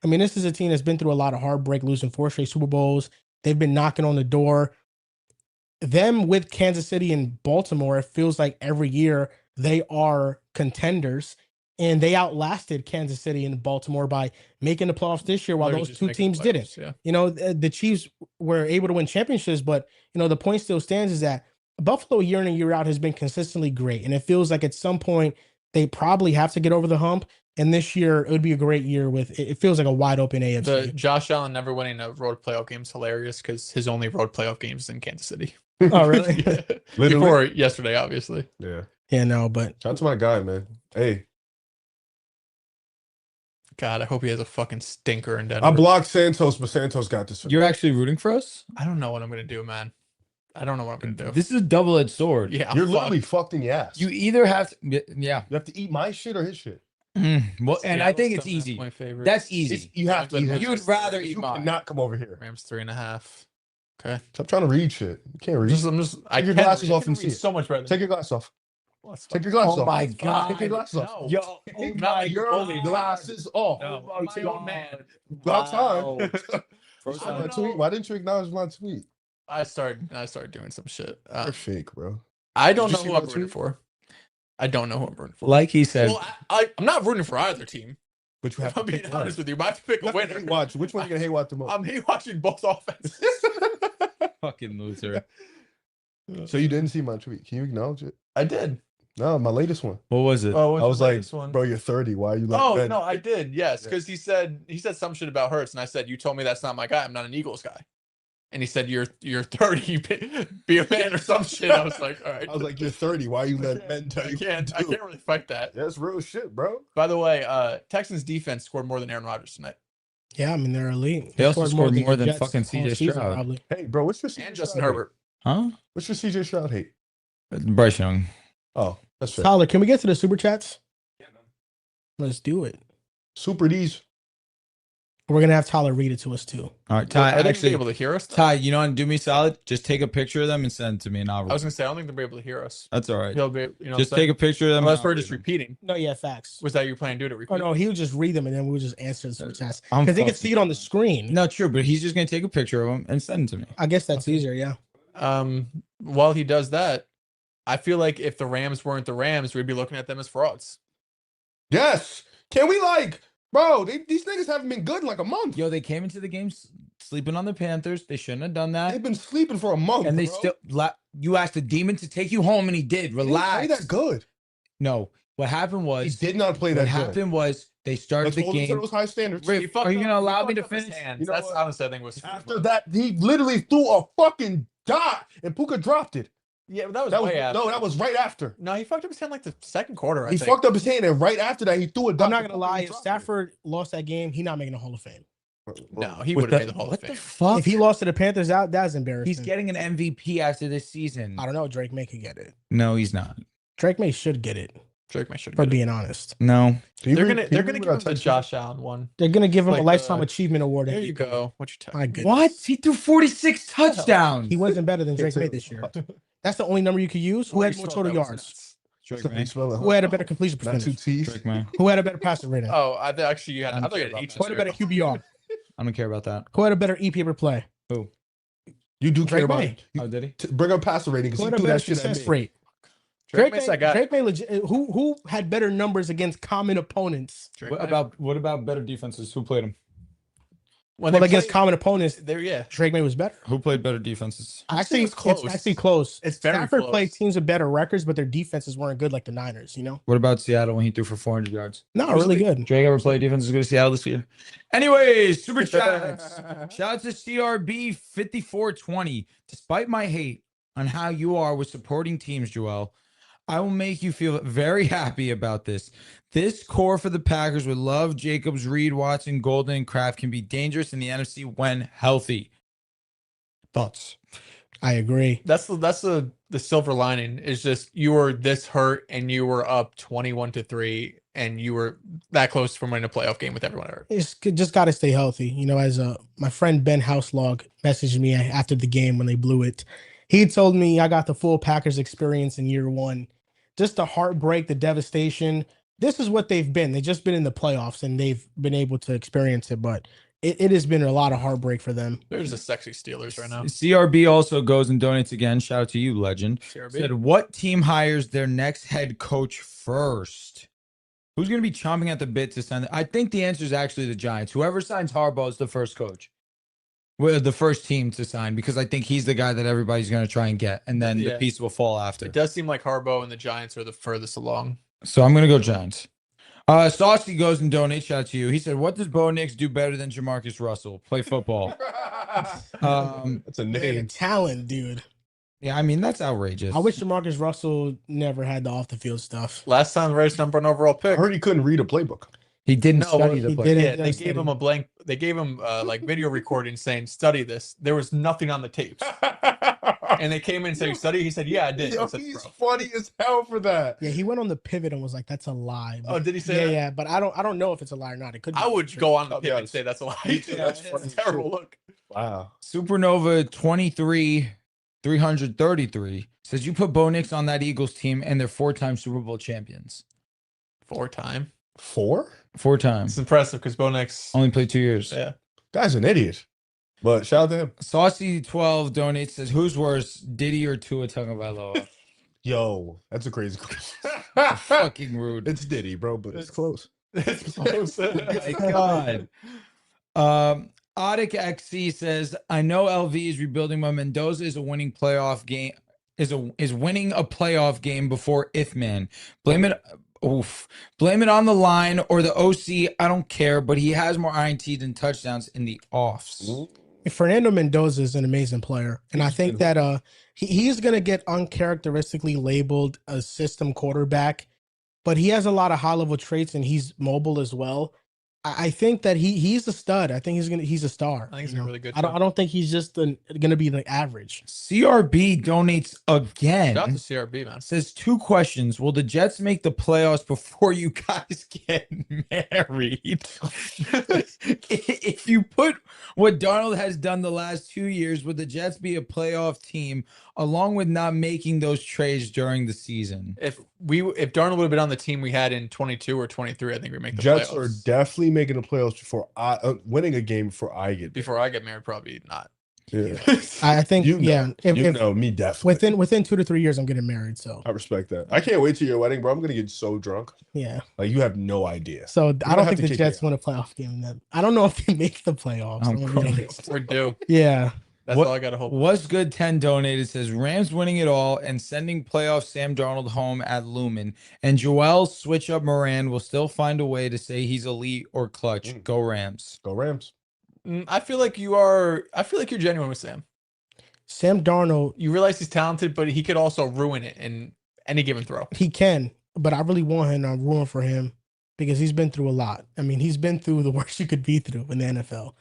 I mean, this is a team that's been through a lot of heartbreak, losing 4 straight Super Bowls. They've been knocking on the door. Them with Kansas City and Baltimore, it feels like every year they are contenders, and they outlasted Kansas City and Baltimore by making the playoffs this year while They're those just 2 making teams playoffs, didn't. Yeah. You know, the Chiefs were able to win championships, but, you know, the point still stands is that Buffalo year in and year out has been consistently great. And it feels like at some point they probably have to get over the hump. And this year it would be a great year with, it feels like a wide open AFC. The Josh Allen never winning a road playoff game is hilarious because his only road playoff game is in Kansas City. Oh, really? Yeah. Literally. Before yesterday, obviously. Yeah. Yeah, no, but Shout out to my guy, man. Hey, God, I hope he has a fucking stinker in Denver. I blocked Santos, but Santos got this. You're actually rooting for us? I don't know what I'm gonna do, man. I don't know what I'm gonna do. This is a double-edged sword. Yeah, I'm You're fucked. literally fucked in the ass. You either have to, yeah. You have to eat my shit or his shit. Well, and I Seattle's think it's still easy. my favorite. That's easy. You have to. You'd rather eat You mine. cannot come over here. Rams 3.5. Okay. Stop trying to read shit. You can't read. I Take your can glasses read. off I can and see read it. so much better. Take your glasses off. Let's Take your glasses Oh off. my God. Take your glasses off. No. Yo, Take my your God. glasses off. No. Oh my My old man. About Wow. time. First I don't My know. tweet. Why didn't you acknowledge my tweet? I started doing some shit. You're fake, bro. I don't Did know you see who my I'm rooting tweet? for. I don't know who I'm rooting for. Like he said, Well, I'm not rooting for either team. But you have If I'm to being pick one. honest with you, but I have to pick You a have to winner. hate watch. Which one you gonna hate watch the most? I'm hate watching both offenses. fucking loser. So you didn't see my tweet. Can you acknowledge it? I did. No, my latest one. What was it? Oh, I was like, bro, you're 30. Why are you like oh Ben? no, I did. Yes, Yeah. because he said some shit about Hurts, and I said, you told me that's not my guy. I'm not an Eagles guy. and he said, "You're 30, be a man," or some shit. I was like, all right. I was like, you're 30. Why you let men tell you? I can't really fight that. That's real shit, bro. By the way, Texans defense scored more than Aaron Rodgers tonight. Yeah, I mean they're elite. They also scored more the than Jets fucking all CJ season, Stroud. probably. Hey, bro, what's your CJ And Justin Stroud Herbert. Huh? What's your CJ Stroud hate? Bryce Young. Oh, that's fair. Tyler, can we get to the super chats? Let's do it. Super D's. We're gonna have Tyler read it to us too. All right, Ty. Are they Actually, able to hear us? Ty, you know what? Do me a solid. Just take a picture of them and send it to me, and I'll read. I was gonna say I don't think they'll be able to hear us. That's all right. He'll be, Just take a picture of them. Unless and we're I'll just read them. repeating. No, yeah, facts. Was that your plan? Do it. Repeat. Oh no, he would just read them and then we'll just answer the super chats I'm because they can fucking- see it on the screen. No, true, but he's just gonna take a picture of them and send it to me. I guess that's easier. Yeah. While he does that, I feel like if the Rams weren't the Rams, we'd be looking at them as frauds. Yes. Can we bro? These niggas haven't been good in like a month. Yo, they came into the game sleeping on the Panthers. They shouldn't have done They've that. been sleeping for a month, And they bro. still. You asked the demon to take you home, and he did. He didn't Relax. play that good. No, what happened He was. did not play What that good. happened was they started Let's the hold him to game. those high standards. Rick, He fucked are you up- gonna he allow me fucked to up his finish? hands. You know That's what? honestly, I think was After that, he literally threw a fucking dot and Puka dropped it. Yeah, but that was That was way after. no, that was right after. No, he fucked up his hand like the second quarter. I He think. fucked up his hand, and right after that, he threw a dot. I'm not to gonna Puka lie. and If dropped it. Stafford lost that game, he's not making the Hall of Fame. No, he With would have the- made the Hall of What Fame. the fuck? If he lost to the Panthers, that's embarrassing. He's getting an MVP after this season. I don't know. Drake May could get it. No, he's not. Drake May should get it. Drake may should For get it. being honest, No. Can you They're read- gonna can you give read him what I the texted you? Josh Allen one. they're gonna give him a Like, lifetime achievement award. There you go. What you My text? goodness. What? He threw 46 touchdowns. He wasn't better than Drake May this year. That's the only number you could use. Who had more total yards? That's Drake how you May. spell it, Who had a better completion Not two percentage? T's. Drake May. Who had a better passer rating? Oh, actually you had. I I don't thought you care had about each. Who had a better QBR? I don't care about that. Who had a better EPA per play? Who? You do care Drake about May. it. You Oh, did he? bring up passer rating because Who he had a threw better that shit at success me. rate? Drake May, I got. Drake May legit. Who had better numbers against common opponents? Drake What May. about better defenses? Who played him? When Well, they against played- common opponents, There, yeah. Drake May was better. Who played better defenses? Actually, it's close. It's actually close. It's very Stafford close. played teams with better records, but their defenses weren't good like the Niners. You know, What about Seattle when he threw for 400 yards? not really good. Drake ever played defense as good as Seattle this year? Anyways, super chats. Shout out to CRB5420. Despite my hate on how you are with supporting teams, Joel, I will make you feel very happy about this. This core for the Packers with Love, Jacobs, Reed, Watson, Golden, and Kraft can be dangerous in the NFC when healthy. Thoughts? I agree. That's the silver lining is just you were this hurt and you were up 21-3 and you were that close from winning a playoff game with everyone hurt. It's just got to stay healthy. You know, as my friend Ben Houselog messaged me after the game when they blew it. He told me I got the full Packers experience in year one. Just the heartbreak, the devastation. This is what they've been. They've just been in the playoffs and they've been able to experience it. But it has been a lot of heartbreak for them. There's the sexy Steelers right now. CRB also goes and donates again. Shout out to you, legend. CRB. Said, what team hires their next head coach first? Who's going to be chomping at the bit to sign? I think the answer is actually the Giants. Whoever signs Harbaugh is the first coach. Well, the first team to sign, because I think he's the guy that everybody's going to try and get, and then the Yeah. piece will fall after. It does seem like Harbaugh and the Giants are the furthest along. So I'm going to go Giants. Saucy goes and donates. Shout out to you. He said, what does Bo Nix do better than Jamarcus Russell? Play football. That's a Man, the name. talent, dude. Yeah, I mean, that's outrageous. I wish Jamarcus Russell never had the off the field stuff. Last time the Raiders number 1 overall I pick. heard he couldn't read a playbook. he didn't No, study the he play. didn't. Yeah, they Yes, gave they him a blank. They gave him like video recording saying study this. There was nothing on the tapes, and they came in and said you study. He said, "Yeah, I did." I Yo, said, he's "Bro." funny as hell for that. Yeah, he went on the pivot and was like, "That's a lie." Oh, But- did he say Yeah, that? yeah, but I don't know if it's a lie or not. It could. Be I would true. go on the I'll be pivot and honest. say that's a lie. Me too, that's It's funny a as terrible shit. look. Wow. Supernova 23 333 says you put Bo Nix on that Eagles team and they're 4-time Super Bowl champions. 4-time. 4? 4 times. It's impressive because Bo Nix. Only played 2 years. Yeah. Guy's an idiot. But shout out to him. Saucy 12 donates, says who's worse, Diddy or Tua Tagovailoa? Yo, that's a crazy question. Fucking rude. It's Diddy, bro, but it's close. It's close. My God. Otic XC says, I know LV is rebuilding, but Mendoza is a winning playoff game. Is winning a playoff game before Ithman. Blame it on the line or the OC. I don't care, but he has more INT than touchdowns in the offs. Fernando Mendoza is an amazing player, and I think that he's going to get uncharacteristically labeled a system quarterback, but he has a lot of high level traits, and he's mobile as well. I think that he's a stud. I think he's a star. I think he's really good. I don't think he's just going to be the average. CRB donates again. Shout out to CRB, man. Says 2 questions. Will the Jets make the playoffs before you guys get married? If you put what Darnold has done the last 2 years, would the Jets be a playoff team along with not making those trades during the season? If Darnold would have been on the team we had in 22 or 23, I think we make the Jets playoffs. are definitely making the playoffs before winning a game before I get married, probably not. Yeah. I think if me definitely within 2 to 3 years I'm getting married, so I respect that. I can't wait till your wedding, bro. I'm gonna get so drunk. Yeah, like you have no idea. So I don't think the Jets win a playoff game. Then I don't know if they make the playoffs. We're due. Yeah. That's all I gotta hope. What's Good 10 donated says Rams winning it all and sending playoff Sam Darnold home at Lumen, and Joel switch up Moran will still find a way to say he's elite or clutch. Go Rams. Go Rams. I feel like you're genuine with Sam. Sam Darnold, you realize he's talented, but he could also ruin it in any given throw. He can, but I really want him to ruin for him because he's been through a lot. I mean, he's been through the worst you could be through in the NFL.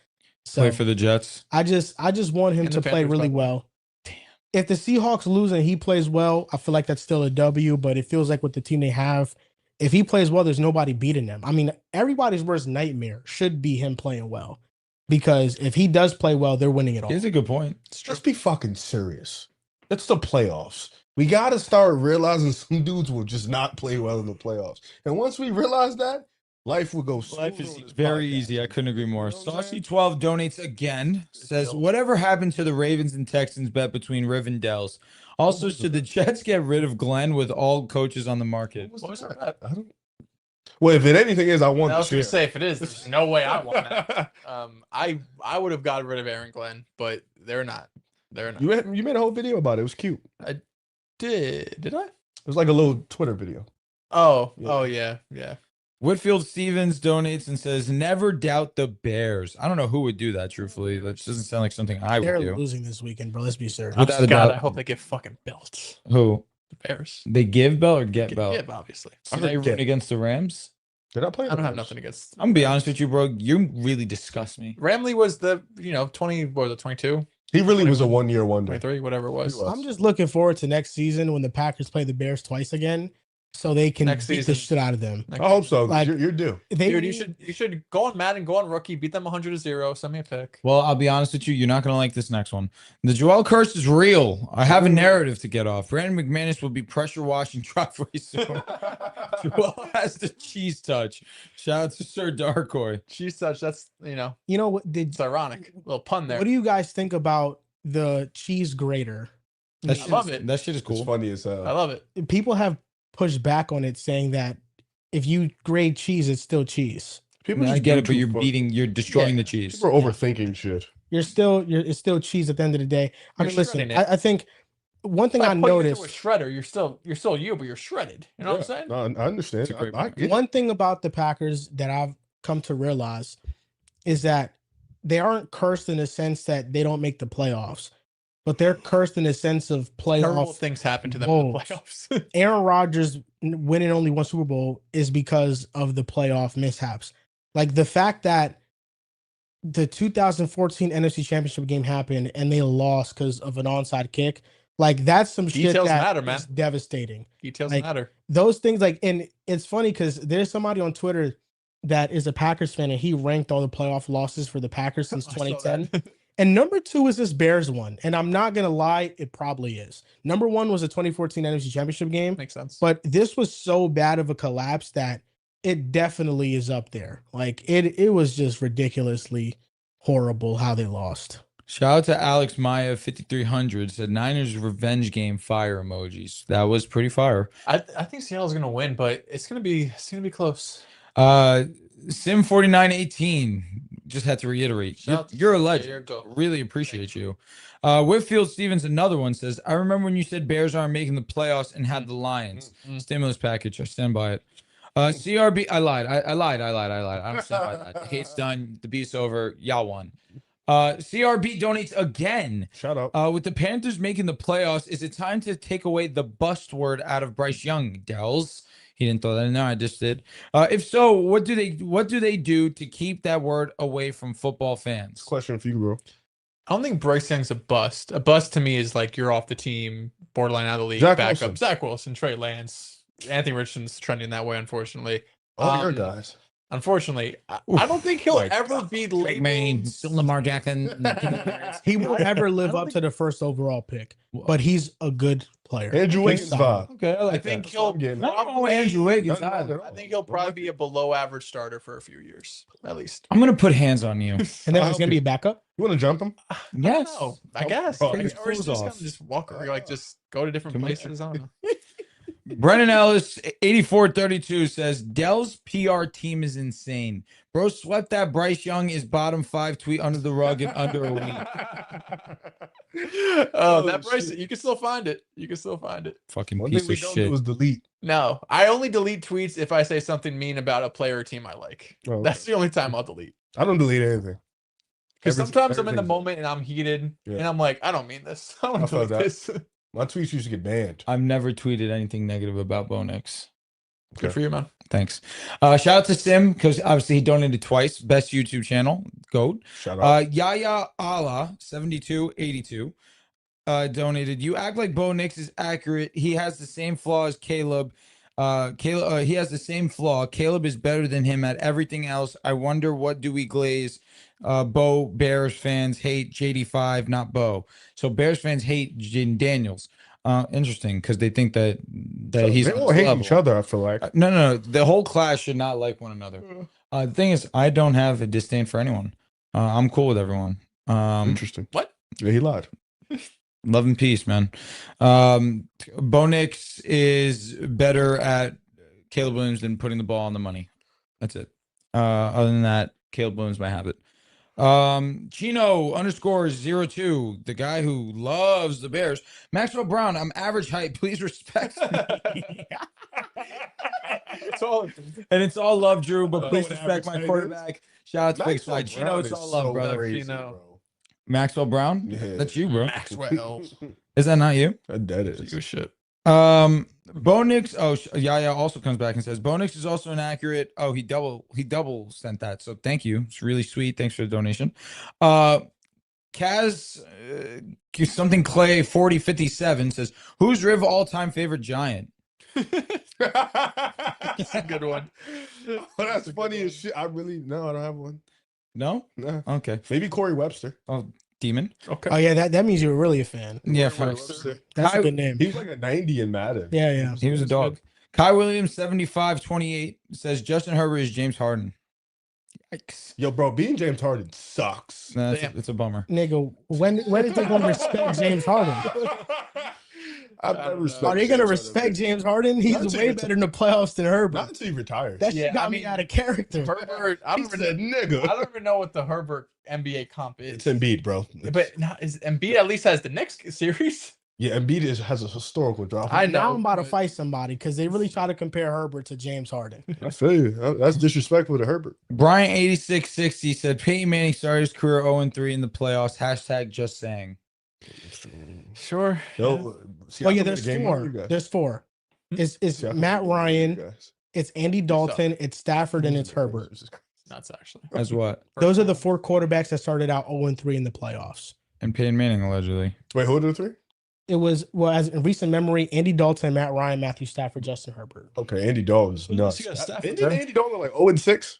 So play for the Jets. I just want him to play really well. Damn. If the Seahawks lose and he plays well, I feel like that's still a W, but it feels like with the team they have, if he plays well, there's nobody beating them. I mean, everybody's worst nightmare should be him playing well. Because if he does play well, they're winning it all. Here's a good point. Let's be fucking serious. It's the playoffs. We got to start realizing some dudes will just not play well in the playoffs. And once we realize that, life will go smooth. Life is very easy. I couldn't agree more. Saucy12 donates again. Says, whatever happened to the Ravens and Texans bet between Riv and Dells? Also, should the Jets get rid of Glenn with all coaches on the market? What was that? I don't. Well, if it anything is, I want. I was going to say, if it is, there's no way I want that. I would have gotten rid of Aaron Glenn, but they're not. They're not. You made a whole video about it. It was cute. I did. Did I? It was like a little Twitter video. Yeah. Whitfield Stevens donates and says, never doubt the Bears. I don't know who would do that, truthfully. That doesn't sound like something I would do. They're losing this weekend, bro. Let's be serious. God, I hope they get fucking belts. Who? The Bears. They give Bell or get Bell? Give, obviously. Are they rooting against the Rams? Did I play? I don't have nothing against. I'm gonna be honest with you, bro. You really disgust me. Ramley was the 22. He really was a 1 year wonder. 23, whatever it was. I'm just looking forward to next season when the Packers play the Bears twice again, so they can beat the shit out of them. I hope so. Like, you're due. Dude, you should go on Madden, go on Rookie, beat them 100-0. Send me a pick. Well, I'll be honest with you. You're not gonna like this next one. The Joel curse is real. I have a narrative to get off. Brandon McManus will be pressure washing driveway soon. Joel has the cheese touch. Shout out to Sir Darkoy. Cheese touch. That's you know what? It's ironic. Little pun there. What do you guys think about the cheese grater? I love it. That shit is cool. It's funny as hell. I love it. People have pushed back on it, saying that if you grate cheese, it's still cheese. People I get it, but you're destroying the cheese. People are overthinking shit. It's still cheese at the end of the day. I mean, listen, I think one thing I noticed with shredder, you're still you, but you're shredded. You know what I'm saying? No, I understand. One thing about the Packers that I've come to realize is that they aren't cursed in the sense that they don't make the playoffs, but they're cursed in the sense of playoff. Terrible things happen to them in the playoffs. Aaron Rodgers winning only one Super Bowl is because of the playoff mishaps. Like the fact that the 2014 NFC Championship game happened and they lost because of an onside kick. Like that's some shit that matter, man. is devastating. Details like, matter. Those things, like, and it's funny because there's somebody on Twitter that is a Packers fan and he ranked all the playoff losses for the Packers since 2010. And number 2 is this Bears one. And I'm not going to lie, it probably is. Number 1 was a 2014 NFC Championship game. Makes sense. But this was so bad of a collapse that it definitely is up there. Like it was just ridiculously horrible how they lost. Shout out to Alex Maya 5300 said Niners revenge game fire emojis. That was pretty fire. I think Seattle's gonna win, but it's gonna be close. Sim 4918 just had to reiterate. You're a legend. Really appreciate you. Whitfield Stevens, another one, says, I remember when you said Bears aren't making the playoffs and had the Lions. Stimulus package. I stand by it. CRB, I lied. I lied. I don't stand by that. The hate's done. The beat's over. Y'all won. CRB donates again. Shout out. With the Panthers making the playoffs, is it time to take away the bust word out of Bryce Young? Dells. He didn't throw that in there. I just did. If so, what do they do to keep that word away from football fans? Question for you, bro. I don't think Bryce Young's a bust. A bust to me is like you're off the team, borderline out of the league, Zach backup. Wilson. Zach Wilson, Trey Lance, Anthony Richardson's trending that way, unfortunately. All your guys. Unfortunately, I don't think he'll ever be labeled. Lamar Jackson. He won't ever live up to the first overall pick, but he's a good player. Andrew Wiggins vibe. Okay, I think he'll Andrew Wiggins. I I think he'll probably be a below average starter for a few years, at least. I'm gonna put hands on you. And then he's gonna be a backup. You want to jump him? Yes. Oh, I guess. Bro, Or his is clothes just off. gonna just walk or like just go to different places. I don't know. Brennan Ellis, 8432 says Dell's PR team is insane. Bro swept that Bryce Young is bottom 5 tweet under the rug in under a week. That Bryce, you can still find it. You can still find it. Fucking One piece thing we of don't shit. do is delete. No, I only delete tweets if I say something mean about a player or team I like. Oh, okay. That's the only time I'll delete. I don't delete anything. Because sometimes I'm in the everything's- moment and I'm heated, Yeah. and I'm like, I don't mean this. I I don't felt delete that. this. My tweets used to get banned. I've never tweeted anything negative about Bo Nix. Good for you, man. Thanks. Shout out to Sim, because obviously he donated twice. Best YouTube channel, GOAT. Shout out. Yaya Allah 7282 donated. You act like Bo Nix is accurate. He has the same flaw as Caleb. He has the same flaw. Caleb is better than him at everything else. I wonder what do we glaze? Bo Bears fans hate JD5, not Bo. So Bears fans hate Jaden Daniels. Interesting, because they think that So he's they on all his hate level. each other, I feel like. No. The whole class should not like one another. The thing is, I don't have a disdain for anyone. I'm cool with everyone. Interesting. What? Yeah, he lied. Love and peace, man. Bo Nix is better at Caleb Williams than putting the ball on the money. That's it. Other than that, Caleb Williams my habit. Chino _02, the guy who loves the Bears. Maxwell Brown, I'm average height. Please respect me. It's all And it's all love, Drew, but please what respect average my height quarterback. Shout out to Big Maxwell Slide. Chino, Brown it's is all love, so brother. crazy, Chino. bro. Maxwell Brown? Yeah. That's you, bro. Maxwell. Is that not you? That is. You shit. Bo Nix. Oh, Yaya also comes back and says Bo Nix is also inaccurate. Oh, he double sent that. So thank you. It's really sweet. Thanks for the donation. Kaz, something Clay 4057 says, who's Riv all-time favorite Giant? That's a good one. Oh, that's funny as shit. I don't have one. No? No. Okay. Maybe Corey Webster. Oh, Demon. Okay. Oh yeah, that means you were really a fan. Yeah, Corey facts. Webster. That's I- a good name. He was like a 90 in Madden. Yeah. He was a dog. Kai Williams 7528 says Justin Herbert is James Harden. Yikes. Yo, bro, being James Harden sucks. Nah, Damn. it's a bummer. Nigga, when is they gonna respect James Harden? I've I never don't know. respected Are they gonna James respect Harden. James Harden? He's Not until way he better in the playoffs than Herbert. Not until he retires. That shit Yeah, got I me mean, out of character. Herbert, I He don't, said, even, nigga. I don't even know what the Herbert NBA comp is. It's Embiid, bro. But now, is Embiid at least has the next series? Yeah, Embiid has a historical drop. I Now know, I'm about to but- fight somebody because they really try to compare Herbert to James Harden. I feel you. That's disrespectful to Herbert. Brian 8660 said Peyton Manning started his career 0-3 in the playoffs. Hashtag just saying. Sure. Yo, see, Oh I yeah, look at there's the game four. like you guys. There's four. It's See, I look Matt at the game like you Ryan, guys. it's Andy Dalton, it's Stafford, and it's Herbert. Nuts, actually. As what? Those are the four quarterbacks that started out 0-3 in the playoffs. And Peyton Manning allegedly. Wait, who are the three? It was, well, as in recent memory, Andy Dalton, Matt Ryan, Matthew Stafford, Justin Herbert. Okay, Andy Dalton's Who nuts. else you got, Stafford, Didn't bro? Andy Dalton like 0-6?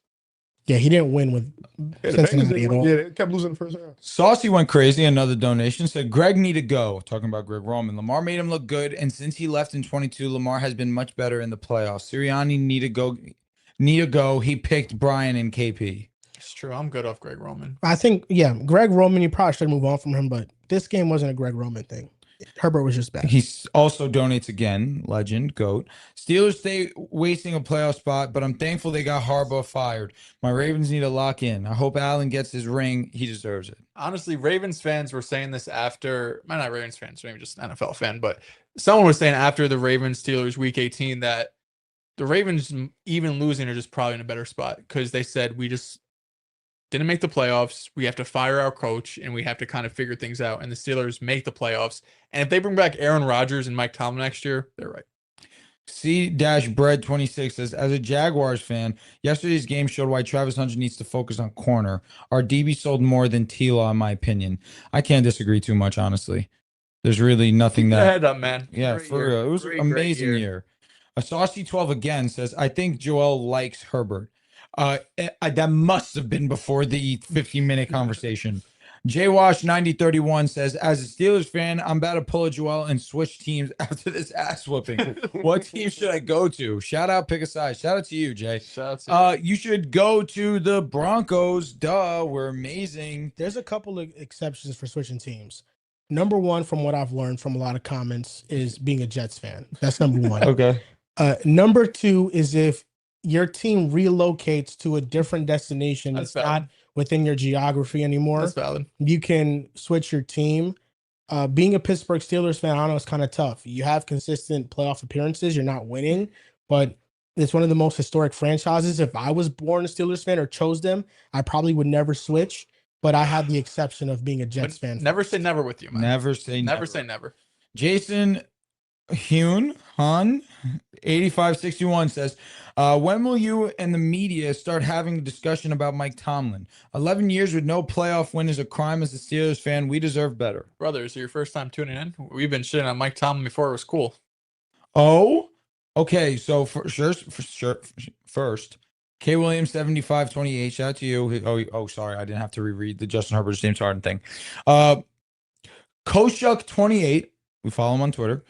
Yeah, he didn't win with Yeah, the Bengals Cincinnati didn't at win. all. Yeah, they kept losing the first round. Saucy went crazy. Another donation said Greg need to go. Talking about Greg Roman. Lamar made him look good, and since he left in 22, Lamar has been much better in the playoffs. Sirianni need to go. Need to go. He picked Brian and KP. It's true. I'm good off Greg Roman. I think, yeah, Greg Roman, you probably should move on from him, but this game wasn't a Greg Roman thing. Herbert was just bad. He also donates again. Legend, GOAT. Steelers stay wasting a playoff spot, but I'm thankful they got Harbaugh fired. My Ravens need to lock in. I hope Allen gets his ring. He deserves it. Honestly, Ravens fans were saying this after, well, not Ravens fans, maybe just an NFL fan, but someone was saying after the Ravens Steelers week 18 that the Ravens even losing are just probably in a better spot because they said we just didn't make the playoffs. We have to fire our coach, and we have to kind of figure things out. And the Steelers make the playoffs. And if they bring back Aaron Rodgers and Mike Tomlin next year, they're right. C-Bread26 says, as a Jaguars fan, yesterday's game showed why Travis Hunter needs to focus on corner. Our DB sold more than T-Law, in my opinion. I can't disagree too much, honestly. There's really nothing Keep your that... head up, man. Yeah, Great for year. real. It was Great, an great amazing year. A Saucy12 again says, I think Joel likes Herbert. That must have been before the 15-minute conversation. JWash9031 says, as a Steelers fan, I'm about to pull a Joel and switch teams after this ass whooping. What team should I go to? Shout out, pick a side. Shout out to you, Jay. Shout out to you should go to the Broncos. Duh, we're amazing. There's a couple of exceptions for switching teams. Number one, from what I've learned from a lot of comments, is being a Jets fan. That's number one. Okay. Number two is if your team relocates to a different destination that's not within your geography anymore. That's valid. You can switch your team. Being a Pittsburgh Steelers fan, I know it's kind of tough. You have consistent playoff appearances. You're not winning, but it's one of the most historic franchises. If I was born a Steelers fan or chose them, I probably would never switch. But I had the exception of being a Jets fan. Never say never with you, man. Never say never. Never say never. Jason Han 8561 says, when will you and the media start having a discussion about Mike Tomlin? 11 years with no playoff win is a crime. As a Steelers fan, we deserve better. Brother, is it your first time tuning in? We've been shitting on Mike Tomlin before it was cool. Oh, okay. So first, K Williams 7528. Shout out to you. Oh, sorry, I didn't have to reread the Justin Herbert James Harden thing. Koshuk 28. We follow him on Twitter.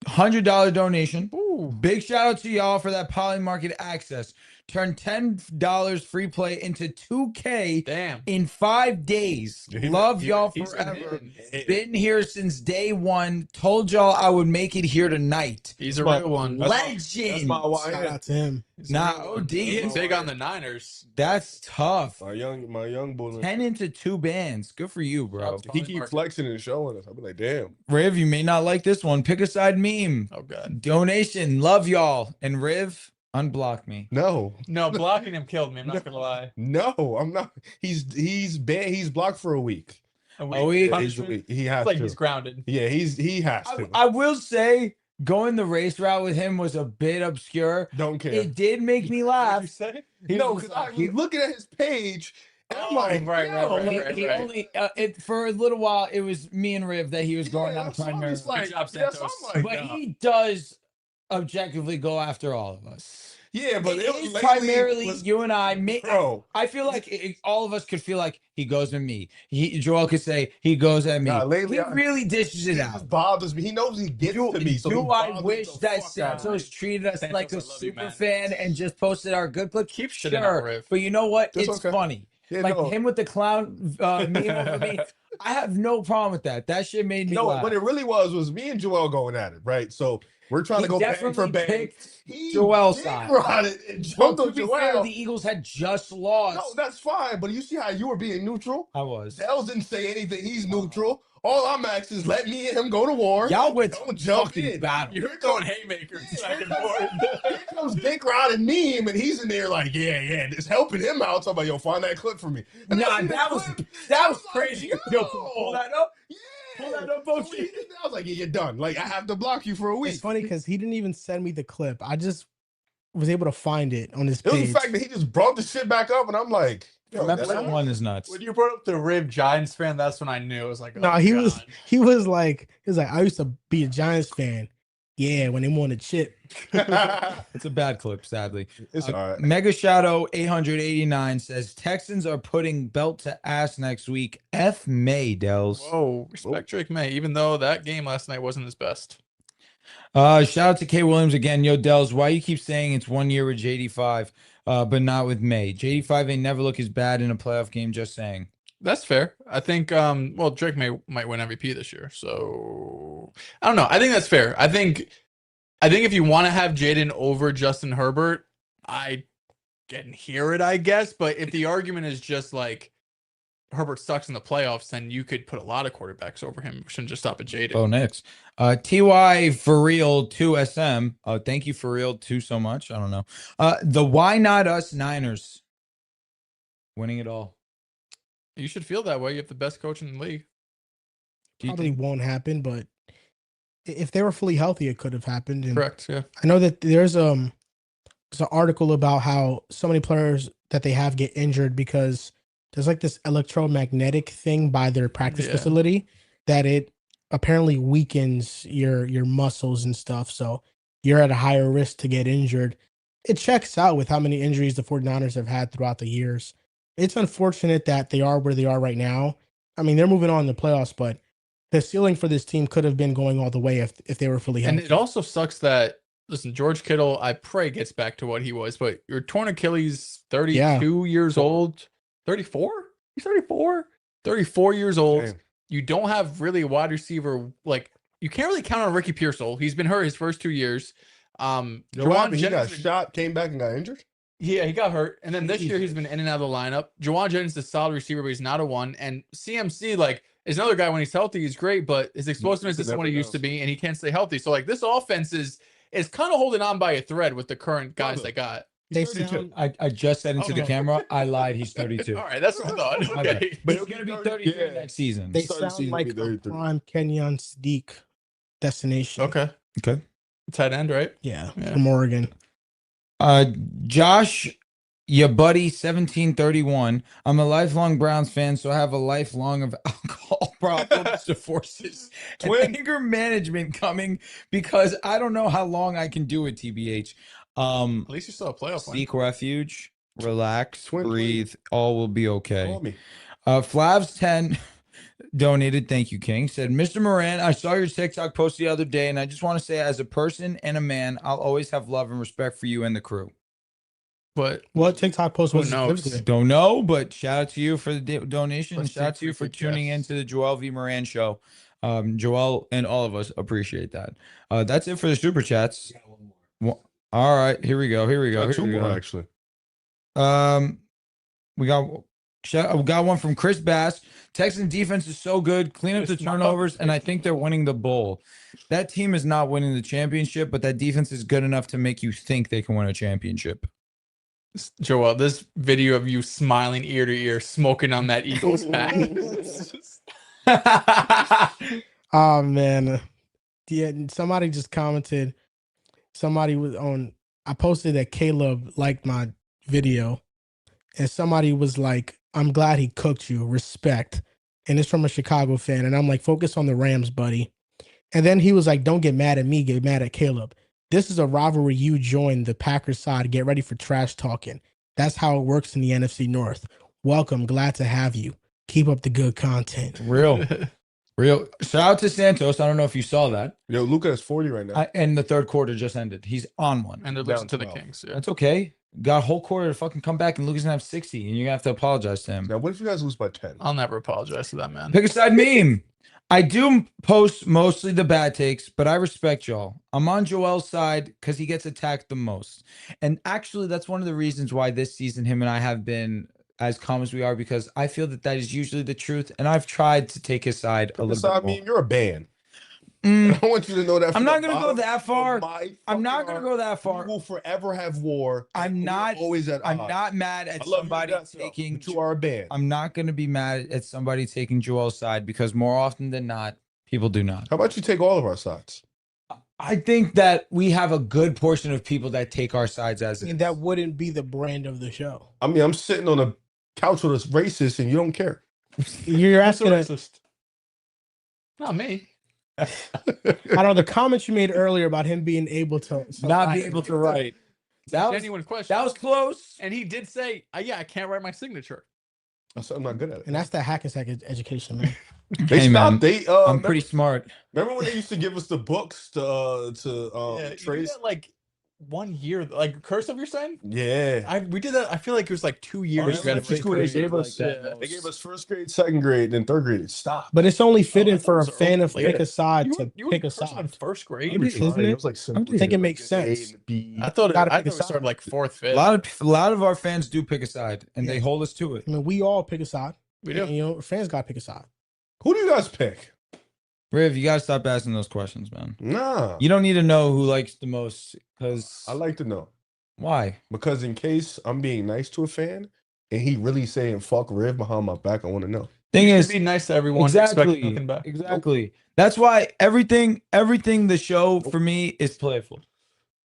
$100 donation. Ooh. Big shout out to y'all for that Poly Market access. Turn $10 free play into $2K in 5 days. Love y'all forever. Been here since day one. Told y'all I would make it here tonight. He's a real one. Legend. Shout out to him. OD. He's big on the Niners. That's tough. My young boy. 10 into 2 bands. Good for you, bro. He keeps flexing and showing us. I'll be like, damn. Riv, you may not like this one. Pick a side meme. Oh, God. Donation. Love y'all. And Riv, unblock me. No, blocking him killed me. I'm not gonna lie. No, I'm not. He's banned. He's blocked for a week. He He has to. he's grounded. Yeah, he has to. I will say, going the race route with him was a bit obscure. Don't care. It did make me laugh. Say? No, because I was looking at his page. And I'm like, right. He only for a little while it was me and Riv that he was going on primarily. Like, Good job, yes, Santos. I'm But like, he does objectively go after all of us. yeah, but it is primarily you and I. Bro, I feel like all of us could feel like he goes at me. Joel could say he goes at me. lately, he really dishes it out. just bothers me. He knows he gets to me. So do I wish that Santos treated us like a super fan and just posted our good clip? Keep shitting on Riv. But you know what? That's It's okay. funny. Yeah, like no. him with the clown meme over me. I have no problem with that. That shit made me laugh. what it really was me and Joel going at it, right? So we're trying to go bang for bang. Joel's side. And jumped To on be fair, Joel. the Eagles had just lost. No, that's fine. But you see how you were being neutral? I was. Dales didn't say anything. He's neutral. All I'm asking is let me and him go to war. Y'all went Don't jump fucking in. battle. You're throwing haymakers back and forth. Here comes Dick Rod and Meme, and he's in there like, yeah, it's helping him out. Talking about, yo, find that clip for me. And Nah, I see the that was clip. crazy. Like, Yo, pull that up. Yeah. Pull that up, So OG. when he did that, I was like, yeah, you're done. Like, I have to block you for a week. It's funny because he didn't even send me the clip. I just was able to find it on his It was page. the fact that he just brought the shit back up, and I'm like, yo, That that's one is nuts. When you brought up the Riv Giants fan, that's when I knew. It was like, No, he was like, I used to be a Giants fan. Yeah, when they wanted chip. It's a bad clip, sadly. It's all right. Mega Shadow 889 says Texans are putting belt to ass next week. F May, Dels. Whoa, respect Drake May, even though that game last night wasn't his best. Shout out to K Williams again. Yo, Dels, why you keep saying it's 1 year with JD5, but not with May? JD5 ain't never look as bad in a playoff game, just saying. That's fair. I think Drake might win MVP this year. So I don't know. I think that's fair. I think if you want to have Jaden over Justin Herbert, I can hear it, I guess. But if the argument is just like Herbert sucks in the playoffs, then you could put a lot of quarterbacks over him. We shouldn't just stop at Jaden. Oh, next. TY for real 2SM. Thank you for real 2 so much. I don't know. The why not us Niners winning it all. You should feel that way. You have the best coach in the league. Probably won't happen, but if they were fully healthy, it could have happened. And Correct. Yeah. I know that there's an article about how so many players that they have get injured because there's like this electromagnetic thing by their practice facility that it apparently weakens your muscles and stuff. So you're at a higher risk to get injured. It checks out with how many injuries the 49ers have had throughout the years. It's unfortunate that they are where they are right now. I mean, they're moving on in the playoffs, but the ceiling for this team could have been going all the way if they were fully healthy. And it also sucks that, listen, George Kittle, I pray gets back to what he was, but your torn Achilles, 32 years old, 34? He's 34? 34 years old. Damn. You don't have really a wide receiver. Like, you can't really count on Ricky Pearsall. He's been hurt his first 2 years. He got shot, came back and got injured? Yeah, he got hurt. And then this year he's been in and out of the lineup. Juwan Jennings is a solid receiver, but he's not a one. And CMC, like, is another guy when he's healthy, he's great, but his explosiveness isn't what he used to be, and he can't stay healthy. So, like, this offense is kind of holding on by a thread with the current guys they got. I just said into the camera, I lied. He's 32. All right, that's what I thought. Okay. But he's going to be 33 next season. They sound like a prime Kenyon Sadiq destination. Okay. Tight end, right? Yeah, from Oregon. Josh, your buddy, 1731. I'm a lifelong Browns fan, so I have a lifelong of alcohol problems, divorces, and anger management coming because I don't know how long I can do it, TBH. At least you still have a playoff win. Seek refuge, relax, breathe, all will be okay. Flavs 10 donated, thank you, King, said, Mr. Moran, I saw your TikTok post the other day, and I just want to say, as a person and a man, I'll always have love and respect for you and the crew. But what TikTok post was it? Don't know, but shout out to you for the donation. And shout out to you for tuning into the Joel V. Moran show. Joel and all of us appreciate that. That's it for the super chats. All right, here we go. Two more, actually. We got one from Chris Bass. Texan defense is so good. Clean up the turnovers, and I think they're winning the bowl. That team is not winning the championship, but that defense is good enough to make you think they can win a championship. Joel, this video of you smiling ear to ear, smoking on that Eagles pack. Oh, man. Yeah, somebody just commented. Somebody was on. I posted that Caleb liked my video, and somebody was like, I'm glad he cooked you. Respect. And it's from a Chicago fan. And I'm like, focus on the Rams, buddy. And then he was like, don't get mad at me, get mad at Caleb. This is a rivalry you joined the Packers side. Get ready for trash talking. That's how it works in the NFC North. Welcome. Glad to have you. Keep up the good content. Real. Shout out to Santos. I don't know if you saw that. Yo, Luka is 40 right now. And the third quarter just ended. He's on one. And they're losing to the Kings. Yeah. That's okay. Got a whole quarter to fucking come back, and Luka's going to have 60, and you're going to have to apologize to him. Now, what if you guys lose by 10? I'll never apologize to that man. Pick a side meme. I do post mostly the bad takes, but I respect y'all. I'm on Joel's side because he gets attacked the most. And actually, that's one of the reasons why this season him and I have been as calm as we are, because I feel that is usually the truth, and I've tried to take his side a little bit more. You're a band. I want you to know that. I'm not going to go that far. I'm not going to go that far. We will forever have war. I'm not always at I'm not mad at somebody taking. You are a band. I'm not going to be mad at somebody taking Joel's side, because more often than not, people do not. How about you take all of our sides? I think that we have a good portion of people that take our sides as it. And that wouldn't be the brand of the show. I mean, I'm sitting on a couch with a racist, and you don't care. You're asking racist. Not me. I don't know, the comments you made earlier about him being able to not be able to write. That was a genuine question. That was close. And he did say, yeah, I can't write my signature. I'm not good at it. And that's that hack and sack education, man. They stopped. I'm pretty smart. Remember when they used to give us the books to trace? Like 1 year, like cursive, you're saying? Yeah. We did that. I feel like it was like 2 years. They gave us first grade, second grade, then third grade. It stopped. But it's only fitting for a fan of pick a side to pick a side. In first grade, isn't it? It was like I think it makes sense. I thought it started like fourth, fifth. A lot of our fans do pick a side, and they hold us to it. I mean, we all pick a side. We do. You know, fans got to pick a side. Who do you guys pick? Riv, you gotta stop asking those questions, man. Nah. You don't need to know who likes the most, because I like to know. Why? Because in case I'm being nice to a fan and he really saying fuck Riv behind my back, I want to know. Thing You should is, be nice to everyone. Expect exactly, nothing back. exactly. That's why everything the show for me is playful.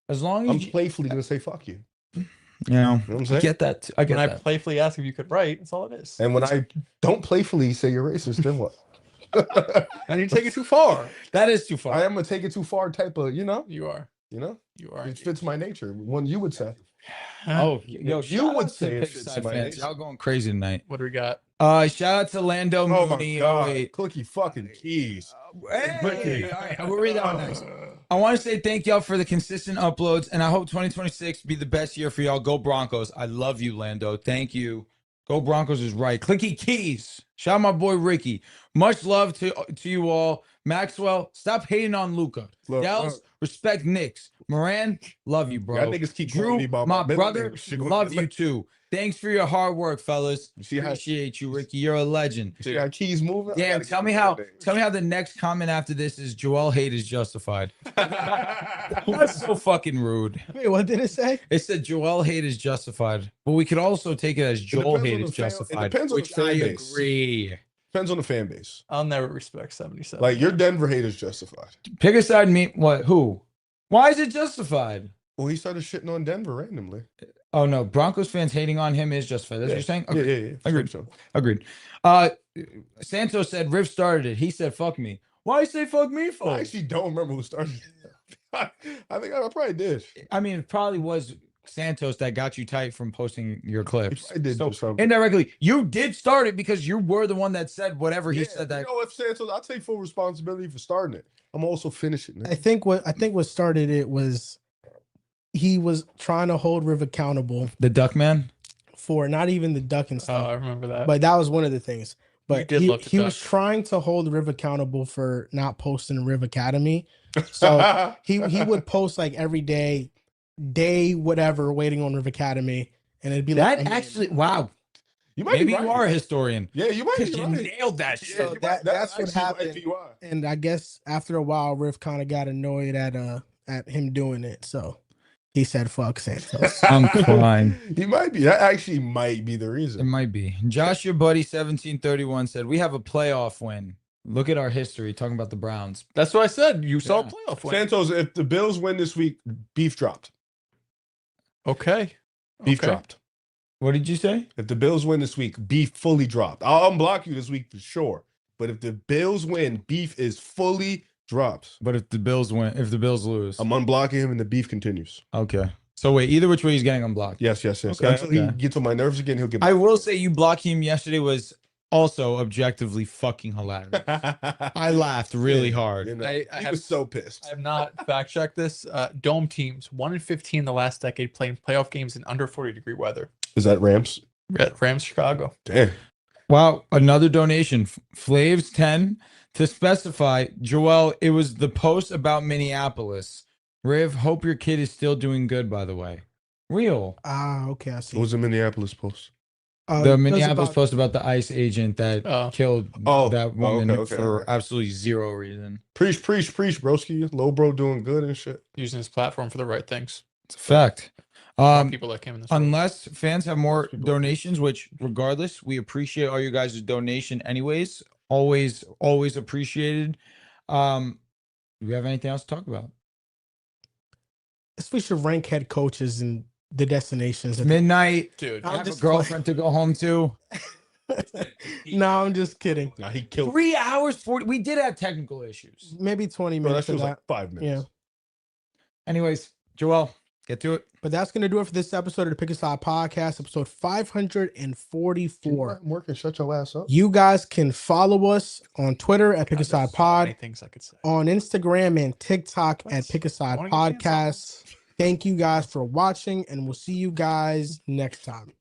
As long as I'm playfully gonna say fuck you. you know, You know what I'm I saying? get that. I get When I that. playfully ask if you could write, that's all it is. And when I don't playfully say you're racist, then what? And you take it too far. That is too far. I am gonna take it too far type of, You are. you know, You are. it fits my nature. One you would say. Oh, yo, You shout would out to say it the fits Pigside my fans. nature. Y'all going crazy tonight. What do we got? Shout out to Lando Oh my Mooney. god, wait. clicky fucking keys. Hey, all right, we'll read that one next. I want to say thank y'all for the consistent uploads, and I hope 2026 be the best year for y'all. Go Broncos. I love you, Lando. Thank you. Go Broncos is right. Clicky Keys. Shout out my boy Ricky. Much love to you all. Maxwell, stop hating on Luca. Look, Dells, look. respect Knicks. Moran, love you, bro. Y'all niggas keep calling Drew, me by my middle brother, name. Shit, love you too. Thanks for your hard work, fellas. You see how- Appreciate you, Ricky. You're a legend. You see how keys moving? I Damn, gotta tell get me the how middle the next comment after this is Joel hate is justified. name. That's so fucking rude. Wait, what did it say? It said Joel hate is justified, but we could also take it as Joel depends hate on is the fan- it justified, depends on the which fan I base. agree. Depends on the fan base. I'll never respect 77. Like your Denver hate is justified. Pick a side, me. What? Who? Why is it justified? Well, he started shitting on Denver randomly. Oh no, Broncos fans hating on him is justified. That's what you're saying? Yeah, Okay. yeah. Agreed. So. Agreed. Santos said Riv started it. He said fuck me. Why you say fuck me for? I actually don't remember who started it. I think I probably did. I mean, it probably was Santos that got you tight from posting your clips. I did So do something. indirectly, you did start it because you were the one that said whatever he said that. You know, if Santos, I take full responsibility for starting it. I'm also finishing I it. think what started it was he was trying to hold Riv accountable The Duck Man. for not even the duck and Oh, stuff, I remember that. but that was one of the things. But did love to he was duck. trying to hold Riv accountable for not posting Riv Academy. So he would post like every day whatever, waiting on Riv Academy, and it'd be like That actually, wow. you might Maybe be right. you are a historian. Yeah, you might be You right. nailed that Yeah, shit. So you that's might- what actually might happened. be why. And I guess after a while, Riv kind of got annoyed at him doing it, so he said "fuck Santos." I'm crying. He might be. That actually might be the It reason. might be. Josh, your buddy, 1731 said, we have a playoff win. Look at our history, talking about the Browns. That's what I said. You saw a Yeah. playoff win. Santos, if the Bills win this week, beef dropped. Okay. Beef Okay. dropped. What did you say? If the Bills win this week, beef fully dropped. I'll unblock you this week for sure. But if the Bills win, beef is fully dropped. But if the Bills win, if the Bills lose. I'm unblocking him and the beef continues. Okay. So wait, either which way he's getting unblocked. Yes. Okay, Until he okay. gets on my nerves again, he'll get I will say you blocking him yesterday was also objectively fucking hilarious. I laughed really hard. You know, I he have- was so pissed. I have not fact checked this. Dome teams 1-15 the last decade playing playoff games in under 40-degree weather. Is that Rams? Rams, Chicago. Damn. Wow, another donation. Flaves 10 to specify, Joel, it was the post about Minneapolis. Riv, hope your kid is still doing good, by the way. Real. Okay, I see. What was the Minneapolis post? It The was Minneapolis about- post about the ICE agent that Oh. killed Oh, that woman okay, for okay. absolutely zero reason. Preach, broski. Low bro doing good and shit. Using his platform for the right things. It's a fact. People that came in this room. Unless fans have more People- donations, which regardless, we appreciate all you guys' donation anyways. Always appreciated. Do we have anything else to talk about? guess we should rank head coaches and the destinations. Midnight. Dude, I'm I have a just girlfriend to go home to. No, I'm just kidding. Nah, he killed. 3 hours 40. We did have technical issues. Maybe 20 Bro, that minutes shit of was that. like 5 minutes. Anyways, Joel, get to it. But that's going to do it for this episode of the Pick a Side Podcast, episode 544. I'm working. Shut your ass up. You guys can follow us on Twitter at Pick a Side There's so Pod, many things I could say. on Instagram and TikTok at Pick a Side Wanna get canceled? Podcast. Thank you guys for watching, and we'll see you guys next time.